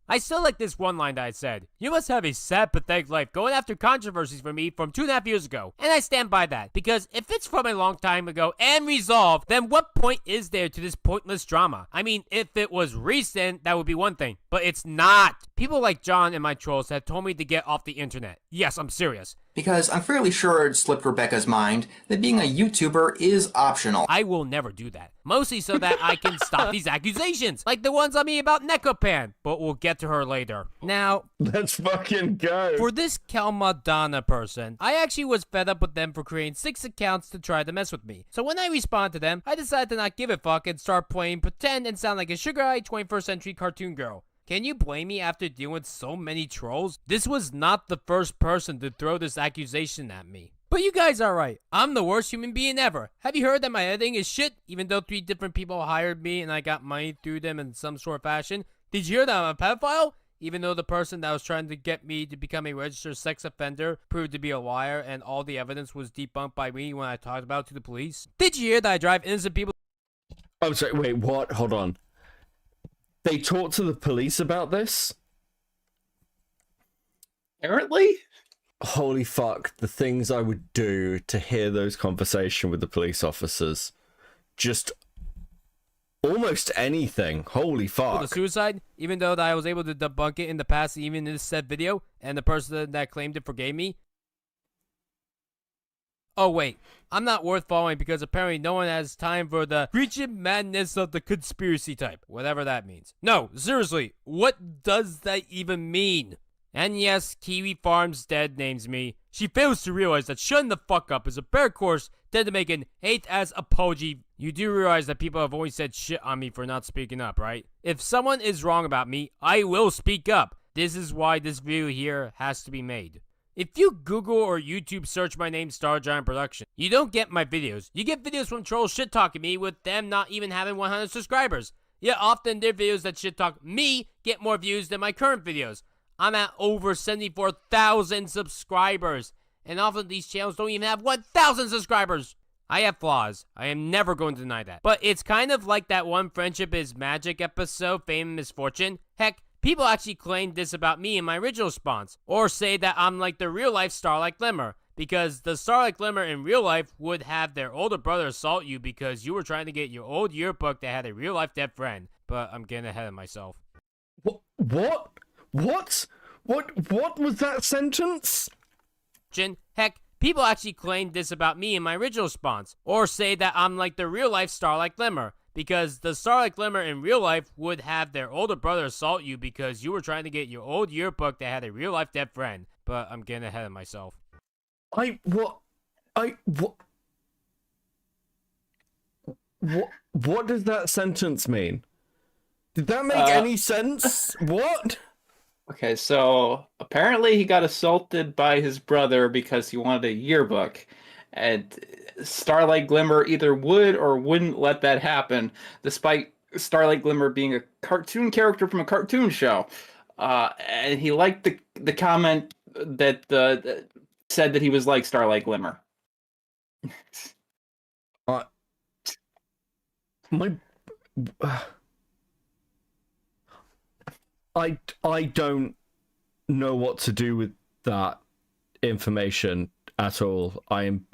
I still like this one line that I said. You must have a sad, pathetic life going after controversies for me from 2.5 years ago. And I stand by that, because if it's from a long time ago and resolved, then what point is there to this pointless drama? I mean, if it was recent, that would be one thing, but it's not. People like John and my trolls have told me to get off the internet. Yes, I'm serious. Because I'm fairly sure it slipped Rebecca's mind that being a YouTuber is optional. I will never do that. Mostly so that I can stop these accusations, like the ones on me about Nekopan, but we'll get to her later. Now, let's fucking go. For this Kalmadonna person, I actually was fed up with them for creating 6 accounts to try to mess with me. So when I respond to them, I decided to not give a fuck and start playing pretend and sound like a sugar-eyed 21st century cartoon girl. Can you blame me after dealing with so many trolls? This was not the first person to throw this accusation at me. But you guys are right. I'm the worst human being ever. Have you heard that my editing is shit? Even though 3 different people hired me and I got money through them in some sort of fashion? Did you hear that I'm a pedophile? Even though the person that was trying to get me to become a registered sex offender proved to be a liar and all the evidence was debunked by me when I talked about it to the police? Did you hear that I drive innocent people? I'm sorry, wait, what? Hold on. They talked to the police about this? Apparently? Holy fuck, the things I would do to hear those conversations with the police officers. Just almost anything. Holy fuck. The suicide, even though that I was able to debunk it in the past, even in this said video, and the person that claimed it forgave me. Oh wait, I'm not worth following because apparently no one has time for the preaching madness of the conspiracy type, whatever that means. No, seriously, what does that even mean? And yes, Kiwi Farms Dead names me. She fails to realize that shutting the fuck up is a better course than to make an hate-ass apology. You do realize that people have always said shit on me for not speaking up, right? If someone is wrong about me, I will speak up. This is why this video here has to be made. If you Google or YouTube search my name, STARGIANT Production, you don't get my videos. You get videos from trolls shit-talking me with them not even having 100 subscribers. Yet often their videos that shit-talk me get more views than my current videos. I'm at over 74,000 subscribers, and often these channels don't even have 1,000 subscribers. I have flaws. I am never going to deny that. But it's kind of like that one Friendship is Magic episode, Fame and Misfortune. Heck, people actually claim this about me in my original response, or say that I'm like the real-life Starlight Glimmer, because the Starlight Glimmer in real life would have their older brother assault you because you were trying to get your old yearbook that had a real-life dead friend. But I'm getting ahead of myself. What? What was that sentence? Heck, people actually claim this about me in my original response, or say that I'm like the real-life Starlight Glimmer, because the Starlight Glimmer in real life would have their older brother assault you because you were trying to get your old yearbook that had a real-life dead friend. But I'm getting ahead of myself. What does that sentence mean? Did that make any sense? What? Okay, so apparently he got assaulted by his brother because he wanted a yearbook. And Starlight Glimmer either would or wouldn't let that happen, despite Starlight Glimmer being a cartoon character from a cartoon show. And he liked the comment that said that he was like Starlight Glimmer. I don't know what to do with that information at all. I'm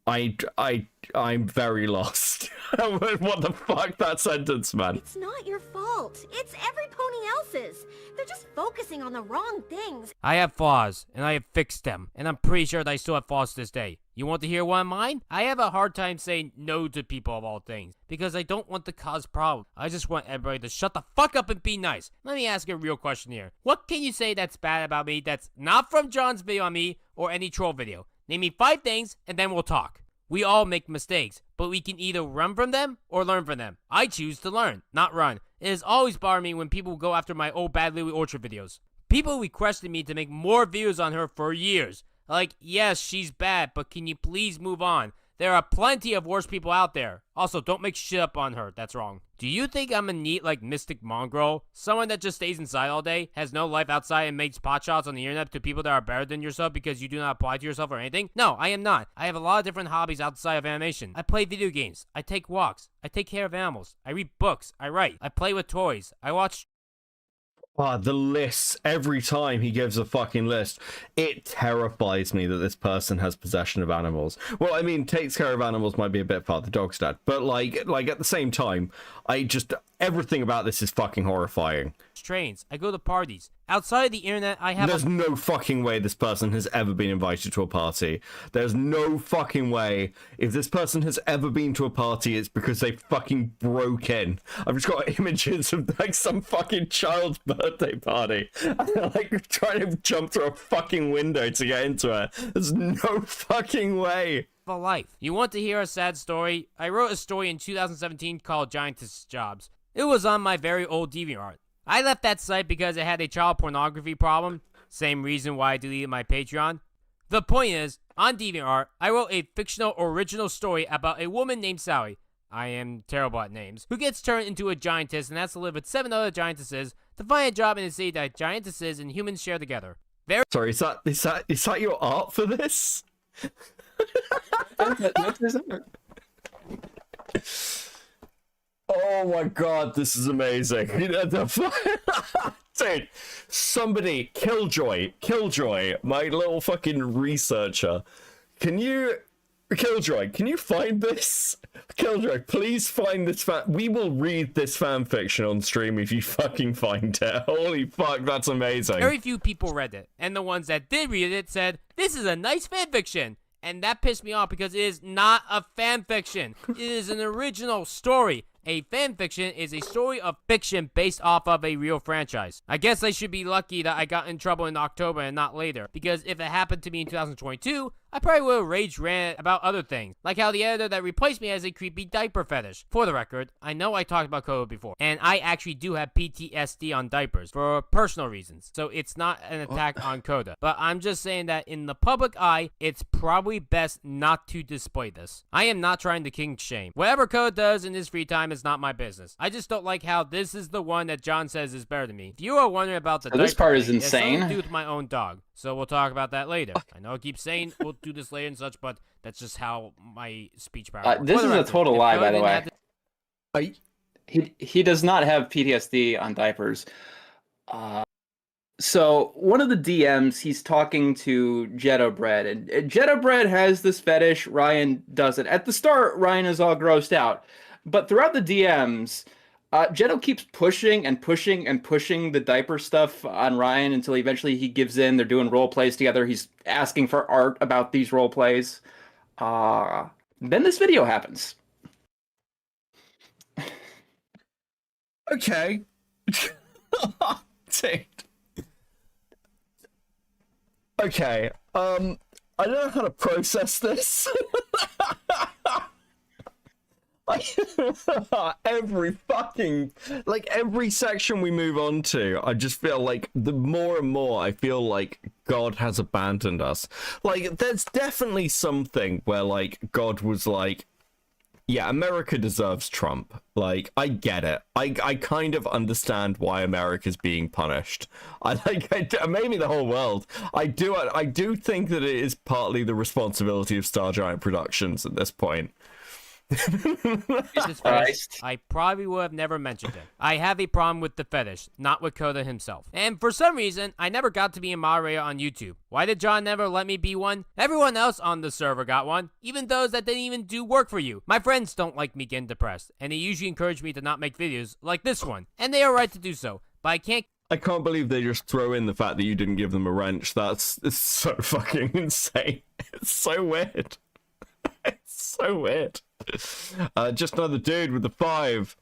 very lost. What the fuck, that sentence, man? It's not your fault. It's every pony else's. They're just focusing on the wrong things. I have flaws, and I have fixed them, and I'm pretty sure that I still have flaws to this day. You want to hear one of mine? I have a hard time saying no to people of all things, because I don't want to cause problems. I just want everybody to shut the fuck up and be nice. Let me ask you a real question here. What can you say that's bad about me that's not from John's video on me or any troll video? Name me 5 things, and then we'll talk. We all make mistakes, but we can either run from them or learn from them. I choose to learn, not run. It has always bothered me when people go after my old Bad Lily Orchard videos. People requested me to make more videos on her for years. Like, yes, she's bad, but can you please move on? There are plenty of worse people out there. Also, don't make shit up on her. That's wrong. Do you think I'm a neat, like, mystic mongrel? Someone that just stays inside all day, has no life outside, and makes potshots on the internet to people that are better than yourself because you do not apply to yourself or anything? No, I am not. I have a lot of different hobbies outside of animation. I play video games. I take walks. I take care of animals. I read books. I write. I play with toys. I watch... The lists, every time he gives a fucking list, it terrifies me that this person has possession of animals. Well, I mean, takes care of animals might be a bit part the dog's dad, but like at the same time, everything about this is fucking horrifying. Trains. I go to parties. Outside of the internet, I have... There's no fucking way this person has ever been invited to a party. There's no fucking way. If this person has ever been to a party, it's because they fucking broke in. I've just got images of like some fucking child's birthday party. And they're like trying to jump through a fucking window to get into it. There's no fucking way. A life. You want to hear a sad story? I wrote a story in 2017 called Giantess Jobs. It was on my very old DeviantArt. I left that site because it had a child pornography problem. Same reason why I deleted my Patreon. The point is, on DeviantArt, I wrote a fictional original story about a woman named Sally. I am terrible at names, who gets turned into a giantess and has to live with 7 other giantesses to find a job in a city that giantesses and humans share together. Sorry, is that your art for this? Oh my god, this is amazing. Dude, somebody, Killjoy, my little fucking researcher. Killjoy, can you find this? Killjoy, please find this we will read this fan fiction on stream if you fucking find it. Holy fuck, that's amazing. Very few people read it, and the ones that did read it said, "This is a nice fan fiction." And that pissed me off because it is not a fan fiction. It is an original story. A fan fiction is a story of fiction based off of a real franchise. I guess I should be lucky that I got in trouble in October and not later, because if it happened to me in 2022, I probably would have rage ranted about other things, like how the editor that replaced me has a creepy diaper fetish. For the record, I know I talked about Coda before, and I actually do have PTSD on diapers for personal reasons, so it's not an attack on Coda. But I'm just saying that in the public eye, it's probably best not to display this. I am not trying to kink shame. Whatever Coda does in his free time is not my business. I just don't like how this is the one that John says is better than me. If you are wondering about the diaper this part is thing, it has something insane. to do with my own dog, so we'll talk about that later. I know I keep saying we'll do this later and such, but that's just how my speech power works. This For is the a record, total if lie, Coda by the didn't way. have He does not have PTSD on diapers. So one of the DMs, he's talking to Jetto Bread, and Jetto Bread has this fetish. Ryan doesn't. At the start, Ryan is all grossed out, but throughout the DMs, Jetto keeps pushing and pushing and pushing the diaper stuff on Ryan until eventually he gives in. They're doing role plays together. He's asking for art about these role plays. Then this video happens. Okay. Dude. Okay. I don't know how to process this. Every section we move on to, I just feel like the more and more I feel like God has abandoned us. Like, there's definitely something where, like, God was like, yeah, America deserves Trump. Like, I get it. I kind of understand why America's being punished. Maybe the whole world. I do think that it is partly the responsibility of STARGIANT Productions at this point. Jesus Christ. I probably would have never mentioned it. I have a problem with the fetish, not with Coda himself. And for some reason, I never got to be a moderator on YouTube. Why did John never let me be one? Everyone else on the server got one, even those that didn't even do work for you. My friends don't like me getting depressed, and they usually encourage me to not make videos like this one, and they are right to do so, but I can't believe they just throw in the fact that you didn't give them a wrench. It's so fucking insane. It's so weird. It's so weird. Just another dude with the 5.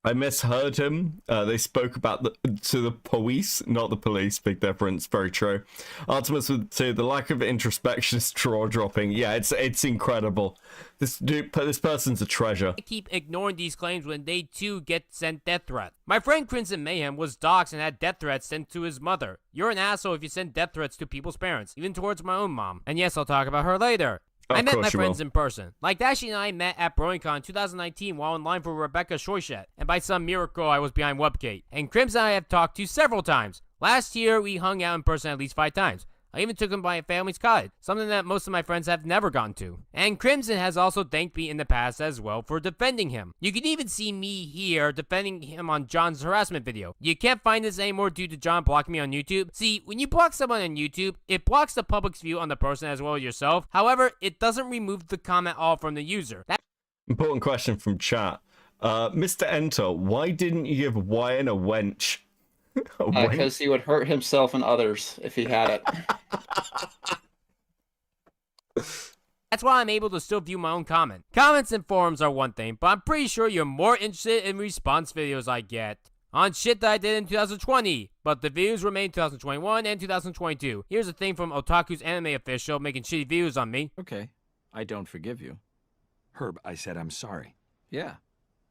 I misheard him. They spoke about to the police, not the police. Big difference. Very true. Artemis would say the lack of introspection is jaw dropping. Yeah, it's incredible. This person's a treasure. I keep ignoring these claims when they too get sent death threats. My friend Crimson Mayhem was doxxed and had death threats sent to his mother. You're an asshole if you send death threats to people's parents, even towards my own mom. And yes, I'll talk about her later. I met my friends in person. Like Dashy and I met at BronyCon 2019 while in line for Rebecca Shoyshet, and by some miracle I was behind Webgate. And Crims and I have talked to several times. Last year we hung out in person at least 5 times. I even took him by a family's cottage, something that most of my friends have never gone to. And Crimson has also thanked me in the past as well for defending him. You can even see me here defending him on John's harassment video. You can't find this anymore due to John blocking me on YouTube. See, when you block someone on YouTube, it blocks the public's view on the person as well as yourself. However, it doesn't remove the comment all from the user. Important question from chat. MrEnter, why didn't you give Wyan a wench? Because he would hurt himself and others if he had it. That's why I'm able to still view my own comment. Comments and forums are one thing, but I'm pretty sure you're more interested in response videos I get on shit that I did in 2020, but the views remain 2021 and 2022. Here's a thing from Otaku's anime official making shitty views on me. Okay, I don't forgive you. Herb, I said I'm sorry. Yeah.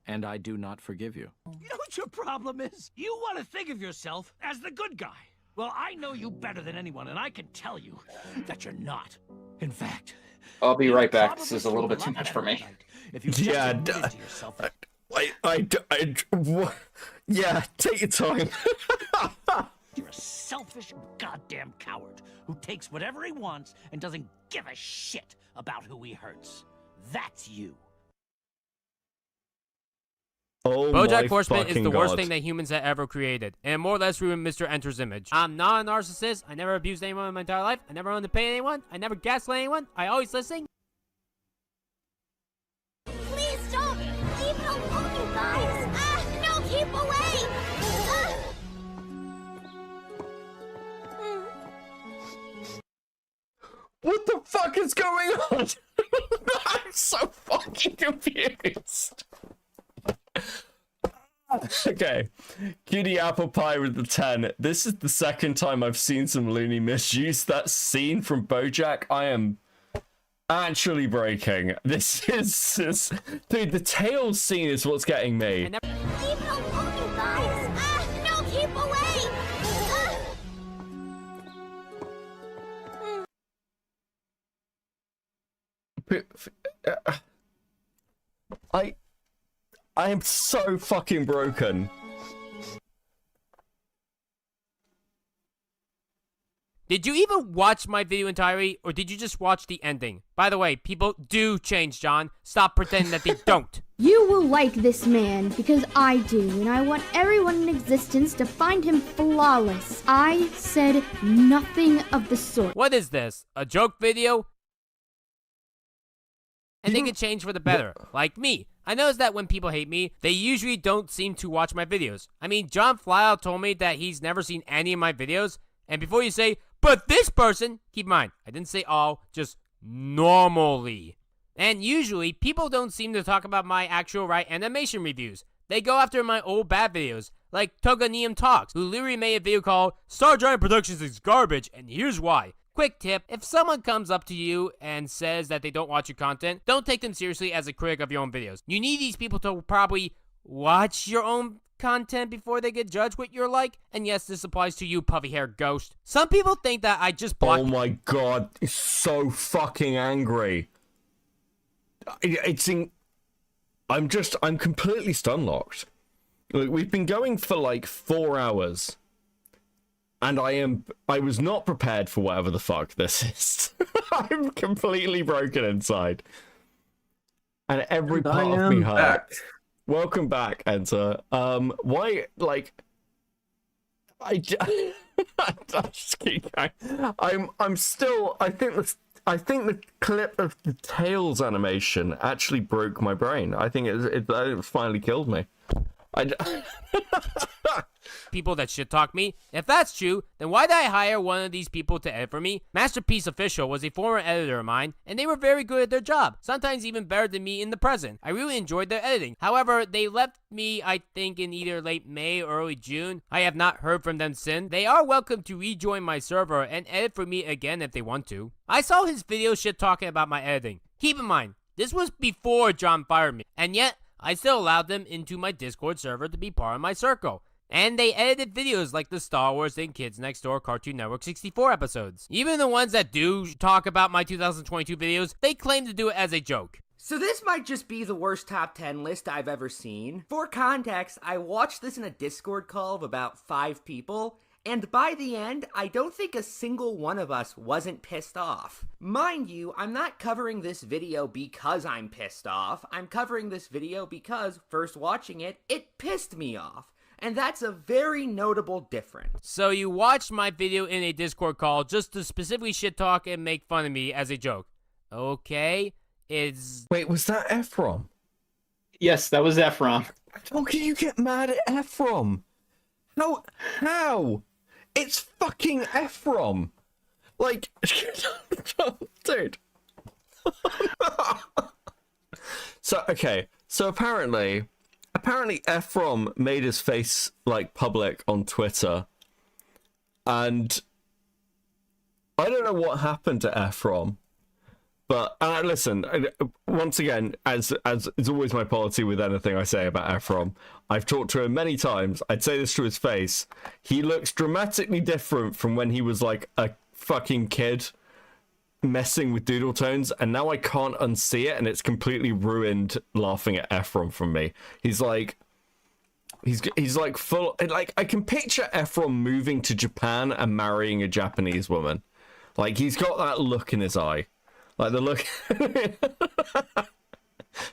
And I do not forgive you. You know what your problem is? You want to think of yourself as the good guy. Well, I know you better than anyone, and I can tell you that you're not. In fact, I'll be right back. This is a little bit too much for me. if you Yeah, just to yourself that yeah, take your time. you're a selfish goddamn coward who takes whatever he wants and doesn't give a shit about who he hurts. That's you. Oh my BoJack Horseman is fucking the worst God. thing that humans have ever created, and more or less ruined MrEnter's image. I'm not a narcissist. I never abused anyone in my entire life. I never wanted to pay anyone. I never gaslit anyone. I always listen. Please stop! Leave it alone, you guys! No, keep away! What the fuck is going on? I'm so fucking confused. Okay, Cutie Apple Pie with the 10. This is the second time I've seen some loony misuse. That scene from BoJack, I am actually breaking. This is dude, the tails scene is what's getting me. Leave it alone, you guys! No, keep away! I am so fucking broken. Did you even watch my video entirely, or did you just watch the ending? By the way, people do change, John. Stop pretending that they don't. You will like this man because I do, and I want everyone in existence to find him flawless. I said nothing of the sort. What is this? A joke video? And they can change for the better, like me. I noticed that when people hate me, they usually don't seem to watch my videos. I mean, John Flyout told me that he's never seen any of my videos, and before you say, but this person, keep in mind, I didn't say all, just normally. And usually, people don't seem to talk about my actual right animation reviews. They go after my old bad videos, like Toganium Talks, who literally made a video called STARGIANT Productions is garbage, and here's why. Quick tip, if someone comes up to you and says that they don't watch your content, don't take them seriously as a critic of your own videos. You need these people to probably watch your own content before they get judged what you're like. And yes, this applies to you, puffy-haired ghost. Some people think that I just block— Oh my God, it's so fucking angry. I'm completely stun-locked. Look, we've been going for like 4 hours. And I was not prepared for whatever the fuck this is. I'm completely broken inside. And every part of me hurts. Welcome back, Enter. Why, like, I just keep going. I'm still, I think the clip of the Tails animation actually broke my brain. I think it finally killed me. People that shit talk me. If that's true, then why did I hire one of these people to edit for me? Masterpiece Official was a former editor of mine, and they were very good at their job, sometimes even better than me in the present. I really enjoyed their editing. However, they left me, I think, in either late May or early June. I have not heard from them since. They are welcome to rejoin my server and edit for me again if they want to. I saw his video shit talking about my editing. Keep in mind, this was before John fired me, and yet I still allowed them into my Discord server to be part of my circle. And they edited videos like the Star Wars and Kids Next Door Cartoon Network 64 episodes. Even the ones that do talk about my 2022 videos, they claim to do it as a joke. So this might just be the worst top 10 list I've ever seen. For context, I watched this in a Discord call of about 5 people, and by the end, I don't think a single one of us wasn't pissed off. Mind you, I'm not covering this video because I'm pissed off. I'm covering this video because, first watching it, it pissed me off. And that's a very notable difference. So you watched my video in a Discord call just to specifically shit talk and make fun of me as a joke. Okay, Wait, was that Ephraim? Yes, that was Ephraim. How can you get mad at Ephraim? How? It's fucking Ephraim. Like, dude. So, okay. So apparently Ephraim made his face, like, public on Twitter. And I don't know what happened to Ephraim. But, listen, once again, as is always my policy with anything I say about Ephraim, I've talked to him many times. I'd say this to his face. He looks dramatically different from when he was, like, a fucking kid. messing with doodle tones, and now I can't unsee it, and it's completely ruined laughing at Ephron from me. He's like full, like, I can picture Ephron moving to Japan and marrying a Japanese woman. Like, he's got that look in his eye, like the look.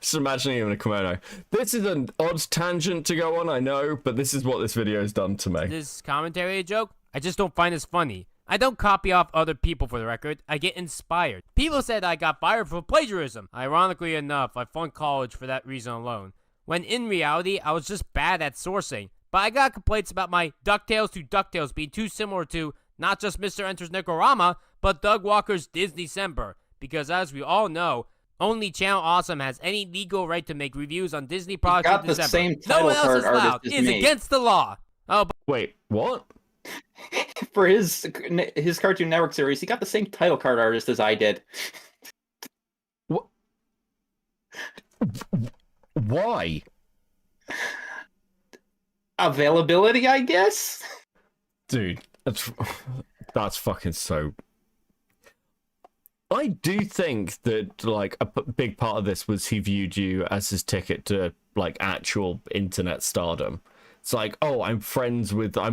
Just imagining him in a kimono. This is an odd tangent to go on, I know, but this is what this video has done to me. This commentary a joke? I just don't find this funny. I don't copy off other people for the record. I get inspired. People said I got fired for plagiarism. Ironically enough, I flunked college for that reason alone. When in reality, I was just bad at sourcing. But I got complaints about my DuckTales to DuckTales being too similar to not just MrEnter's Nicorama, but Doug Walker's Disney-cember. Because as we all know, only Channel Awesome has any legal right to make reviews on Disney products in December. Same no one title else is card allowed. artist It is me. against the law. Oh, wait, what? For his Cartoon Network series, he got the same title card artist as I did. What? Why? Availability, I guess? Dude, that's fucking so... I do think that, like, a big part of this was he viewed you as his ticket to, like, actual internet stardom. It's like, oh, I'm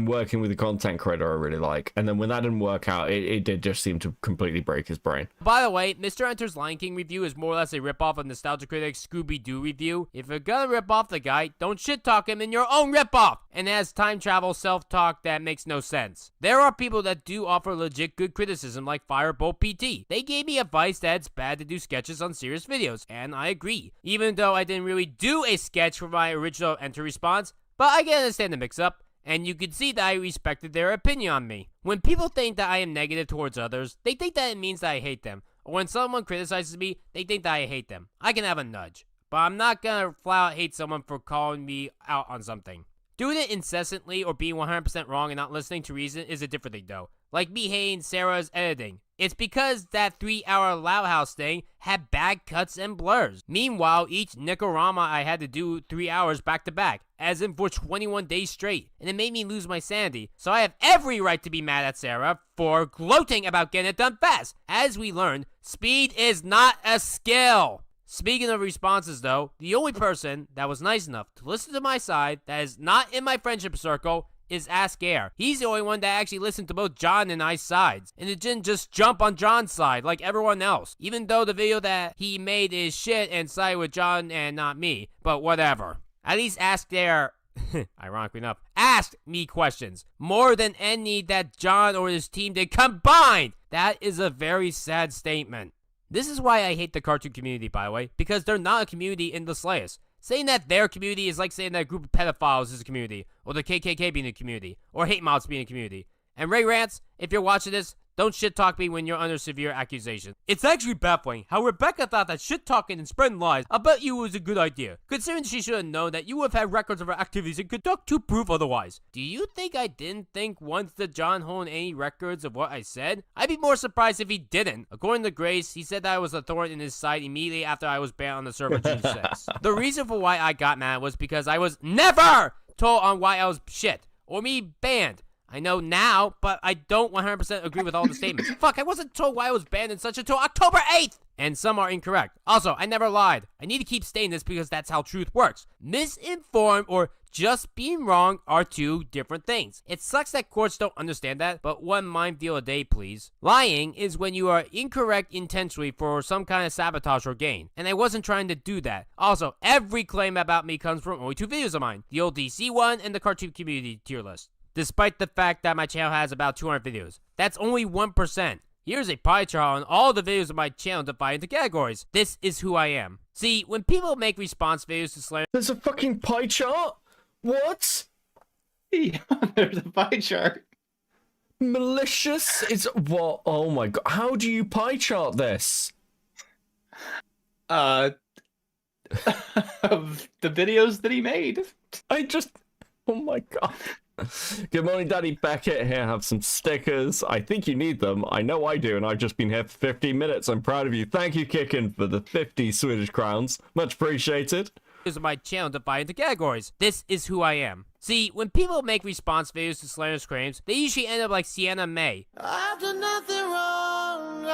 working with a content creator I really like. And then when that didn't work out, it did just seem to completely break his brain. by the way, MrEnter's Lion King review is more or less a ripoff of Nostalgia Critic's Scooby-Doo review. If you're gonna rip off the guy, don't shit-talk him in your own ripoff. And has time travel self-talk that makes no sense. There are people that do offer legit good criticism like Firebolt PT. They gave me advice that it's bad to do sketches on serious videos, and I agree. Even though I didn't really do a sketch for my original Enter response, but I can understand the mix-up, and you can see that I respected their opinion on me. When people think that I am negative towards others, they think that it means that I hate them. Or when someone criticizes me, they think that I hate them. I can have a nudge. But I'm not gonna flat out hate someone for calling me out on something. Doing it incessantly or being 100% wrong and not listening to reason is a different thing though. Like me hating Sarah's editing. It's because that 3-hour Loud House thing had bad cuts and blurs. Meanwhile, each Nicorama I had to do 3 hours back to back, as in for 21 days straight, and it made me lose my sanity. So I have every right to be mad at Sarah for gloating about getting it done fast. As we learned, speed is not a skill. Speaking of responses though, the only person that was nice enough to listen to my side that is not in my friendship circle is Ask Air. He's the only one that actually listened to both John and I's sides, and it didn't just jump on John's side like everyone else, even though the video that he made is shit and side with John and not me, but whatever. At least Ask Air, ironically enough, asked me questions, more than any that John or his team did combined. That is a very sad statement. This is why I hate the cartoon community, by the way, because they're not a community in the slightest. Saying that their community is like saying that a group of pedophiles is a community, or the KKK being a community, or hate mobs being a community. And Ray Rants, if you're watching this, don't shit-talk me when you're under severe accusation. It's actually baffling how Rebecca thought that shit-talking and spreading lies about you was a good idea, considering she should have known that you would have had records of her activities and could talk to prove otherwise. Do you think I didn't think once that John honed any records of what I said? I'd be more surprised if he didn't. According to Grace, he said that I was a thorn in his side immediately after I was banned on the server June 6th. The reason for why I got mad was because I was never told on why I was shit, or me banned. I know now, but I don't 100% agree with all the statements. Fuck, I wasn't told why I was banned and such until October 8th! And some are incorrect. Also, I never lied. I need to keep saying this because that's how truth works. Misinformed or just being wrong are two different things. It sucks that courts don't understand that, but one mind deal a day, please. Lying is when you are incorrect intentionally for some kind of sabotage or gain, and I wasn't trying to do that. Also, every claim about me comes from only 2 videos of mine, the old DC one and the cartoon community tier list. Despite the fact that my channel has about 200 videos. That's only 1%. Here's a pie chart on all the videos of my channel divided into categories. This is who I am. See, when people make response videos to slander... There's a fucking pie chart? What? Yeah, there's a pie chart. Malicious? It's what? Oh my god. How do you pie chart this? Of the videos that he made. Oh my god. Good morning, Daddy Beckett. Here, have some stickers. I think you need them. I know I do, and I've just been here for 15 minutes. I'm proud of you. Thank you, Kicken, for the 50 Swedish crowns. Much appreciated. Of my channel divided into categories. This is who I am. See, when people make response videos to slanderous claims, they usually end up like Sienna May. I've done nothing wrong,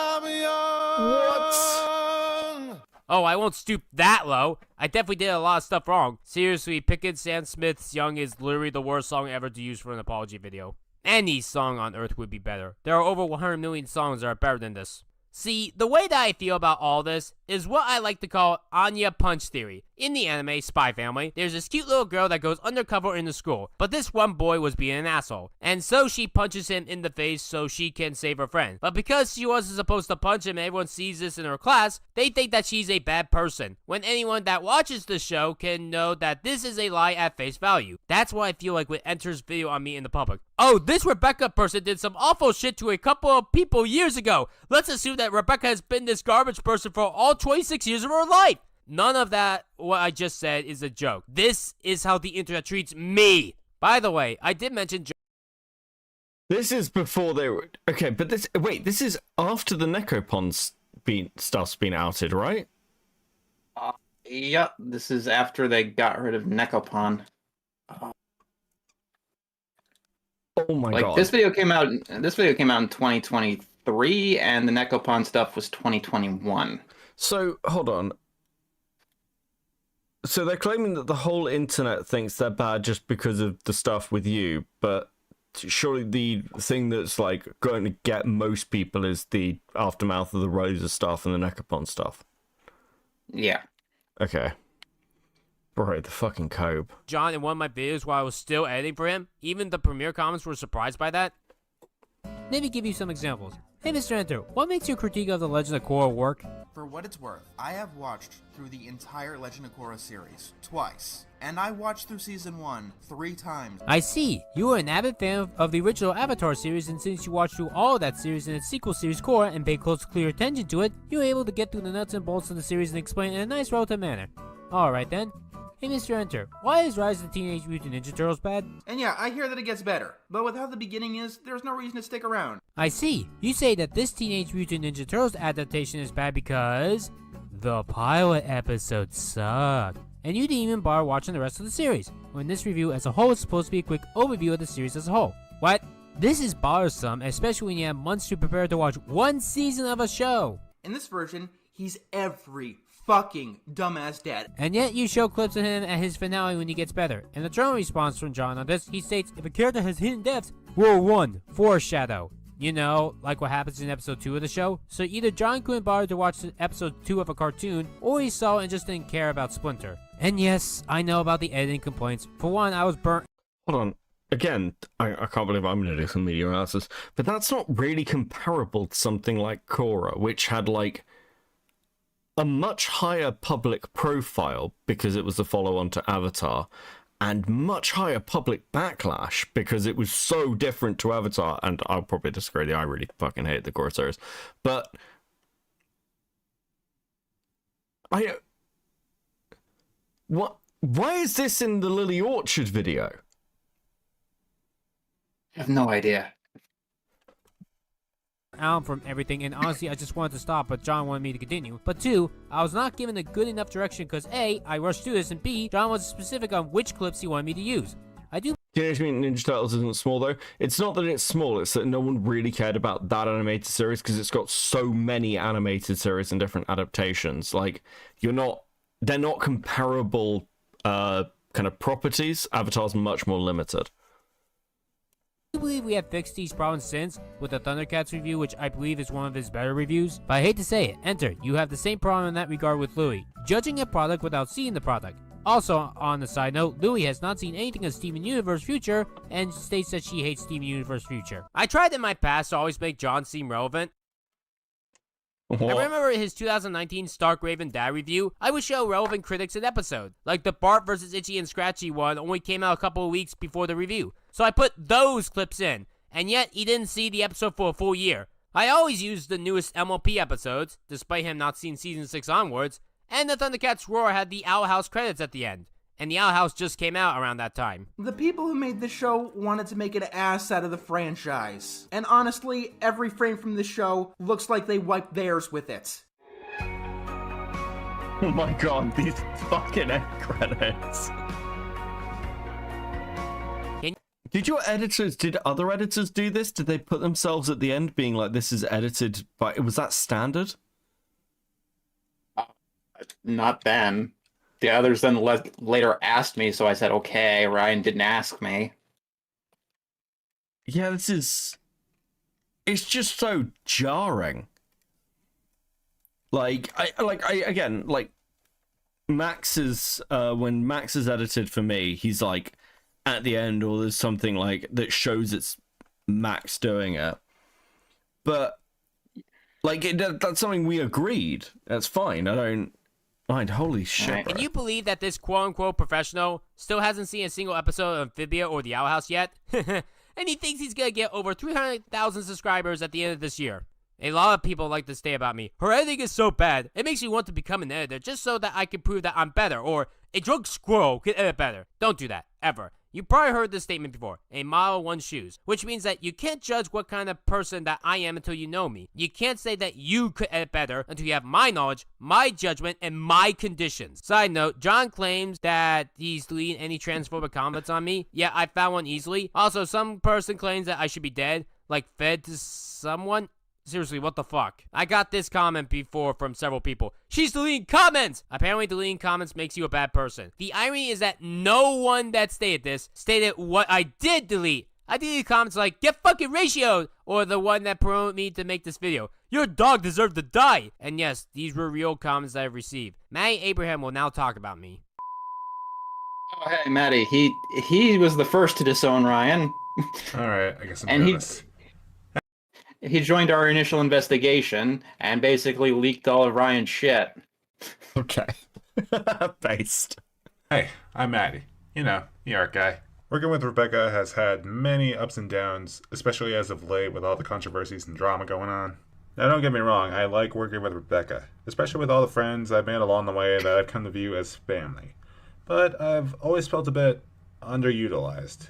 Oh, I won't stoop that low. I definitely did a lot of stuff wrong. Seriously, picking Sam Smith's Young is literally the worst song ever to use for an apology video. Any song on earth would be better. There are over 100 million songs that are better than this. See, the way that I feel about all this is what I like to call Anya Punch Theory. In the anime Spy Family, there's this cute little girl that goes undercover in the school, but this one boy was being an asshole, and so she punches him in the face so she can save her friend. But because she wasn't supposed to punch him and everyone sees this in her class, they think that she's a bad person, when anyone that watches the show can know that this is a lie at face value. That's what I feel like with Enter's video on me in the public. Oh, this Rebecca person did some awful shit to a couple of people years ago. Let's assume that Rebecca has been this garbage person for all 26 years of her life. None of that, what I just said, is a joke. This is how the internet treats me. By the way, I did mention... This is before they were... Okay, but this... Wait, this is after the Necropons stuff's been outed, right? Yep, this is after they got rid of Necopon. Oh my god. This video came out in 2023, and the Necopon stuff was 2021. So, hold on. So they're claiming that the whole internet thinks they're bad just because of the stuff with you, but surely the thing that's like going to get most people is the aftermath of the Rosa stuff and the Necopon stuff. Yeah. Okay. Bro, the fucking Cope. John in one of my videos while I was still editing for him. Even the premiere comments were surprised by that. Let me give you some examples. Hey, MrEnter, what makes your critique of the Legend of Korra work? For what it's worth, I have watched through the entire Legend of Korra series twice, and I watched through season 1 3 times. I see. You are an avid fan of the original Avatar series, and since you watched through all of that series and its sequel series Korra and paid close clear attention to it, you were able to get through the nuts and bolts of the series and explain it in a nice relative manner. Alright then. Hey MrEnter, why is Rise of the Teenage Mutant Ninja Turtles bad? And yeah, I hear that it gets better, but with how the beginning is, there's no reason to stick around. I see. You say that this Teenage Mutant Ninja Turtles adaptation is bad because the pilot episode sucked. And you didn't even bother watching the rest of the series, when this review as a whole is supposed to be a quick overview of the series as a whole. What? This is bothersome, especially when you have months to prepare to watch one season of a show. In this version, he's every fucking dumbass dad. And yet you show clips of him at his finale when he gets better. In the journal response from John on this, he states, if a character has hidden depths, rule 1, foreshadow. You know, like what happens in episode 2 of the show. So either John couldn't bother to watch episode 2 of a cartoon, or he saw and just didn't care about Splinter. And yes, I know about the editing complaints. For one, I was burnt. Hold on. Again, I can't believe I'm going to do some media analysis, but that's not really comparable to something like Korra, which had like a much higher public profile because it was the follow-on to Avatar, and much higher public backlash because it was so different to Avatar. And I'll probably disagree. I really fucking hate the Korra series, but what? Why is this in the Lily Orchard video? I have no idea. Out from everything, and honestly I just wanted to stop, but John wanted me to continue. But 2, I was not given a good enough direction because A, I rushed through this, and B, John was specific on which clips he wanted me to use. I do. Teenage Mutant Ninja Turtles isn't small though. It's not that it's small, it's that no one really cared about that animated series because it's got so many animated series and different adaptations. Like, they're not comparable kind of properties. Avatar's much more limited. I believe we have fixed these problems since with the Thundercats review, which I believe is one of his better reviews. But I hate to say it, Enter, you have the same problem in that regard with Louie, judging a product without seeing the product. Also, on the side note, Louie has not seen anything of Steven Universe Future and states that she hates Steven Universe Future. I tried in my past to always make John seem relevant. I remember his 2019 Stark Raven Dad review, I would show relevant critics an episode. Like the Bart vs. Itchy and Scratchy one only came out a couple of weeks before the review. So I put those clips in, and yet he didn't see the episode for a full year. I always use the newest MLP episodes, despite him not seeing season 6 onwards, and the Thundercats Roar had the Owl House credits at the end. And the Owl House just came out around that time. The people who made this show wanted to make an ass out of the franchise. And honestly, every frame from this show looks like they wiped theirs with it. Oh my god, these fucking end credits. Did other editors do this? Did they put themselves at the end being like, this is edited by, was that standard? Not then. The others then later asked me, so I said, okay. Ryan didn't ask me. Yeah, it's just so jarring. Again, Max is, when Max is edited for me, he's like, at the end, or there's something like that shows it's Max doing it. But that's something we agreed. That's fine. I don't mind. Holy shit! Can you believe that this quote-unquote professional still hasn't seen a single episode of Amphibia or The Owl House yet? And he thinks he's gonna get over 300,000 subscribers at the end of this year. A lot of people like to say about me, her editing is so bad, it makes me want to become an editor just so that I can prove that I'm better, or a drunk squirrel can edit better. Don't do that, ever. You probably heard this statement before, a mile one's shoes, which means that you can't judge what kind of person that I am until you know me. You can't say that you could edit better until you have my knowledge, my judgment, and my conditions. Side note, John claims that he's deleting any transphobic comments on me. Yeah, I found one easily. Also, some person claims that I should be dead, like fed to someone. Seriously, what the fuck? I got this comment before from several people. She's deleting comments! Apparently deleting comments makes you a bad person. The irony is that no one that stated this stated what I did delete. I deleted comments like, get fucking ratioed! Or the one that promoted me to make this video. Your dog deserved to die! And yes, these were real comments I've received. Matty Abraham will now talk about me. Oh, hey, Matty. He was the first to disown Ryan. Alright, I guess I'm and nervous. He joined our initial investigation and basically leaked all of Ryan's shit. Okay. Based. Hey, I'm Maddie. You know, the art guy. Working with Rebecca has had many ups and downs, especially as of late with all the controversies and drama going on. Now don't get me wrong, I like working with Rebecca, especially with all the friends I've made along the way that I've come to view as family. But I've always felt a bit underutilized.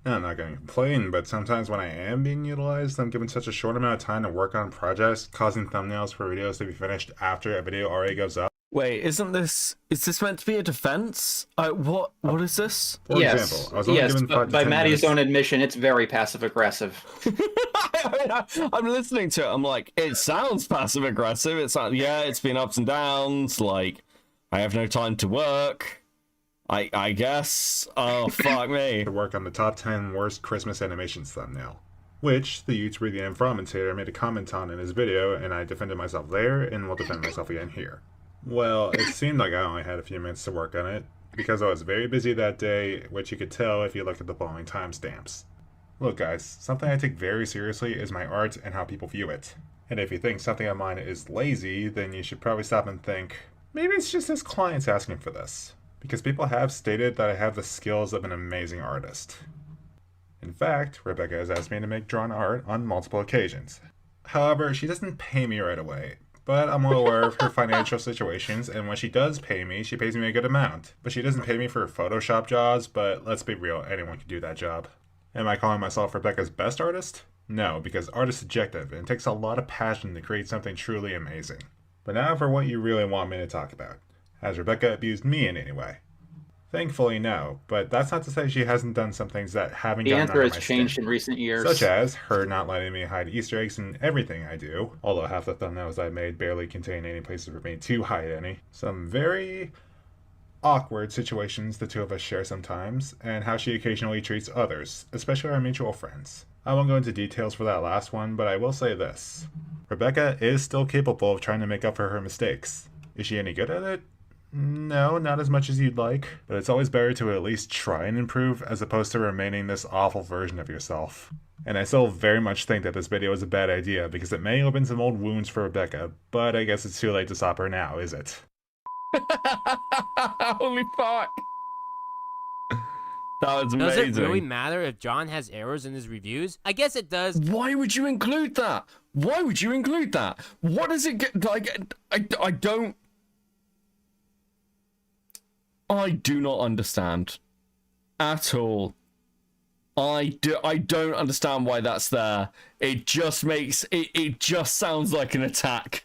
I'm not going to complain, but sometimes when I am being utilized, I'm given such a short amount of time to work on projects, causing thumbnails for videos to be finished after a video already goes up. Wait, is this meant to be a defense? What is this? For example, I was only given 5 to 10 by Maddie's minutes. own admission, it's very passive-aggressive. I'm listening to it, I'm like, it sounds passive-aggressive. It's like, yeah, it's been ups and downs, like, I have no time to work. I guess. Oh, fuck me. To work on the top 10 worst Christmas animations thumbnail, which the YouTuber The Infromentator made a comment on in his video, and I defended myself there, and will defend myself again here. Well, it seemed like I only had a few minutes to work on it, because I was very busy that day, which you could tell if you look at the following timestamps. Look guys, something I take very seriously is my art and how people view it. And if you think something of mine is lazy, then you should probably stop and think, maybe it's just his clients asking for this. Because people have stated that I have the skills of an amazing artist. In fact, Rebecca has asked me to make drawn art on multiple occasions. However, she doesn't pay me right away, but I'm well aware of her financial situations, and when she does pay me, she pays me a good amount. But she doesn't pay me for Photoshop jobs, but let's be real, anyone can do that job. Am I calling myself Rebecca's best artist? No, because art is subjective, and it takes a lot of passion to create something truly amazing. But now for what you really want me to talk about. Has Rebecca abused me in any way? Thankfully, no, but that's not to say she hasn't done some things that haven't The gotten answer under has my changed skin. in recent years. Such as her not letting me hide Easter eggs in everything I do, although half the thumbnails I made barely contain any places for me to hide any. Some very awkward situations the two of us share sometimes, and how she occasionally treats others, especially our mutual friends. I won't go into details for that last one, but I will say this. Rebecca is still capable of trying to make up for her mistakes. Is she any good at it? No, not as much as you'd like, but it's always better to at least try and improve as opposed to remaining this awful version of yourself. And I still very much think that this video is a bad idea because it may open some old wounds for Rebecca, but I guess it's too late to stop her now, is it? Holy fuck. That was amazing. Does it really matter if John has errors in his reviews? I guess it does. Why would you include that? Why would you include that? What does it get? Like, I don't... I do not understand at all. I don't understand why that's there. It just makes it just sounds like an attack.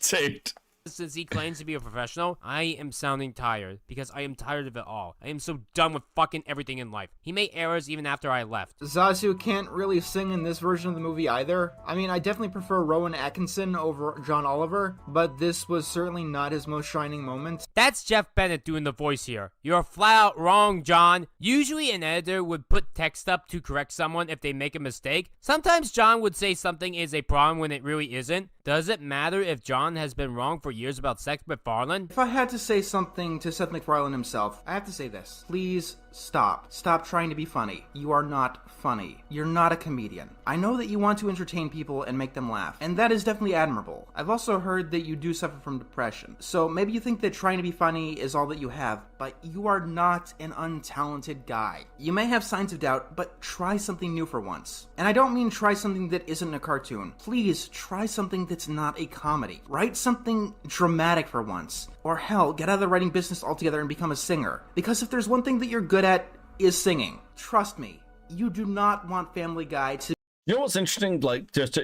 Dude, Since he claims to be a professional, I am sounding tired because I am tired of it all. I am so done with fucking everything in life. He made errors even after I left. Zazu can't really sing in this version of the movie either. I mean, I definitely prefer Rowan Atkinson over John Oliver, but this was certainly not his most shining moment. That's Jeff Bennett doing the voice here. You're flat out wrong, John. Usually an editor would put text up to correct someone if they make a mistake. Sometimes John would say something is a problem when it really isn't. Does it matter if John has been wrong for years about Seth MacFarlane? If I had to say something to Seth MacFarlane himself, I have to say this. Please stop. Stop trying to be funny. You are not funny. You're not a comedian. I know that you want to entertain people and make them laugh, and that is definitely admirable. I've also heard that you do suffer from depression, so maybe you think that trying to be funny is all that you have, but you are not an untalented guy. You may have signs of doubt, but try something new for once. And I don't mean try something that isn't a cartoon. Please try something that's not a comedy. Write something dramatic for once. Or hell, get out of the writing business altogether and become a singer. Because if there's one thing that you're good at, is singing. Trust me, you do not want Family Guy to... You know what's interesting? Like, just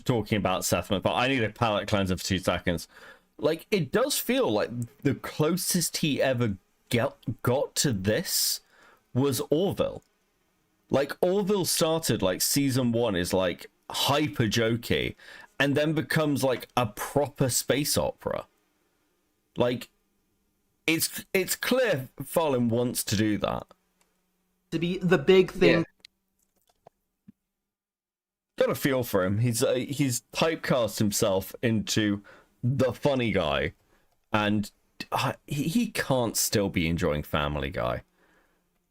talking about Seth MacFarlane, I need a palate cleanser for 2 seconds. Like, it does feel like the closest he ever got to this was Orville. Like, Orville started, like, season 1 is, like, hyper jokey, and then becomes, like, a proper space opera. Like, it's clear Farlane wants to do that. To be the big thing. Yeah. Got a feel for him. He's typecast himself into the funny guy, and he can't still be enjoying Family Guy.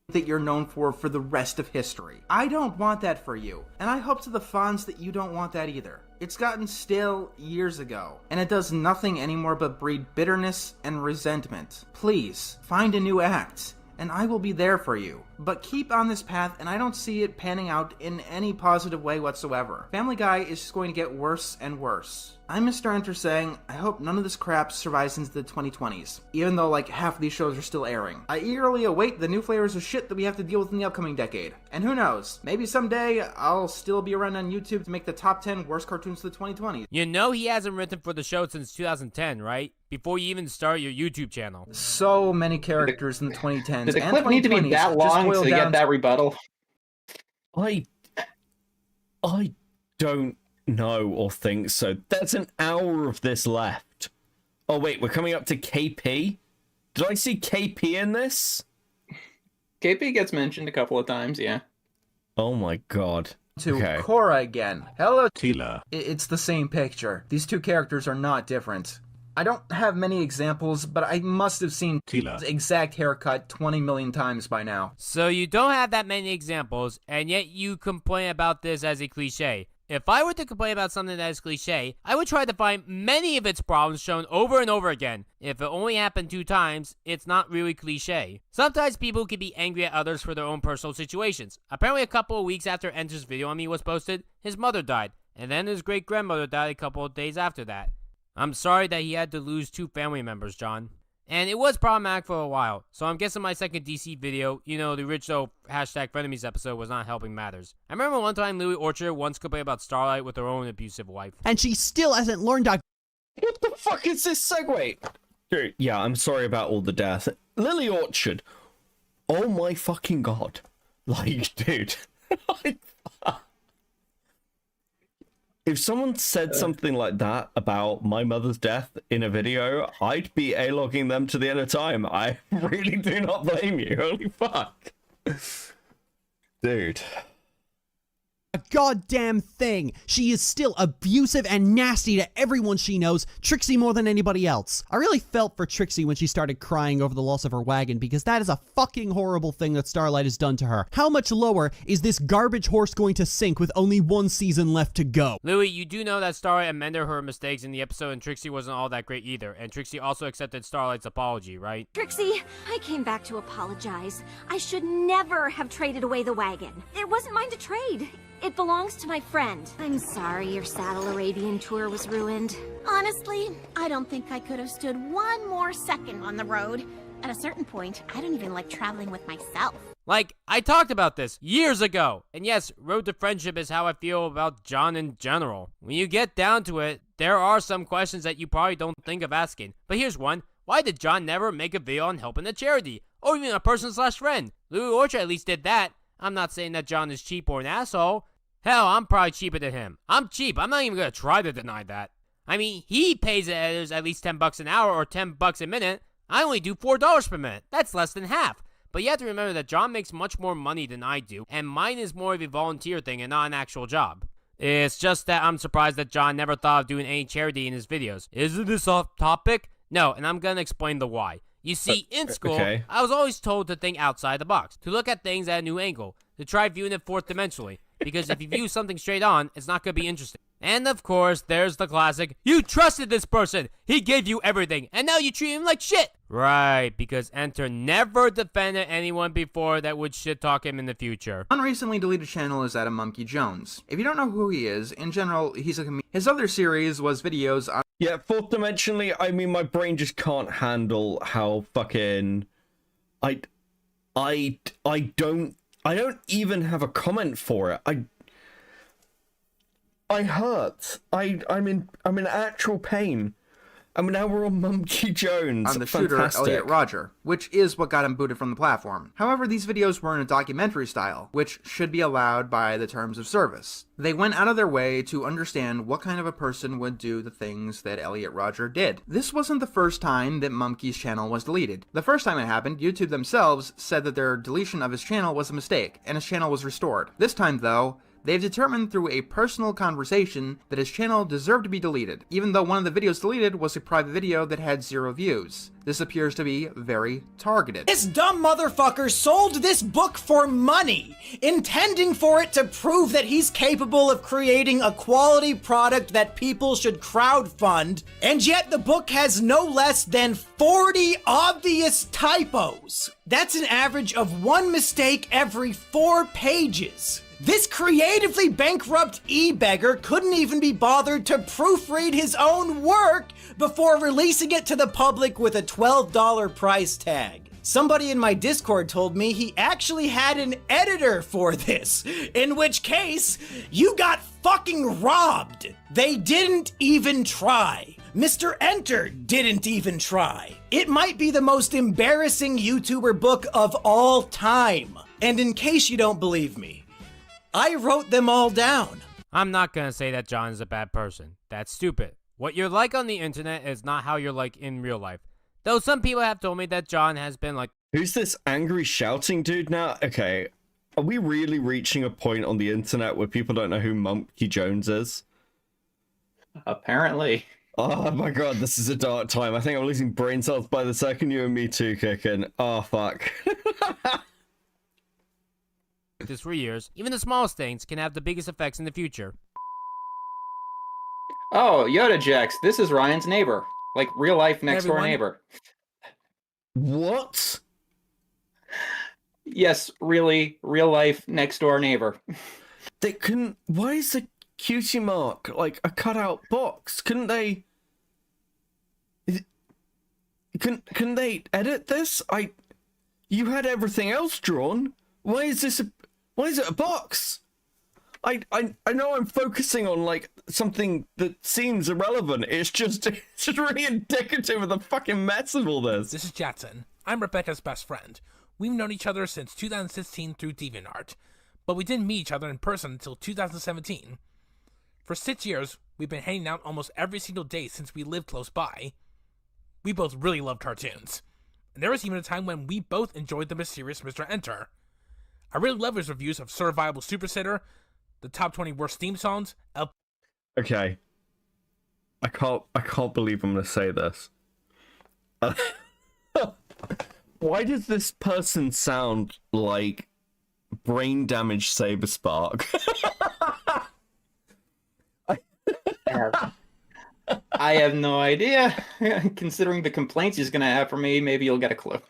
That you're known for the rest of history. I don't want that for you, and I hope to the fans that you don't want that either. It's gotten stale years ago, and it does nothing anymore but breed bitterness and resentment. Please, find a new act, and I will be there for you. But keep on this path, and I don't see it panning out in any positive way whatsoever. Family Guy is just going to get worse and worse. I'm MrEnter saying, I hope none of this crap survives into the 2020s, even though like half of these shows are still airing. I eagerly await the new flavors of shit that we have to deal with in the upcoming decade. And who knows, maybe someday I'll still be around on YouTube to make the top 10 worst cartoons of the 2020s. You know he hasn't written for the show since 2010, right? Before you even start your YouTube channel. So many characters in the 2010s. Did the and clip need to be that long to get that rebuttal? I don't know or think so. There's an hour of this left. Oh wait, we're coming up to KP? Did I see KP in this? KP gets mentioned a couple of times, yeah. Oh my god. To Korra again. Hello, Tila. It's the same picture. These two characters are not different. I don't have many examples, but I must have seen Tila's exact haircut 20 million times by now. So you don't have that many examples, and yet you complain about this as a cliche. If I were to complain about something that is cliche, I would try to find many of its problems shown over and over again. If it only happened 2 times, it's not really cliche. Sometimes people can be angry at others for their own personal situations. Apparently a couple of weeks after Enter's video on me was posted, his mother died, and then his great-grandmother died a couple of days after that. I'm sorry that he had to lose 2 family members, John. And it was problematic for a while, so I'm guessing my second DC video, you know, the original #frenemies episode, was not helping matters. I remember one time Louis Orchard once complained about Starlight with her own abusive wife. And she still hasn't learned how... What the fuck is this segue? Dude, yeah, I'm sorry about all the death. Lily Orchard. Oh my fucking god. Like, dude. If someone said something like that about my mother's death in a video, I'd be A-logging them to the end of time. I really do not blame you. Holy fuck. Dude. A goddamn thing. She is still abusive and nasty to everyone she knows, Trixie more than anybody else. I really felt for Trixie when she started crying over the loss of her wagon, because that is a fucking horrible thing that Starlight has done to her. How much lower is this garbage horse going to sink with only 1 season left to go? Louis, you do know that Starlight amended her mistakes in the episode and Trixie wasn't all that great either, and Trixie also accepted Starlight's apology, right? Trixie, I came back to apologize. I should never have traded away the wagon. It wasn't mine to trade. It belongs to my friend. I'm sorry your Saddle Arabian tour was ruined. Honestly, I don't think I could have stood 1 more second on the road. At a certain point, I don't even like traveling with myself. Like, I talked about this years ago. And yes, Road to Friendship is how I feel about John in general. When you get down to it, There are some questions that you probably don't think of asking, but here's one. Why did John never make a video on helping a charity? Or even a person/friend? Louis Orchard at least did that. I'm not saying that John is cheap or an asshole. Hell, I'm probably cheaper than him. I'm cheap. I'm not even gonna try to deny that. I mean, he pays the editors at least $10 an hour or $10 a minute. I only do $4 per minute. That's less than half. But you have to remember that John makes much more money than I do, and mine is more of a volunteer thing and not an actual job. It's just that I'm surprised that John never thought of doing any charity in his videos. Isn't this off topic? No, and I'm gonna explain the why. You see, in school, I was always told to think outside the box, to look at things at a new angle, to try viewing it fourth dimensionally, because if you view something straight on, it's not gonna be interesting. And of course, there's the classic, you trusted this person, he gave you everything, and now you treat him like shit! Right, because Enter never defended anyone before that would shit talk him in the future. One recently deleted channel is that of Monkey Jones. If you don't know who he is, in general, he's a comedian. His other series was videos on— Yeah, fourth dimensionally, I mean, my brain just can't handle how fucking... I don't even have a comment for it. I hurt. I'm in actual pain. I mean, now we're on Monkey Jones. On the shooter, Elliot Rodger, which is what got him booted from the platform. However, these videos were in a documentary style, which should be allowed by the terms of service. They went out of their way to understand what kind of a person would do the things that Elliot Rodger did. This wasn't the first time that Monkey's channel was deleted. The first time it happened, YouTube themselves said that their deletion of his channel was a mistake, and his channel was restored. This time, though, they've determined through a personal conversation that his channel deserved to be deleted, even though one of the videos deleted was a private video that had 0 views. This appears to be very targeted. This dumb motherfucker sold this book for money, intending for it to prove that he's capable of creating a quality product that people should crowdfund, and yet the book has no less than 40 obvious typos. That's an average of 1 mistake every 4 pages. This creatively bankrupt e-beggar couldn't even be bothered to proofread his own work before releasing it to the public with a $12 price tag. Somebody in my Discord told me he actually had an editor for this, in which case, you got fucking robbed. They didn't even try. MrEnter didn't even try. It might be the most embarrassing YouTuber book of all time. And in case you don't believe me, I wrote them all down. I'm not gonna say that John is a bad person. That's stupid. What you're like on the internet is not how you're like in real life. Though some people have told me that John has been like— Who's this angry shouting dude now? Okay, are we really reaching a point on the internet where people don't know who Monkey Jones is? Apparently. Oh my god, this is a dark time. I think I'm losing brain cells by the second you and me too kick in. Oh fuck. this for years, even the smallest things can have the biggest effects in the future. Oh, Yoda Jax, this is Ryan's neighbor. Like, real life next door neighbor. What? Yes, really, real life next door neighbor. They couldn't... Why is the cutie mark like a cutout box? Couldn't they... Couldn't they edit this? You had everything else drawn. Why is this a... Why is it a box? I know I'm focusing on like something that seems irrelevant. It's just really indicative of the fucking mess of all this. This is Jatson. I'm Rebecca's best friend. We've known each other since 2016 through DeviantArt, but we didn't meet each other in person until 2017. For 6 years, we've been hanging out almost every single day since we lived close by. We both really love cartoons, and there was even a time when we both enjoyed the mysterious MrEnter. I really love his reviews of Survival Super Sitter, the top 20 worst theme songs. Okay. I can't believe I'm gonna say this. Why does this person sound like brain damaged Saber Spark? I have no idea. Considering the complaints he's gonna have for me, maybe you'll get a clue.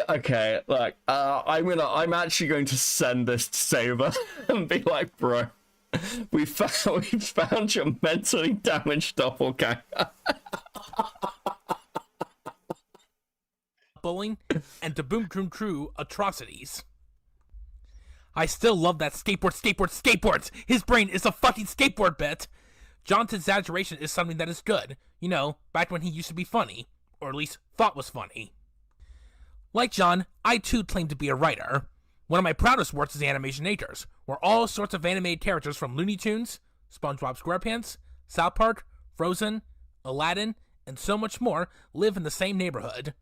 Okay, look, I'm actually going to send this to Saber and be like, bro, we found your mentally damaged doppelganger. bullying and to boom true atrocities. I still love that skateboards. His brain is a fucking skateboard bit. John's exaggeration is something that is good. You know, back when he used to be funny. Or at least thought was funny. Like John, I too claim to be a writer. One of my proudest works is Animationators, where all sorts of animated characters from Looney Tunes, SpongeBob SquarePants, South Park, Frozen, Aladdin, and so much more live in the same neighborhood.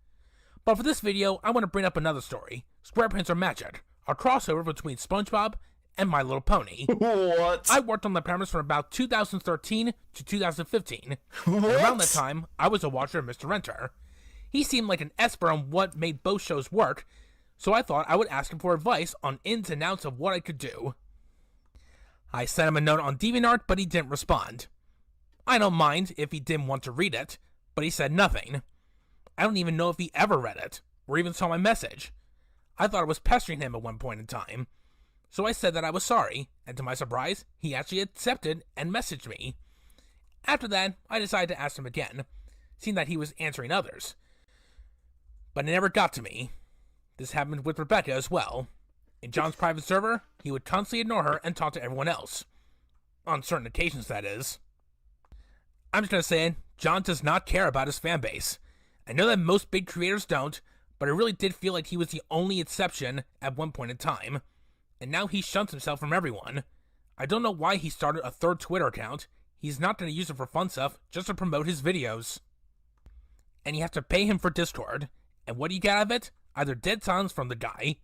But for this video, I want to bring up another story, SquarePants Are Magic, a crossover between SpongeBob and My Little Pony. What? I worked on the premise from about 2013 to 2015. What? And around that time, I was a watcher of MrEnter. He seemed like an expert on what made both shows work, so I thought I would ask him for advice on ins and outs of what I could do. I sent him a note on DeviantArt, but he didn't respond. I don't mind if he didn't want to read it, but he said nothing. I don't even know if he ever read it, or even saw my message. I thought I was pestering him at one point in time. So I said that I was sorry, and to my surprise, he actually accepted and messaged me. After that, I decided to ask him again, seeing that he was answering others. But it never got to me. This happened with Rebecca as well. In John's private server, he would constantly ignore her and talk to everyone else. On certain occasions, that is. I'm just gonna say, John does not care about his fanbase. I know that most big creators don't, but I really did feel like he was the only exception at one point in time. And now he shuns himself from everyone. I don't know why he started a third Twitter account. He's not going to use it for fun stuff, just to promote his videos. And you have to pay him for Discord. And what do you get out of it? Either dead silence from the guy,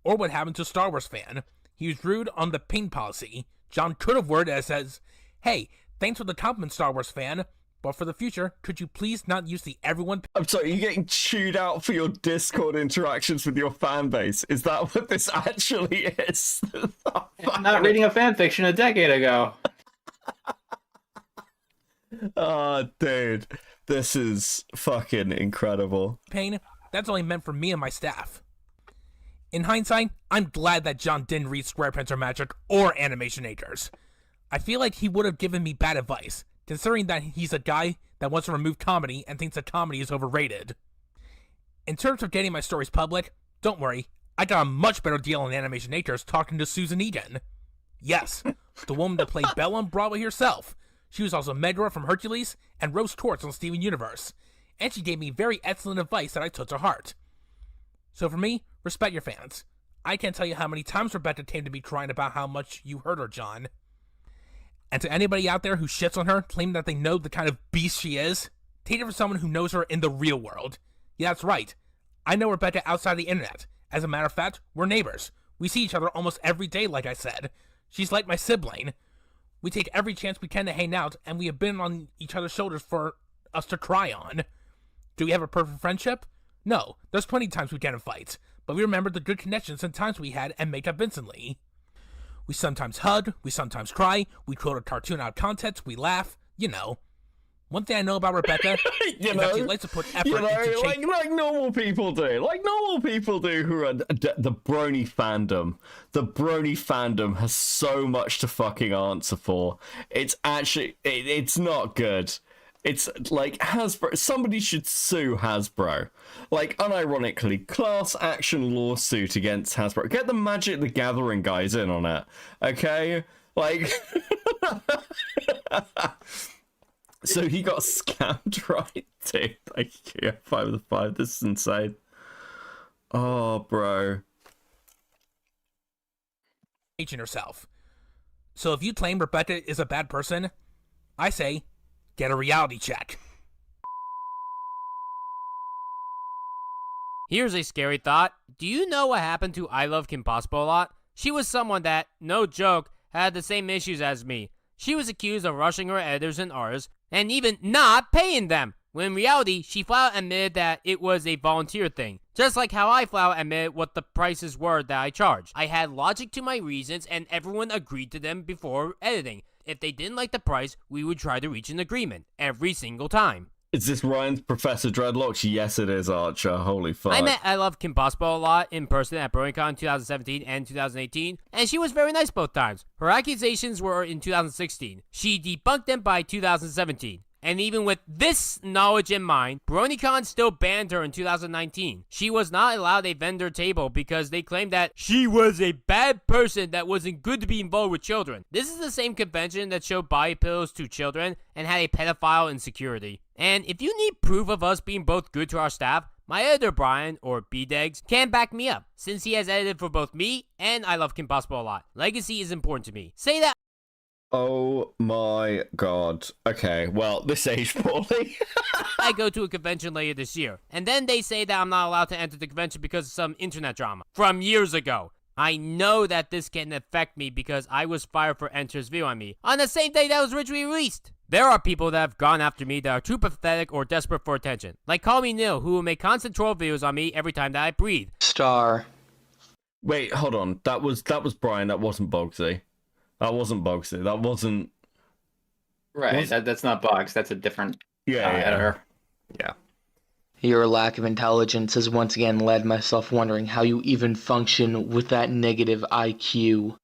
or what happened to Star Wars fan. He was rude on the ping policy. John could have worded it as, hey, thanks for the compliment, Star Wars fan, but for the future, could you please not use the everyone... I'm sorry, you're getting chewed out for your Discord interactions with your fan base. Is that what this actually is? I'm not reading a fanfiction a decade ago. Oh, dude. This is fucking incredible. Pain, that's only meant for me and my staff. In hindsight, I'm glad that John didn't read SquarePants Are Magic or Animationators. I feel like he would have given me bad advice, considering that he's a guy that wants to remove comedy and thinks that comedy is overrated. In terms of getting my stories public, don't worry, I got a much better deal on Animationators talking to Susan Egan. Yes, the woman that played Bella on Broadway herself. She was also Megara from Hercules and Rose Quartz on Steven Universe, and she gave me very excellent advice that I took to heart. So for me, respect your fans. I can't tell you how many times Rebecca came to me crying about how much you hurt her, John. And to anybody out there who shits on her, claiming that they know the kind of beast she is, take it from someone who knows her in the real world. Yeah, that's right. I know Rebecca outside the internet. As a matter of fact, we're neighbors. We see each other almost every day, like I said. She's like my sibling. We take every chance we can to hang out, and we have been on each other's shoulders for us to cry on. Do we have a perfect friendship? No, there's plenty of times we get in fights, but we remember the good connections and times we had and make up instantly. We sometimes hug, we sometimes cry, we quote a cartoon out of context, we laugh, you know. One thing I know about Rebecca is that she likes to put effort into like normal people do. Like normal people do who are the brony fandom. The brony fandom has so much to fucking answer for. It's actually, it's not good. It's like Hasbro. Somebody should sue Hasbro. Like, unironically, class action lawsuit against Hasbro. Get the Magic the Gathering guys in on it. Okay? Like... So he got scammed, right? Dude, thank you. 5 of the 5. This is insane. Oh, bro. herself. So if you claim Rebecca is a bad person, I say, get a reality check. Here's a scary thought. Do you know what happened to I Love Kim Possible a lot? She was someone that, no joke, had the same issues as me. She was accused of rushing her editors and artists, and even not paying them, when in reality, she flat out admitted that it was a volunteer thing. Just like how I flat out admitted what the prices were that I charged. I had logic to my reasons, and everyone agreed to them before editing. If they didn't like the price, we would try to reach an agreement, every single time. Is this Ryan's Professor Dreadlocks? Yes, it is, Archer. Holy fuck. I met I Love Kim Possible a lot in person at BronyCon 2017 and 2018, and she was very nice both times. Her accusations were in 2016. She debunked them by 2017. And even with this knowledge in mind, BronyCon still banned her in 2019. She was not allowed a vendor table because they claimed that she was a bad person that wasn't good to be involved with children. This is the same convention that showed body pillows to children and had a pedophile in security. And if you need proof of us being both good to our staff, my editor Brian, or B-Degs, can back me up, since he has edited for both me and I love Kim Possible a lot. Legacy is important to me. Say that. Oh my god. Okay, well, this aged poorly. I go to a convention later this year, and then they say that I'm not allowed to enter the convention because of some internet drama from years ago. I know that this can affect me because I was fired for Enter's view on me on the same day that was originally released. There are people that have gone after me that are too pathetic or desperate for attention. Like Call Me Nil, who will make constant troll videos on me every time that I breathe. Star. Wait, hold on. That was Brian, that wasn't Bogsy. That wasn't Bogsy. That wasn't... Right, that's not Boggs. That's a different editor. Yeah. Your lack of intelligence has once again led myself wondering how you even function with that negative IQ.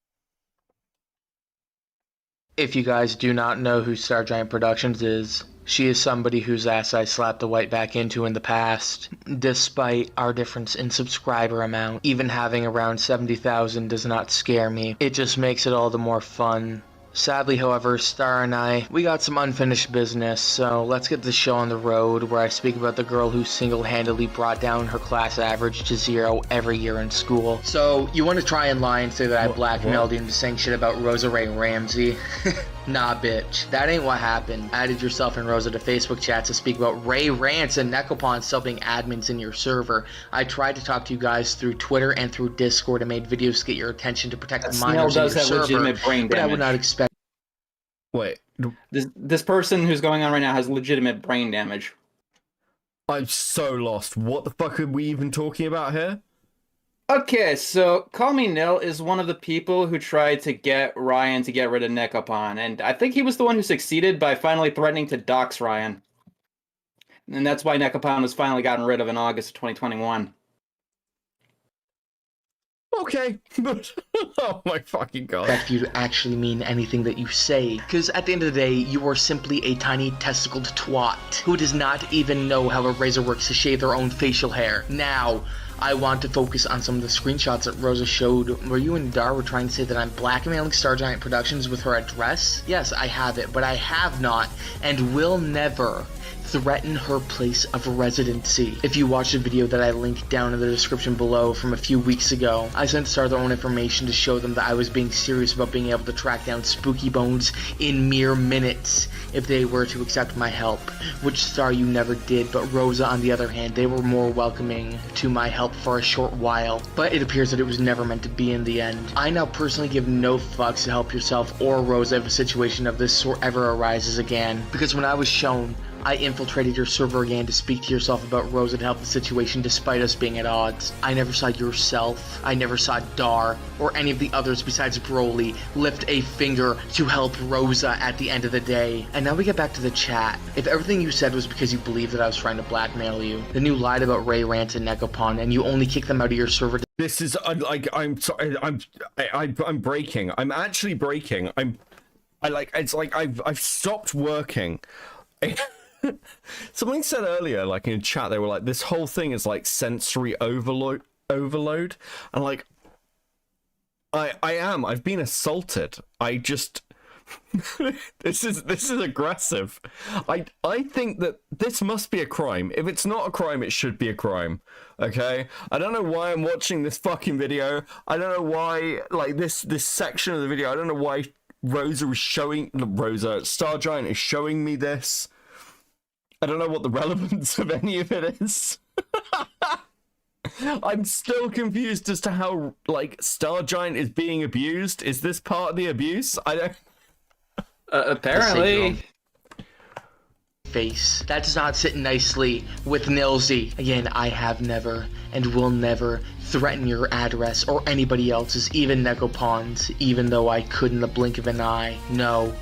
If you guys do not know who STARGIANT Productions is, she is somebody whose ass I slapped the white back into in the past. Despite our difference in subscriber amount, even having around 70,000 does not scare me. It just makes it all the more fun. Sadly, however, Star and I, we got some unfinished business, so let's get the show on the road where I speak about the girl who single-handedly brought down her class average to 0 every year in school. So, you want to try and lie and say that I blackmailed you into saying shit about Rosa Ray Ramsey? Nah, bitch. That ain't what happened. Added yourself and Rosa to Facebook chats to speak about Ray Rants and Necopon still being admins in your server. I tried to talk to you guys through Twitter and through Discord and made videos to get your attention to protect the minors in your server, but I would not expect... Wait. This person who's going on right now has legitimate brain damage. I'm so lost. What the fuck are we even talking about here? Okay, so Call Me Nil is one of the people who tried to get Ryan to get rid of Necopon, and I think he was the one who succeeded by finally threatening to dox Ryan. And that's why Necopon was finally gotten rid of in August of 2021. Okay. Oh my fucking god. Expect you to actually mean anything that you say, because at the end of the day, you are simply a tiny testicled twat who does not even know how a razor works to shave their own facial hair. Now, I want to focus on some of the screenshots that Rosa showed where you and Dar were trying to say that I'm blackmailing STARGIANT Productions with her address. Yes, I have it, but I have not and will never threaten her place of residency. If you watch the video that I linked down in the description below from a few weeks ago, I sent Star their own information to show them that I was being serious about being able to track down Spooky Bones in mere minutes if they were to accept my help, which Star you never did, but Rosa on the other hand, they were more welcoming to my help for a short while, but it appears that it was never meant to be in the end. I now personally give no fucks to help yourself or Rosa if a situation of this sort ever arises again, because when I was shown, I infiltrated your server again to speak to yourself about Rosa to help the situation despite us being at odds. I never saw yourself, I never saw Dar, or any of the others besides Broly lift a finger to help Rosa at the end of the day. And now we get back to the chat. If everything you said was because you believed that I was trying to blackmail you, then you lied about Ray Rant and Necopon, and you only kicked them out of your server. This is like I'm sorry. I'm breaking. I'm actually breaking. I've stopped working. Something said earlier, like in chat, they were like, this whole thing is like sensory overload, and like, I've been assaulted. I just, this is aggressive. I think that this must be a crime. If it's not a crime, it should be a crime. Okay? I don't know why I'm watching this fucking video. I don't know why, like, this section of the video, I don't know why STARGIANT is showing me this. I don't know what the relevance of any of it is. I'm still confused as to how, like, STARGIANT is being abused. Is this part of the abuse? I don't... Apparently. Face. That does not sit nicely with Nilsy. Again, I have never and will never threaten your address or anybody else's, even Necopon's, even though I could in the blink of an eye. No.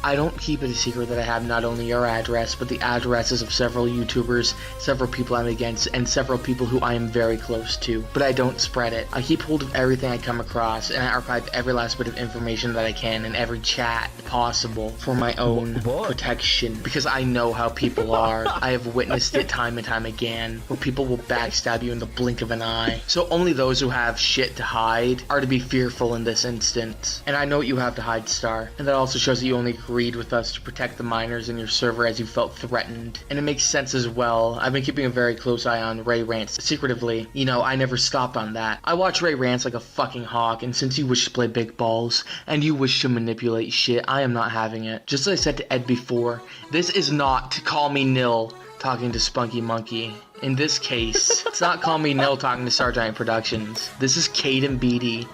I don't keep it a secret that I have not only your address, but the addresses of several YouTubers, several people I'm against, and several people who I am very close to. But I don't spread it. I keep hold of everything I come across, and I archive every last bit of information that I can in every chat possible for my own protection. Because I know how people are. I have witnessed it time and time again, where people will backstab you in the blink of an eye. So only those who have shit to hide are to be fearful in this instance. And I know what you have to hide, Star. And that also shows that you only agreed with us to protect the miners in your server as you felt threatened. And it makes sense as well. I've been keeping a very close eye on Ray rants secretively. You know, I never stop on that. I watch Ray rants like a fucking hawk, and since you wish to play big balls, and you wish to manipulate shit, I am not having it. Just as I said to Ed before, this is not to call me Nil talking to Spunky Monkey. In this case, it's not Call Me Nil talking to STARGIANT Productions. This is Caden Beatty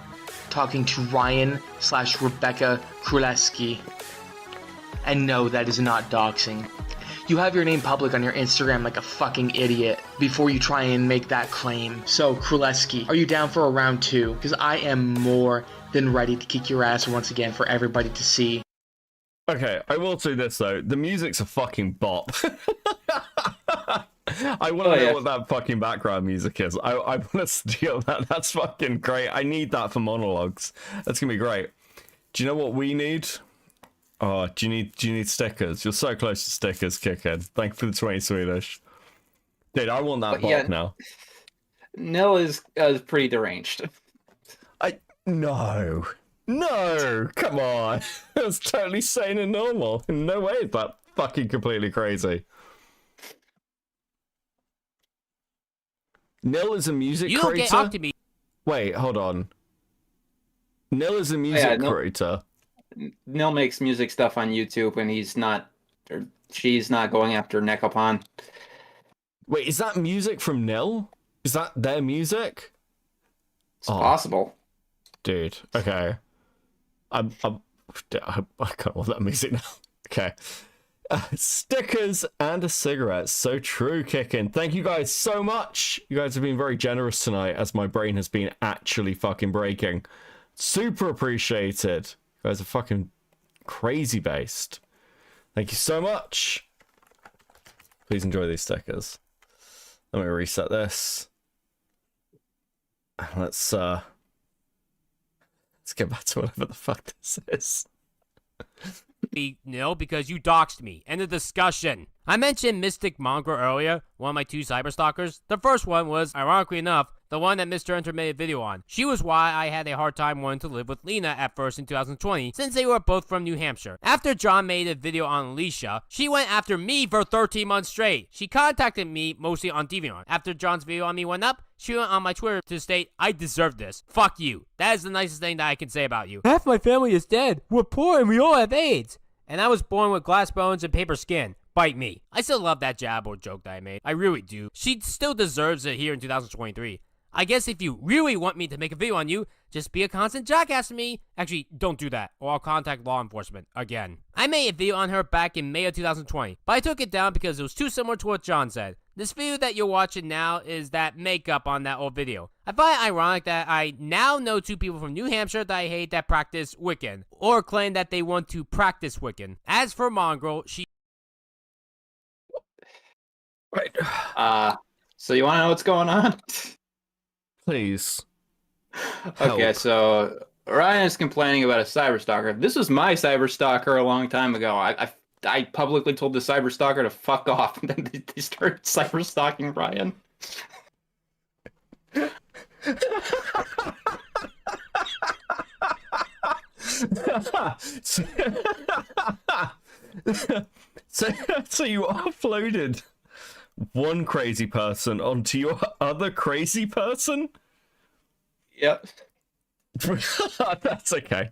talking to Ryan/Rebecca Królewski. And no, that is not doxing. You have your name public on your Instagram like a fucking idiot before you try and make that claim. So, Królewski, are you down for a round 2? Because I am more than ready to kick your ass once again for everybody to see. Okay, I will say this though. The music's a fucking bop. I want to know what that fucking background music is. I want to steal that. That's fucking great. I need that for monologues. That's gonna be great. Do you know what we need? Oh, do you need stickers? You're so close to stickers, Kickin. Thank you for the 20 Swedish. Dude, I want that bop now. Nil is pretty deranged. No, come on. That's totally sane and normal. No way is that fucking completely crazy. Nil is a music creator? You don't talk to me. Wait, hold on. Nil is a music creator. Nil makes music stuff on YouTube, and she's not going after Nekopon. Wait, is that music from Nil? Is that their music? It's possible. Dude, okay. I can't want that music now. Okay. Stickers and a cigarette. So true, Kickin. Thank you guys so much. You guys have been very generous tonight, as my brain has been actually fucking breaking. Super appreciated. You guys are fucking crazy based. Thank you so much. Please enjoy these stickers. Let me reset this. Let's get back to whatever the fuck this is. No, because you doxed me. End of discussion. I mentioned Mystic Mongrel earlier, one of my 2 cyberstalkers. The first one was, ironically enough, the one that MrEnter made a video on. She was why I had a hard time wanting to live with Lena at first in 2020, since they were both from New Hampshire. After John made a video on Alicia, she went after me for 13 months straight. She contacted me mostly on DeviantArt. After John's video on me went up, she went on my Twitter to state, I deserve this. Fuck you. That is the nicest thing that I can say about you. Half my family is dead. We're poor and we all have AIDS. And I was born with glass bones and paper skin. Bite me. I still love that jab or joke that I made. I really do. She still deserves it here in 2023. I guess if you really want me to make a video on you, just be a constant jackass to me. Actually, don't do that, or I'll contact law enforcement again. I made a video on her back in May of 2020, but I took it down because it was too similar to what John said. This video that you're watching now is that makeup on that old video. I find it ironic that I now know 2 people from New Hampshire that I hate that practice Wiccan, or claim that they want to practice Wiccan. As for Mongrel, she... Right. So you want to know what's going on? Please. Okay, Help. so Ryan is complaining about a cyberstalker. This was my cyberstalker a long time ago. I publicly told the cyberstalker to fuck off, and then they started cyberstalking Ryan. So you offloaded one crazy person onto your other crazy person? Yep. That's okay.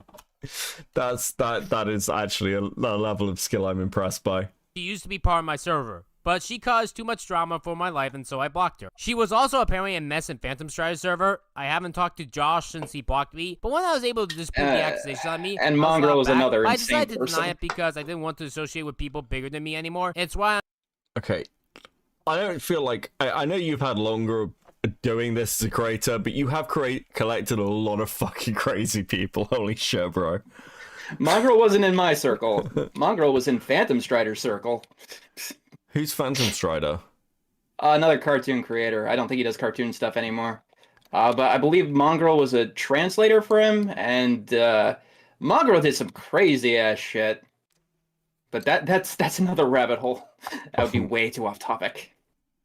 That is actually a level of skill I'm impressed by. She used to be part of my server, but she caused too much drama for my life, and so I blocked her. She was also apparently a mess in Phantom Strider server. I haven't talked to Josh since he blocked me, but when I was able to dispute the accusation on me, and Mongrel was another I insane decided to person. deny it because I didn't want to associate with people bigger than me anymore. It's why Okay. I don't feel like... I know you've had longer doing this as a creator, but you have collected a lot of fucking crazy people. Holy shit, bro. Mongrel wasn't in my circle. Mongrel was in Phantom Strider's circle. Who's Phantom Strider? Another cartoon creator. I don't think he does cartoon stuff anymore. But I believe Mongrel was a translator for him, and Mongrel did some crazy ass shit. But that's another rabbit hole. That would be way too off topic.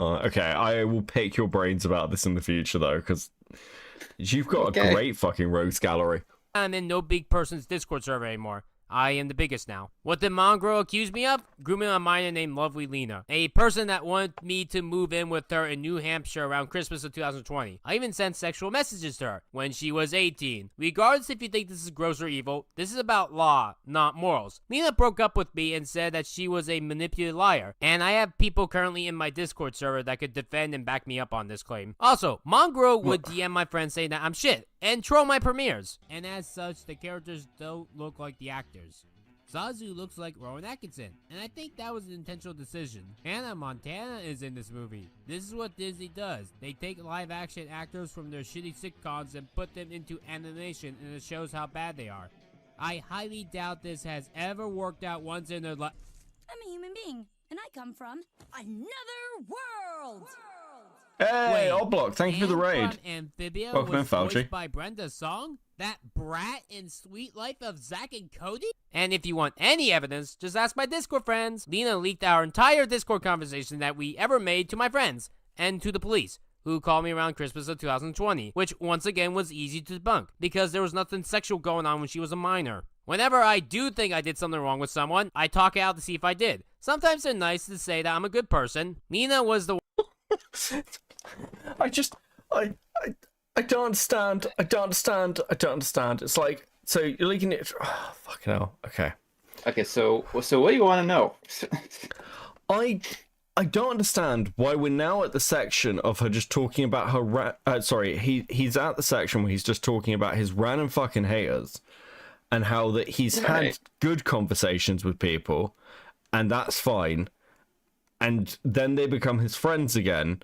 Okay, I will pick your brains about this in the future, though, because you've got a great fucking rogues gallery. I'm in no big person's Discord server anymore. I am the biggest now. What did Mongrel accuse me of? Grooming a minor named Lovely Lena, a person that wanted me to move in with her in New Hampshire around Christmas of 2020. I even sent sexual messages to her when she was 18. Regardless if you think this is gross or evil, this is about law, not morals. Lena broke up with me and said that she was a manipulative liar, and I have people currently in my Discord server that could defend and back me up on this claim. Also, Mongrel would DM my friends saying that I'm shit and troll my premieres. And as such, the characters don't look like the actors. Zazu looks like Rowan Atkinson, and I think that was an intentional decision. Hannah Montana is in this movie. This is what Disney does. They take live-action actors from their shitty sitcoms and put them into animation, and it shows how bad they are. I highly doubt this has ever worked out once in their life. I'm a human being, and I come from another world. Hey, Oddblock, thank you for the raid. Amphibia Welcome in, was Fauci. voiced by Brenda Song? That brat in Sweet Life of Zack and Cody? And if you want any evidence, just ask my Discord friends. Lena leaked our entire Discord conversation that we ever made to my friends and to the police, who called me around Christmas of 2020, which once again was easy to debunk because there was nothing sexual going on when she was a minor. Whenever I do think I did something wrong with someone, I talk it out to see if I did. Sometimes they're nice to say that I'm a good person. Lena was the I don't understand. I don't understand. It's like, so you're leaking it. Oh, fucking hell. Okay. Okay, so what do you want to know? I don't understand why we're now at the section of her just talking about her. He's at the section where he's just talking about his random fucking haters, and how that he's had good conversations with people, and that's fine, and then they become his friends again.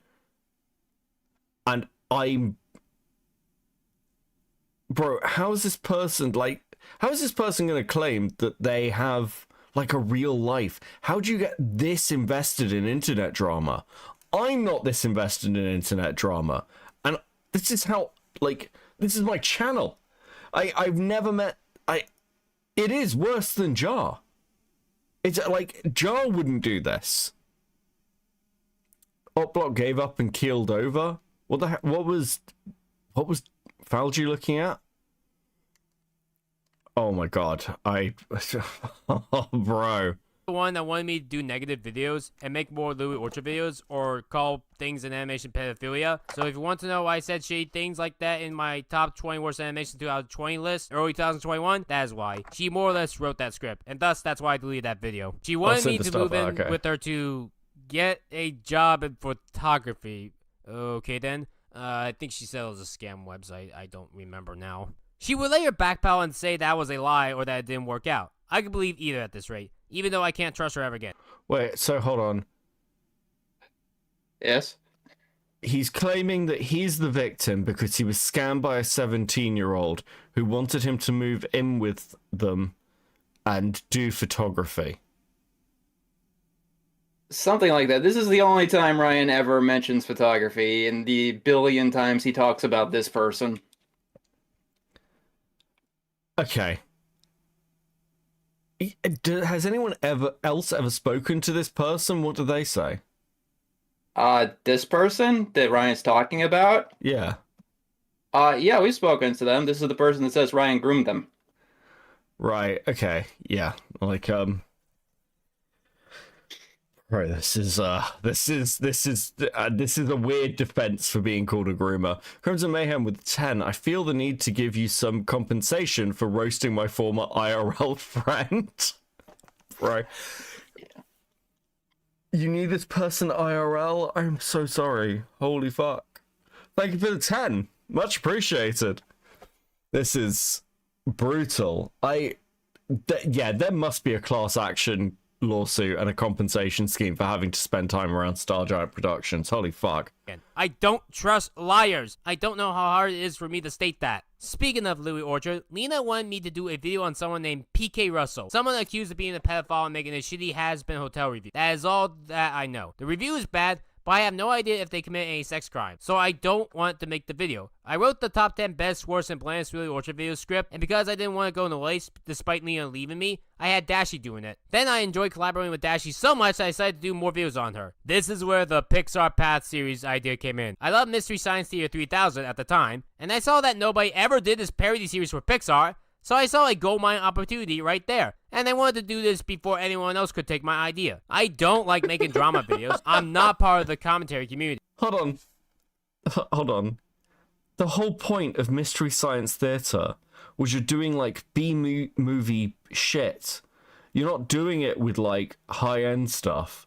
And bro, how is this person going to claim that they have like a real life? How do you get this invested in internet drama? I'm not this invested in internet drama, and this is how, like, this is my channel. I've never met. It is worse than Jar. It's like Jar wouldn't do this. Opblock gave up and keeled over. What was Falgi looking at? Oh my god, oh, bro. The one that wanted me to do negative videos and make more Louis Orchard videos or call things in animation pedophilia. So if you want to know why I said shady things like that in my top 20 worst animation 2020 list, early 2021, that is why. She more or less wrote that script, and thus that's why I deleted that video. She wanted me to move in with her to get a job in photography. Okay then. I think she said it was a scam website. I don't remember now. She would later backpedal and say that was a lie or that it didn't work out. I could believe either at this rate, even though I can't trust her ever again. Wait, so hold on. Yes? He's claiming that he's the victim because he was scammed by a 17-year-old who wanted him to move in with them and do photography. Something like that. This is the only time Ryan ever mentions photography, and the billion times he talks about this person. Okay. Has anyone else ever spoken to this person? What do they say? This person that Ryan's talking about? Yeah. Yeah, we've spoken to them. This is the person that says Ryan groomed them. Right, okay. Yeah. Like, right, this is a weird defense for being called a groomer. Crimson Mayhem with 10. I feel the need to give you some compensation for roasting my former IRL friend. Right. Yeah. You knew this person IRL? I'm so sorry. Holy fuck. Thank you for the 10. Much appreciated. This is brutal. Yeah, there must be a class action lawsuit and a compensation scheme for having to spend time around STARGIANT Productions. Holy fuck. I don't trust liars. I don't know how hard it is for me to state that. Speaking of Louis Orchard, Lena wanted me to do a video on someone named PK Russell, someone accused of being a pedophile and making a shitty has-been hotel review. That is all that I know. The review is bad, but I have no idea if they commit any sex crime, so I don't want to make the video. I wrote the top 10 best, worst, and blandest Louis Orchard video script, and because I didn't want to go into lace despite Lena leaving me, I had Dashi doing it. Then I enjoyed collaborating with Dashi so much that I decided to do more videos on her. This is where the Pixar Path series idea came in. I loved Mystery Science Theater 3000 at the time, and I saw that nobody ever did this parody series for Pixar, so I saw a goldmine opportunity right there. And I wanted to do this before anyone else could take my idea. I don't like making drama videos. I'm not part of the commentary community. Hold on. The whole point of Mystery Science Theater was you're doing like B-movie shit. You're not doing it with like high-end stuff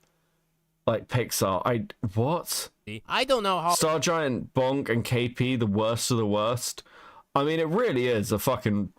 like Pixar. What? I don't know how StarGiant, Bonk, and KP, the worst of the worst. I mean, it really is a fucking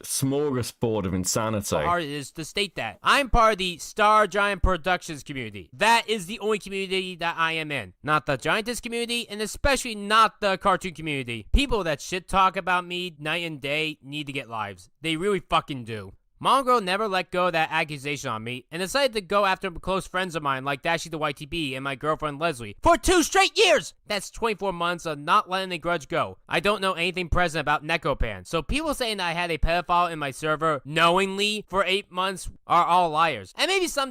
smorgasbord of insanity. hard it is to state that. I'm part of the StarGiant Productions community. That is the only community that I am in. Not the Giantess community, and especially not the cartoon community. People that shit talk about me night and day need to get lives. They really fucking do. Mongrel never let go of that accusation on me and decided to go after close friends of mine like Dashi the YTB and my girlfriend Leslie for 2 straight years! That's 24 months of not letting the grudge go. I don't know anything present about Nekopan, so people saying that I had a pedophile in my server knowingly for 8 months are all liars. And maybe some...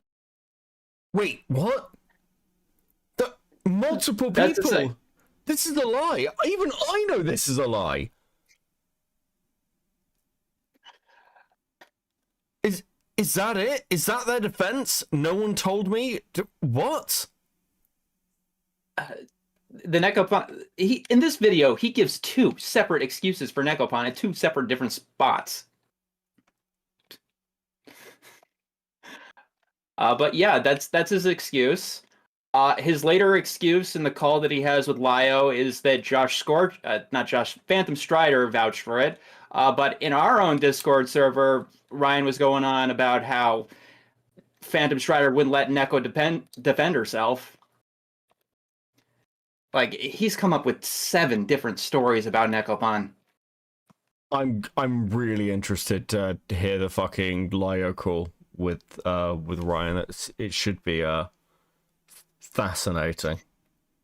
Wait, what? Multiple people? This is a lie. Even I know this is a lie. Is that it? Is that their defense? No one told me? What? The Nekopon... in this video, he gives 2 separate excuses for Nekopon at 2 separate different spots. But yeah, that's his excuse. His later excuse in the call that he has with Lio is that Phantom Strider vouched for it. But in our own Discord server, Ryan was going on about how Phantom Strider wouldn't let Neko defend herself. Like, he's come up with 7 different stories about Nekopon. I'm really interested to hear the fucking Lio call with Ryan. It should be fascinating.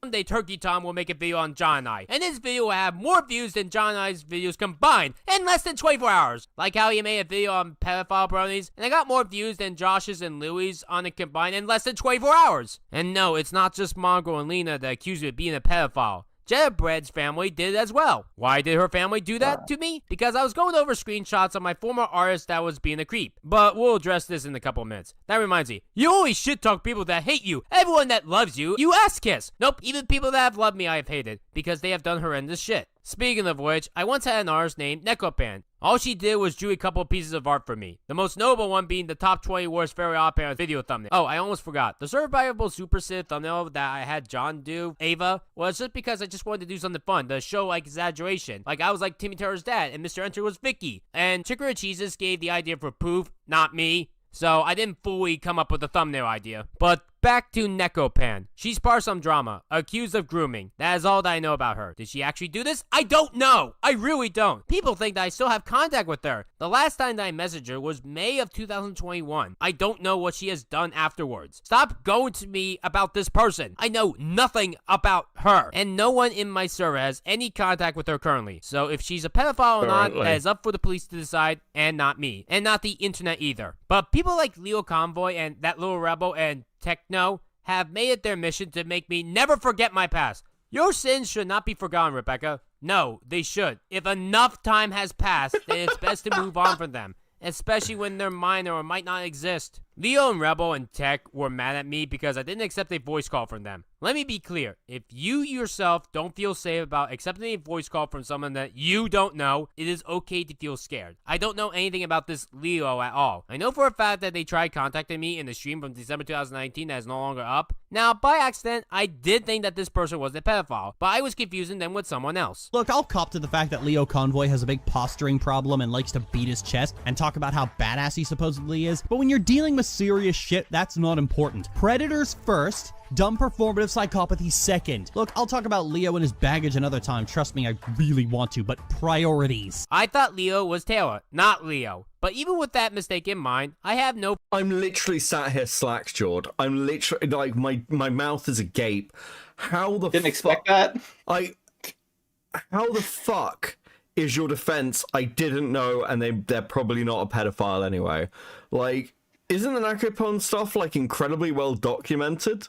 Someday Turkey Tom will make a video on John and I, and this video will have more views than John and I's videos combined in less than 24 hours. Like how he made a video on pedophile bronies, and I got more views than Josh's and Louie's on it combined in less than 24 hours. And no, it's not just Mongrel and Lena that accuse me of being a pedophile. Jedabread's family did it as well. Why did her family do that to me? Because I was going over screenshots of my former artist that was being a creep. But we'll address this in a couple minutes. That reminds me, you always shit talk people that hate you. Everyone that loves you, you ass kiss. Nope, even people that have loved me I have hated, because they have done horrendous shit. Speaking of which, I once had an artist named Nekopan. All she did was drew a couple pieces of art for me. The most notable one being the top 20 worst Fairy Odd Parents video thumbnail. Oh, I almost forgot. The survivable Super Sid thumbnail that I had John do, Ava, was just because I just wanted to do something fun, to show like exaggeration. Like I was like Timmy Turner's dad, and MrEnter was Vicky. And Chicory Cheeses gave the idea for Poof, not me. So I didn't fully come up with the thumbnail idea. But back to Nekopan. She's part of some drama, accused of grooming. That is all that I know about her. Did she actually do this? I don't know. I really don't. People think that I still have contact with her. The last time that I messaged her was May of 2021. I don't know what she has done afterwards. Stop going to me about this person. I know nothing about her. And no one in my server has any contact with her currently. So if she's a pedophile or not, that is up for the police to decide, and not me. And not the internet either. But people like Leo Convoy and That Little Rebel and Techno have made it their mission to make me never forget my past. Your sins should not be forgotten, Rebecca. No, they should. If enough time has passed, then it's best to move on from them, especially when they're minor or might not exist. Leo and Rebel and Tech were mad at me because I didn't accept a voice call from them. Let me be clear. If you yourself don't feel safe about accepting a voice call from someone that you don't know, it is okay to feel scared. I don't know anything about this Leo at all. I know for a fact that they tried contacting me in the stream from December 2019 that is no longer up. Now, by accident, I did think that this person was a pedophile, but I was confusing them with someone else. Look, I'll cop to the fact that Leo Convoy has a big posturing problem and likes to beat his chest and talk about how badass he supposedly is, but when you're dealing with serious shit, that's not important. Predators first, Dumb performative psychopathy second. Look, I'll talk about Leo and his baggage another time. Trust me, I really want to, but priorities. I thought Leo was Taylor, not Leo. But even with that mistake in mind, I have no... I'm literally sat here slack-jawed. I'm literally, like, my mouth is agape. How the Didn't expect that? How the fuck is your defense, I didn't know, and they're probably not a pedophile anyway? Like, isn't the Nakapon stuff, like, incredibly well documented?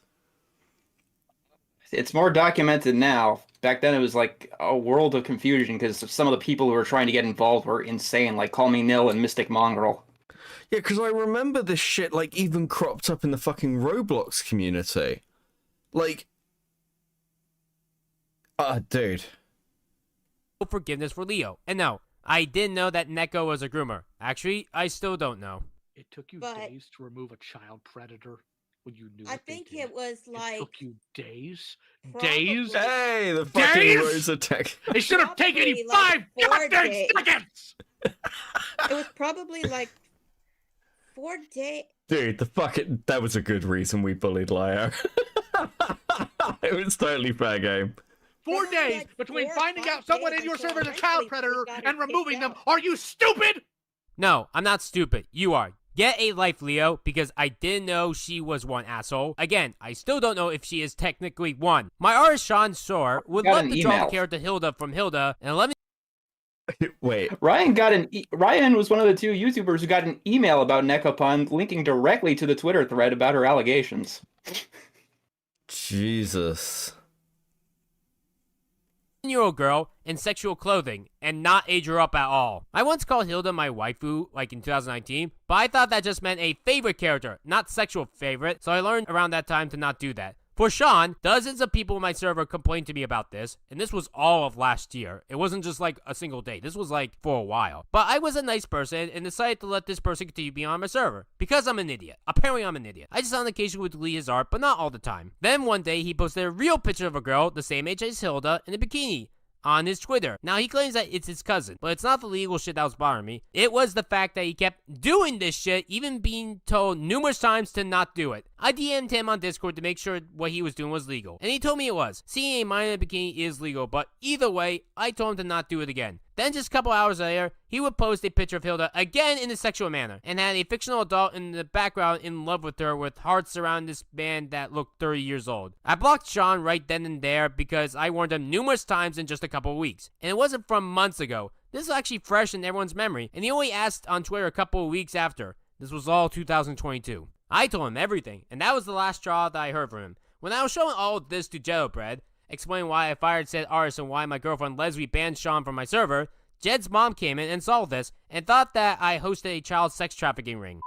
It's more documented now. Back then it was like a world of confusion because some of the people who were trying to get involved were insane, like Call Me Nil and Mystic Mongrel. Yeah, because I remember this shit, like, even cropped up in the fucking Roblox community. Like... dude. forgiveness for Leo. And no, I didn't know that Neko was a groomer. Actually, I still don't know. It took you days to remove a child predator when you knew I think it was like... It took you days? Probably... Days? Hey, the fucking days? Rosa Tech. It should have taken you 5 goddamn seconds! It was probably like 4 days. Dude, that was a good reason we bullied Leo. It was totally fair game. 4 days like between 4 or finding 5 out someone days in your until server is a eventually child we predator got it and removing kicked them. out. Are you stupid? No, I'm not stupid. You are. Get a life, Leo, because I didn't know she was one, asshole. Again, I still don't know if she is technically one. My artist Sean Soar would love to draw the character Hilda from Hilda, and let me... Wait. Ryan was one of the 2 YouTubers who got an email about Nekopon linking directly to the Twitter thread about her allegations. Jesus. 10-year-old girl in sexual clothing and not age her up at all. I once called Hilda my waifu, like in 2019, but I thought that just meant a favorite character, not sexual favorite, so I learned around that time to not do that. For Sean, dozens of people in my server complained to me about this, and this was all of last year. It wasn't just like a single day. This was like for a while. But I was a nice person and decided to let this person continue being on my server. Because I'm an idiot. Apparently I'm an idiot. I just on occasion would delete his art, but not all the time. Then one day he posted a real picture of a girl the same age as Hilda in a bikini on his Twitter. Now, he claims that it's his cousin, but it's not the legal shit that was bothering me. It was the fact that he kept doing this shit, even being told numerous times to not do it. I DM'd him on Discord to make sure what he was doing was legal, and he told me it was. Seeing a minor in a bikini is legal, but either way, I told him to not do it again. Then just a couple hours later, he would post a picture of Hilda again in a sexual manner, and had a fictional adult in the background in love with her with hearts around this man that looked 30 years old. I blocked Sean right then and there because I warned him numerous times in just a couple of weeks, and it wasn't from months ago. This is actually fresh in everyone's memory, and he only asked on Twitter a couple of weeks after. This was all 2022. I told him everything, and that was the last straw that I heard from him. When I was showing all of this to Jedobread, explaining why I fired said artist and why my girlfriend Leslie banned Sean from my server, Jed's mom came in and saw this and thought that I hosted a child sex trafficking ring.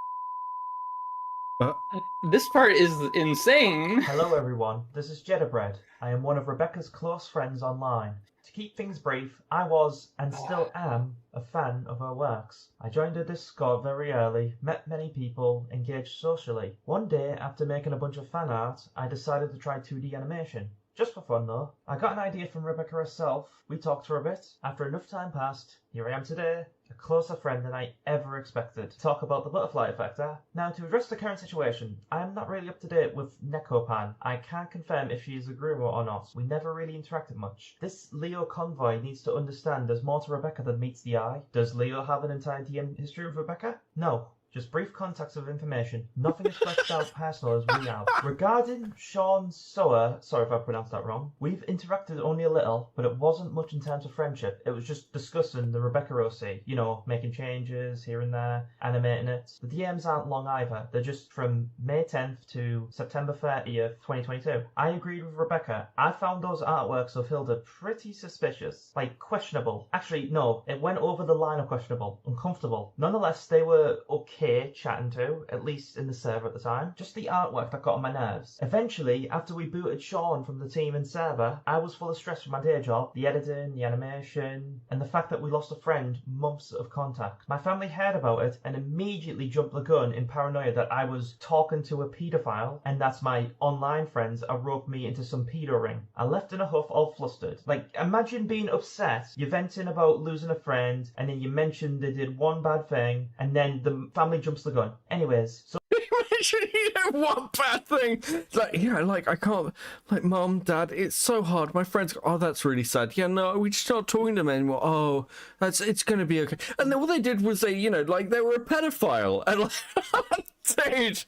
This part is insane. Hello everyone, this is Jedobread. I am one of Rebecca's close friends online. To keep things brief, I was, and still am, a fan of her works. I joined her Discord very early, met many people, engaged socially. One day, after making a bunch of fan art, I decided to try 2D animation. Just for fun though. I got an idea from Rebecca herself, we talked for a bit. After enough time passed, here I am today, a closer friend than I ever expected. To talk about the butterfly effect. Now to address the current situation, I am not really up to date with Nekopan. I can't confirm if she is a groomer or not. We never really interacted much. This Leo convoy needs to understand there's more to Rebecca than meets the eye. Does Leo have an entire DM history with Rebecca? No. Just brief contacts of information. Nothing as fleshed out personal as we have. Regarding Sean Sower, sorry if I pronounced that wrong, we've interacted only a little, but it wasn't much in terms of friendship. It was just discussing the Rebecca OC, you know, making changes here and there, animating it. The DMs aren't long either. They're just from May 10th to September 30th, 2022. I agreed with Rebecca. I found those artworks of Hilda pretty suspicious. Like, questionable. Actually, no, it went over the line of questionable. Uncomfortable. Nonetheless, they were okay chatting to, at least in the server at the time. Just the artwork that got on my nerves. Eventually, after we booted Sean from the team and server, I was full of stress from my day job, the editing, the animation, and the fact that we lost a friend months of contact. My family heard about it and immediately jumped the gun in paranoia that I was talking to a paedophile and that my online friends are roped me into some pedo ring. I left in a huff, all flustered. Like, imagine being upset, you're venting about losing a friend, and then you mention they did one bad thing, and then the family jumps the gun. Anyways, so You know, one bad thing. It's like, yeah, like, I can't, like, Mom, Dad, it's so hard. My friends go, oh, that's really sad. Yeah, no, we just not talking to them anymore. Oh, it's gonna be okay. And then what they did was they, you know, like, they were a pedophile. And like, dude.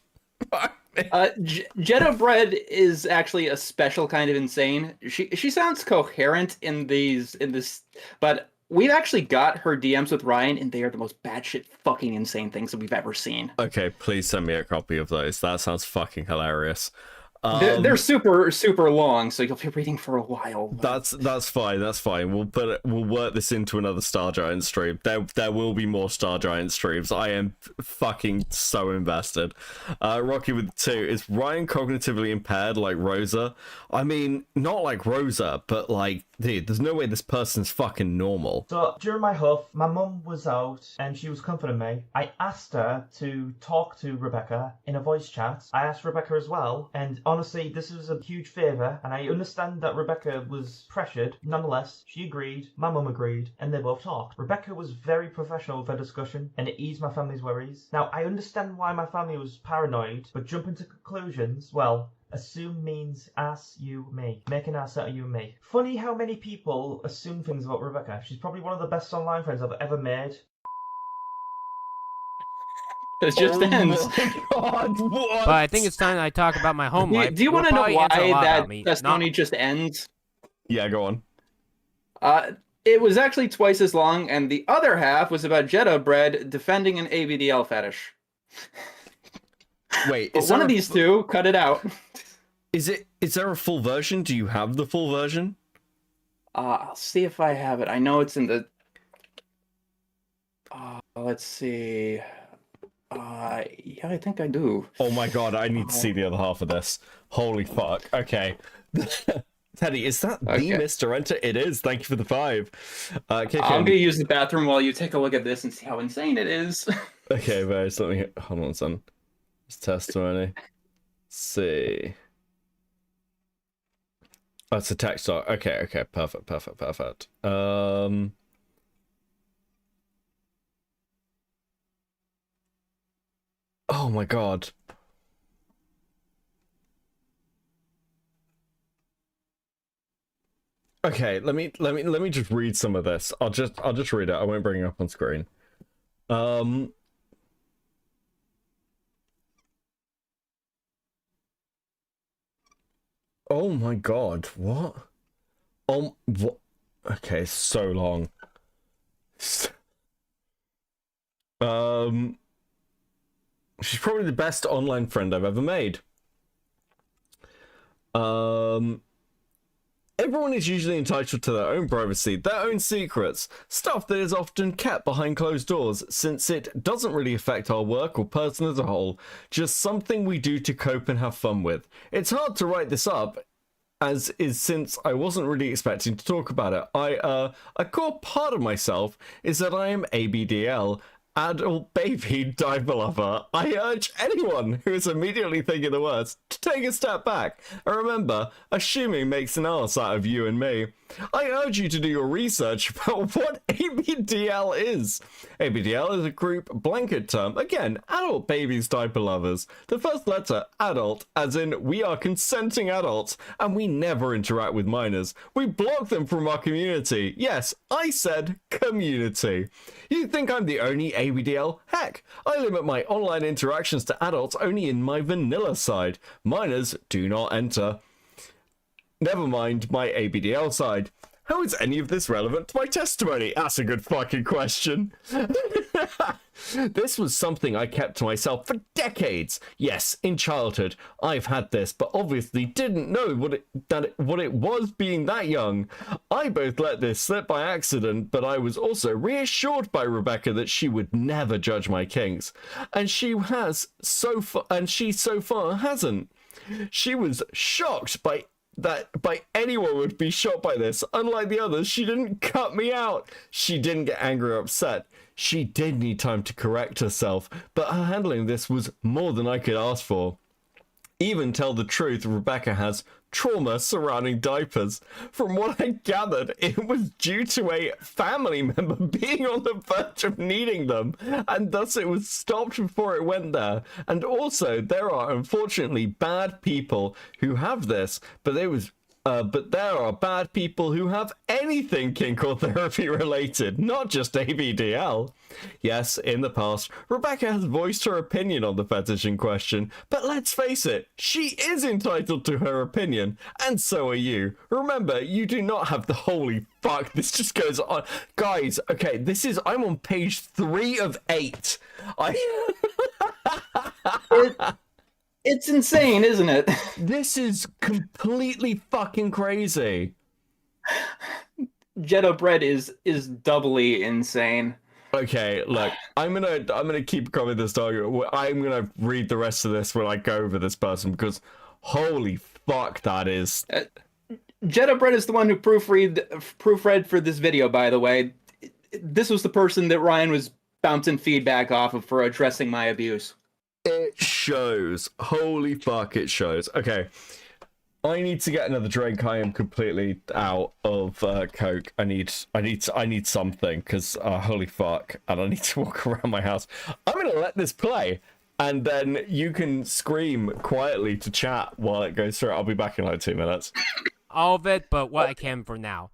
Jeddah Bread is actually a special kind of insane. She sounds coherent in this, but we've actually got her DMs with Ryan, and they are the most batshit fucking insane things that we've ever seen. Okay, please send me a copy of those. That sounds fucking hilarious. They're super long, so you'll be reading for a while. That's fine. That's fine. We'll work this into another Star Giant stream. There will be more Star Giant streams. I am fucking so invested. Rocky with 2, is Ryan cognitively impaired like Rosa? I mean, not like Rosa, but like, dude, there's no way this person's fucking normal. So during my huff, my mum was out and she was comforting me. I asked her to talk to Rebecca in a voice chat. I asked Rebecca as well, and honestly, this was a huge favour, and I understand that Rebecca was pressured. Nonetheless, she agreed, my mum agreed, and they both talked. Rebecca was very professional with her discussion, and it eased my family's worries. Now, I understand why my family was paranoid, but jumping to conclusions, well, assume means ass, you, me. Make an ass out of you and me. Funny how many people assume things about Rebecca. She's probably one of the best online friends I've ever made. It just ends. God, what? But I think it's time I talk about my home life. Do you want to know why that testimony Not- just ends? Yeah, go on. It was actually twice as long, and the other half was about Jeddah Bread defending an ABDL fetish. Wait, But one of these two, cut it out. Is there a full version? Do you have the full version? I'll see if I have it. I know it's in the... let's see... yeah, I think I do. Oh my god, I need to see the other half of this. Holy fuck. Okay. Teddy, is that the MrEnter? It is. Thank you for the 5. I'm going to use the bathroom while you take a look at this and see how insane it is. Okay, very something. Hold on, son. It's testimony. Let's see. Oh, it's a text doc. Okay, perfect. Oh my god. Okay, let me just read some of this. I'll just read it. I won't bring it up on screen. Oh my god, what? What? Okay, so long. She's probably the best online friend I've ever made. Everyone is usually entitled to their own privacy, their own secrets, stuff that is often kept behind closed doors, since it doesn't really affect our work or person as a whole, just something we do to cope and have fun with. It's hard to write this up, as is since I wasn't really expecting to talk about it. A core part of myself is that I am ABDL, adult baby diaper lover. I urge anyone who is immediately thinking the worst to take a step back and remember, assuming makes an ass out of you and me. I urge you to do your research about what ABDL is. ABDL is a group blanket term. Again, adult babies diaper lovers. The first letter, adult, as in we are consenting adults and we never interact with minors. We block them from our community. Yes, I said community. You think I'm the only ABDL? Heck, I limit my online interactions to adults only in my vanilla side. Minors do not enter. Never mind my ABDL side. How is any of this relevant to my testimony? That's a good fucking question. This was something I kept to myself for decades. Yes, in childhood, I've had this, but obviously didn't know what it was being that young. I both let this slip by accident, but I was also reassured by Rebecca that she would never judge my kinks, and she so far hasn't. She was shocked by anyone would be shocked by this. Unlike the others, she didn't cut me out. She didn't get angry or upset. She did need time to correct herself, but her handling this was more than I could ask for. Even tell the truth, Rebecca has trauma surrounding diapers. From what I gathered, it was due to a family member being on the verge of needing them, and thus it was stopped before it went there. And also, there are unfortunately bad people who have this, but there are bad people who have anything kink or therapy related, not just ABDL. Yes, in the past, Rebecca has voiced her opinion on the fetish in question, but let's face it, she is entitled to her opinion, and so are you. Remember, you do not have the holy fuck, this just goes on. Guys, okay, I'm on page 3 of 8. It's insane, isn't it? This is completely fucking crazy. Jetto Bread is doubly insane. Okay, look, I'm gonna keep coming this dog. I'm gonna read the rest of this when I go over this person, because holy fuck, that is. Jetto Bread is the one who proofread for this video, by the way. This was the person that Ryan was bouncing feedback off of for addressing my abuse. It shows. Holy fuck, it shows. Okay. I need to get another drink. I am completely out of Coke. I need something, because holy fuck, and I need to walk around my house. I'm gonna let this play, and then you can scream quietly to chat while it goes through. I'll be back in like 2 minutes. All of it, but what I can for now.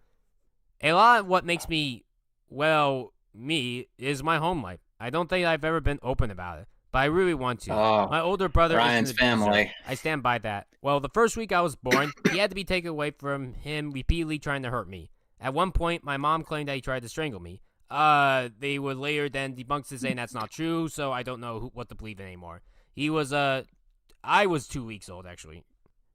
A lot of what makes me, well, me, is my home life. I don't think I've ever been open about it, but I really want to. My older brother Ryan's is an abuser. family. I stand by that. Well, the first week I was born, he had to be taken away from him, repeatedly trying to hurt me. At one point, my mom claimed that he tried to strangle me. They would later then debunk it, saying that's not true, so I don't know what to believe in anymore. I was 2 weeks old, actually.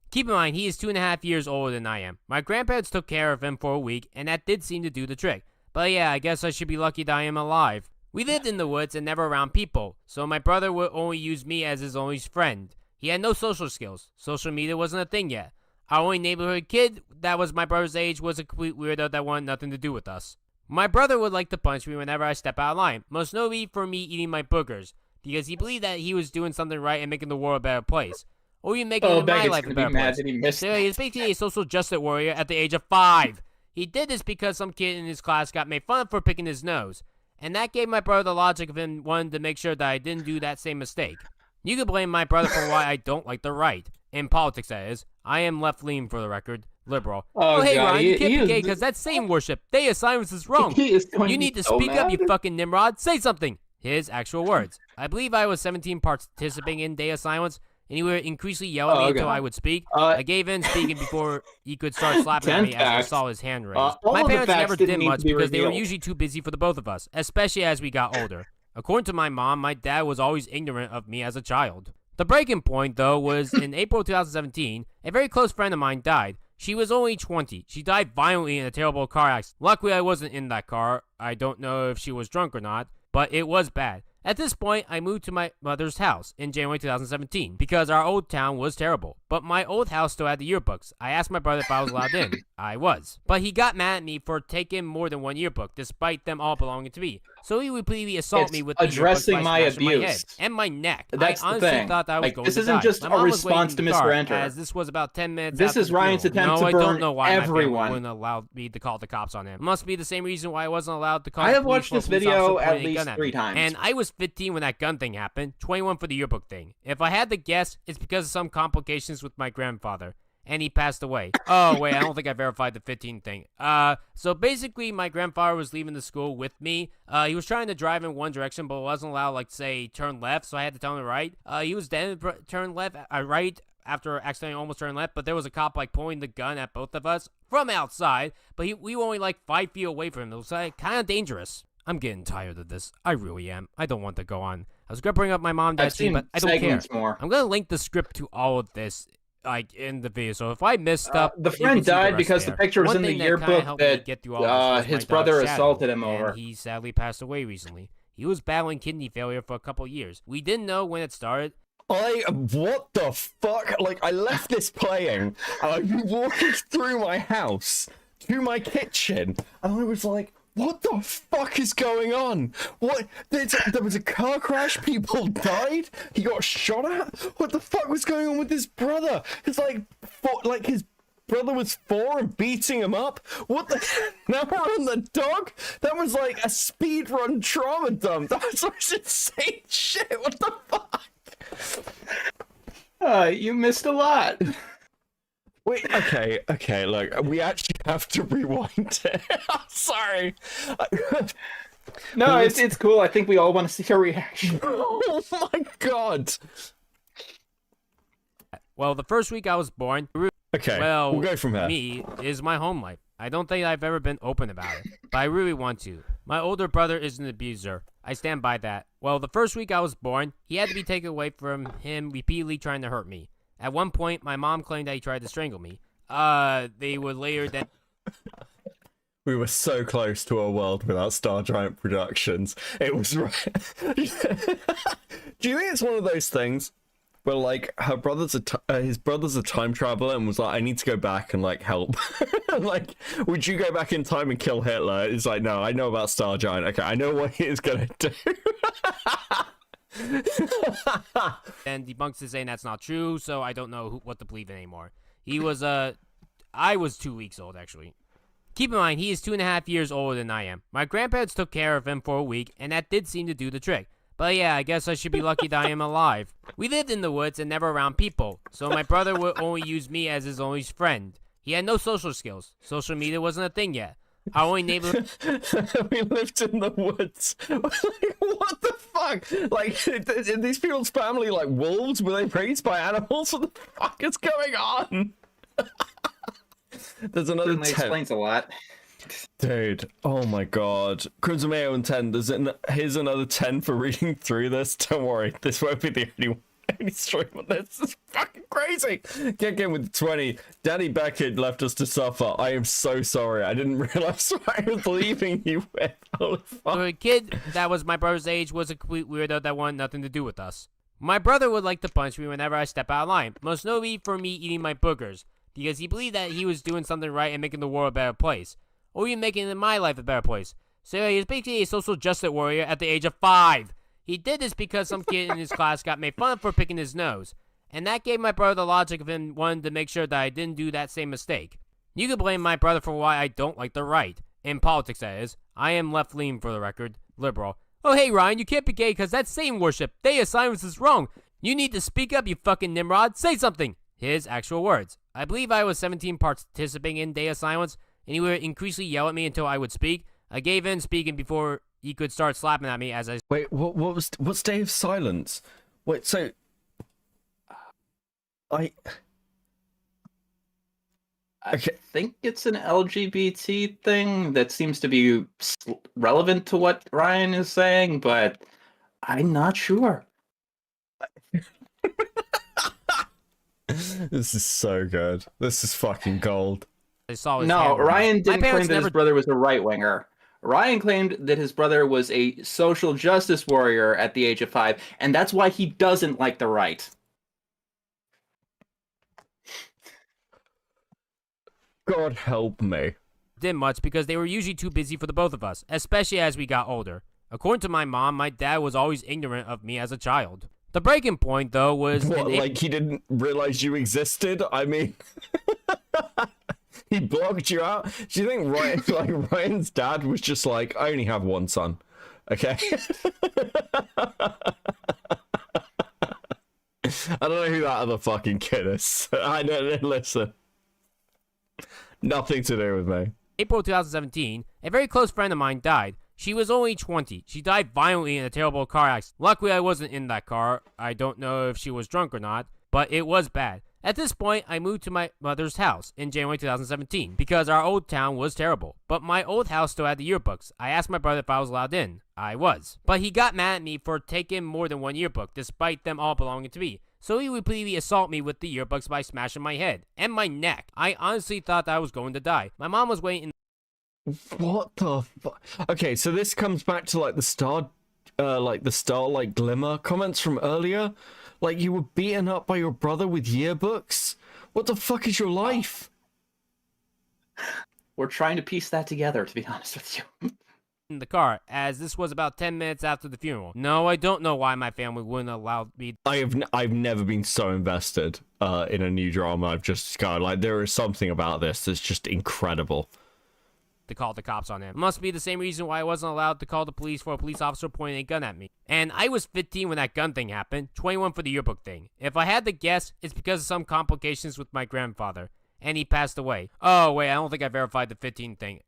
Keep in mind, he is 2.5 years older than I am. My grandparents took care of him for a week, and that did seem to do the trick. But yeah, I guess I should be lucky that I am alive. We lived in the woods and never around people, so my brother would only use me as his only friend. He had no social skills. Social media wasn't a thing yet. Our only neighborhood kid that was my brother's age was a complete weirdo that wanted nothing to do with us. My brother would like to punch me whenever I step out of line, most notably for me eating my boogers, because he believed that he was doing something right and making the world a better place. Or even making my life a better place. So he is basically a social justice warrior at the age of 5. He did this because some kid in his class got made fun of for picking his nose. And that gave my brother the logic of him wanting to make sure that I didn't do that same mistake. You can blame my brother for why I don't like the right. In politics, that is. I am left-leaning, for the record. Liberal. Oh hey, God, Ryan, you can't be gay because that's Satan worship. Day of silence is wrong. You need to speak up, you fucking Nimrod. Say something. His actual words. I believe I was 17 participating in Day of Silence, and he would increasingly yell at me until I would speak. I gave in speaking before he could start slapping at me as I saw his hand raised. My parents never did much because they were usually too busy for the both of us, especially as we got older. According to my mom, my dad was always ignorant of me as a child. The breaking point, though, was in April 2017, a very close friend of mine died. She was only 20. She died violently in a terrible car accident. Luckily, I wasn't in that car. I don't know if she was drunk or not, but it was bad. At this point, I moved to my mother's house in January 2017 because our old town was terrible. But my old house still had the yearbooks. I asked my brother if I was allowed in. I was. But he got mad at me for taking more than one yearbook, despite them all belonging to me. So he would repeatedly assault me with the addressing my abuse. My head and my neck. That's I honestly the thing. thought that I was going this to isn't die. just My a mom was response to waiting in the car, MrEnter. As this was about 10 minutes This after is the Ryan's funeral. attempt No, to burn I don't know why everyone. my family wouldn't allow me to call the cops on him. It must be the same reason why I wasn't allowed to call I the have police watched for a this police video officer at pointing a least gun at 3 me. times. And I was 15 when that gun thing happened, 21 for the yearbook thing. If I had to guess, it's because of some complications with my grandfather. And he passed away. Oh, wait, I don't think I verified the 15 thing. So basically, my grandfather was leaving the school with me. He was trying to drive in one direction, but wasn't allowed, like, say, turn left, so I had to tell him to right. He was then turn left, right, after accidentally almost turned left, but there was a cop, like, pointing the gun at both of us from outside, but we were only, like, 5 feet away from him. It was, like, kind of dangerous. I'm getting tired of this. I really am. I don't want to go on. I was going to bring up my mom and dad's scene, but I don't care. More. I'm going to link the script to all of this, like, in the video. So if I missed up, the friend died because the picture was in the yearbook that his brother assaulted him over. He sadly passed away recently. He was battling kidney failure for a couple years. We didn't know when it started. What the fuck? Like, I left this playing, and I've been walking through my house to my kitchen, and I was like, what the fuck is going on? What? There was a car crash, people died, he got shot at? What the fuck was going on with his brother? It's like his brother was 4 and beating him up? What the? Now we're on the dog? That was like a speedrun trauma dump. That was like insane shit. What the fuck? You missed a lot. Wait, okay, look, we actually have to rewind it. I'm sorry. No, it's cool. I think we all want to see a reaction. Oh my god. Well, the first week I was born, Okay, well, we'll go from here. me is my home life. I don't think I've ever been open about it, but I really want to. My older brother is an abuser. I stand by that. Well, the first week I was born, he had to be taken away from him repeatedly trying to hurt me. At one point, my mom claimed that he tried to strangle me. They would later then... We were so close to a world without STARGIANT Productions. It was right. Do you think it's one of those things where, like, his brother's a time traveler and was like, I need to go back and, like, help. Like, would you go back in time and kill Hitler? It's like, no, I know about STARGIANT. Okay, I know what he is gonna do. Then debunks it saying that's not true, so I don't know what to believe in anymore. He was, I was 2 weeks old, actually. Keep in mind, he is 2.5 years older than I am. My grandparents took care of him for a week, and that did seem to do the trick. But yeah, I guess I should be lucky that I am alive. We lived in the woods and never around people, so my brother would only use me as his only friend. He had no social skills. Social media wasn't a thing yet. Our only neighbor... We lived in the woods. Like, what the fuck? Like, in these people's family, like, wolves? Were they raised by animals? What the fuck is going on? There's another 10. Explains a lot. Dude, oh my god. Crimson Mayo and 10. Here's another 10 for reading through this. Don't worry, this won't be the only stream on this. This is fucking crazy. Kick in with 20. Danny Beckett left us to suffer. I am so sorry. I didn't realize what I was leaving you with. Holy fuck. A kid that was my brother's age was a complete weirdo that wanted nothing to do with us. My brother would like to punch me whenever I step out of line, most notably for me eating my boogers, because he believed that he was doing something right and making the world a better place, or even making my life a better place. So he was basically a social justice warrior at the age of 5. He did this because some kid in his class got made fun of for picking his nose, and that gave my brother the logic of him wanting to make sure that I didn't do that same mistake. You could blame my brother for why I don't like the right. In politics, that is. I am left-leaning, for the record. Liberal. Oh, hey, Ryan, you can't be gay because that's Satan worship. Day of silence is wrong. You need to speak up, you fucking Nimrod. Say something. His actual words. I believe I was 17 participating in Day of Silence, and he would increasingly yell at me until I would speak. I gave in speaking before he could start slapping at me as I... Wait, what's Day of Silence? Wait, so... I think it's an LGBT thing that seems to be relevant to what Ryan is saying, but I'm not sure. This is so good. This is fucking gold. No, Ryan didn't claim that his brother was a right-winger. Ryan claimed that his brother was a social justice warrior at the age of 5, and that's why he doesn't like the right. God help me. Did much because they were usually too busy for the both of us, especially as we got older. According to my mom, my dad was always ignorant of me as a child. The breaking point, though, was... What, like he didn't realize you existed? I mean... He blocked you out? Do you think Ryan's dad was just like, I only have one son, okay? I don't know who that other fucking kid is. I don't listen. Nothing to do with me. April 2017, a very close friend of mine died. She was only 20. She died violently in a terrible car accident. Luckily, I wasn't in that car. I don't know if she was drunk or not, but it was bad. At this point, I moved to my mother's house in January 2017 because our old town was terrible. But my old house still had the yearbooks. I asked my brother if I was allowed in. I was. But he got mad at me for taking more than one yearbook, despite them all belonging to me. So he would repeatedly assault me with the yearbooks by smashing my head and my neck. I honestly thought that I was going to die. My mom was waiting. What the fuck? Okay, so this comes back to like the starlight glimmer comments from earlier. Like, you were beaten up by your brother with yearbooks? What the fuck is your life? We're trying to piece that together, to be honest with you. in the car, as this was about 10 minutes after the funeral. No, I don't know why my family wouldn't allow me. I've never been so invested in a new drama. I've just discovered, like, there is something about this that's just incredible. To call the cops on him. It must be the same reason why I wasn't allowed to call the police for a police officer pointing a gun at me. And I was 15 when that gun thing happened, 21 for the yearbook thing. If I had to guess, it's because of some complications with my grandfather. And he passed away. Oh, wait, I don't think I verified the 15 thing.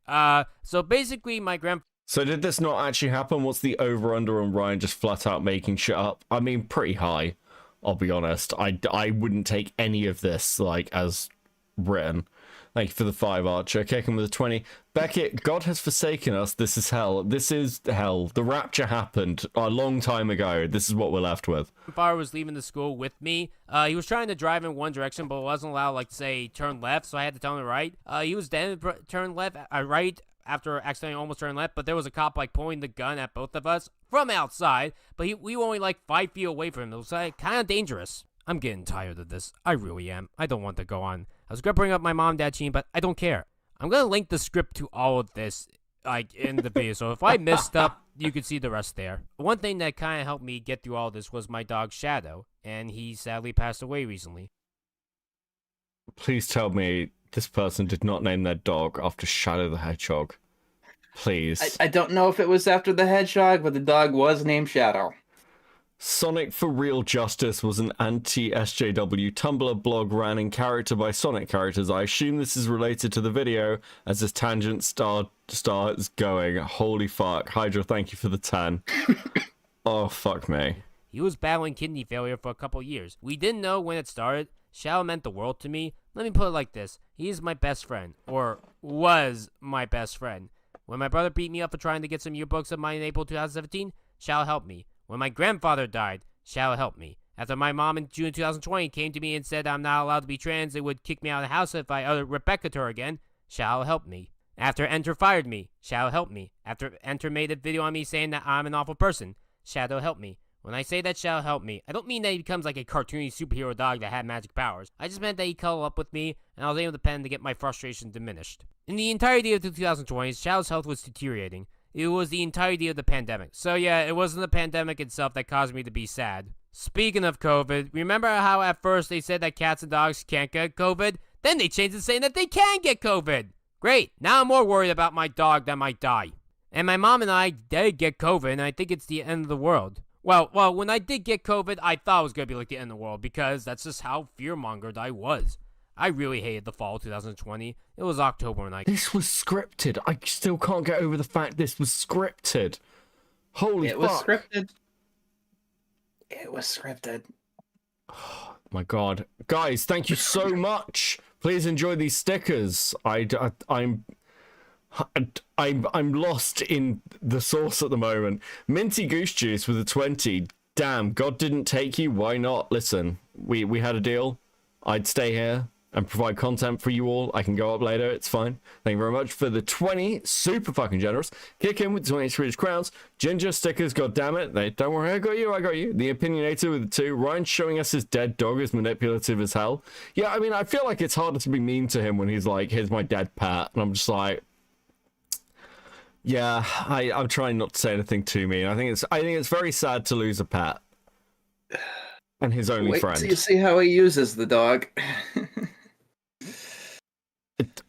So basically my So did this not actually happen? What's the over-under on Ryan just flat out making shit up? I mean, pretty high, I'll be honest. I wouldn't take any of this, like, as written. Thank you for the 5, Archer. Kicking with a 20. Beckett, God has forsaken us. This is hell. This is hell. The rapture happened a long time ago. This is what we're left with. grandfather was leaving the school with me. He was trying to drive in one direction, but wasn't allowed, like, say, turn left, so I had to tell him to right. He was then turn left, right, after accidentally almost turned left, but there was a cop, like, pointing the gun at both of us from outside, but we were only, like, 5 feet away from him. It was, like, kind of dangerous. I'm getting tired of this. I really am. I don't want to go on. I was going to bring up my mom, dad, Gene, but I don't care. I'm going to link the script to all of this, like, in the video, so if I messed up, you could see the rest there. One thing that kind of helped me get through all this was my dog, Shadow, and he sadly passed away recently. Please tell me this person did not name their dog after Shadow the Hedgehog. Please. I don't know if it was after the hedgehog, but the dog was named Shadow. Sonic for Real Justice was an anti-SJW Tumblr blog ran in character by Sonic characters. I assume this is related to the video as this tangent starts going. Holy fuck. Hydra, thank you for the 10. Oh, fuck me. He was battling kidney failure for a couple years. We didn't know when it started. Shadow meant the world to me. Let me put it like this. He is my best friend. Or was my best friend. When my brother beat me up for trying to get some yearbooks of mine in April 2017, Shadow helped me. When my grandfather died, Shadow helped me. After my mom in June 2020 came to me and said I'm not allowed to be trans, they would kick me out of the house if I uttered Rebecca to her again, Shadow helped me. After Enter fired me, Shadow helped me. After Enter made a video on me saying that I'm an awful person, Shadow helped me. When I say that Shadow helped me, I don't mean that he becomes like a cartoony superhero dog that had magic powers. I just meant that he cuddled up with me, and I was able to pen to get my frustration diminished. In the entirety of the 2020s, Shadow's health was deteriorating. It was the entirety of the pandemic. So yeah, it wasn't the pandemic itself that caused me to be sad. Speaking of COVID, remember how at first they said that cats and dogs can't get COVID? Then they changed it saying that they can get COVID. Great, now I'm more worried about my dog that might die. And my mom and I did get COVID, and I think it's the end of the world. Well, when I did get COVID, I thought it was going to be like the end of the world, because that's just how fear-mongered I was. I really hated the fall of 2020. It was October when This was scripted. I still can't get over the fact this was scripted. Holy fuck. It was scripted. It was scripted. Oh my god. Guys, thank you so much. Please enjoy these stickers. I'm lost in the sauce at the moment. Minty Goose Juice with a 20. Damn, God didn't take you. Why not? Listen, we had a deal. I'd stay here and provide content for you all. I can go up later. It's fine. Thank you very much for the 20. Super fucking generous. Kick in with 20 Swedish crowns. Ginger stickers. God damn it. Don't worry. I got you. The Opinionator with the 2. Ryan showing us his dead dog is manipulative as hell. Yeah, I mean, I feel like it's harder to be mean to him when he's like, here's my dead pet. And I'm just like, yeah, I'm trying not to say anything too mean. I think it's very sad to lose a pet. And his only friend. Wait till you see how he uses the dog.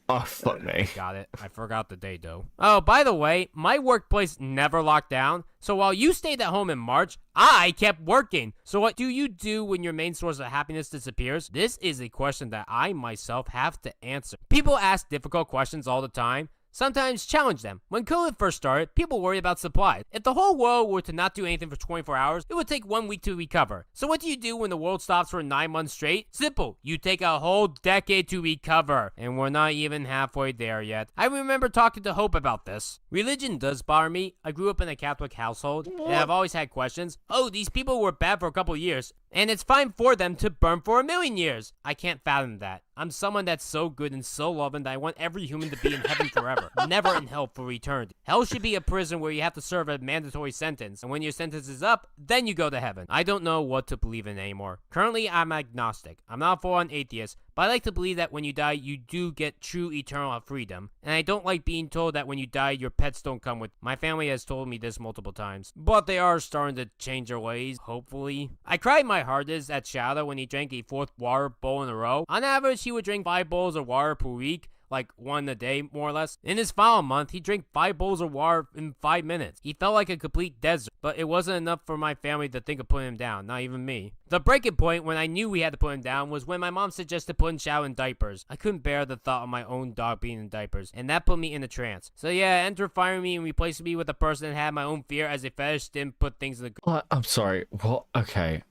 Oh, fuck me. Got it. I forgot the date, though. Oh, by the way, my workplace never locked down. So while you stayed at home in March, I kept working. So what do you do when your main source of happiness disappears? This is a question that I myself have to answer. People ask difficult questions all the time. Sometimes challenge them. When COVID first started, people worried about supplies. If the whole world were to not do anything for 24 hours, it would take 1 week to recover. So what do you do when the world stops for 9 months straight? Simple. You take a whole decade to recover. And we're not even halfway there yet. I remember talking to Hope about this. Religion does bother me. I grew up in a Catholic household, and I've always had questions. Oh, these people were bad for a couple years, and it's fine for them to burn for 1,000,000 years. I can't fathom that. I'm someone that's so good and so loving that I want every human to be in heaven forever, never in hell for eternity. Hell should be a prison where you have to serve a mandatory sentence, and when your sentence is up, then you go to heaven. I don't know what to believe in anymore. Currently, I'm agnostic. I'm not full-on atheist, But I like to believe that when you die, you do get true eternal freedom. And I don't like being told that when you die, your pets don't come with. My family has told me this multiple times. But they are starting to change their ways, hopefully. I cried my hardest at Shadow when he drank a 4th water bowl in a row. On average, he would drink 5 bowls of water per week. Like 1 a day, more or less. In his final month, he drank 5 bowls of water in 5 minutes. He felt like a complete desert, but it wasn't enough for my family to think of putting him down, not even me. The breaking point when I knew we had to put him down was when my mom suggested putting Shadow in diapers. I couldn't bear the thought of my own dog being in diapers, and that put me in a trance. So yeah, Enter firing me and replacing me with a person that had my own fear as a fetish didn't put things in the... I'm sorry, what? Okay.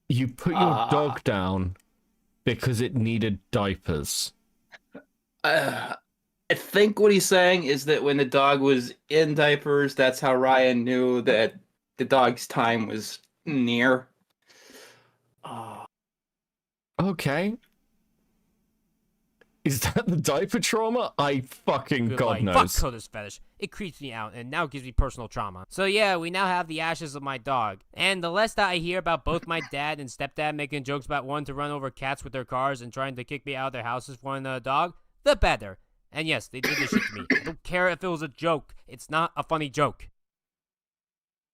You put your dog down because it needed diapers. I think what he's saying is that when the dog was in diapers, that's how Ryan knew that the dog's time was near. Okay. Is that the diaper trauma? I fucking God knows. Fuck Coda's fetish. It creeps me out and now gives me personal trauma. So yeah, we now have the ashes of my dog. And the less that I hear about both my dad and stepdad making jokes about wanting to run over cats with their cars and trying to kick me out of their houses for another dog, the better. And yes, they did this shit to me. I don't care if it was a joke. It's not a funny joke.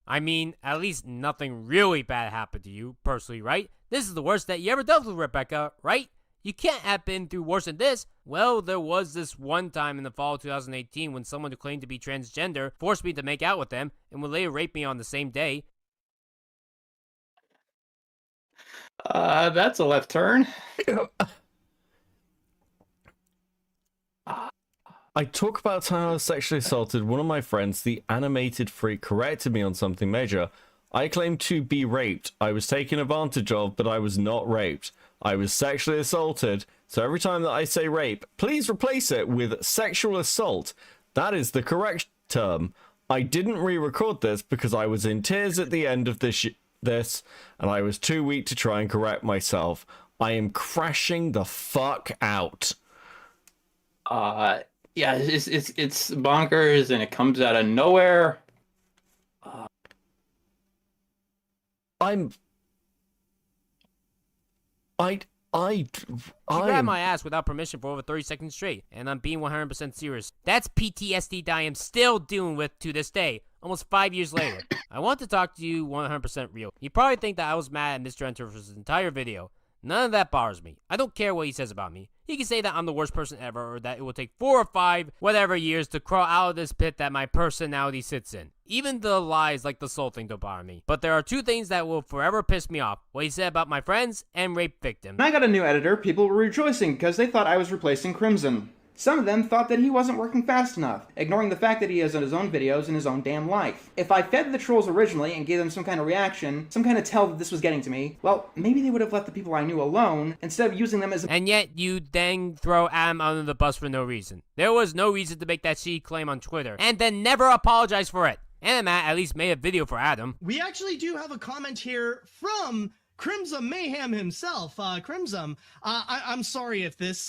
I mean, at least nothing really bad happened to you, personally, right? This is the worst that you ever dealt with, Rebecca, right? You can't have been through worse than this. Well, there was this one time in the fall of 2018 when someone who claimed to be transgender forced me to make out with them and would later rape me on the same day. That's a left turn. I talk about the time I was sexually assaulted. One of my friends, the animated freak, corrected me on something major. I claimed to be raped. I was taken advantage of, but I was not raped. I was sexually assaulted. So every time that I say rape, please replace it with sexual assault. That is the correct term. I didn't re-record this because I was in tears at the end of this, and I was too weak to try and correct myself. I am crashing the fuck out. Yeah, it's bonkers and it comes out of nowhere. She grabbed my ass without permission for over 30 seconds straight, and I'm being 100% serious. That's PTSD that I am still dealing with to this day, almost 5 years later. I want to talk to you 100% real. You probably think that I was mad at MrEnter for his entire video. None of that bothers me. I don't care what he says about me. He can say that I'm the worst person ever, or that it will take 4 or 5 whatever years to crawl out of this pit that my personality sits in. Even the lies like the soul thing don't bother me. But there are 2 things that will forever piss me off. What he said about my friends and rape victims. When I got a new editor, people were rejoicing because they thought I was replacing Crimson. Some of them thought that he wasn't working fast enough, ignoring the fact that he has his own videos in his own damn life. If I fed the trolls originally and gave them some kind of reaction, some kind of tell that this was getting to me, well, maybe they would have left the people I knew alone instead of using them as a— And yet you then throw Adam under the bus for no reason. There was no reason to make that shitty claim on Twitter, and then never apologize for it. And Matt at least made a video for Adam. We actually do have a comment here from Crimson Mayhem himself. Crimson, I'm sorry if this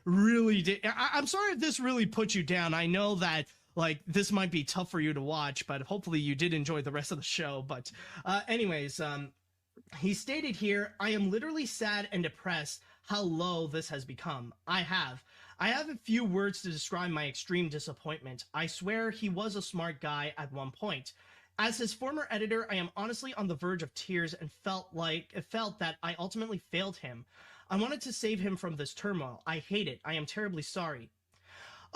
really did. I'm sorry if this really put you down. I know that like this might be tough for you to watch, but hopefully you did enjoy the rest of the show. But anyways, he stated here, I am literally sad and depressed how low this has become. I have a few words to describe my extreme disappointment. I swear he was a smart guy at one point. As his former editor, I am honestly on the verge of tears and felt that I ultimately failed him. I wanted to save him from this turmoil. I hate it. I am terribly sorry.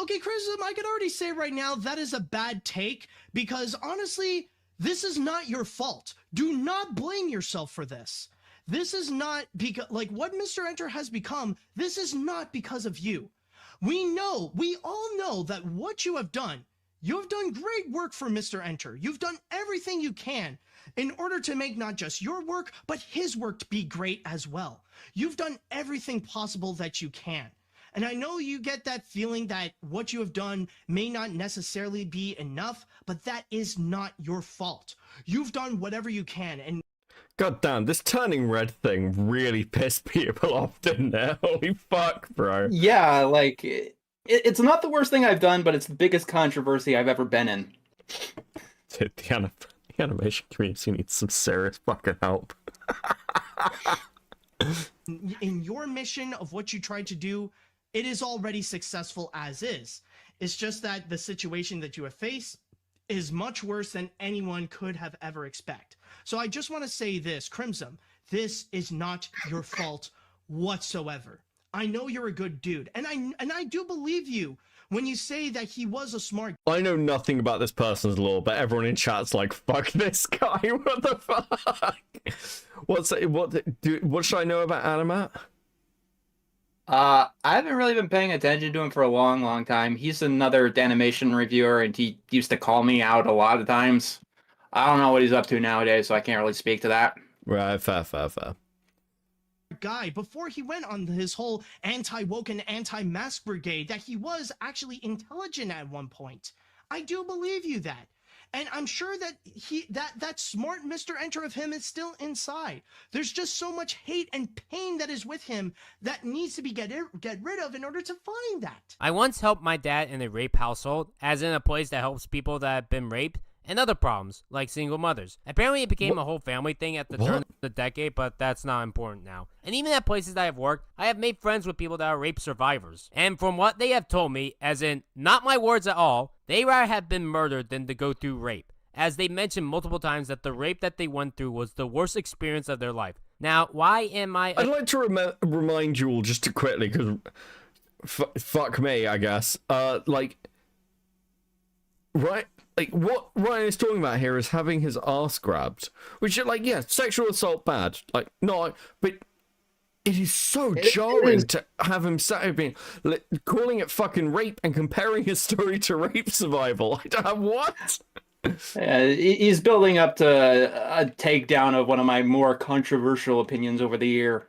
Okay, Chrism, I can already say right now that is a bad take because honestly, this is not your fault. Do not blame yourself for this. This is not because, like, what MrEnter has become, this is not because of you. We all know that what you have done great work for MrEnter. You've done everything you can in order to make not just your work, but his work to be great as well. You've done everything possible that you can. And I know you get that feeling that what you have done may not necessarily be enough, but that is not your fault. You've done whatever you can, and God damn, this turning red thing really pissed people off, didn't it? Holy fuck, bro. Yeah, like, it's not the worst thing I've done, but it's the biggest controversy I've ever been in. Dude, the animation community needs some serious fucking help. in your mission of what you tried to do, it is already successful as is. It's just that the situation that you have faced is much worse than anyone could have ever expected. So I just want to say this, Crimson, this is not your fault whatsoever. I know you're a good dude, and I do believe you when you say that he was a smart. I know nothing about this person's lore, but everyone in chat's like, "Fuck this guy! What the fuck? What should I know about Animat?" I haven't really been paying attention to him for a long time. He's another animation reviewer, and he used to call me out a lot of times. I don't know what he's up to nowadays, so I can't really speak to that. Right, fair. Guy before he went on his whole anti-woke and anti-mask brigade, that he was actually intelligent at one point. I do believe you that. And I'm sure that that smart MrEnter of him is still inside. There's just so much hate and pain that is with him that needs to be get rid of in order to find that. I once helped my dad in a rape household, as in a place that helps people that have been raped, and other problems, like single mothers. Apparently it became a whole family thing at the turn of the decade, but that's not important now. And even at places that I've worked, I have made friends with people that are rape survivors. And from what they have told me, as in, not my words at all, they rather have been murdered than to go through rape. As they mentioned multiple times that the rape that they went through was the worst experience of their life. Now, why am I... I'd like to remind you all just to quickly, because fuck me, I guess. Right? Like, what Ryan is talking about here is having his ass grabbed. Which, like, yeah, sexual assault bad. Like, no, but it is so jarring to have him sat here being, calling it fucking rape and comparing his story to rape survival. What? He's building up to a takedown of one of my more controversial opinions over the year.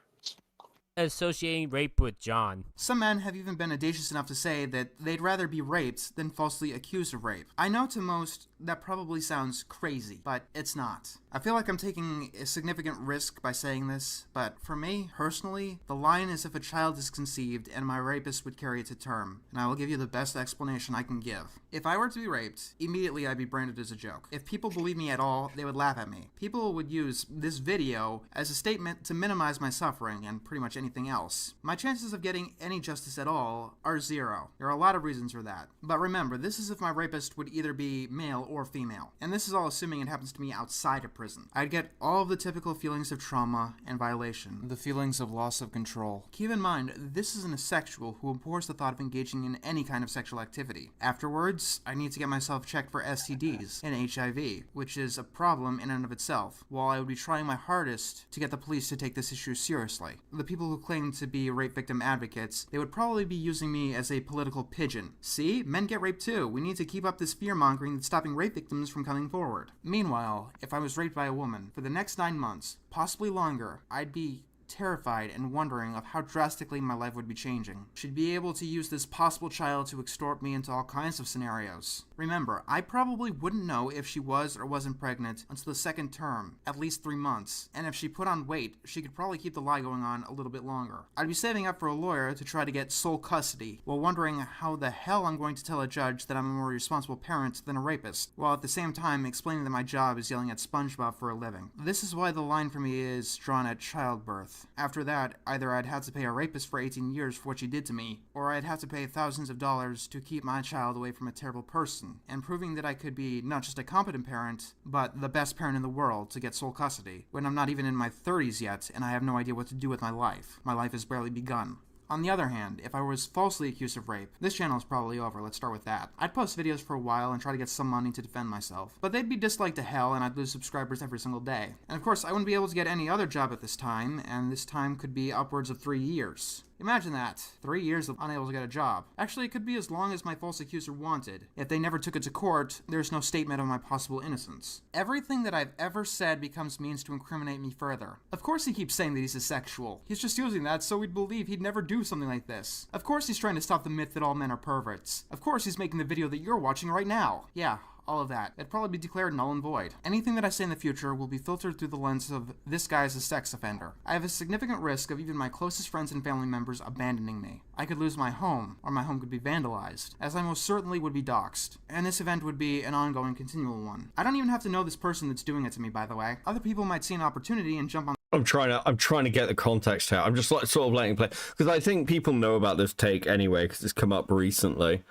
Associating rape with John. Some men have even been audacious enough to say that they'd rather be raped than falsely accused of rape. I know to most that probably sounds crazy, but it's not. I feel like I'm taking a significant risk by saying this, but for me, personally, the line is if a child is conceived and my rapist would carry it to term, and I will give you the best explanation I can give. If I were to be raped, immediately I'd be branded as a joke. If people believe me at all, they would laugh at me. People would use this video as a statement to minimize my suffering and pretty much anything else. My chances of getting any justice at all are zero. There are a lot of reasons for that. But remember, this is if my rapist would either be male or female. And this is all assuming it happens to me outside of prison. I'd get all of the typical feelings of trauma and violation, the feelings of loss of control. Keep in mind, this is an asexual who abhors the thought of engaging in any kind of sexual activity. Afterwards, I need to get myself checked for STDs and HIV, which is a problem in and of itself, while I would be trying my hardest to get the police to take this issue seriously. The people who claim to be rape victim advocates, they would probably be using me as a political pigeon. See? Men get raped too. We need to keep up this fear-mongering that's stopping rape victims from coming forward. Meanwhile, if I was raped by a woman, for the next 9 months, possibly longer, I'd be terrified and wondering of how drastically my life would be changing. She'd be able to use this possible child to extort me into all kinds of scenarios. Remember, I probably wouldn't know if she was or wasn't pregnant until the second term, at least 3 months, and if she put on weight, she could probably keep the lie going on a little bit longer. I'd be saving up for a lawyer to try to get sole custody, while wondering how the hell I'm going to tell a judge that I'm a more responsible parent than a rapist, while at the same time explaining that my job is yelling at SpongeBob for a living. This is why the line for me is drawn at childbirth. After that, either I'd have to pay a rapist for 18 years for what she did to me, or I'd have to pay thousands of dollars to keep my child away from a terrible person, and proving that I could be not just a competent parent, but the best parent in the world to get sole custody, when I'm not even in my 30s yet and I have no idea what to do with my life. My life has barely begun. On the other hand, if I was falsely accused of rape, this channel is probably over, let's start with that. I'd post videos for a while and try to get some money to defend myself, but they'd be disliked to hell and I'd lose subscribers every single day. And of course, I wouldn't be able to get any other job at this time, and this time could be upwards of 3 years. Imagine that. 3 years of unable to get a job. Actually, it could be as long as my false accuser wanted. If they never took it to court, there's no statement of my possible innocence. Everything that I've ever said becomes means to incriminate me further. Of course he keeps saying that he's asexual. He's just using that so we'd believe he'd never do something like this. Of course he's trying to stop the myth that all men are perverts. Of course he's making the video that you're watching right now. Yeah. All of that. It'd probably be declared null and void. Anything that I say in the future will be filtered through the lens of this guy's a sex offender. I have a significant risk of even my closest friends and family members abandoning me. I could lose my home, or my home could be vandalized, as I most certainly would be doxxed. And this event would be an ongoing, continual one. I don't even have to know this person that's doing it to me, by the way. Other people might see an opportunity and jump on I'm trying to get the context here. I'm just like sort of letting play because I think people know about this take anyway because it's come up recently.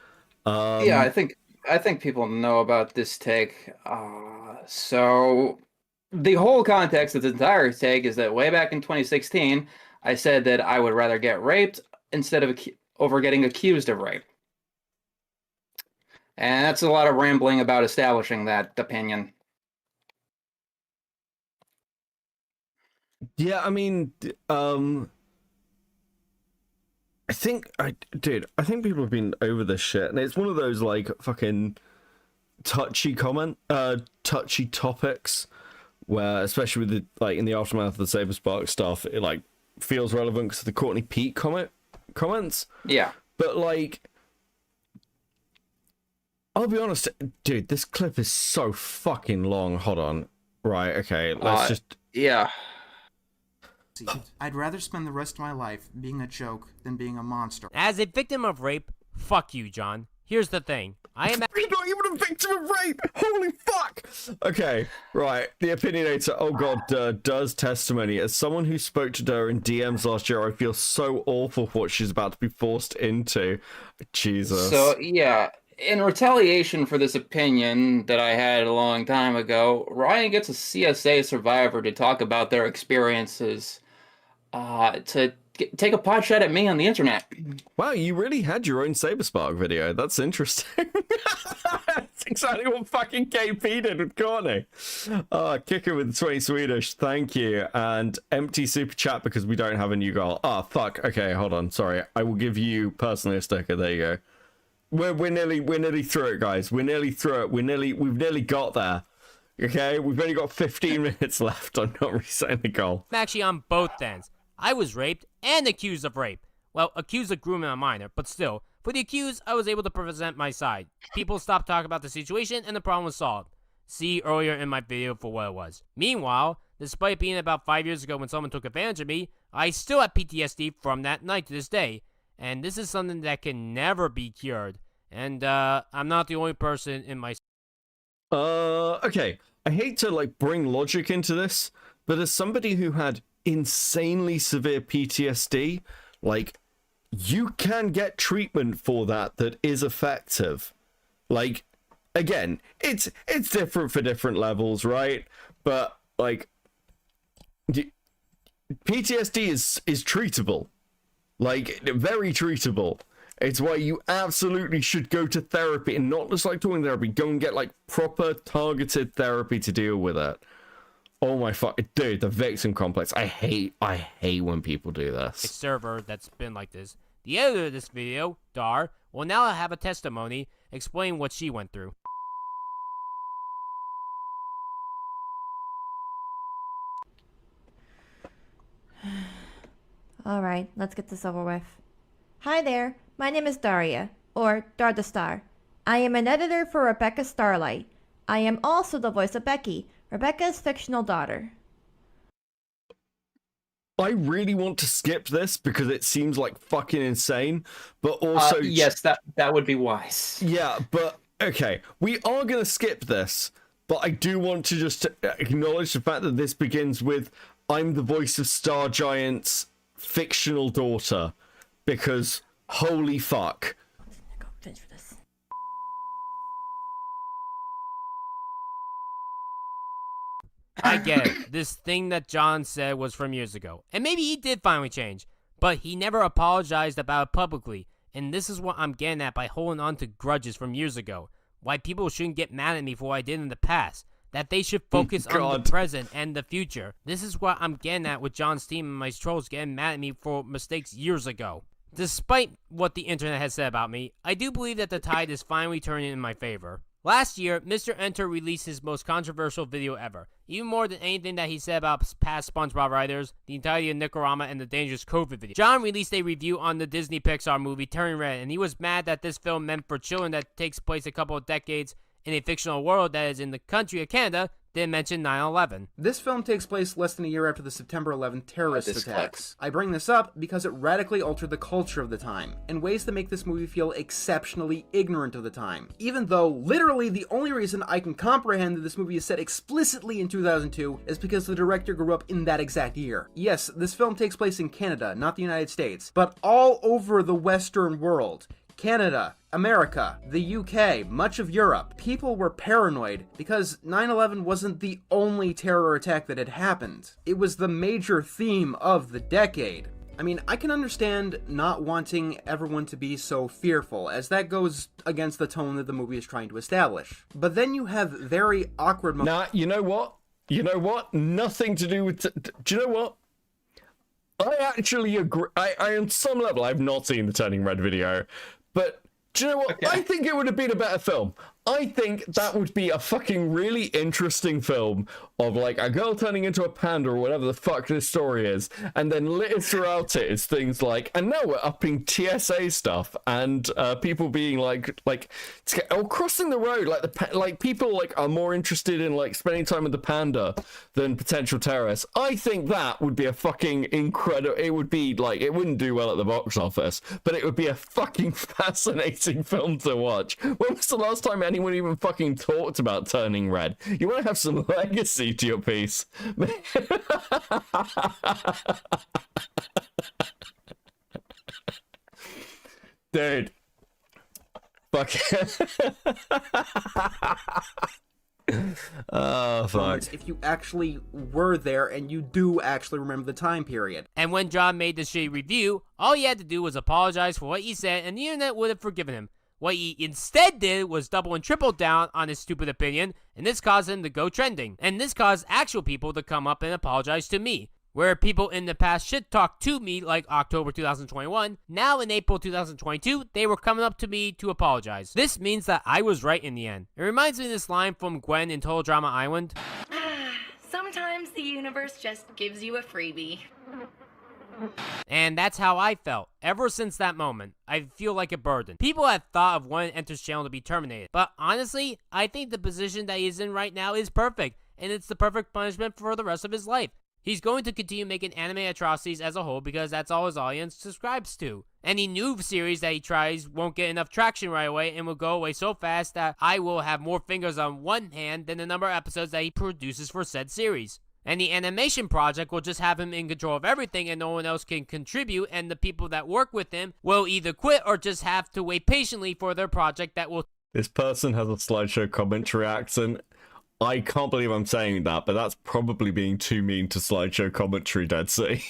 Yeah, I think people know about this take. So the whole context of the entire take is that way back in 2016, I said that I would rather get raped instead of over getting accused of rape. And that's a lot of rambling about establishing that opinion. Yeah, I mean, I think people have been over this shit, and it's one of those like fucking touchy topics where, especially with the like in the aftermath of the Saber Spark stuff, it like feels relevant because of the Courtney Pete comments. Yeah, but like, I'll be honest, dude, this clip is so fucking long. Hold on, right? Okay, let's just yeah. I'd rather spend the rest of my life being a joke than being a monster. As a victim of rape, fuck you, John. Here's the thing. I am You're not even a victim of rape! Holy fuck! Okay, right. The opinionator, oh god, does testimony. As someone who spoke to her in DMs last year, I feel so awful for what she's about to be forced into. Jesus. So, yeah, in retaliation for this opinion that I had a long time ago, Ryan gets a CSA survivor to talk about their experiences to take a pot shot at me on the internet. Wow, you really had your own Saberspark video. That's interesting. That's exactly what fucking KP did with Courtney. Kicker with 20 Swedish, thank you. And empty super chat because we don't have a new goal. Ah, fuck. Okay, hold on. Sorry. I will give you personally a sticker. There you go. We're nearly through it, guys. We're nearly through it. We've nearly got there. Okay, we've only got 15 minutes left. I'm not resetting the goal. I'm actually on both ends. I was raped and accused of rape. Well, accused of grooming a minor, but still, for the accused, I was able to present my side. People stopped talking about the situation and the problem was solved. See earlier in my video for what it was. Meanwhile, despite being about 5 years ago when someone took advantage of me, I still have PTSD from that night to this day. And this is something that can never be cured. And, I'm not the only person in my... Okay. I hate to, like, bring logic into this, but as somebody who had insanely severe PTSD, like, you can get treatment for that is effective. Like, again, it's different for different levels, right? But, like, PTSD is treatable. Like, very treatable. It's why you absolutely should go to therapy, and not just like talking therapy. Go and get like proper targeted therapy to deal with it. Oh my fuck, dude, the victim complex. I hate when people do this. Server that's been like this. The editor of this video, Dar, will now have a testimony explain what she went through. Alright, let's get this over with. Hi there, my name is Daria, or Dar the Star. I am an editor for Rebecca Starlight. I am also the voice of Becky, Rebecca's fictional daughter. I really want to skip this because it seems like fucking insane, but also... yes, that would be wise. Yeah, but, okay, we are going to skip this, but I do want to just acknowledge the fact that this begins with, I'm the voice of STARGIANT's fictional daughter, because holy fuck. I get it. This thing that John said was from years ago. And maybe he did finally change. But he never apologized about it publicly. And this is what I'm getting at by holding on to grudges from years ago. Why people shouldn't get mad at me for what I did in the past. That they should focus on the present and the future. This is what I'm getting at with John's team and my trolls getting mad at me for mistakes years ago. Despite what the internet has said about me, I do believe that the tide is finally turning in my favor. Last year, MrEnter released his most controversial video ever. Even more than anything that he said about past SpongeBob writers, the entirety of Nikorama, and the dangerous COVID video. John released a review on the Disney Pixar movie Turning Red, and he was mad that this film meant for children that takes place a couple of decades in a fictional world that is in the country of Canada, didn't mention 9/11. This film takes place less than a year after the September 11th terrorist This attacks. I bring this up because it radically altered the culture of the time, in ways that make this movie feel exceptionally ignorant of the time. Even though, literally, the only reason I can comprehend that this movie is set explicitly in 2002 is because the director grew up in that exact year. Yes, this film takes place in Canada, not the United States, but all over the Western world. Canada, America, the UK, much of Europe. People were paranoid because 9/11 wasn't the only terror attack that had happened. It was the major theme of the decade. I mean, I can understand not wanting everyone to be so fearful, as that goes against the tone that the movie is trying to establish. But then you have very awkward moments. Nah, you know what? You know what? Nothing to do with... Do you know what? I actually agree. I on some level, I've not seen the Turning Red video, but do you know what? Okay. I think it would have been a better film. I think that would be a fucking really interesting film of like a girl turning into a panda or whatever the fuck this story is, and then littered throughout it is things like, and now we're upping TSA stuff and people being like crossing the road, like people like are more interested in like spending time with the panda than potential terrorists. I think that would be a fucking incredible. It would be like, it wouldn't do well at the box office, but it would be a fucking fascinating film to watch. When was the last time anyone even fucking talked about Turning Red? You want to have some legacy to your piece. Dude. Fuck. Oh, fuck. If you actually were there and you do actually remember the time period. And when John made the shitty review, all he had to do was apologize for what he said and the internet would have forgiven him. What he instead did was double and triple down on his stupid opinion, and this caused him to go trending. And this caused actual people to come up and apologize to me. Where people in the past shit talked to me like October 2021, now in April 2022, they were coming up to me to apologize. This means that I was right in the end. It reminds me of this line from Gwen in Total Drama Island. Sometimes the universe just gives you a freebie. And that's how I felt. Ever since that moment, I feel like a burden. People have thought of MrEnter's channel to be terminated, but honestly, I think the position that he's in right now is perfect, and it's the perfect punishment for the rest of his life. He's going to continue making anime atrocities as a whole because that's all his audience subscribes to. Any new series that he tries won't get enough traction right away and will go away so fast that I will have more fingers on one hand than the number of episodes that he produces for said series. And the animation project will just have him in control of everything and no one else can contribute, and the people that work with him will either quit or just have to wait patiently for their project that will... This person has a slideshow commentary accent. I can't believe I'm saying that, but that's probably being too mean to slideshow commentary, Dead Sea.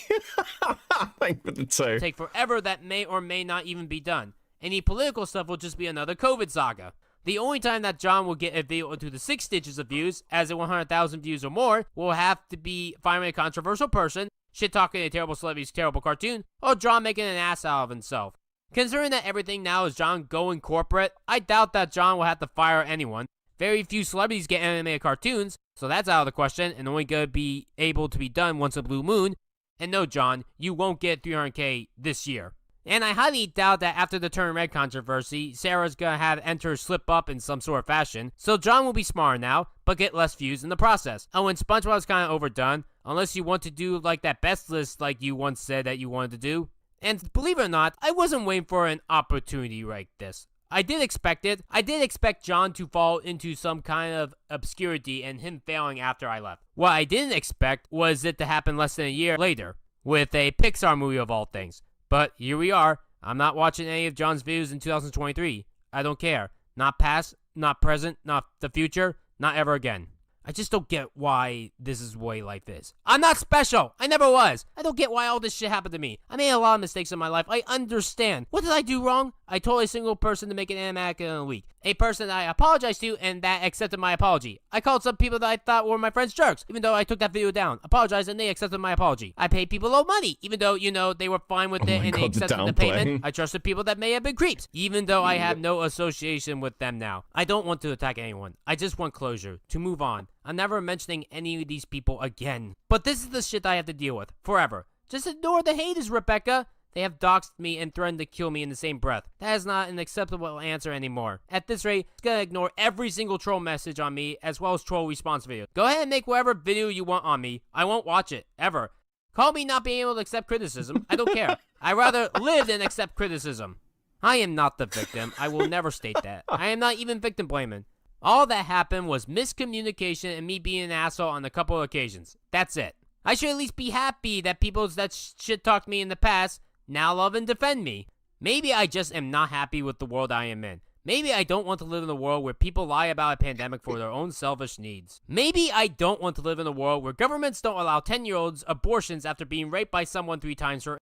Thank for the two. Take forever that may or may not even be done. Any political stuff will just be another COVID saga. The only time that John will get a video into the 6 digits of views, as in 100,000 views or more, will have to be finding a controversial person, shit-talking a terrible celebrity's terrible cartoon, or John making an ass out of himself. Considering that everything now is John going corporate, I doubt that John will have to fire anyone. Very few celebrities get animated cartoons, so that's out of the question, and only gonna be able to be done once a blue moon. And no, John, you won't get 300k this year. And I highly doubt that after the Turn Red controversy, Sarah's gonna have Enter slip up in some sort of fashion, so John will be smarter now, but get less views in the process. Oh, and SpongeBob's kinda overdone, unless you want to do like that best list like you once said that you wanted to do. And believe it or not, I wasn't waiting for an opportunity like this. I did expect it. I did expect John to fall into some kind of obscurity and him failing after I left. What I didn't expect was it to happen less than a year later, with a Pixar movie of all things. But here we are. I'm not watching any of John's videos in 2023. I don't care. Not past, not present, not the future, not ever again. I just don't get why this is the way life is. I'm not special. I never was. I don't get why all this shit happened to me. I made a lot of mistakes in my life. I understand. What did I do wrong? I told a single person to make an animatic in a week. A person that I apologized to and that accepted my apology. I called some people that I thought were my friends jerks, even though I took that video down. Apologized and they accepted my apology. I paid people low money, even though, you know, they were fine with it and they accepted the payment. I trusted people that may have been creeps, even though I have no association with them now. I don't want to attack anyone. I just want closure, to move on. I'm never mentioning any of these people again. But this is the shit I have to deal with, forever. Just ignore the haters, Rebecca. They have doxed me and threatened to kill me in the same breath. That is not an acceptable answer anymore. At this rate, it's gonna ignore every single troll message on me, as well as troll response videos. Go ahead and make whatever video you want on me. I won't watch it, ever. Call me not being able to accept criticism. I don't care. I'd rather live than accept criticism. I am not the victim. I will never state that. I am not even victim blaming. All that happened was miscommunication and me being an asshole on a couple of occasions. That's it. I should at least be happy that people that shit talked me in the past now love and defend me. Maybe I just am not happy with the world I am in. Maybe I don't want to live in a world where people lie about a pandemic for their own selfish needs. Maybe I don't want to live in a world where governments don't allow 10-year-olds abortions after being raped by someone 3 times for...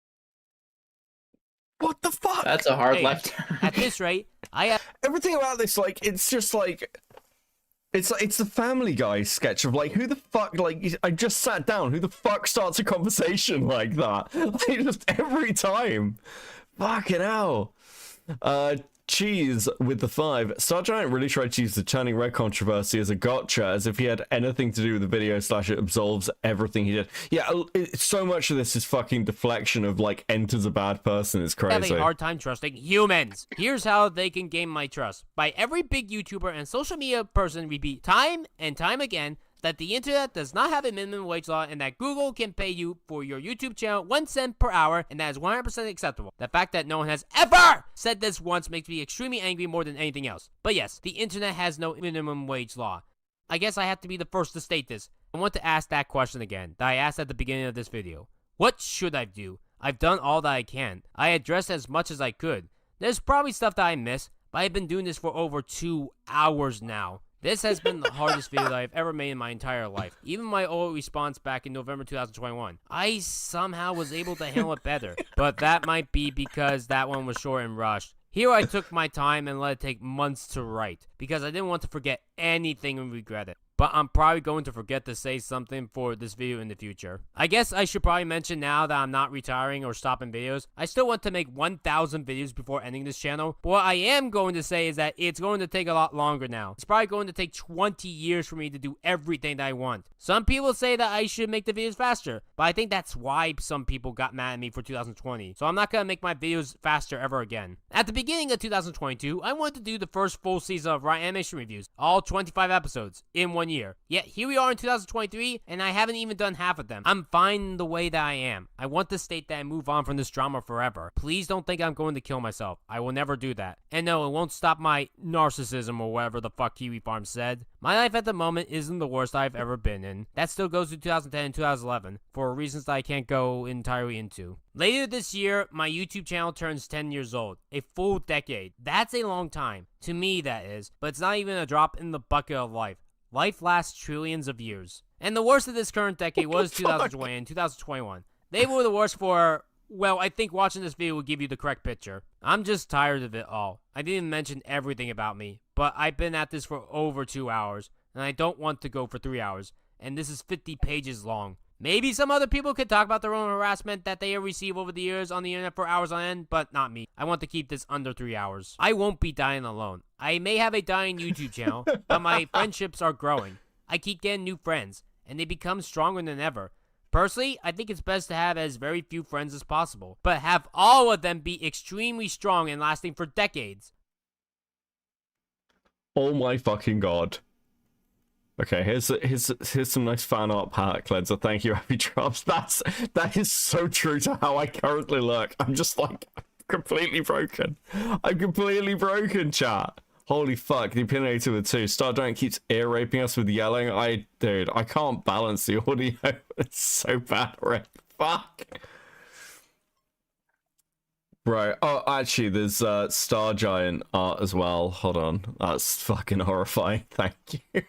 What the fuck? That's a hard Hey, left. At this rate, I have... Everything about this, like, it's just like... It's the Family Guy sketch of, like, who the fuck, like, I just sat down, who the fuck starts a conversation like that? Like, just every time. Fucking hell. Cheese with the 5. StarGiant really tried to use the Turning Red controversy as a gotcha, as if he had anything to do with the video / it absolves everything he did. Yeah, so much of this is fucking deflection of, like, Enter's a bad person. It's crazy. Having a hard time trusting humans. Here's how they can gain my trust. By every big YouTuber and social media person repeat time and time again that the internet does not have a minimum wage law and that Google can pay you for your YouTube channel 1 cent per hour, and that is 100% acceptable. The fact that no one has ever said this once makes me extremely angry more than anything else. But yes, the internet has no minimum wage law. I guess I have to be the first to state this. I want to ask that question again that I asked at the beginning of this video. What should I do? I've done all that I can. I addressed as much as I could. There's probably stuff that I missed, but I've been doing this for over 2 hours now. This has been the hardest video that I've ever made in my entire life. Even my old response back in November 2021. I somehow was able to handle it better. But that might be because that one was short and rushed. Here I took my time and let it take months to write, because I didn't want to forget anything and regret it. But I'm probably going to forget to say something for this video in the future. I guess I should probably mention now that I'm not retiring or stopping videos. I still want to make 1,000 videos before ending this channel. But what I am going to say is that it's going to take a lot longer now. It's probably going to take 20 years for me to do everything that I want. Some people say that I should make the videos faster, but I think that's why some people got mad at me for 2020. So I'm not going to make my videos faster ever again. At the beginning of 2022, I wanted to do the first full season of Riot Animation Reviews, all 25 episodes, in 1 year. Yet here we are in 2023, and I haven't even done half of them. I'm fine the way that I am. I want to state that I move on from this drama forever. Please don't think I'm going to kill myself. I will never do that. And no, it won't stop my narcissism or whatever the fuck Kiwi Farm said. My life at the moment isn't the worst I've ever been in. That still goes to 2010 and 2011, for reasons that I can't go entirely into. Later this year, my YouTube channel turns 10 years old. A full decade. That's a long time. To me, that is. But it's not even a drop in the bucket of life. Life lasts trillions of years. And the worst of this current decade was 2020 and 2021. They were the worst for, well, I think watching this video will give you the correct picture. I'm just tired of it all. I didn't mention everything about me, but I've been at this for over 2 hours, and I don't want to go for 3 hours, and this is 50 pages long. Maybe some other people could talk about their own harassment that they receive over the years on the internet for hours on end, but not me. I want to keep this under 3 hours. I won't be dying alone. I may have a dying YouTube channel, but my friendships are growing. I keep getting new friends, and they become stronger than ever. Personally, I think it's best to have as very few friends as possible, but have all of them be extremely strong and lasting for decades. Oh my fucking god. Okay, here's some nice fan art palette cleanser. Thank you, Happy Drops. That is so true to how I currently look. I'm just like completely broken. I'm completely broken, chat. Holy fuck, the opinionator with 2. StarGiant keeps ear raping us with yelling. Dude, I can't balance the audio. It's so bad, right? Fuck. Right. Oh, actually, there's StarGiant art as well. Hold on. That's fucking horrifying. Thank you.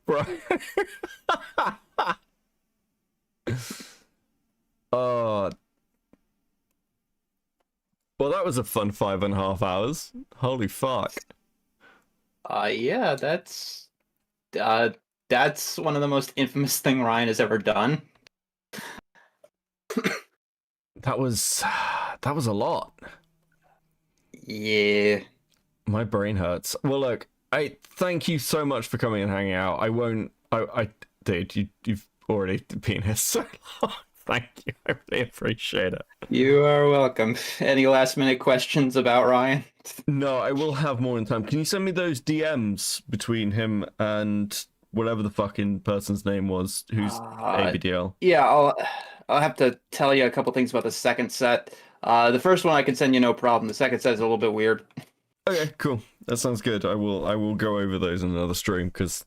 Bro. Oh. Well, that was a fun 5.5 hours. Holy fuck. Yeah, that's one of the most infamous thing Ryan has ever done. That was a lot. Yeah. My brain hurts. Well, look, I thank you so much for coming and hanging out. I won't. Dude, you've already been here so long. Thank you. I really appreciate it. You are welcome. Any last minute questions about Ryan? No, I will have more in time. Can you send me those DMs between him and whatever the fucking person's name was who's ABDL? Yeah, I'll have to tell you a couple things about the second set. The first one I can send you no problem. The second set is a little bit weird. Okay, cool. That sounds good. I will go over those in another stream because,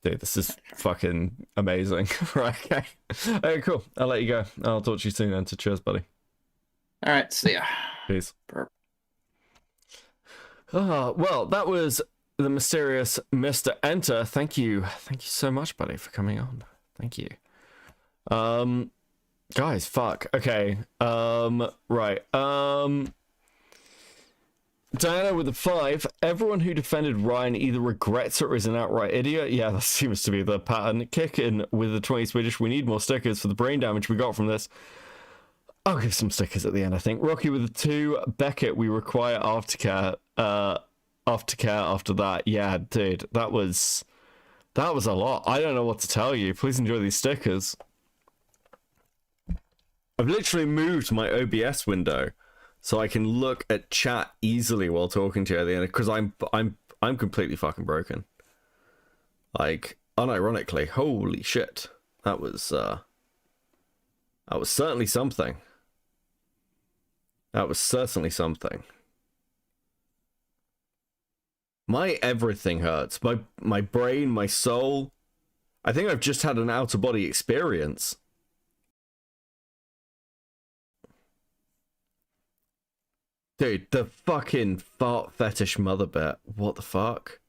dude, this is fucking amazing. Right, okay. Okay, cool. I'll let you go. I'll talk to you soon, Enter. Cheers, buddy. All right, see ya. Peace. Oh, well, that was the mysterious Mr. Enter. Thank you so much, buddy, for coming on. Thank you. Guys, fuck. Okay. Right. Diana with a 5. Everyone who defended Ryan either regrets it or is an outright idiot. Yeah, that seems to be the pattern. Kick in with the 20 Swedish. We need more stickers for the brain damage we got from this. I'll give some stickers at the end, I think. Rocky with a 2. Beckett, we require aftercare. Aftercare after that. Yeah, dude, that was a lot. I don't know what to tell you. Please enjoy these stickers. I've literally moved my OBS window so I can look at chat easily while talking to you at the end because I'm completely fucking broken. Like, unironically, holy shit. That was certainly something. That was certainly something. My everything hurts. My brain, my soul. I think I've just had an out-of-body experience. Dude, the fucking fart fetish mother bit. What the fuck?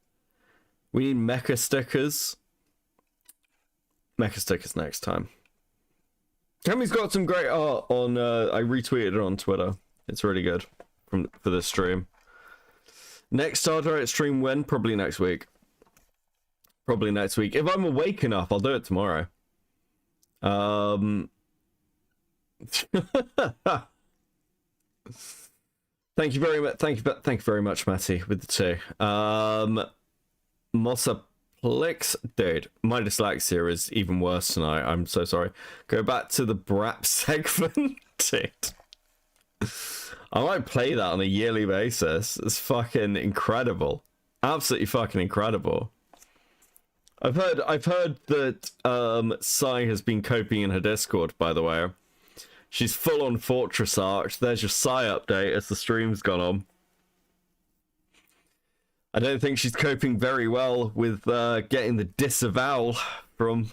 We need mecha stickers. Mecha stickers next time. Tammy's got some great art on, I retweeted it on Twitter. It's really good for this stream. Next Stargate stream when? Probably next week. Probably next week. If I'm awake enough, I'll do it tomorrow. Thank you very much. Thank you very much, Matty, with the 2. Mossaplex, dude, my dyslexia is even worse tonight. I'm so sorry. Go back to the Brap segment, dude. I might play that on a yearly basis. It's fucking incredible. Absolutely fucking incredible. I've heard that Sai has been coping in her Discord, by the way. She's full on Fortress Arch. There's your Sai update as the stream's gone on. I don't think she's coping very well with getting the disavowal from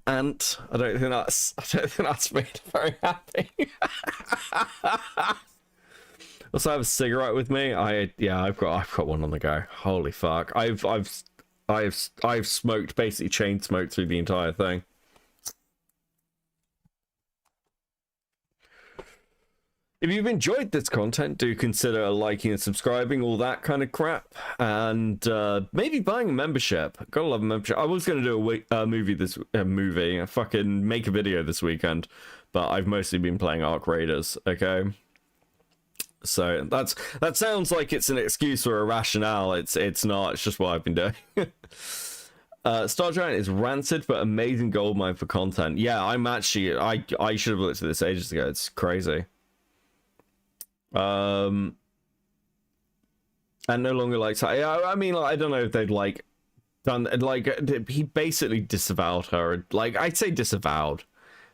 Ant. I don't think that's made her very happy. Also, I have a cigarette with me. I've got one on the go. Holy fuck! I've smoked, basically chain smoked through the entire thing. If you've enjoyed this content, do consider liking and subscribing, all that kind of crap, and maybe buying a membership. Gotta love a membership. I was going to do a fucking make a video this weekend, but I've mostly been playing Ark Raiders, okay? So that sounds like it's an excuse or a rationale. It's not. It's just what I've been doing. StarGiant is rancid, but amazing goldmine for content. Yeah, I'm actually... I should have looked at this ages ago. It's crazy. And no longer likes her. I mean, like, I don't know if they'd like done, like, he basically disavowed her. Like, I'd say disavowed,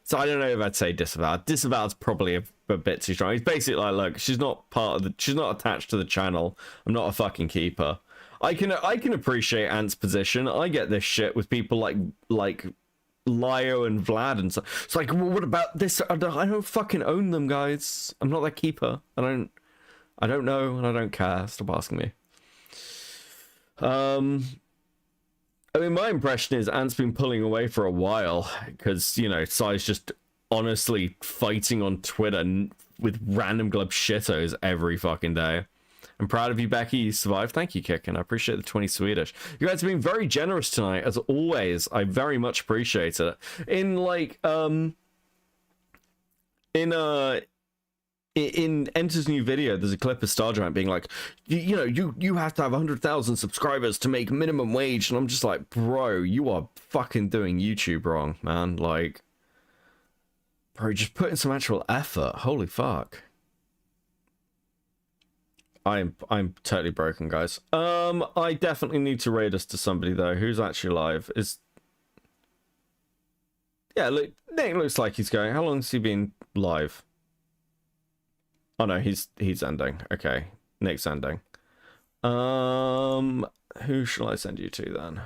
so I don't know if I'd say disavowed. Disavowed's probably a bit too strong. He's basically like, look, she's not she's not attached to the channel. I'm not a fucking keeper. I can appreciate Ant's position. I get this shit with people like Lio and Vlad and stuff. It's like, well, what about this? I don't fucking own them, guys. I'm not their keeper. I don't know, and I don't care. Stop asking me. I mean, my impression is Ant's been pulling away for a while because, you know, Sai's just honestly fighting on Twitter with random glub shittos every fucking day. I'm proud of you, Becky. You survived. Thank you, Kicken. I appreciate the 20 Swedish. You guys have been very generous tonight, as always. I very much appreciate it. In like, in Enter's new video, there's a clip of STARGIANT being like, you know, you have to have 100,000 subscribers to make minimum wage, and I'm just like, bro, you are fucking doing YouTube wrong, man. Like, bro, just put in some actual effort. Holy fuck. I'm totally broken, guys. I definitely need to raid us to somebody though. Who's actually live? Yeah, look, Nick looks like he's going. How long has he been live? Oh no, he's ending. Okay, Nick's ending. Who shall I send you to then?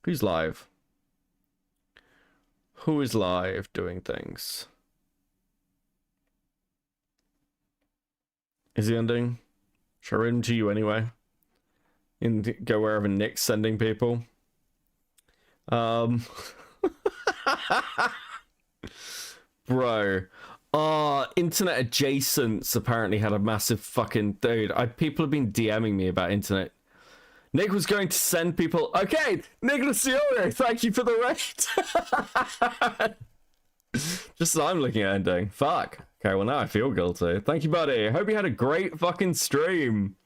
Who's live? Who is live doing things? Is he ending? Shall I read him to you anyway? And go wherever Nick's sending people. Bro. Internet Adjacents apparently had a massive fucking... Dude, people have been DMing me about internet. Nick was going to send people... Okay, Nicholas Cioro, thank you for the raid. Just as I'm looking at ending. Fuck. Okay, well now I feel guilty. Thank you, buddy. I hope you had a great fucking stream.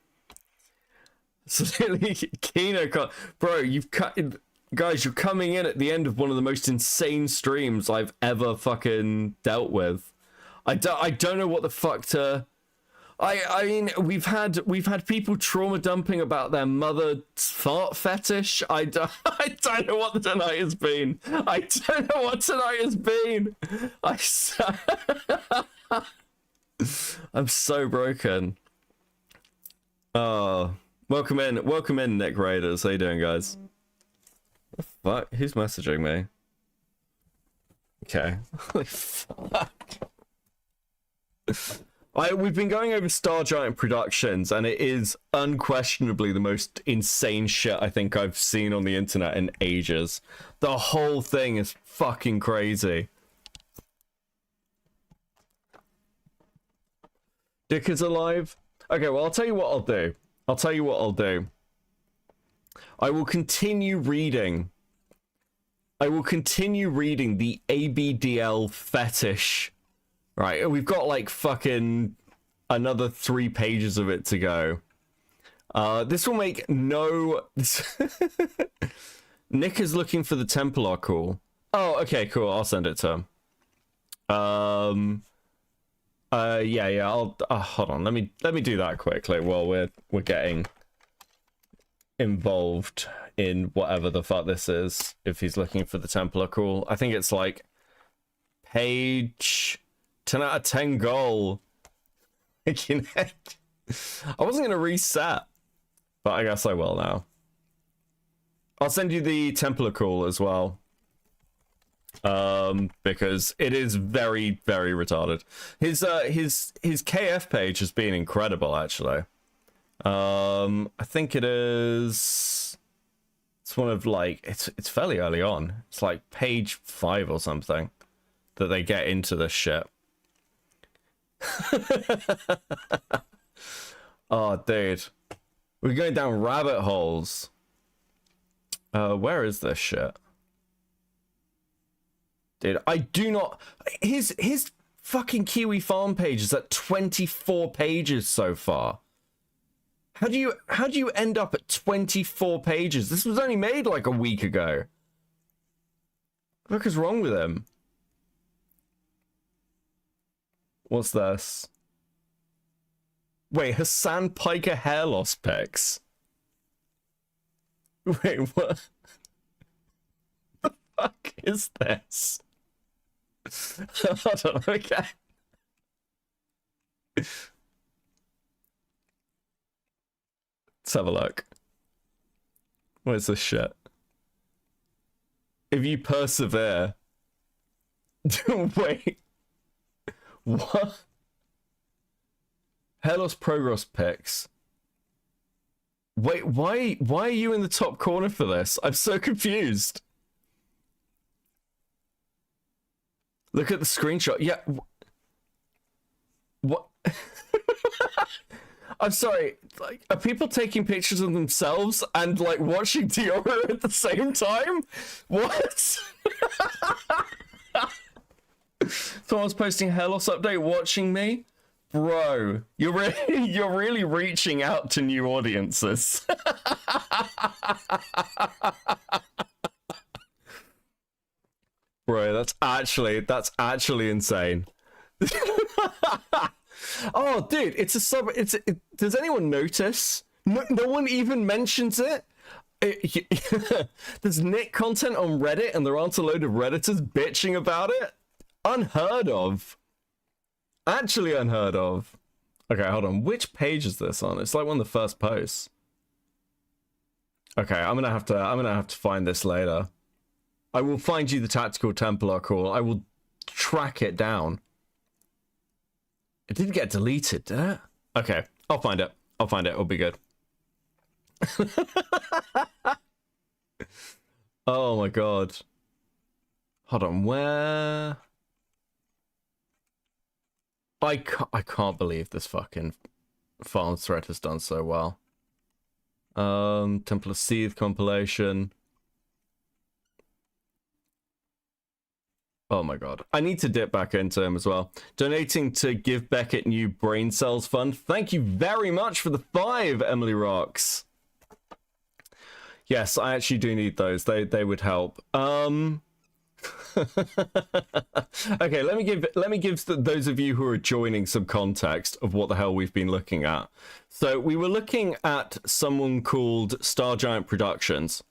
Absolutely, Kino. Bro, guys, you're coming in at the end of one of the most insane streams I've ever fucking dealt with. I don't know what the fuck to... I mean, we've had people trauma dumping about their mother's fart fetish. I don't know what tonight has been. I don't know what tonight has been. I'm so broken. Welcome in, Nick Raiders. How you doing, guys? What the fuck? Who's messaging me? Okay. Holy fuck. We've been going over STARGIANT Productions, and it is unquestionably the most insane shit I think I've seen on the internet in ages. The whole thing is fucking crazy. Dick is alive? Okay, well, I'll tell you what I'll do. I will continue reading the ABDL fetish. Right, we've got like fucking another 3 pages of it to go. This will make no... Nick is looking for the Templar call. Oh, okay, cool. I'll send it to him. Yeah. I'll hold on. Let me do that quickly while we're getting involved in whatever the fuck this is. If he's looking for the Templar call, I think it's like page 10 out of 10 goal. I wasn't gonna reset, but I guess I will now. I'll send you the Templar call as well. Because it is very, very retarded. His KF page has been incredible, actually. I think it is... It's one of, like... It's fairly early on. It's like page 5 or something that they get into this shit. Oh, dude. We're going down rabbit holes. Where is this shit? Dude, I do not... His fucking Kiwi Farm page is at 24 pages so far. How do you end up at 24 pages? This was only made like a week ago. What the fuck is wrong with him? What's this? Wait, Hassan Piker hair loss pics. Wait, what? The fuck is this? Hold on, okay. Let's have a look. What is this shit? If you persevere... Wait. What? Hair loss progress pics. Wait, why are you in the top corner for this? I'm so confused. Look at the screenshot. Yeah. What? I'm sorry. Like, are people taking pictures of themselves and like watching Diora at the same time? What? Someone's posting hair loss update watching me? Bro, you're really reaching out to new audiences. Bro, that's actually insane. Oh, dude, does anyone notice? No one even mentions it. There's Nick content on Reddit and there aren't a load of Redditors bitching about it? Unheard of. Actually unheard of. Okay, hold on. Which page is this on? It's like one of the first posts. Okay, I'm gonna have to find this later. I will find you the Tactical Templar call. I will track it down. It didn't get deleted, did it? Okay, I'll find it. It'll be good. Oh my god. Hold on, where? I can't believe this fucking farm thread has done so well. Templar Seethe compilation. Oh my god. I need to dip back into him as well. Donating to Give Beckett New Brain Cells Fund. Thank you very much for the 5, Emily Rocks. Yes, I actually do need those. They would help. Okay, let me give those of you who are joining some context of what the hell we've been looking at. So we were looking at someone called STARGIANT Productions.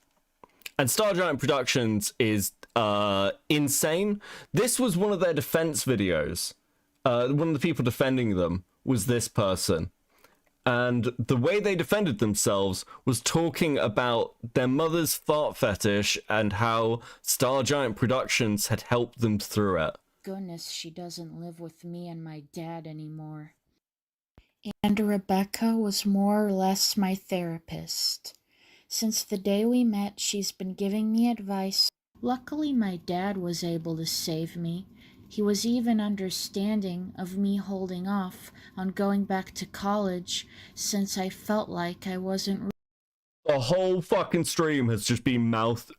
And STARGIANT Productions is insane. This was one of their defense videos. One of the people defending them was this person. And the way they defended themselves was talking about their mother's fart fetish and how STARGIANT Productions had helped them through it. Goodness, she doesn't live with me and my dad anymore. And Rebecca was more or less my therapist. Since the day we met, she's been giving me advice. Luckily, my dad was able to save me. He was even understanding of me holding off on going back to college since I felt like I wasn't. The whole fucking stream has just been mouth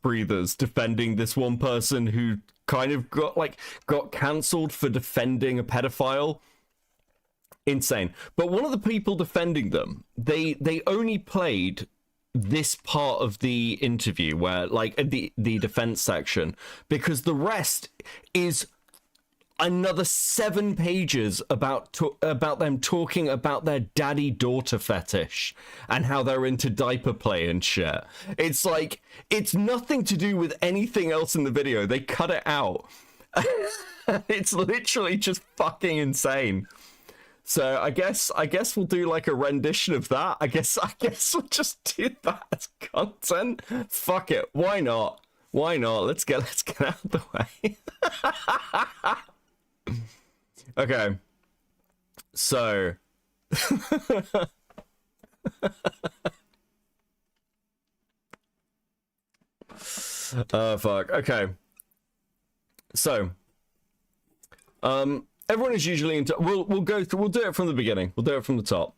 breathers defending this one person who kind of got cancelled for defending a pedophile. Insane. But one of the people defending them, they only played this part of the interview where the defense section, because the rest is another 7 pages about them talking about their daddy-daughter fetish and how they're into diaper play and shit. It's like, it's nothing to do with anything else in the video. They cut it out. It's literally just fucking insane. So I guess we'll do like a rendition of that. I guess we'll just do that as content. Fuck it. Why not? Let's get out of the way. Okay. So oh fuck. Okay. So everyone is usually into. We'll go through. We'll do it from the beginning. We'll do it from the top.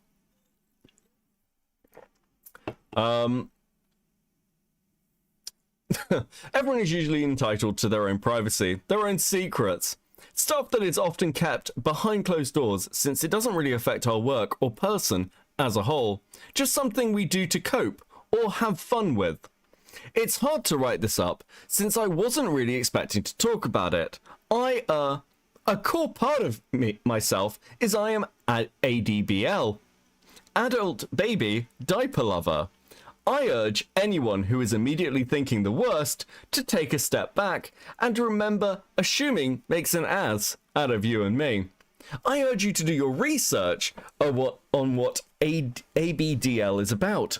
Everyone is usually entitled to their own privacy, their own secrets, stuff that is often kept behind closed doors since it doesn't really affect our work or person as a whole. Just something we do to cope or have fun with. It's hard to write this up since I wasn't really expecting to talk about it. A core part of myself is I am ADBL, adult baby diaper lover. I urge anyone who is immediately thinking the worst to take a step back and remember assuming makes an ass out of you and me. I urge you to do your research on what ABDL is about.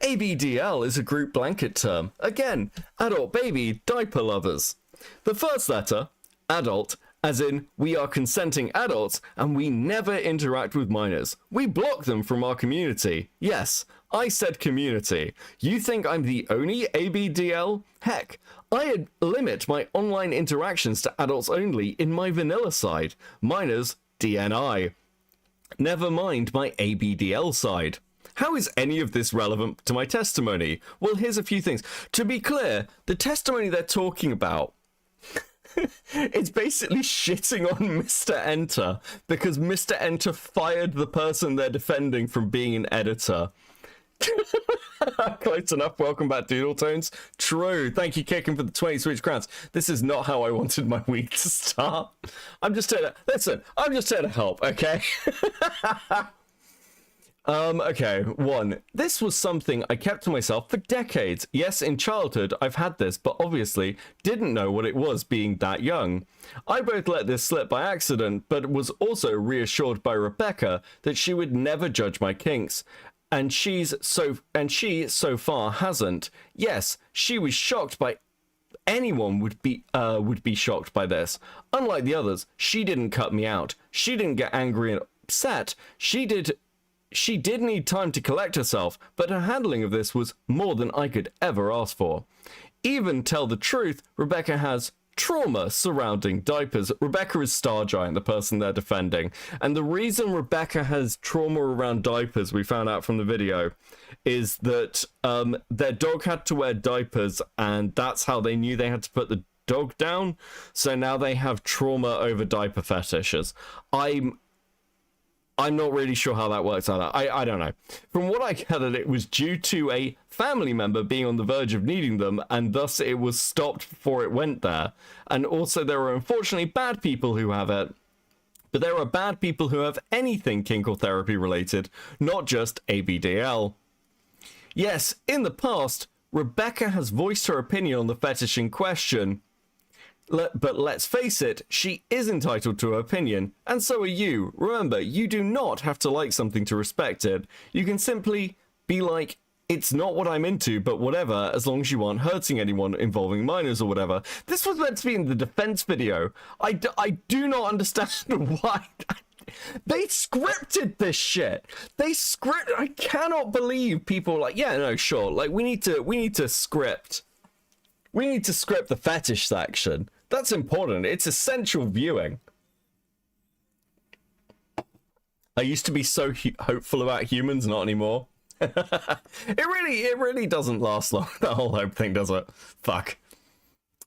ABDL is a group blanket term. Again, adult baby diaper lovers. The first letter, adult, as in, we are consenting adults and we never interact with minors. We block them from our community. Yes, I said community. You think I'm the only ABDL? Heck, I limit my online interactions to adults only in my vanilla side. Minors, DNI. Never mind my ABDL side. How is any of this relevant to my testimony? Well, here's a few things. To be clear, the testimony they're talking about It's basically shitting on MrEnter because MrEnter fired the person they're defending from being an editor. Close enough. Welcome back, Doodle Tones. True. Thank you, Kicking, for the 20 Swedish crowns. This is not how I wanted my week to start. I'm just here to... Listen, I'm just here to help, okay? Okay, 1. This was something I kept to myself for decades. Yes, in childhood, I've had this, but obviously didn't know what it was being that young. I both let this slip by accident, but was also reassured by Rebecca that she would never judge my kinks. And she so far hasn't. Yes, she was shocked by anyone would be shocked by this. Unlike the others, she didn't cut me out. She didn't get angry and upset. She did need time to collect herself, but her handling of this was more than I could ever ask for. Even tell the truth, Rebecca has trauma surrounding diapers. Rebecca is STARGIANT, the person they're defending. And the reason Rebecca has trauma around diapers, we found out from the video, is that their dog had to wear diapers, and that's how they knew they had to put the dog down. So now they have trauma over diaper fetishes. I'm not really sure how that works out. I don't know. From what I gathered, it was due to a family member being on the verge of needing them, and thus it was stopped before it went there. And also there are unfortunately bad people who have it, but there are bad people who have anything kink or therapy related, not just ABDL. Yes, in the past, Rebecca has voiced her opinion on the fetish in question. But let's face it, she is entitled to her opinion, and so are you. Remember, you do not have to like something to respect it. You can simply be like, it's not what I'm into, but whatever, as long as you aren't hurting anyone involving minors or whatever. This was meant to be in the defense video. I do not understand why... They scripted this shit. I cannot believe people like, yeah, no, sure. Like, we need to script. We need to script the fetish section. That's important. It's essential viewing. I used to be so hopeful about humans, not anymore. It really doesn't last long, that whole hope thing, does it? Fuck.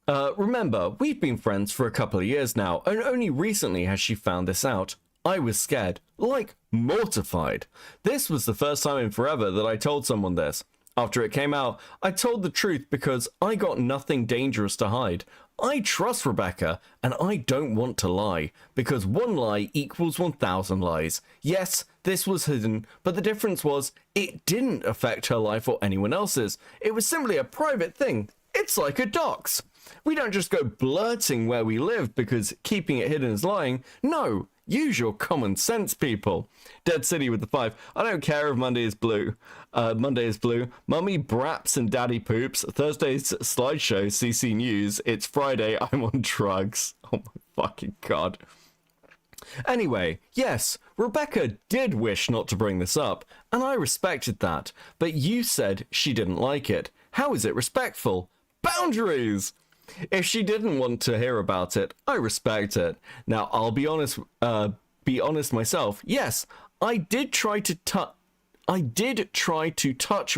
Remember, we've been friends for a couple of years now, and only recently has she found this out. I was scared, like mortified. This was the first time in forever that I told someone this. After it came out, I told the truth because I got nothing dangerous to hide. I trust Rebecca, and I don't want to lie, because one lie equals 1,000 lies. Yes, this was hidden, but the difference was it didn't affect her life or anyone else's. It was simply a private thing. It's like a dox. We don't just go blurting where we live because keeping it hidden is lying. No. Use your common sense, people. Dead City with the 5. I don't care if Monday is blue. Monday is blue. Mummy braps and daddy poops. Thursday's slideshow, CC News. It's Friday, I'm on drugs. Oh my fucking god. Anyway, yes, Rebecca did wish not to bring this up, and I respected that. But you said she didn't like it. How is it respectful? Boundaries! If she didn't want to hear about it, I respect it. Now, I'll be honest myself. Yes, I did try to touch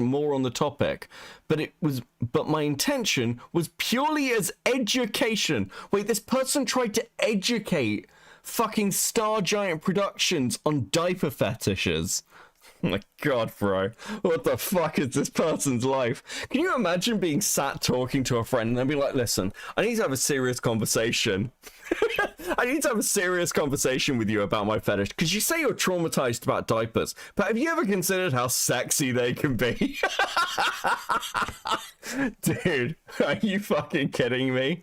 more on the topic, but my intention was purely as education. Wait, this person tried to educate fucking STARGIANT Productions on diaper fetishes. Oh my god, bro. What the fuck is this person's life? Can you imagine being sat talking to a friend and then be like, listen, I need to have a serious conversation. I need to have a serious conversation with you about my fetish, because you say you're traumatized about diapers, but have you ever considered how sexy they can be? Dude, are you fucking kidding me?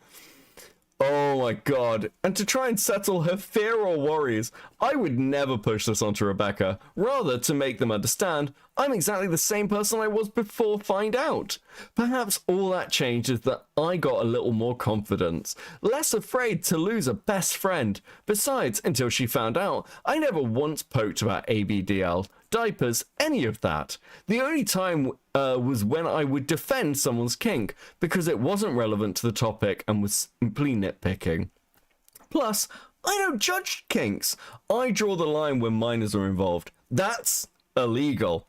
Oh my god. And to try and settle her fear or worries, I would never push this onto Rebecca. Rather, to make them understand, I'm exactly the same person I was before Find Out. Perhaps all that changed is that I got a little more confidence, less afraid to lose a best friend. Besides, until she found out, I never once poked about ABDL, diapers, any of that. The only time was when I would defend someone's kink, because it wasn't relevant to the topic and was simply nitpicking. Plus, I don't judge kinks. I draw the line when minors are involved. That's illegal.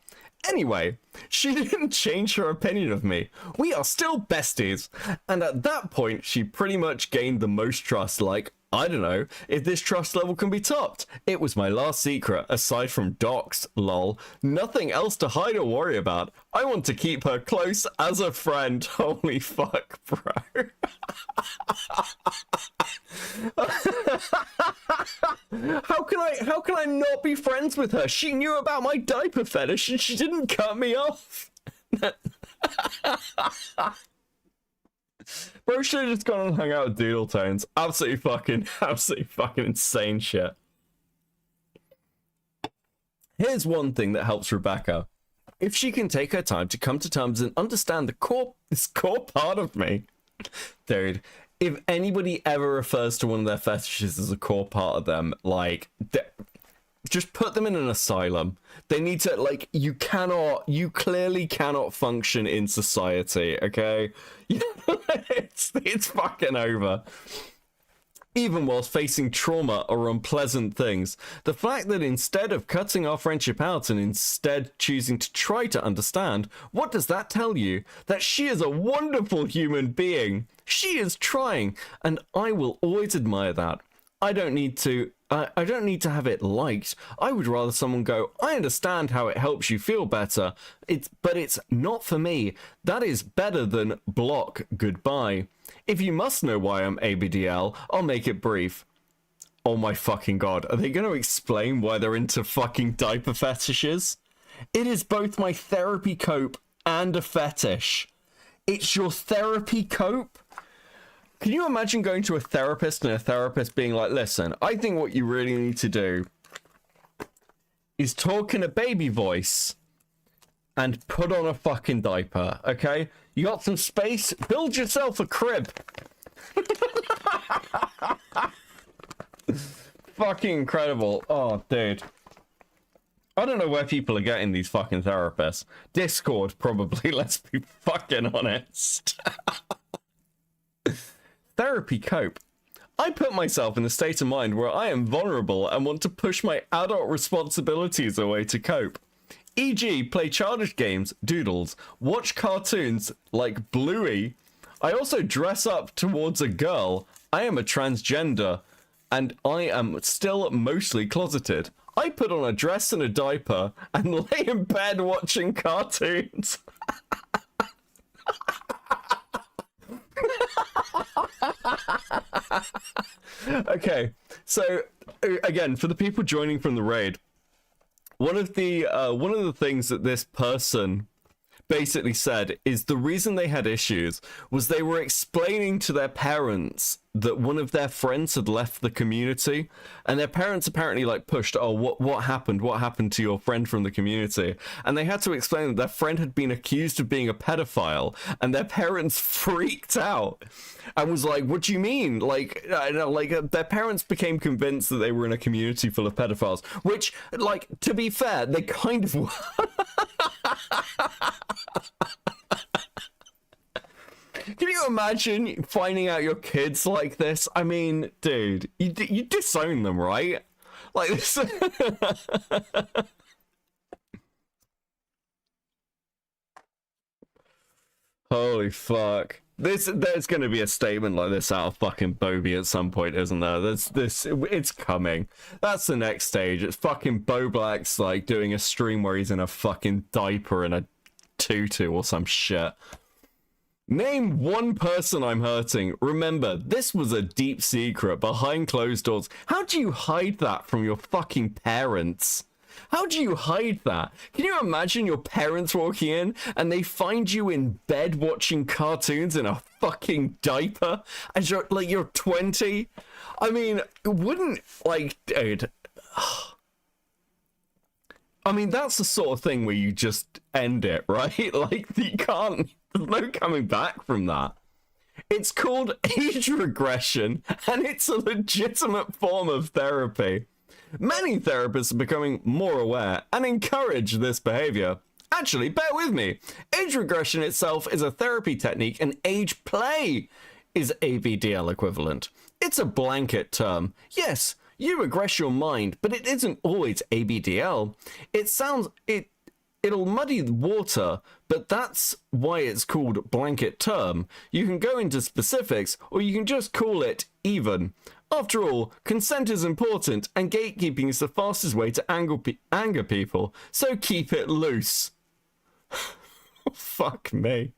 Anyway, she didn't change her opinion of me. We are still besties. And at that point, she pretty much gained the most trust. Like, I don't know if this trust level can be topped. It was my last secret, aside from docs, lol. Nothing else to hide or worry about. I want to keep her close as a friend. Holy fuck, bro. How can I not be friends with her? She knew about my diaper fetish and she didn't cut me off. Bro should have just gone and hung out with Doodle Tones. Absolutely fucking insane shit. Here's one thing that helps Rebecca. If she can take her time to come to terms and understand this core part of me. Dude, if anybody ever refers to one of their fetishes as a core part of them, like, just put them in an asylum. They need to, like, you clearly cannot function in society, okay? It's fucking over. Even whilst facing trauma or unpleasant things, the fact that instead of cutting our friendship out and instead choosing to try to understand, what does that tell you? That she is a wonderful human being. She is trying, and I will always admire that. I don't need to have it liked. I would rather someone go, I understand how it helps you feel better. But it's not for me. That is better than block, goodbye. If you must know why I'm ABDL, I'll make it brief. Oh my fucking god. Are they going to explain why they're into fucking diaper fetishes? It is both my therapy cope and a fetish. It's your therapy cope? Can you imagine going to a therapist and a therapist being like, listen, I think what you really need to do is talk in a baby voice and put on a fucking diaper, okay? You got some space? Build yourself a crib. Fucking incredible. Oh, dude. I don't know where people are getting these fucking therapists. Discord, probably, let's be fucking honest. Therapy cope. I put myself in a state of mind where I am vulnerable and want to push my adult responsibilities away to cope. E.g., play childish games, doodles, watch cartoons like Bluey. I also dress up towards a girl. I am a transgender, and I am still mostly closeted. I put on a dress and a diaper and lay in bed watching cartoons. Okay, so again, for the people joining from the raid, one of the things that this person basically said is the reason they had issues was they were explaining to their parents that one of their friends had left the community, and their parents apparently like pushed, oh, what happened to your friend from the community, and they had to explain that their friend had been accused of being a pedophile, and their parents freaked out and was like, what do you mean? Their parents became convinced that they were in a community full of pedophiles, which, like, to be fair, they kind of were. Can you imagine finding out your kids like this? I mean, dude, you disown them, right? Like this. Holy fuck. There's going to be a statement like this out of fucking Bobby at some point, isn't there? It's coming. That's the next stage. It's fucking Bo Black's like doing a stream where he's in a fucking diaper and a tutu or some shit. Name one person I'm hurting. Remember, this was a deep secret behind closed doors. How do you hide that from your fucking parents? How do you hide that? Can you imagine your parents walking in and they find you in bed watching cartoons in a fucking diaper as you're 20? I mean, wouldn't, like, dude. I mean, that's the sort of thing where you just end it, right? Like, you can't, there's no coming back from that. It's called age regression, and it's a legitimate form of therapy. Many therapists are becoming more aware and encourage this behavior. Actually, bear with me. Age regression itself is a therapy technique, and age play is ABDL equivalent. It's a blanket term. Yes, you regress your mind, but it isn't always ABDL. It it'll muddy the water, but that's why it's called blanket term. You can go into specifics, or you can just call it even. After all, consent is important, and gatekeeping is the fastest way to anger people, so keep it loose. Fuck me.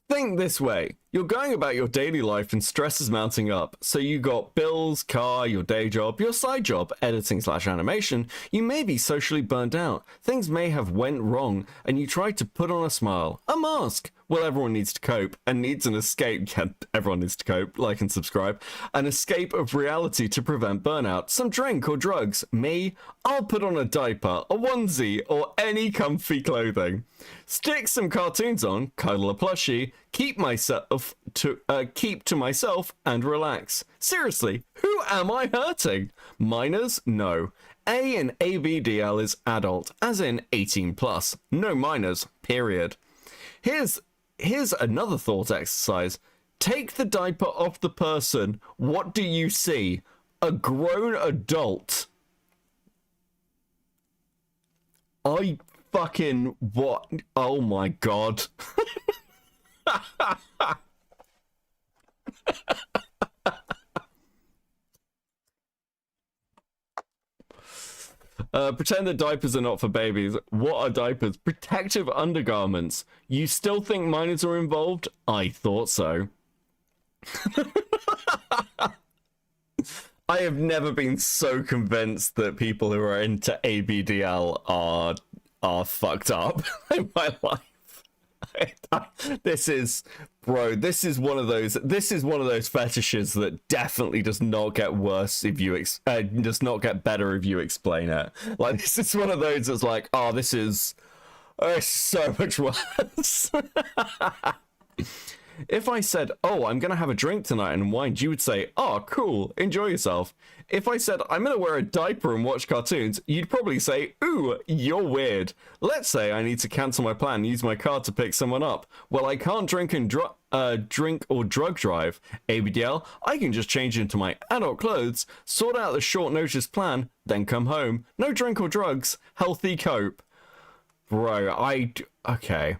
Think this way. You're going about your daily life and stress is mounting up. So you got bills, car, your day job, your side job, editing/animation. You may be socially burnt out. Things may have went wrong and you try to put on a smile. A mask. Well, everyone needs to cope and needs an escape. Yeah, everyone needs to cope. Like and subscribe. An escape of reality to prevent burnout. Some drink or drugs. Me, I'll put on a diaper, a onesie, or any comfy clothing. Stick some cartoons on, cuddle a plushie, keep to myself and relax. Seriously, who am I hurting? Minors? No. A in ABDL is adult, as in 18 plus. No minors, period. Here's another thought exercise. Take the diaper off the person. What do you see? A grown adult. I fucking what? Oh my god. Pretend that diapers are not for babies. What are diapers? Protective undergarments. You still think minors are involved? I thought so. I have never been so convinced that people who are into ABDL are fucked up in my life. This is one of those fetishes that definitely does not get worse if you does not get better if you explain it. Like, this is one of those that's like, oh, this is so much worse. If I said, oh, I'm gonna have a drink tonight and unwind, you would say, oh, cool, enjoy yourself. If I said, I'm gonna wear a diaper and watch cartoons, you'd probably say, ooh, you're weird. Let's say I need to cancel my plan and use my car to pick someone up. Well, I can't drink or drug drive. ABDL, I can just change into my adult clothes, sort out the short notice plan, then come home. No drink or drugs. Healthy cope. Bro, okay.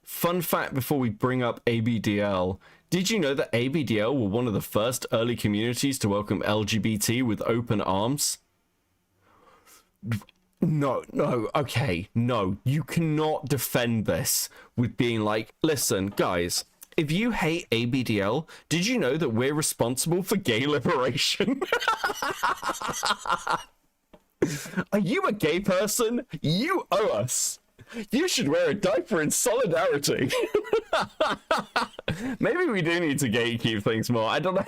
Fun fact before we bring up ABDL. Did you know that ABDL were one of the first early communities to welcome LGBT with open arms? No, okay, no. You cannot defend this with being like, listen, guys, if you hate ABDL, did you know that we're responsible for gay liberation? Are you a gay person? You owe us. You should wear a diaper in solidarity. Maybe we do need to gatekeep things more. I don't know.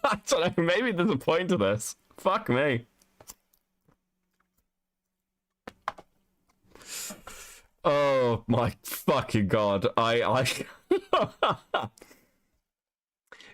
I don't know. Maybe there's a point to this. Fuck me. Oh my fucking god.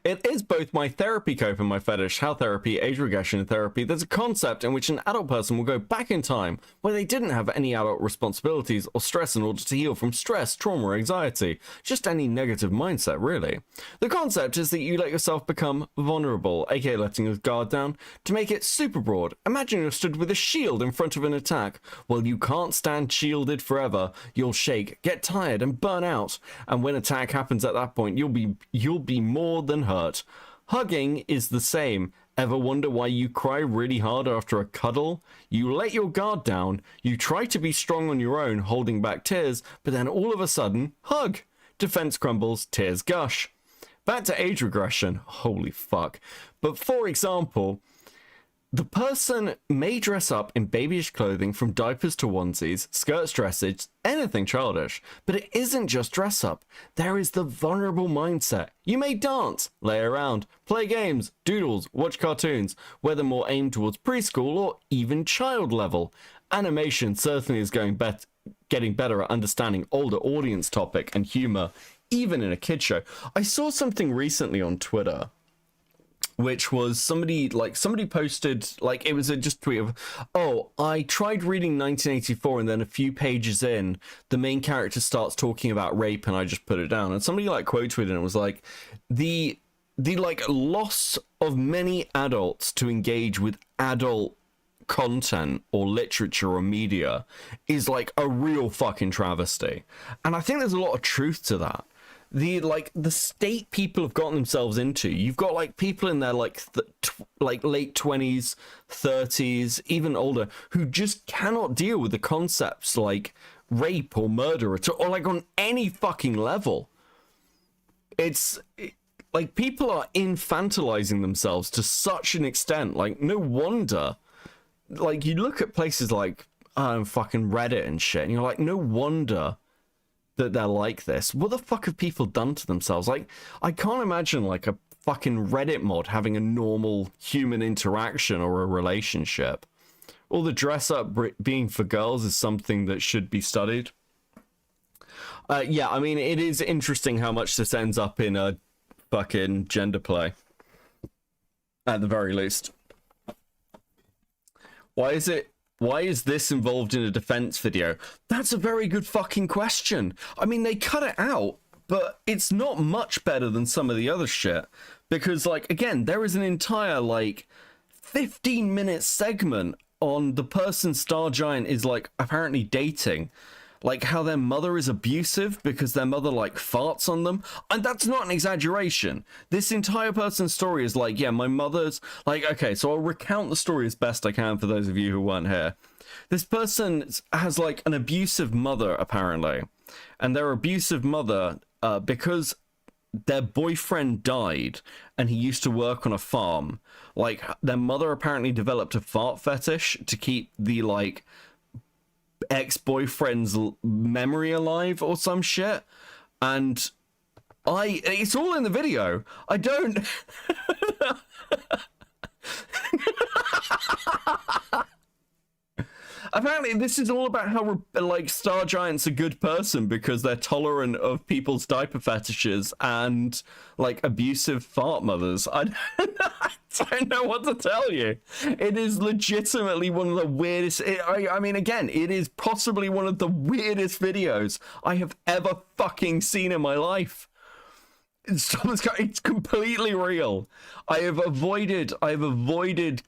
It is both my therapy cope and my fetish. How therapy, age regression therapy. There's a concept in which an adult person will go back in time where they didn't have any adult responsibilities or stress in order to heal from stress, trauma, or anxiety. Just any negative mindset, really. The concept is that you let yourself become vulnerable, aka letting your guard down. To make it super broad, imagine you're stood with a shield in front of an attack. Well, you can't stand shielded forever. You'll shake, get tired, and burn out. And when attack happens at that point, you'll be more than hurt. Hugging is the same. Ever wonder why you cry really hard after a cuddle? You let your guard down, you try to be strong on your own, holding back tears, but then all of a sudden, hug. Defense crumbles, tears gush. Back to age regression. Holy fuck. But for example, the person may dress up in babyish clothing from diapers to onesies, skirts, dresses, anything childish, but it isn't just dress up. There is the vulnerable mindset. You may dance, lay around, play games, doodles, watch cartoons, whether more aimed towards preschool or even child level. Animation certainly is getting better at understanding older audience topic and humor, even in a kid show. I saw something recently on Twitter, which was somebody posted, like, it was just a tweet of, oh, I tried reading 1984 and then a few pages in, the main character starts talking about rape and I just put it down. And somebody like quote tweeted and it was like, the like loss of many adults to engage with adult content or literature or media is like a real fucking travesty. And I think there's a lot of truth to that. The state people have gotten themselves into. You've got like people in their like late 20s, 30s, even older, who just cannot deal with the concepts like rape or murder or like on any fucking level. Like people are infantilizing themselves to such an extent. Like no wonder. Like you look at places like fucking Reddit and shit, and you're like, no wonder that they're like this. What the fuck have people done to themselves? Like, I can't imagine like a fucking Reddit mod having a normal human interaction or a relationship. All the dress up being for girls is something that should be studied. Yeah, I mean, it is interesting how much this ends up in a fucking gender play. At the very least. Why is this involved in a defense video? That's a very good fucking question. I mean, they cut it out, but it's not much better than some of the other shit. Because, like, again, there is an entire, like, 15-minute segment on the person StarGiant is, like, apparently dating. Like, how their mother is abusive because their mother, like, farts on them. And that's not an exaggeration. This entire person's story is like, yeah, my mother's... Like, okay, so I'll recount the story as best I can for those of you who weren't here. This person has, like, an abusive mother, apparently. And their abusive mother, because their boyfriend died and he used to work on a farm, like, their mother apparently developed a fart fetish to keep the, like... ex-boyfriend's memory alive or some shit, and it's all in the video. I don't apparently this is all about how like StarGiant's a good person because they're tolerant of people's diaper fetishes and like abusive fart mothers. I don't know what to tell you. It is legitimately one of the weirdest... I mean, again, it is possibly one of the weirdest videos I have ever fucking seen in my life. It's completely real. I have avoided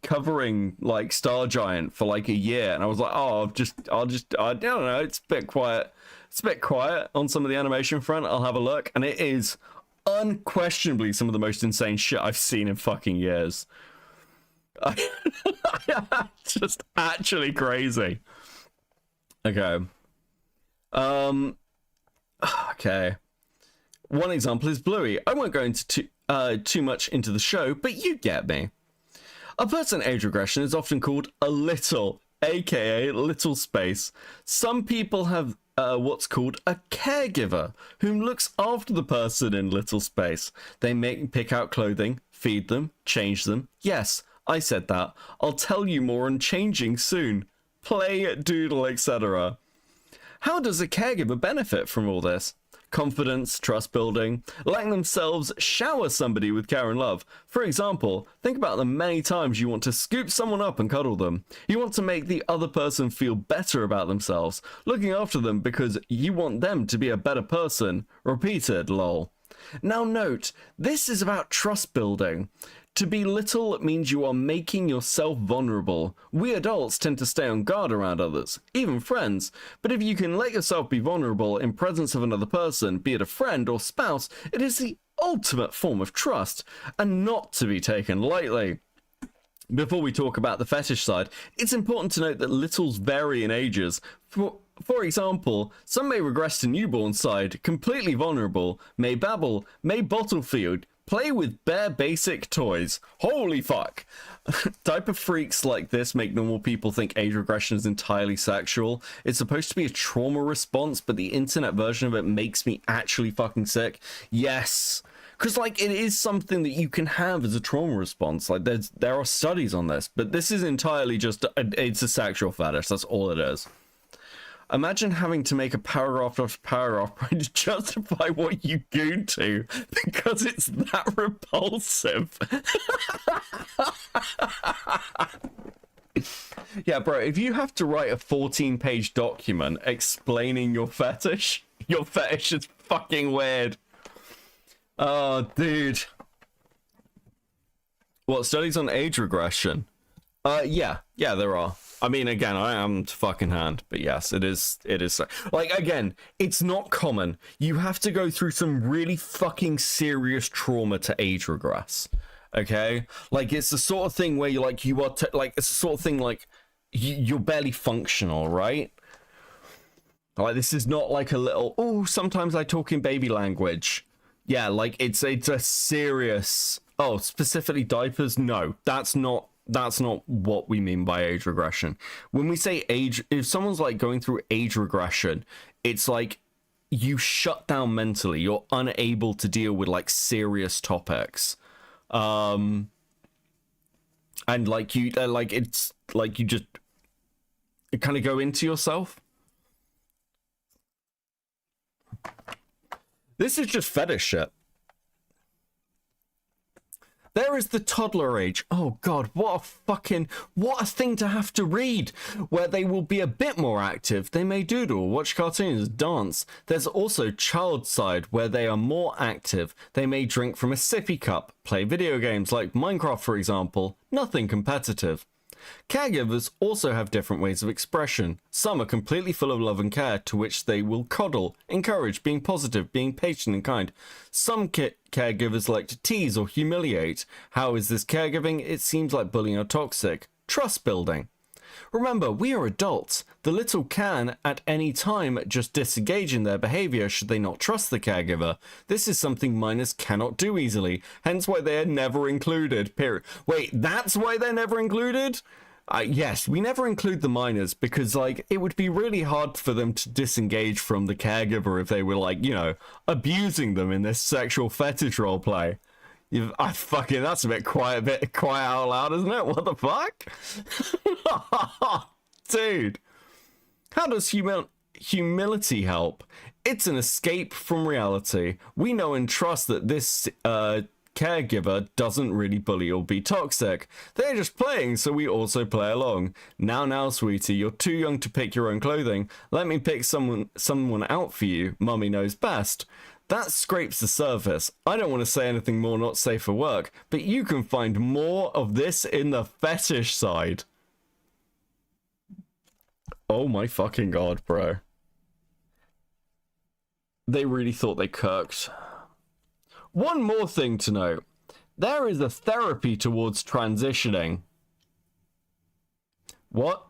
covering like StarGiant for like a year, and I was like, oh, I don't know, it's a bit quiet. It's a bit quiet on some of the animation front. I'll have a look, and it is unquestionably some of the most insane shit I've seen in fucking years. Just actually crazy. Okay. Okay. One example is Bluey. I won't go into too much into the show, but you get me. A person age regression is often called a little, aka little space. Some people have what's called a caregiver, whom looks after the person in little space. They pick out clothing, feed them, change them. Yes, I said that. I'll tell you more on changing soon. Play, doodle, etc. How does a caregiver benefit from all this? Confidence, trust building, letting themselves shower somebody with care and love. For example, think about the many times you want to scoop someone up and cuddle them. You want to make the other person feel better about themselves, looking after them because you want them to be a better person. Repeated, lol. Now note, this is about trust building. To be little means you are making yourself vulnerable. We adults tend to stay on guard around others, even friends. But if you can let yourself be vulnerable in presence of another person, be it a friend or spouse, it is the ultimate form of trust, and not to be taken lightly. Before we talk about the fetish side, it's important to note that littles vary in ages. For example, some may regress to newborn side, completely vulnerable, may babble, may bottle feed, play with bare basic toys. Holy fuck. Diaper freaks like this make normal people think age regression is entirely sexual. It's supposed to be a trauma response, but the internet version of it makes me actually fucking sick. Yes. Because, like, it is something that you can have as a trauma response. Like, there are studies on this, but this is entirely just, it's a sexual fetish. That's all it is. Imagine having to make a paragraph after paragraph trying to justify what you goon to because it's that repulsive. Yeah, bro, if you have to write a 14-page document explaining your fetish is fucking weird. Oh, dude. What, studies on age regression? Yeah, there are. I mean, again, I am to fucking hand, but yes, it is. Like, again, it's not common. You have to go through some really fucking serious trauma to age regress. Okay, like it's the sort of thing where you're like, it's the sort of thing like you're barely functional, right? Like, this is not like a little, oh, sometimes I talk in baby language. Yeah, like it's a serious, oh, specifically diapers. No, that's not what we mean by age regression. When we say age, if someone's like going through age regression, it's like you shut down mentally. You're unable to deal with like serious topics. And like you, it's like you just kind of go into yourself. This is just fetish shit. There is the toddler age. Oh god, what a thing to have to read, where they will be a bit more active. They may doodle, watch cartoons, dance. There's also child side, where they are more active. They may drink from a sippy cup, play video games like Minecraft for example, nothing competitive. Caregivers also have different ways of expression. Some are completely full of love and care, to which they will coddle, encourage, being positive, being patient and kind. Some caregivers like to tease or humiliate. How is this caregiving? It seems like bullying or toxic. Trust building. Remember, we are adults. The little can, at any time, just disengage in their behavior should they not trust the caregiver. This is something minors cannot do easily, hence why they are never included, period. Wait, that's why they're never included? Yes, we never include the minors because, like, it would be really hard for them to disengage from the caregiver if they were, like, you know, abusing them in this sexual fetish roleplay. That's a bit quiet out loud, isn't it? What the fuck? Dude. How does humility help? It's an escape from reality. We know and trust that this caregiver doesn't really bully or be toxic. They're just playing, so we also play along. Now, sweetie, you're too young to pick your own clothing. Let me pick someone out for you. Mummy knows best. That scrapes the surface. I don't want to say anything more not safe for work, but you can find more of this in the fetish side. Oh my fucking god, bro. They really thought they kirked. One more thing to note. There is a therapy towards transitioning. What?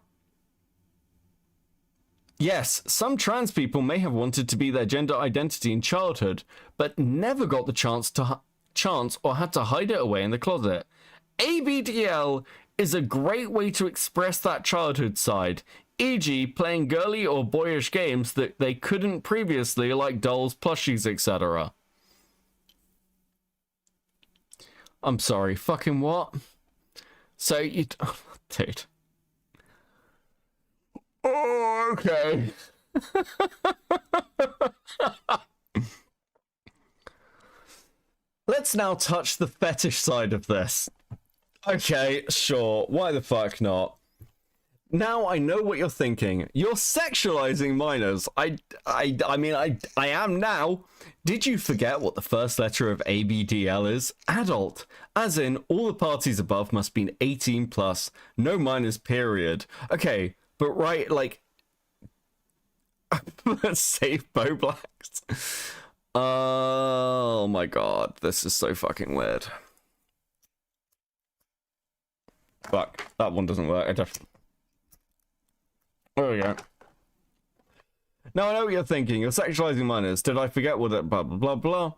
Yes, some trans people may have wanted to be their gender identity in childhood, but never got the chance or had to hide it away in the closet. ABDL is a great way to express that childhood side, e.g. playing girly or boyish games that they couldn't previously, like dolls, plushies, etc. I'm sorry, fucking what? So you... Oh, dude. Oh, okay. Let's now touch the fetish side of this. Okay, sure. Why the fuck not? Now I know what you're thinking. You're sexualizing minors. I mean, I am now. Did you forget what the first letter of ABDL is? Adult. As in, all the parties above must be 18 plus. No minors, period. Okay, but right, like... Save Bo Blacks. Oh my god, this is so fucking weird. Fuck, that one doesn't work. There we go. Now I know what you're thinking. You're sexualizing minors. Did I forget what it... blah, blah, blah, blah.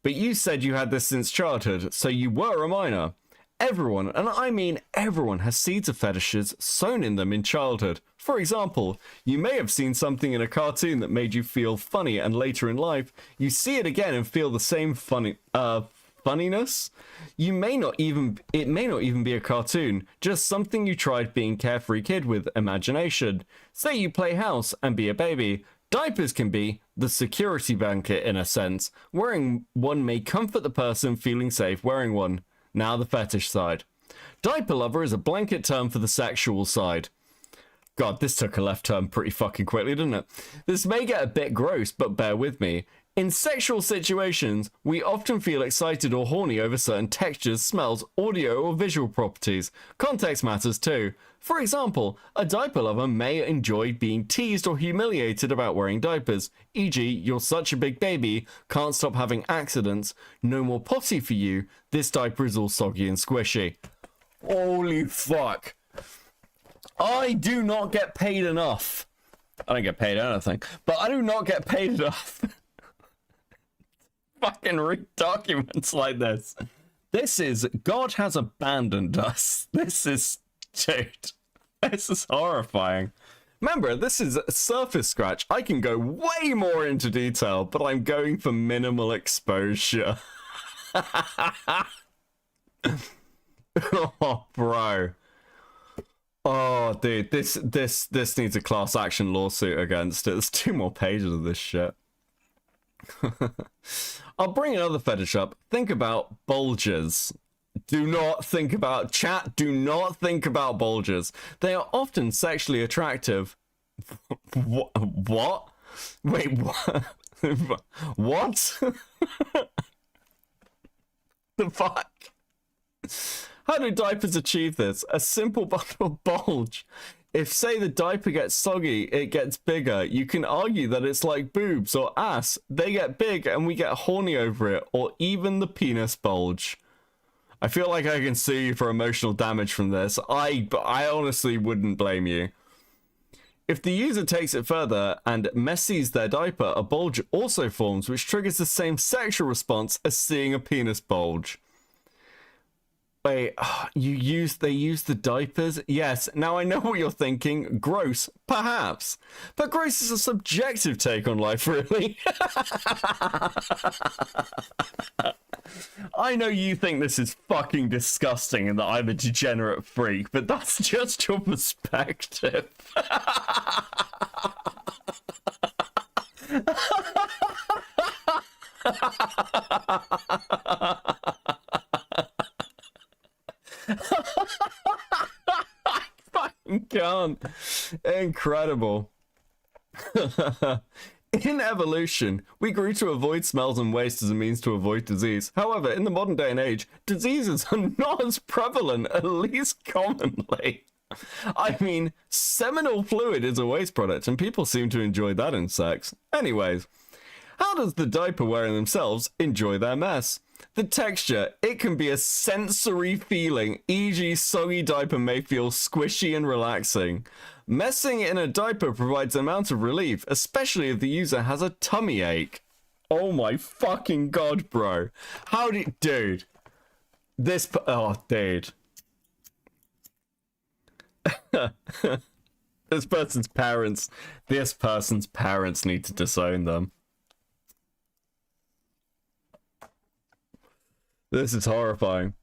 But you said you had this since childhood, so you were a minor. Everyone, and I mean everyone, has seeds of fetishes sown in them in childhood. For example, you may have seen something in a cartoon that made you feel funny, and later in life, you see it again and feel the same funniness. It may not even be a cartoon, just something you tried being carefree kid with imagination. Say you play house and be a baby. Diapers can be the security blanket in a sense. Wearing one may comfort the person feeling safe wearing one. Now the fetish side. Diaper lover is a blanket term for the sexual side. God, this took a left turn pretty fucking quickly, didn't it? This may get a bit gross, but bear with me. In sexual situations, we often feel excited or horny over certain textures, smells, audio, or visual properties. Context matters too. For example, a diaper lover may enjoy being teased or humiliated about wearing diapers, e.g., you're such a big baby, can't stop having accidents, no more potty for you, this diaper is all soggy and squishy. Holy fuck. I do not get paid enough. I don't get paid anything, but I do not get paid enough. Fucking read documents like this. This is God has abandoned us. This is, dude, this is horrifying. Remember, this is a surface scratch. I can go way more into detail, but I'm going for minimal exposure. Oh, bro. Oh, dude, this needs a class action lawsuit against it. There's 2 more pages of this shit. I'll bring another fetish up. Think about bulges. Do not think about chat. Do not think about bulges. They are often sexually attractive. What? Wait, what? What? The fuck? How do diapers achieve this? A simple bottle bulge. If, say, the diaper gets soggy, it gets bigger. You can argue that it's like boobs or ass. They get big and we get horny over it, or even the penis bulge. I feel like I can sue you for emotional damage from this. I honestly wouldn't blame you. If the user takes it further and messies their diaper, a bulge also forms, which triggers the same sexual response as seeing a penis bulge. Wait, they use the diapers? Yes, now I know what you're thinking. Gross, perhaps. But gross is a subjective take on life, really. I know you think this is fucking disgusting and that I'm a degenerate freak, but that's just your perspective. Fucking can't. Incredible. In evolution, we grew to avoid smells and waste as a means to avoid disease. However, in the modern day and age, diseases are not as prevalent, at least commonly. I mean, seminal fluid is a waste product, and people seem to enjoy that in sex. Anyways, how does the diaper wearer themselves enjoy their mess? The texture, it can be a sensory feeling, e.g. soggy diaper may feel squishy and relaxing. Messing in a diaper provides an amount of relief, especially if the user has a tummy ache. Oh my fucking god, bro. How did... Dude. Oh, dude. This person's parents need to disown them. This is horrifying.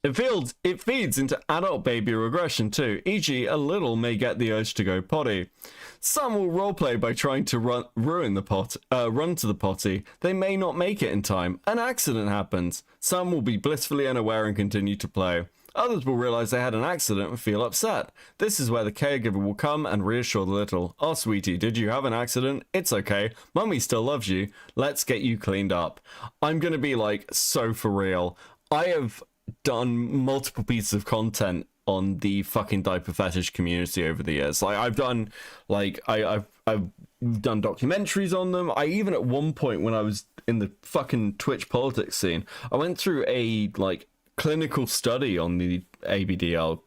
It feeds into adult baby regression too, e.g. a little may get the urge to go potty. Some will roleplay by trying to run to the potty. They may not make it in time. An accident happens. Some will be blissfully unaware and continue to play. Others will realize they had an accident and feel upset. This is where the caregiver will come and reassure the little. Oh, sweetie, did you have an accident? It's okay. Mummy still loves you. Let's get you cleaned up. I'm gonna be like so for real. I have done multiple pieces of content on the fucking diaper fetish community over the years. Like I've done I've done documentaries on them. I even at one point when I was in the fucking Twitch politics scene, I went through a clinical study on the ABDL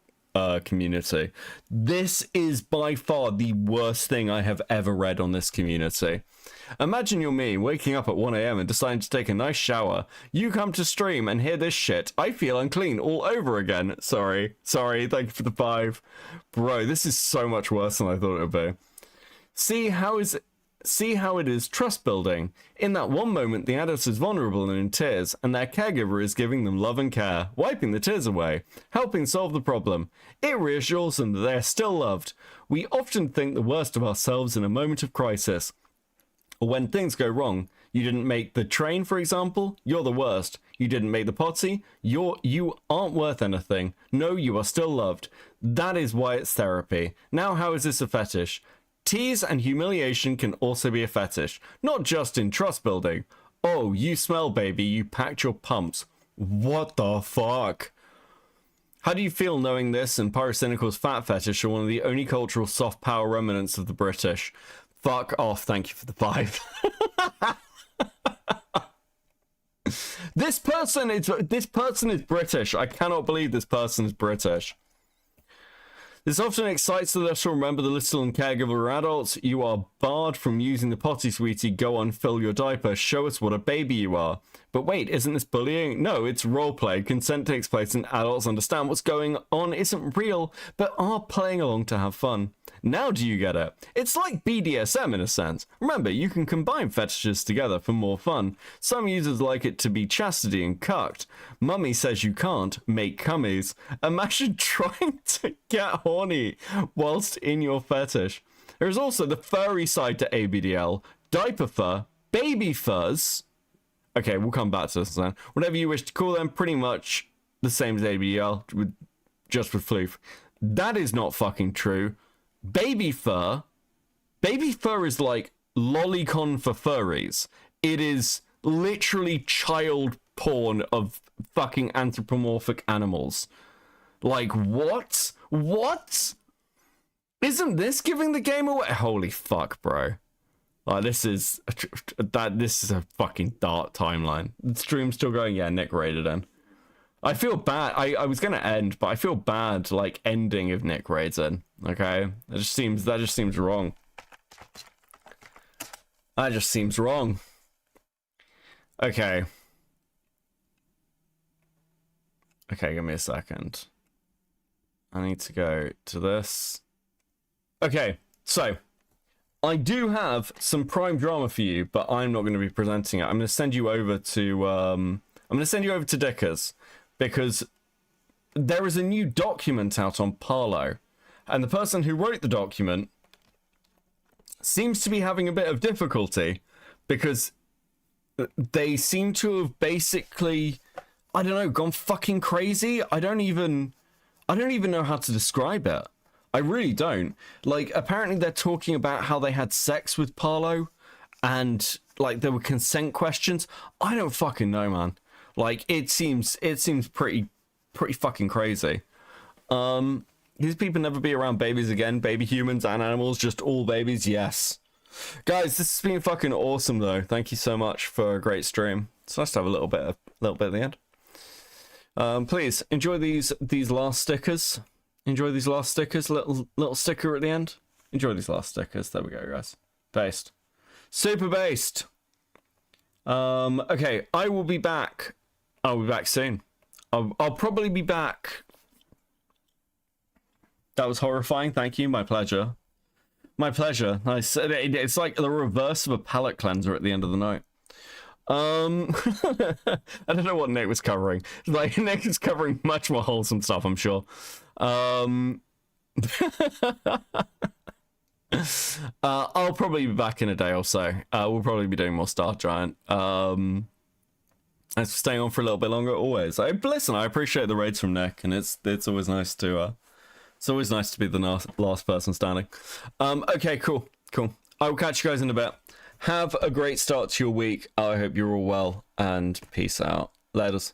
community. This is by far the worst thing I have ever read on this community. Imagine you're me, waking up at 1 AM and deciding to take a nice shower. You come to stream and hear this shit. I feel unclean all over again. Sorry, thank you for the 5. Bro, this is so much worse than I thought it would be. See how it is trust building. In that one moment, the adult is vulnerable and in tears, and their caregiver is giving them love and care, wiping the tears away, helping solve the problem. It reassures them that they are still loved. We often think the worst of ourselves in a moment of crisis. Or when things go wrong. You didn't make the train, for example, you're the worst. You didn't make the potty, you aren't worth anything. No, you are still loved. That is why it's therapy. Now, how is this a fetish? Tease and humiliation can also be a fetish, not just in trust building. Oh, you smell, baby, you packed your pumps. What the fuck? How do you feel knowing this and Pyrocynical's fat fetish are one of the only cultural soft power remnants of the British? Fuck off, thank you for the 5. This person is British. I cannot believe this person is British. This often excites the little. Remember the little and caregiver are adults. You are barred from using the potty, sweetie. Go on, fill your diaper. Show us what a baby you are. But wait, isn't this bullying? No, it's roleplay. Consent takes place and adults understand what's going on isn't real, but are playing along to have fun. Now do you get it? It's like BDSM in a sense. Remember, you can combine fetishes together for more fun. Some users like it to be chastity and cucked. Mummy says you can't make cummies. Imagine trying to get horny whilst in your fetish. There is also the furry side to ABDL. Diaper fur, baby fuzz. Okay, we'll come back to this then. Whatever you wish to call them, pretty much the same as ABDL, just with floof. That is not fucking true. Baby fur is like lolicon for furries. It is literally child porn of fucking anthropomorphic animals. Like, what? What? Isn't this giving the game away? Holy fuck, bro. This is a fucking dark timeline. The stream's still going. Yeah, Nick raided in. I feel bad. I was gonna end, but I feel bad like ending if Nick raids in. Okay, that just seems wrong. That just seems wrong. Okay. Okay, give me a second. I need to go to this. Okay, so I do have some Prime drama for you, but I'm not going to be presenting it. I'm going to send you over to Dickers, because there is a new document out on Parlo, and the person who wrote the document seems to be having a bit of difficulty because they seem to have basically, I don't know, gone fucking crazy. I don't even know how to describe it. I really don't. Like, apparently they're talking about how they had sex with Parlo and like there were consent questions. I don't fucking know, man. Like, it seems pretty fucking crazy. These people never be around babies again. Baby humans and animals, just all babies. Yes. Guys, this has been fucking awesome though. Thank you so much for a great stream. It's nice to have a little bit at the end. Please enjoy these last stickers. Enjoy these last stickers. Little sticker at the end. Enjoy these last stickers. There we go, guys. Based. Super based. Okay, I will be back. I'll be back soon. I'll probably be back. That was horrifying. Thank you. My pleasure. My pleasure. Nice. It's like the reverse of a palate cleanser at the end of the night. I don't know what Nick was covering. Like, Nick is covering much more wholesome stuff, I'm sure. I'll probably be back in a day or so. We'll probably be doing more StarGiant. And staying on for a little bit longer, always. Listen, I appreciate the raids from Nick, and it's always nice to be the last person standing. Okay, cool. I will catch you guys in a bit. Have a great start to your week. I hope you're all well, and peace out. Laters.